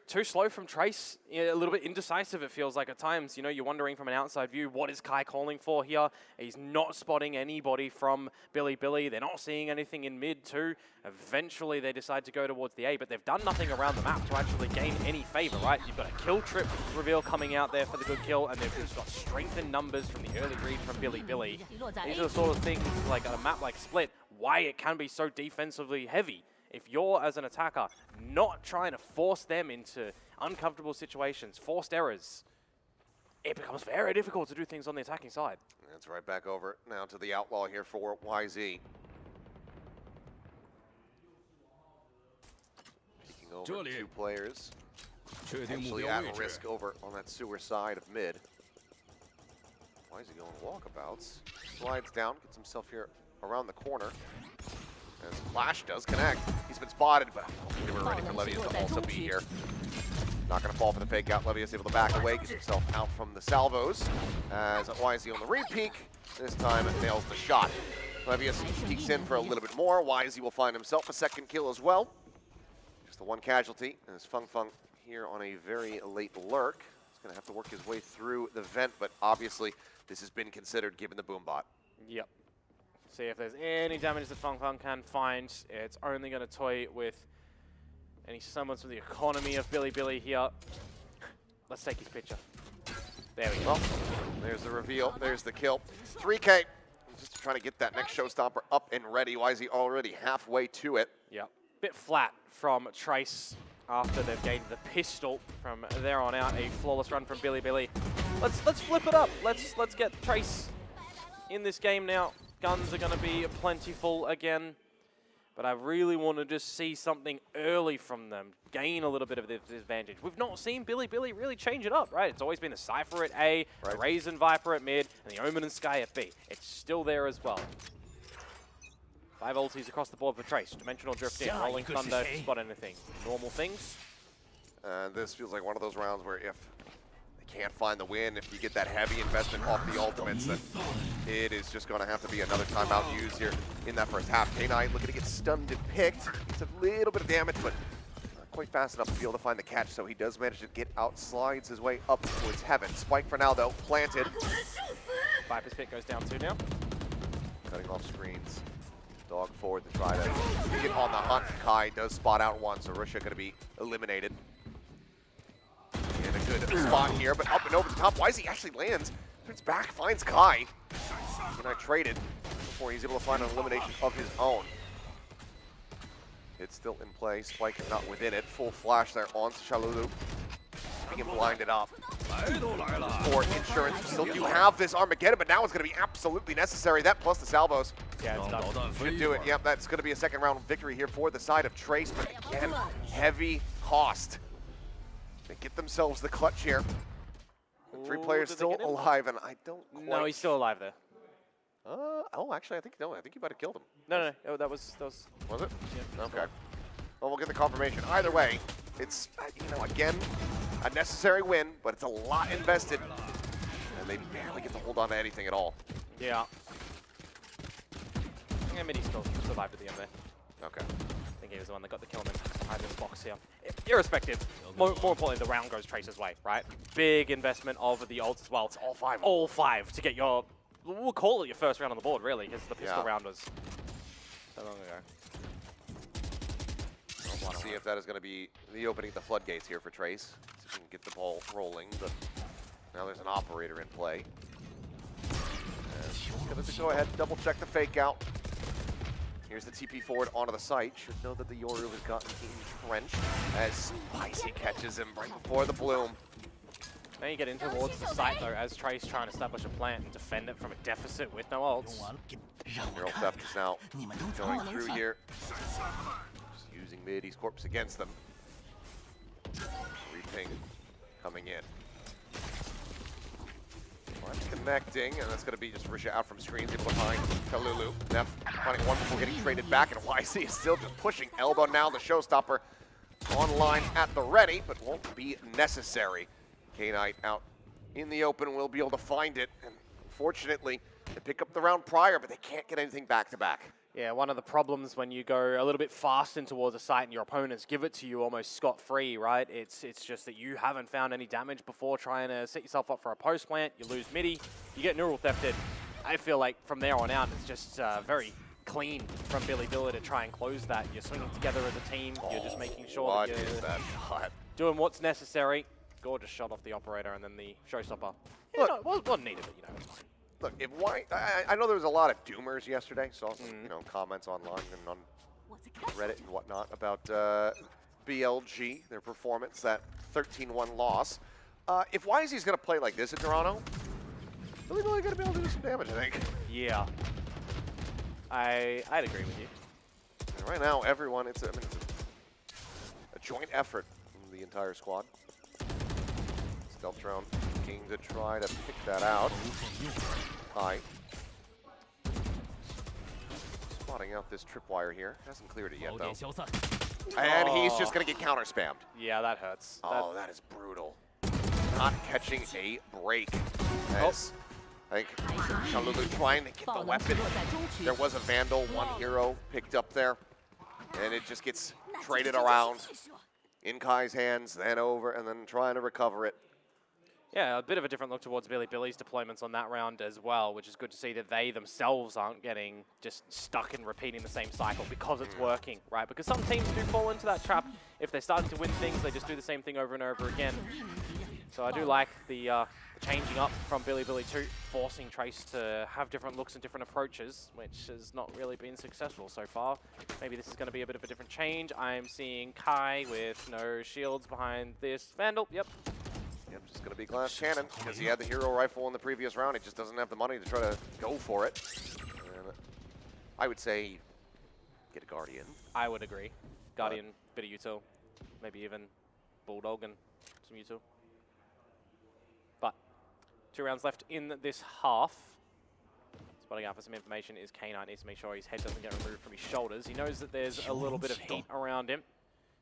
too slow from Trace. A little bit indecisive, it feels like at times. You know, you're wondering from an outside view, what is Kai calling for here? He's not spotting anybody from Billy. They're not seeing anything in mid too. Eventually, they decide to go towards the A, but they've done nothing around the map to actually gain any favor, right? You've got a kill trip reveal coming out there for the good kill, and they've just got strength in numbers from the early read from Billy. These are the sort of things, like on a map like Split, why it can be so defensively heavy. If you're, as an attacker, not trying to force them into uncomfortable situations, forced errors, it becomes very difficult to do things on the attacking side. That's right back over now to the Outlaw here for YZ. Peeking over 2 players. Potentially at risk over on that sewer side of mid. YZ going walkabouts. Slides down, gets himself here around the corner. As Flash does connect. He's been spotted, but they were ready for Levius to also be here. Not going to fall for the fake out. Levius able to back away, gets himself out from the salvos. As YZ on the re-peek, this time nails the shot. Levius peeks in for a little bit more. YZ will find himself a second kill as well. Just the one casualty. And it's Fung here on a very late lurk. He's going to have to work his way through the vent, but obviously this has been considered given the boom bot. Yep. See if there's any damage that Fung can find. It's only going to toy with any semblance of the economy of Billy here. Let's take his picture. There we go. Well, there's the reveal. There's the kill. 3K. Just trying to get that next showstopper up and ready. YZ already halfway to it. Yep. Bit flat from Trace after they've gained the pistol. From there on out, a flawless run from Billy. Let's flip it up. Let's get Trace in this game now. Guns are going to be plentiful again, but I really want to just see something early from them, gain a little bit of this advantage. We've not seen Billy really change it up, right? It's always been the Cypher at A, the Raisin Viper at mid, and the Omen and Sky at B. It's still there as well. 5 ultis across the board for Trace. Dimensional drift in, Rolling Thunder, spot anything. Normal things. This feels like one of those rounds where if they can't find the win, if you get that heavy investment off the ultimates, then it is just going to have to be another timeout used here in that first half. K9 looking to get stunned and picked. It's a little bit of damage, but not quite fast enough to be able to find the catch, so he does manage to get out, slides his way up towards heaven. Spike for now, though, planted. Viper's Pit goes down 2 now. Cutting off screens. Dog forward to try to get on the hunt. Kai does spot out one, so Russia going to be eliminated. In a good spot here, but up and over the top. YZ actually lands, turns back, finds Kai. And I traded before he's able to find an elimination of his own. It's still in play. Spike is not within it. Full flash there on Shalulu. Being blinded up. For insurance, you still do have this Armageddon, but now it's going to be absolutely necessary. That plus the salvos. Yeah, it's done. Should do it. Yep, that's going to be a second round victory here for the side of Trace, but again, heavy cost. They get themselves the clutch here. And 3 players still alive, and I don't quite... No, he's still alive there. Oh, actually, I think he might have killed him. No, that was... Was it? Yeah. Okay. Well, we'll get the confirmation. Either way, it's, you know, again, a necessary win, but it's a lot invested. And they barely get to hold on to anything at all. Yeah. I think Midi still survived at the end there. Okay. I think he was the one that got the kill and then behind this box here. Irrespective, more importantly, the round goes Tracer's way, right? Big investment of the ults as well. It's all five to get your, we'll call it your first round on the board, really, because the pistol round was so long ago. We'll see if that is going to be the opening of the floodgates here for Trace. See if we can get the ball rolling, but now there's an operator in play. And going to go ahead and double check the fake out. Here's the TP forward onto the site. Should know that the Yoru has gotten entrenched as Spicy catches him right before the bloom. Now you get in towards the site though, as Trace trying to establish a plant and defend it from a deficit with no ults. Neural Theft is now going through here. Just using Midi's corpse against them. Reping coming in. Connecting, and that's going to be just Risha out from screens, able to find Kalulu. Neff finding one before getting traded back, and YC is still just pushing elbow now. The showstopper online at the ready, but won't be necessary. K-Knight out in the open, will be able to find it, and unfortunately, they pick up the round prior, but they can't get anything back-to-back. Yeah, one of the problems when you go a little bit fast in towards a site and your opponents give it to you almost scot-free, right? It's just that you haven't found any damage before trying to set yourself up for a post plant. You lose Midi, you get neural thefted. I feel like from there on out, it's just very clean from Billy to try and close that. You're swinging together as a team. You're just making sure that you're doing what's necessary. Gorgeous shot off the operator and then the showstopper. Yeah, no, it wasn't needed, but you know, it's fine. Look, if I know there was a lot of doomers yesterday, saw some you know, comments online and on Reddit and whatnot about BLG, their performance, that 13-1 loss. If YZ's going to play like this in Toronto, really going to be able to do some damage, I think. Yeah, I'd agree with you. And right now, everyone, it's a joint effort from the entire squad. Stealth drone looking to try to pick that out. High. Spotting out this tripwire here. Hasn't cleared it yet, though. And he's just going to get counter-spammed. Yeah, that hurts. Oh, that is brutal. Not catching a break. As I think Shalulu trying to get the weapon. There was a Vandal, one hero picked up there. And it just gets traded around in Kai's hands, then over, and then trying to recover it. Yeah, a bit of a different look towards Billy's deployments on that round as well, which is good to see that they themselves aren't getting just stuck in repeating the same cycle because it's working, right? Because some teams do fall into that trap. If they're starting to win things, they just do the same thing over and over again. So I do like the changing up from Billy too, forcing Trace to have different looks and different approaches, which has not really been successful so far. Maybe this is going to be a bit of a different change. I'm seeing Kai with no shields behind this Vandal. Yep. Yep, just going to be glass cannon because he had the hero rifle in the previous round. He just doesn't have the money to try to go for it. And I would say get a Guardian. I would agree. Guardian, bit of util. Maybe even Bulldog and some util. But 2 rounds left in this half. Spotting out for some information is K-Knight. Needs to make sure his head doesn't get removed from his shoulders. He knows that there's a little bit of heat around him.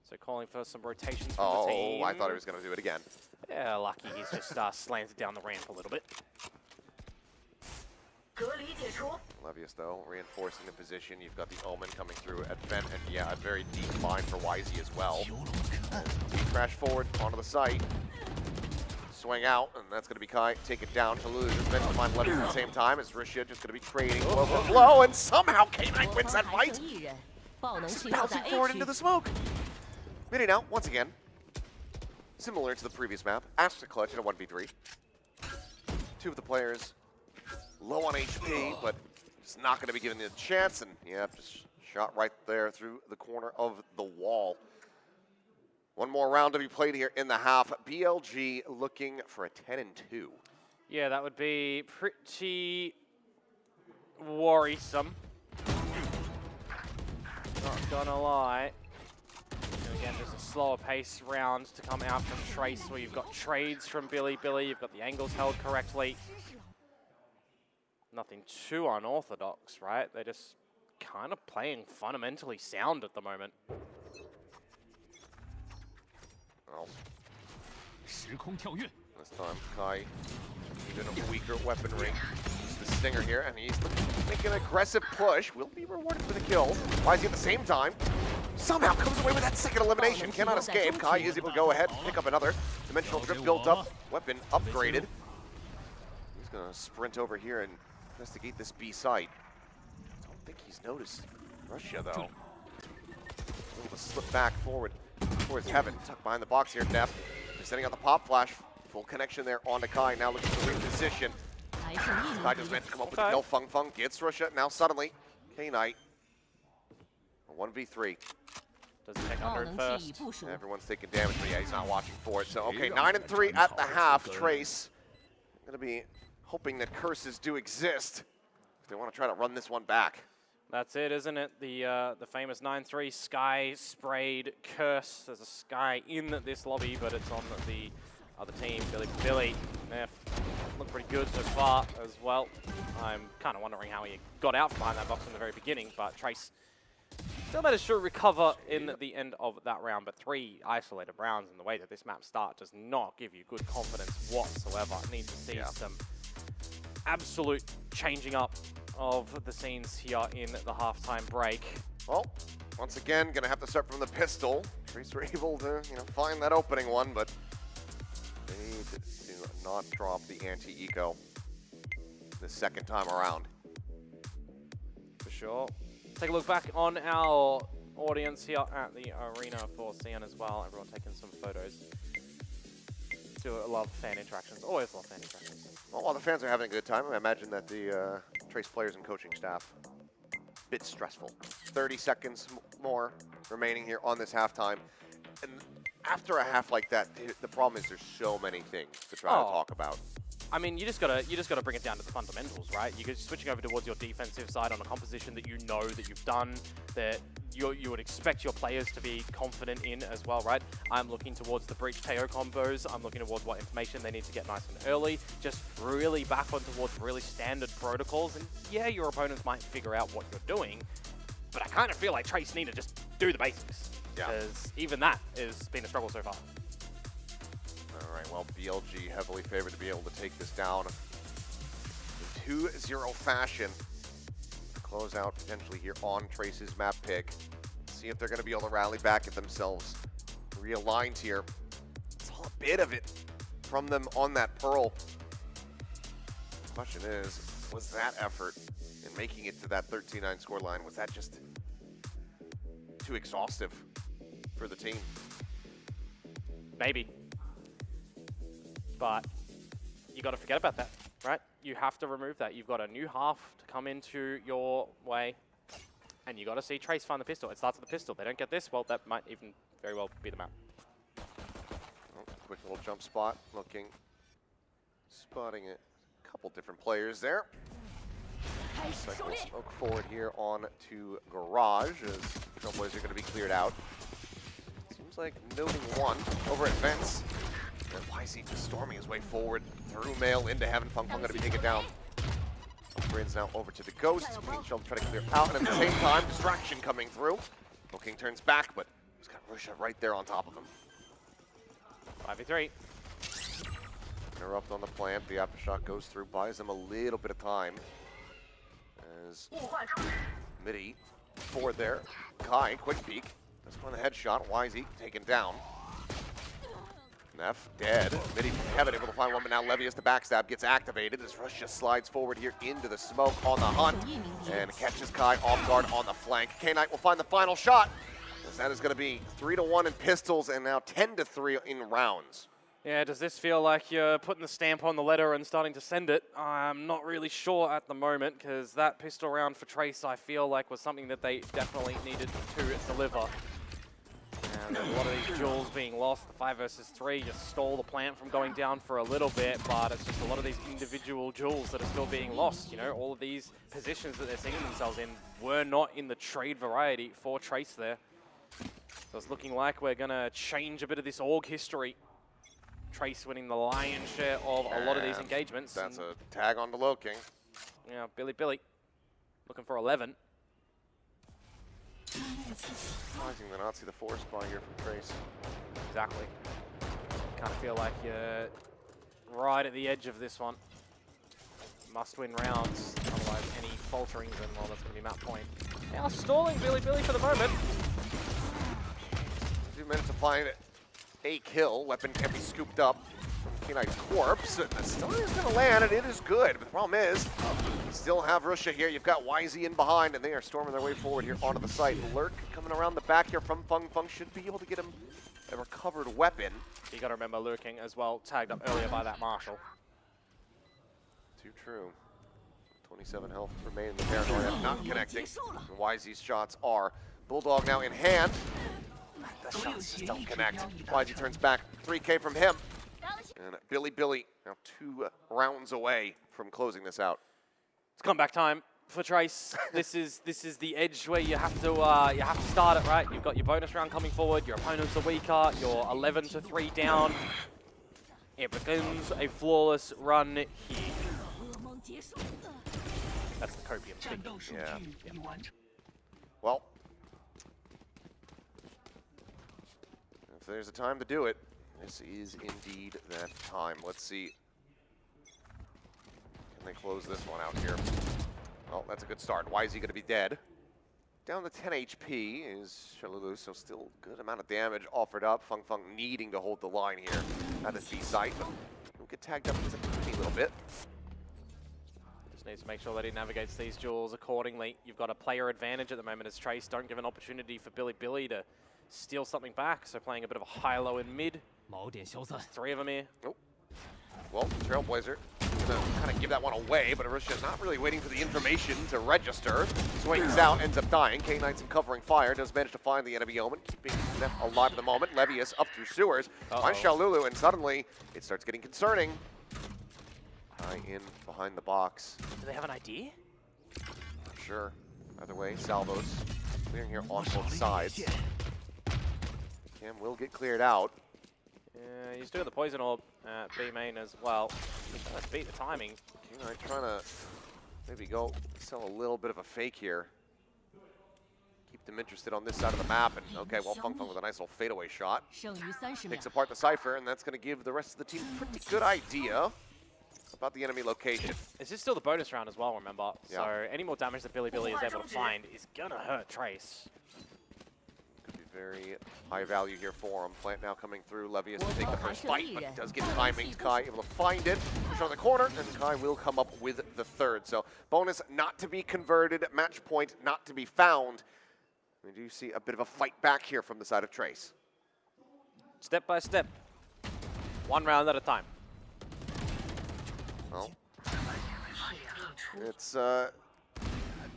So calling for some rotations from the team. Oh, I thought he was going to do it again. Yeah, lucky he's just slanted down the ramp a little bit. Levius, though, reinforcing the position. You've got the Omen coming through at vent, and yeah, a very deep line for YZ as well. Crash forward onto the site. Swing out, and that's going to be Kai. Take it down to lose. It's meant to find Levius at the same time as Risha just going to be trading blow for blow, and somehow K-Knight wins that fight. Just bouncing forward into the smoke. Midi now, once again, similar to the previous map, asked to clutch in a 1v3. 2 of the players low on HP, but just not going to be given the chance, and yeah, just shot right there through the corner of the wall. One more round to be played here in the half. BLG looking for a 10-2. Yeah, that would be pretty worrisome. Not gonna lie. And again, just a slower pace round to come out from Trace, where you've got trades from Billy, you've got the angles held correctly. Nothing too unorthodox, right? They're just kind of playing fundamentally sound at the moment. Oh. 时空跳跃。 This time, Kai, even a weaker weaponry. He's the stinger here, and he's making an aggressive push. Will be rewarded for the kill. YZ at the same time somehow comes away with that second elimination. Cannot escape. Kai is able to go ahead and pick up another dimensional drip built up, weapon upgraded. He's gonna sprint over here and investigate this B site. Don't think he's noticed Russia though. Able to slip back forward towards Heaven. Tucked behind the box here, Neff. They're setting out the pop flash. Full connection there onto Kai. Now looking to reposition. Kai just meant to come up with the kill. Fung Fung gets Russia. Now suddenly, K-Knight. 1v3. Doesn't take under it first. Everyone's taking damage, but yeah, he's not watching for it. So, okay, 9-3 at the half. Trace going to be hoping that curses do exist if they want to try to run this one back. That's it, isn't it? The famous 9-3 Sky sprayed curse. There's a Sky in this lobby, but it's on the other team. Billy, Neff, look pretty good so far as well. I'm kind of wondering how he got out from behind that box in the very beginning, but Trace still managed to recover in the end of that round. But 3 isolated rounds in the way that this map starts does not give you good confidence whatsoever. Need to see some absolute changing up of the scenes here in the halftime break. Well, once again, gonna have to start from the pistol. Trace were able to, find that opening one, but they need to not drop the anti-eco the second time around. For sure. Take a look back on our audience here at the arena for CN as well. Everyone taking some photos. Do love fan interactions. Always love fan interactions. Well, while the fans are having a good time, I imagine that the Trace players and coaching staff, bit stressful. 30 seconds more remaining here on this halftime. And after a half like that, the problem is there's so many things to try to talk about. I mean, you just gotta bring it down to the fundamentals, right? You're switching over towards your defensive side on a composition that you know that you've done, that you would expect your players to be confident in as well, right? I'm looking towards the breach KO combos. I'm looking towards what information they need to get nice and early. Just really back on towards really standard protocols. And yeah, your opponents might figure out what you're doing, but I kind of feel like Trace need to just do the basics. Because even that has been a struggle so far. All right, well, BLG heavily favored to be able to take this down in 2-0 fashion. Close out potentially here on Trace's map pick. See if they're going to be able to rally back at themselves. Realigned here. Saw a bit of it from them on that Pearl. The question is, was that effort in making it to that 13-9 scoreline, was that just too exhaustive for the team? Maybe. But you got to forget about that, right? You have to remove that. You've got a new half to come into your way, and you got to see Trace find the pistol. It starts with the pistol. They don't get this, well, that might even very well be the map. Oh, quick little jump spot, spotting a couple different players there. Cycle smoke forward here on to Garage as Trailblazers are going to be cleared out. Seems like noting one over at Vents. And YZ just storming his way forward through Mail into Heaven. Fung Fung going to be taken down. Upgrades now over to the Ghost. King Shell trying to clear out, and at the same time, distraction coming through. King turns back, but he's got Russia right there on top of him. 5v3. Interrupt on the plant. The aftershock goes through, buys him a little bit of time. As Midi forward there. Kai, quick peek. Just on the headshot. YZ taken down. Neff dead. Midi Heaven able to find one, but now Levius the backstab gets activated as Russia slides forward here into the smoke on the hunt and catches Kai off guard on the flank. K-Knight will find the final shot as that is going to be 3-1 in pistols and now 10-3 in rounds. Yeah, does this feel like you're putting the stamp on the letter and starting to send it? I'm not really sure at the moment, because that pistol round for Trace, I feel like, was something that they definitely needed to deliver. And a lot of these duels being lost. The 5 versus 3 just stole the plant from going down for a little bit, but it's just a lot of these individual duels that are still being lost. You know, all of these positions that they're seeing themselves in were not in the trade variety for Trace there. So it's looking like we're going to change a bit of this org history. Trace winning the lion's share of a lot of these engagements. That's a tag on the Low King. Yeah, Billy looking for 11. Surprising to not see the 4 spot here from Trace. Exactly. kind of feel like you're right at the edge of this one. Must win rounds, otherwise any falterings, and well, that's going to be map point. Now stalling Billy for the moment. They do manage to find a kill. Weapon can be scooped up from K9's corpse. Still is going to land, and it is good. But the problem is, you still have Russia here. You've got YZ in behind, and they are storming their way forward here onto the site. Lurk coming around the back here from Feng Feng should be able to get him a recovered weapon. You got to remember lurking as well, tagged up earlier by that Marshall. Too true. 27 health remain in the paranoia, not connecting. And YZ's shots are. Bulldog now in hand. The shots just don't connect. YZ turns back, 3K from him. And Billy now 2 rounds away from closing this out. It's comeback time for Trace. This is the edge where you have to start it right. You've got your bonus round coming forward. Your opponents are weaker. You're 11-3 down. It becomes a flawless run here. That's the copium speaking. Yeah. Well, if there's a time to do it, this is indeed that time. Let's see. Can they close this one out here? Well, that's a good start. Why is he going to be dead? Down to 10 HP is Shalulu, so still good amount of damage offered up. Feng Feng needing to hold the line here at the B site, but he'll get tagged up just a teeny little bit. Just needs to make sure that he navigates these duels accordingly. You've got a player advantage at the moment as Trace. Don't give an opportunity for Billy to steal something back, so playing a bit of a high-low and mid. There's 3 of them here. Oh. Well, Trailblazer gonna kind of give that one away, but Arusha not really waiting for the information to register. Swings out, ends up dying. K9's in covering fire, does manage to find the enemy Omen, keeping them alive at the moment. Levius up through sewers, finds Shalulu, and suddenly it starts getting concerning. High in behind the box. Do they have an ID? Not sure. Either way, salvos clearing here on both sides. Cam will get cleared out. Yeah, he's doing the poison orb at B main as well. Let's beat the timing. K9 trying to maybe go sell a little bit of a fake here. Keep them interested on this side of the map. And okay, well, Feng Feng with a nice little fadeaway shot. Takes apart the Cypher, and that's going to give the rest of the team a pretty good idea about the enemy location. This is still the bonus round as well, remember? Yeah. So any more damage that Billy is able to find is going to hurt Trace. Could be very high value here for him. Plant now coming through. Levius to take the first fight, but does get timing. Kai able to find it. Push on the corner, and Kai will come up with the third. So bonus not to be converted, match point not to be found. We do see a bit of a fight back here from the side of Trace. Step by step. 1 round at a time. Well,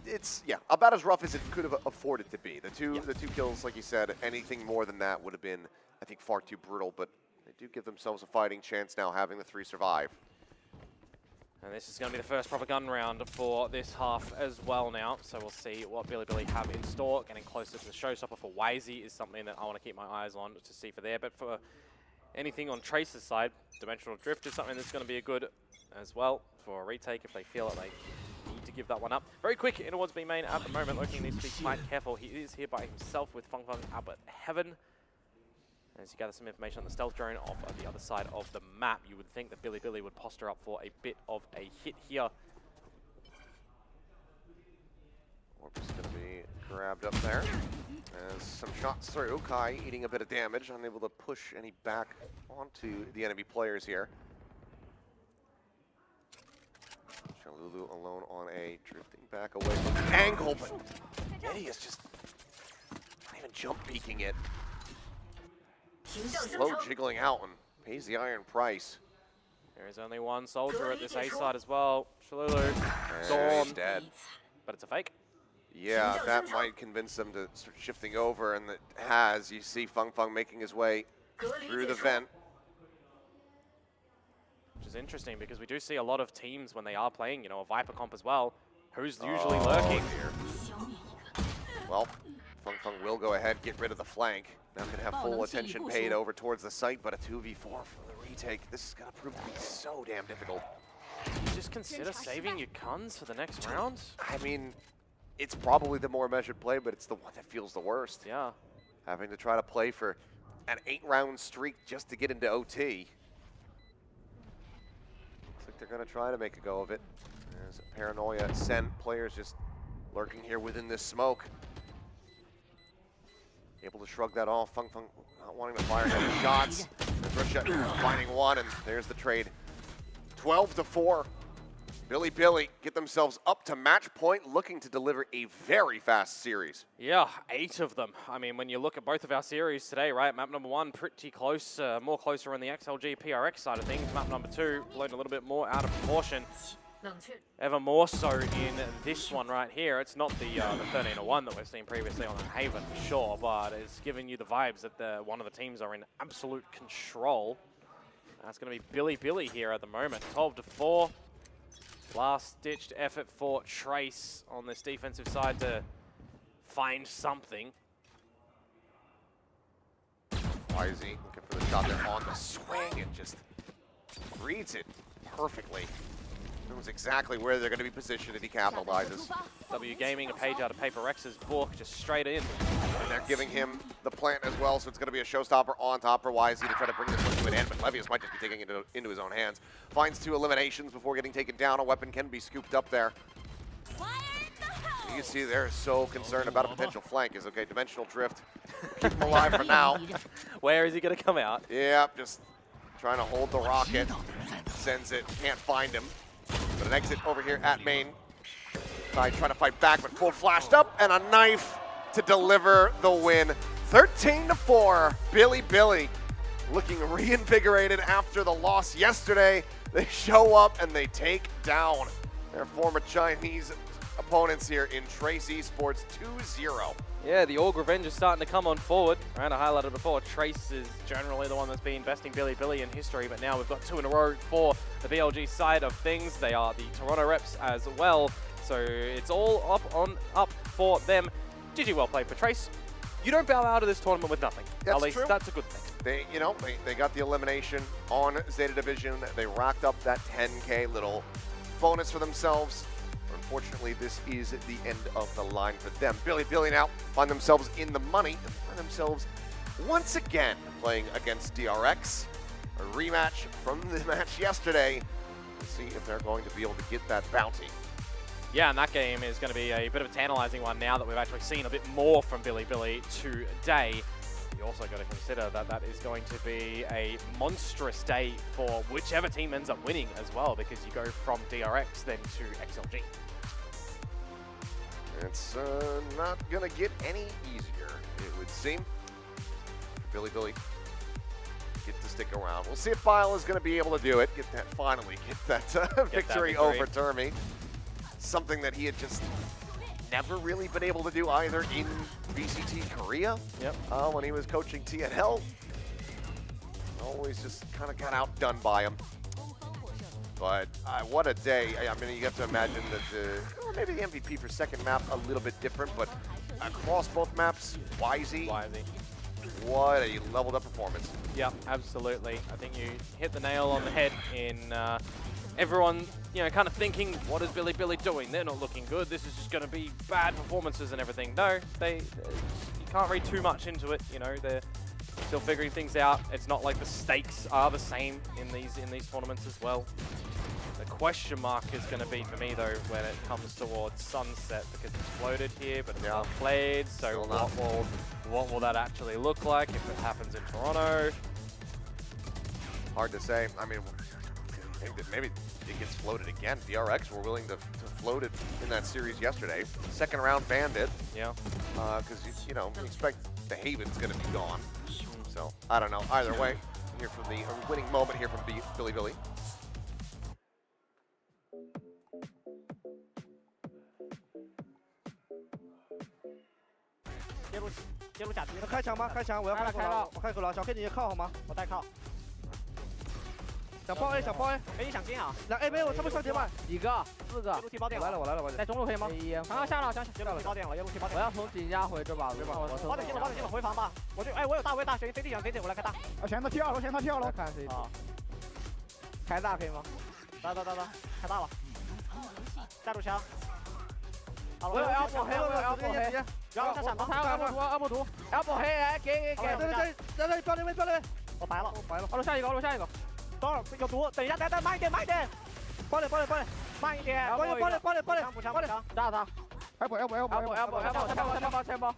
it's yeah, about as rough as it could have afforded to be. The two kills, like you said, anything more than that would have been, I think, far too brutal. But they do give themselves a fighting chance now, having the 3 survive. And this is going to be the first proper gun round for this half as well now. So we'll see what Billy have in store. Getting closer to the showstopper for YZ is something that I want to keep my eyes on to see for there. But for anything on Trace's side, Dimensional Drift is something that's going to be a good as well for a retake if they feel that they need to give that one up. Very quick in towards B main at the moment. Lurking needs to be quite careful. He is here by himself with Feng Feng up at heaven. As you gather some information on the stealth drone off of the other side of the map, you would think that Billy would posture up for a bit of a hit here. Orb is going to be grabbed up there. As some shots through, Kai eating a bit of damage, unable to push any back onto the enemy players here. Shalulu alone on a drifting back away from the angle, but Yeti is just not even jump peeking it. Slow jiggling out and pays the iron price. There is only 1 soldier at this A side as well. Shalulu, He's dead. But it's a fake. Yeah, that might convince them to start shifting over, and it has. You see Feng Feng making his way through the vent. Which is interesting because we do see a lot of teams when they are playing, you know, a Viper comp as well, who's usually lurking. Well, Feng Feng will go ahead, get rid of the flank. Now can have full attention paid over towards the site, but a 2v4 for the retake. This is going to prove to be so damn difficult. Just consider saving your guns for the next round. I mean, it's probably the more measured play, but it's the one that feels the worst. Yeah. Having to try to play for an 8-round streak just to get into OT. Looks like they're going to try to make a go of it. There's a paranoia sent. Players just lurking here within this smoke. Able to shrug that off. Feng not wanting to fire any shots. Russia finding one, and there's the trade. 12-4. Billy get themselves up to match point, looking to deliver a very fast series. Yeah, 8 of them. I mean, when you look at both of our series today, right, map number 1 pretty close, more closer on the XLG PRX side of things. Map number 2 blown a little bit more out of proportion. Ever more so in this one right here. It's not the 13-1 that we've seen previously on Haven for sure, but it's giving you the vibes that one of the teams are in absolute control. That's going to be Billy here at the moment. 12-4. Last-ditched effort for Trace on this defensive side to find something. YZ looking for the shot there on the swing and just reads it perfectly. Knows exactly where they're going to be positioned, and he capitalizes. W Gaming, a page out of PRX's book, just straight in. And they're giving him the plant as well, so it's going to be a showstopper on top for YZ to try to bring this one to an end, but Levius might just be taking it into his own hands. Finds 2 eliminations before getting taken down. A weapon can be scooped up there. You can see they're so concerned about a potential flank. Is okay, dimensional drift. Keep him alive for now. Where is he going to come out? Yeah, just trying to hold the rocket. Sends it, can't find him. But an exit over here at main. Trying to fight back, but full flashed up, and a knife to deliver the win. 13-4, Billy looking reinvigorated after the loss yesterday. They show up and they take down their former Chinese opponents here in Trace Esports 2-0. Yeah, the Org Revenge is starting to come on forward. Right, I highlighted before, Trace is generally the one that's been besting Billy in history, but now we've got 2 in a row for the BLG side of things. They are the Toronto reps as well, so it's all up for them. GG, well played for Trace. You don't bow out of this tournament with nothing. That's At least true. That's a good thing. They got the elimination on Zeta Division. They racked up that 10K little bonus for themselves. Unfortunately, this is the end of the line for them. Billy now find themselves in the money and find themselves once again playing against DRX. A rematch from the match yesterday. Let's see if they're going to be able to get that bounty. Yeah, and that game is going to be a bit of a tantalizing one now that we've actually seen a bit more from Billy today. You also got to consider that that is going to be a monstrous day for whichever team ends up winning as well, because you go from DRX then to XLG. It's not going to get any easier, it would seem. Billy get to stick around. We'll see if Bile is going to be able to do it. Finally get that victory over Termi. Something that he had just never really been able to do either in VCT Korea. Yep. When he was coaching TNL. Always just kind of got outdone by him. But what a day. I mean, you have to imagine that maybe the MVP for second map a little bit different, but across both maps, YZ. What a leveled up performance. Yeah, absolutely. I think you hit the nail on the head in everyone, kind of thinking, what is Billy doing? They're not looking good. This is just going to be bad performances and everything. No, you can't read too much into it. They're still figuring things out. It's not like the stakes are the same in these tournaments as well. The question mark is going to be for me though when it comes towards Sunset, because it's floated here, but it's not played. So what will that actually look like if it happens in Toronto? Hard to say. I mean, maybe it gets floated again. DRX were willing to float it in that series yesterday. Second round banned it. Yeah. Because you expect the Haven's going to be gone. So I don't know. Either way, here from the winning moment here from Billy.接入假敌，开墙吗？开墙，我要开口了，我开口了，小 K 你靠好吗？我带靠。想爆 A， 想爆 A， 给你想金啊！来 A 没有，他们上铁板，几个？4个。路提宝点了，我来了，在中路可以吗？刚刚下了，接到了宝点了，路提宝点。我要从井家回这把，宝点进了，回防吧。我有大，谁 CT 想 CT， 我来开大。前他跳了，看 CT。开大可以吗？来，开大了。带路枪。我有 L 黑，然后他闪他二木图，elbow 黑来给，在这里标那边，我白了，好了下一个，等会儿有毒，等一下，等慢一点，包里，慢一点，包里，炸他，elbow，前包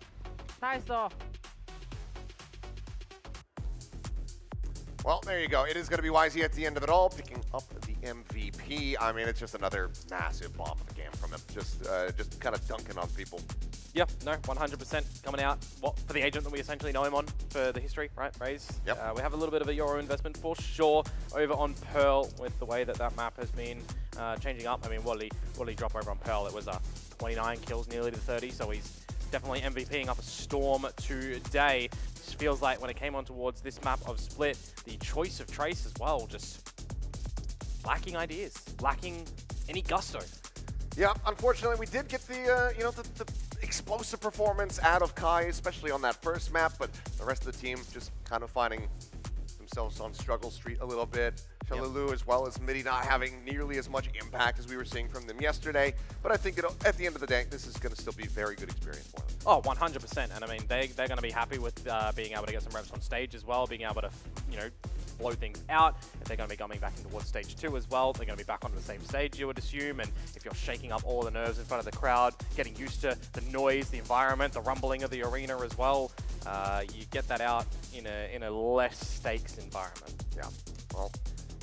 ，nice 哦。 Well, there you go. It is going to be YZ at the end of it all, picking up the MVP. I mean, it's just another massive bomb of the game from him. Just kind of dunking on people. Yeah, no, 100% coming out. What for the agent that we essentially know him on for the history, right? Raze. Yep. We have a little bit of a Euro investment for sure over on Pearl with the way that map has been changing up. I mean, what did he drop over on Pearl? It was 29 kills, nearly to 30. So he's definitely MVPing up a storm today. Just feels like when it came on towards this map of Split, the choice of Trace as well, just lacking ideas, lacking any gusto. Yeah, unfortunately, we did get the the explosive performance out of Kai, especially on that first map, but the rest of the team just kind of finding themselves on struggle street a little bit. Shalulu as well as Midi not having nearly as much impact as we were seeing from them yesterday, but I think at the end of the day, this is going to still be a very good experience for them. Oh, 100%, and I mean, they're going to be happy with being able to get some reps on stage as well, being able to, blow things out. If they're going to be coming back in towards stage 2 as well, they're going to be back onto the same stage, you would assume, and if you're shaking up all the nerves in front of the crowd, getting used to the noise, the environment, the rumbling of the arena as well, you get that out in a less stakes environment. Yeah, well,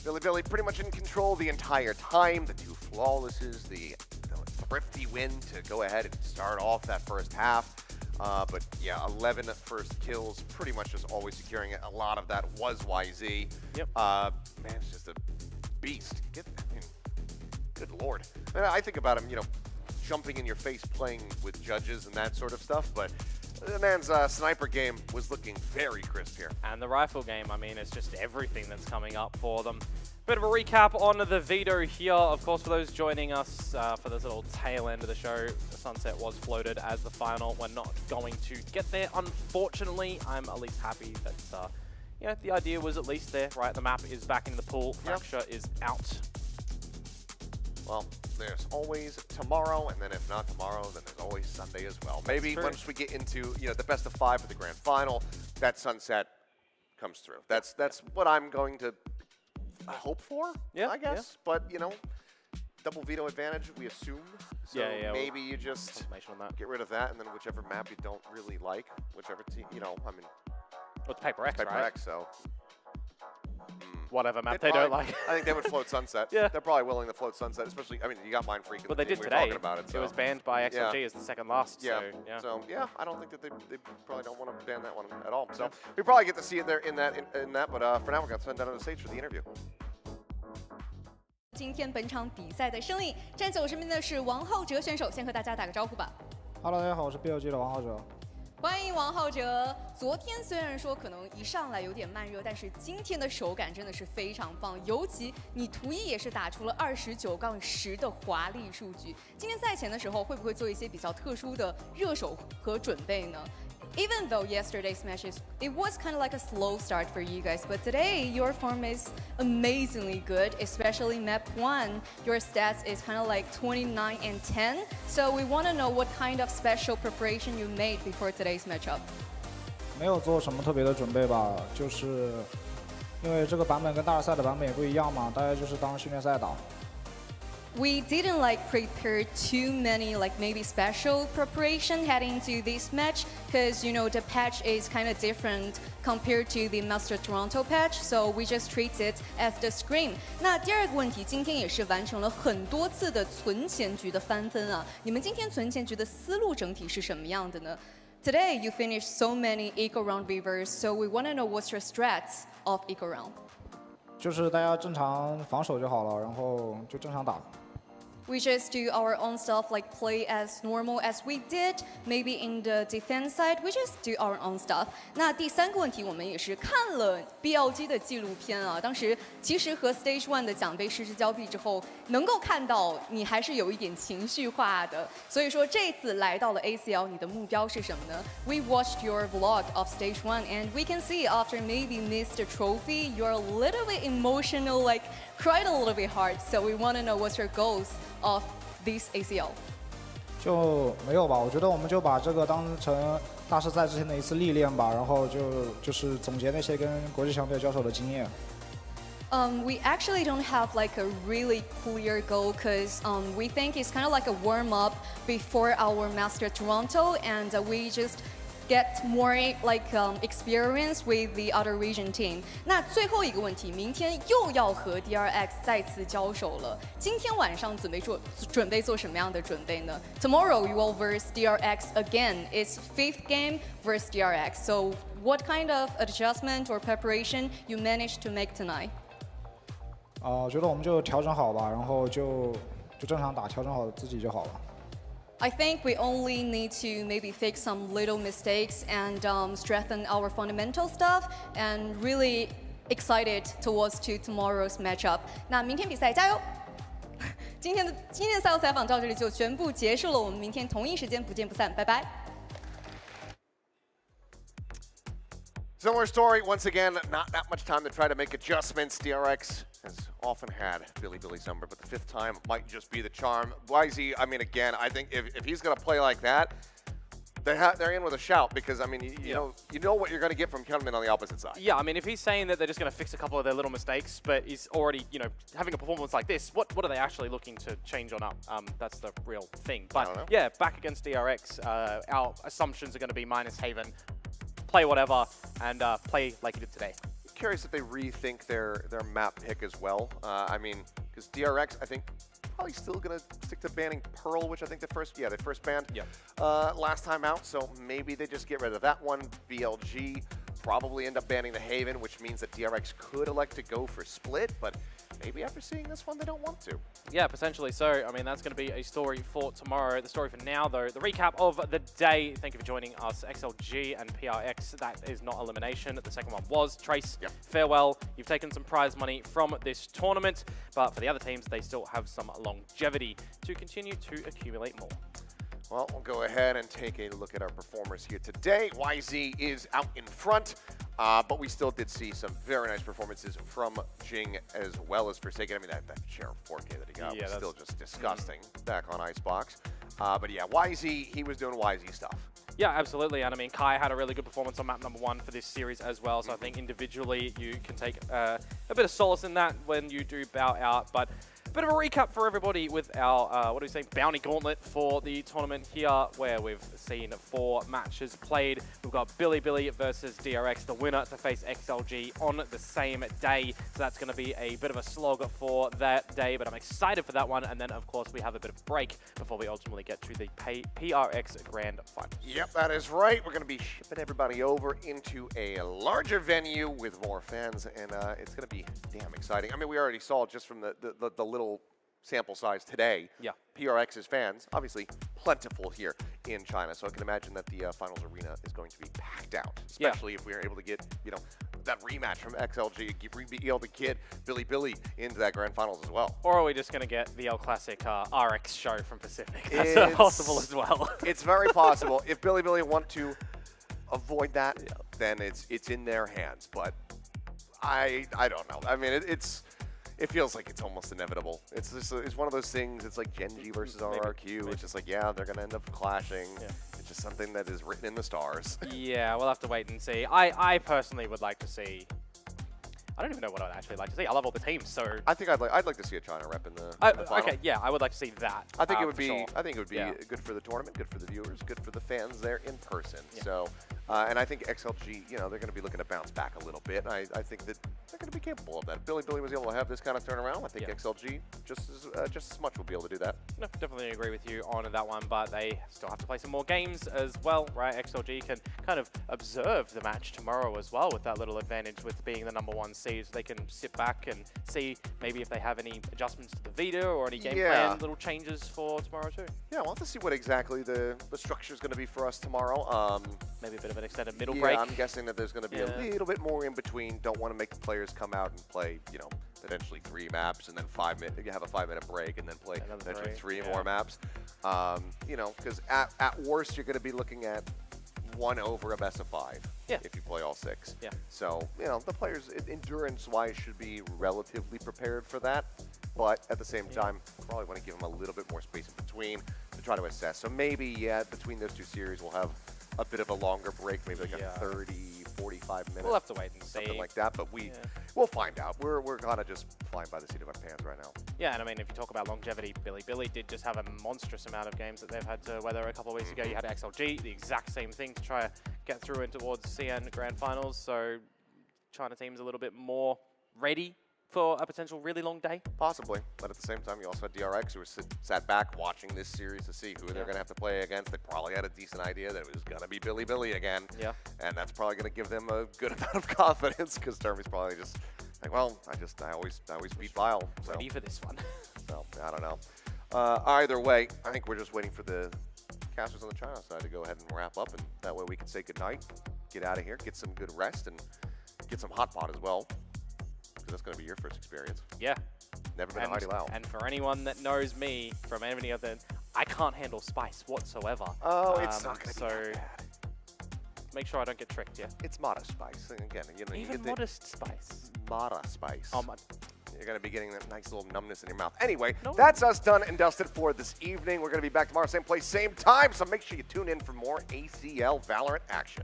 Billy pretty much in control the entire time, the 2 flawlesses, the thrifty win to go ahead and start off that first half. But yeah, 11 first kills, pretty much just always securing it. A lot of that was YZ. Yep. Man, it's just a beast. Good lord. I think about him, jumping in your face, playing with judges and that sort of stuff, but the man's sniper game was looking very crisp here. And the rifle game, I mean, it's just everything that's coming up for them. Bit of a recap on the veto here. Of course, for those joining us for this little tail end of the show, the Sunset was floated as the final. We're not going to get there, unfortunately. I'm at least happy that, the idea was at least there, right? The map is back in the pool. Fracture is out. Well, there's always tomorrow, and then if not tomorrow, then there's always Sunday as well. Maybe once we get into, the best of 5 for the grand final, that Sunset comes through. That's what I'm going to hope for, I guess. But, double veto advantage, we assume. So maybe you just get rid of that, and then whichever map you don't really like, whichever team, Well, it's Paper X, Paper right? X, so. Whatever map they don't like. I think they would float Sunset. Yeah. They're probably willing to float Sunset, especially, you got Mind Freak. Well, they did we today. were talking about it, so. It was banned by XLG as the second last. Yeah. So, So, I don't think that they probably don't want to ban that one at all. So, we probably get to see it there in that, but for now, we're going to send down on the stage for the interview. 今天本场比赛的胜利，站在我身边的是王浩哲选手，先和大家打个招呼吧。Hello， 大家好，我是 BLG 的王浩哲。欢迎王浩哲。昨天虽然说可能一上来有点慢热，但是今天的手感真的是非常棒，尤其你图一也是打出了29-10的华丽数据。今天赛前的时候会不会做一些比较特殊的热手和准备呢？ Even though yesterday's matches, it was kind of like a slow start for you guys, but today your form is amazingly good, especially map 1. Your stats is kind of like 29 and 10. So we want to know what kind of special preparation you made before today's matchup. 没有做什么特别的准备吧，就是因为这个版本跟大师赛的版本也不一样嘛，大家就是当训练赛打。 We didn't prepare too many maybe special preparation heading to this match because the patch is kind of different compared to the Master Toronto patch, so we just treat it as the scrim. 那第二个问题，今天也是完成了很多次的存钱局的翻分啊。你们今天存钱局的思路整体是什么样的呢？ Today you finished so many eco round weavers, so we want to know what's your strats of eco round. 就是大家正常防守就好了，然后就正常打。 We just do our own stuff, play as normal as we did. Maybe in the defense side, we just do our own stuff. 那第三个问题，我们也是看了 BLG 的纪录片啊。当时其实和 Stage 1的奖杯失之交臂之后，能够看到你还是有一点情绪化的。所以说这次来到了 ACL， 你的目标是什么呢 ？We watched your vlog of Stage 1, and we can see after maybe missed a trophy, you're a little bit emotional, cried a little bit hard. So we want to know what's your goals of this ACL. 就没有吧，我觉得我们就把这个当成大师赛之前的一次历练吧，然后就是总结那些跟国际强队交手的经验。We actually don't have like a really clear goal because we think it's kind of like a warm up before our Master Toronto, and we just get more like experience with the other region team. 那最后一个问题，明天又要和 DRX 再次交手了。今天晚上准备做什么样的准备呢 ？Tomorrow you will verse DRX again. It's 5th game versus DRX. So what kind of adjustment or preparation you managed to make tonight? 我觉得我们就调整好吧，然后就正常打，调整好自己就好了。I think we only need to maybe fix some little mistakes and strengthen our fundamental stuff, and really excited towards to tomorrow's matchup. 那明天比赛加油！今天的赛后采访到这里就全部结束了，我们明天同一时间不见不散，拜拜。Similar story, once again, not that much time to try to make adjustments. DRX has often had Billy number, but the 5th time might just be the charm. YZ, I mean, again, I think if he's going to play like that, they're in with a shout because, I mean, you know what you're going to get from Kunmin on the opposite side. Yeah, I mean, if he's saying that they're just going to fix a couple of their little mistakes, but he's already, having a performance like this, what are they actually looking to change on up? That's the real thing. But yeah, back against DRX, our assumptions are going to be minus Haven. Play whatever, and play like he did today. Curious if they rethink their map pick as well. I mean, because DRX, I think, probably still going to stick to banning Pearl, which I think they first banned last time out. So maybe they just get rid of that one. BLG probably end up banning the Haven, which means that DRX could elect to go for Split, but maybe after seeing this one, they don't want to. Yeah, potentially so. I mean, that's going to be a story for tomorrow. The story for now, though, the recap of the day. Thank you for joining us, XLG and PRX. That is not elimination. The second one was Trace. Farewell. You've taken some prize money from this tournament, but for the other teams, they still have some longevity to continue to accumulate more. Well, we'll go ahead and take a look at our performers here today. YZ is out in front, but we still did see some very nice performances from Jing as well as Forsaken. I mean, that share of 4K that he got was still just disgusting back on Icebox. But yeah, YZ, he was doing YZ stuff. Yeah, absolutely. And I mean, Kai had a really good performance on map number 1 for this series as well. So I think individually you can take a bit of solace in that when you do bow out. But a bit of a recap for everybody with our, bounty gauntlet for the tournament here, where we've seen 4 matches played. We've got Billy versus DRX, the winner to face XLG on the same day. So that's going to be a bit of a slog for that day, but I'm excited for that one. And then, of course, we have a bit of break before we ultimately get to the PRX Grand Finals. Yep, that is right. We're going to be shipping everybody over into a larger venue with more fans, and it's going to be damn exciting. I mean, we already saw just from the little sample size today. Yeah. PRX's fans, obviously plentiful here in China, so I can imagine that the finals arena is going to be packed out, especially if we are able to get, that rematch from XLG, be able to get Billy into that grand finals as well. Or are we just going to get the classic RX show from Pacific? That's possible as well. It's very possible. If Billy want to avoid that, then it's in their hands, but I don't know. I mean, it feels like it's almost inevitable. It's one of those things. It's like Genji versus RRQ. It's just like, yeah, they're going to end up clashing. Yeah. It's just something that is written in the stars. Yeah, we'll have to wait and see. I personally would like to see. I don't even know what I'd actually like to see. I love all the teams, so I think I'd like to see a China rep in the final. Okay, yeah, I would like to see that. I think it would be. Sure. I think it would be good for the tournament, good for the viewers, good for the fans there in person. Yeah. So, and I think XLG, they're going to be looking to bounce back a little bit. And I think that they're going to be capable of that. If Billy was able to have this kind of turnaround, I think XLG just as much will be able to do that. No, definitely agree with you on that one, but they still have to play some more games as well, right? XLG can kind of observe the match tomorrow as well with that little advantage with being the #1 seed. So they can sit back and see maybe if they have any adjustments to the Vita or any game plan little changes for tomorrow too. Yeah, we'll have to see what exactly the structure is going to be for us tomorrow. Maybe a bit of an extended middle break. I'm guessing that there's going to be a little bit more in between. Don't want to make the players come out and play, potentially 3 maps and then 5 minutes. You have a 5-minute break and then play potentially 3 more maps. Because at worst you're going to be looking at 1 over a best of 5 if you play all 6. Yeah. So, the players endurance-wise should be relatively prepared for that. But at the same time, probably want to give them a little bit more space in between to try to assess. So maybe, yeah, between those two series, we'll have a bit of a longer break, maybe like a 30, 45 minutes. We'll have to wait and see. Something like that, but we'll find out. We're kind of just flying by the seat of our pants right now. Yeah, and I mean, if you talk about longevity, Billy did just have a monstrous amount of games that they've had to weather. A couple of weeks ago, you had XLG, the exact same thing to try to get through and towards CN Grand Finals. So China team's a little bit more ready for a potential really long day. Possibly, but at the same time, you also had DRX, who were sat back watching this series to see who they're going to have to play against. They probably had a decent idea that it was going to be Billy again. Yeah. And that's probably going to give them a good amount of confidence, because Termy's probably just like, well, I always beat Vile. So. Ready for this one. So, I don't know. Either way, I think we're just waiting for the casters on the China side to go ahead and wrap up, and that way we can say goodnight, get out of here, get some good rest, and get some hot pot as well. That's going to be your first experience. Yeah. Never been a Heidi Lau. And for anyone that knows me from any other, I can't handle spice whatsoever. Oh, it's not going to so be that bad. Make sure I don't get tricked, yeah? It's modest spice. Again, you know, Even modest spice? Modest spice. Oh my. You're going to be getting that nice little numbness in your mouth. Anyway, that's us done and dusted for this evening. We're going to be back tomorrow, same place, same time. So make sure you tune in for more ACL Valorant action.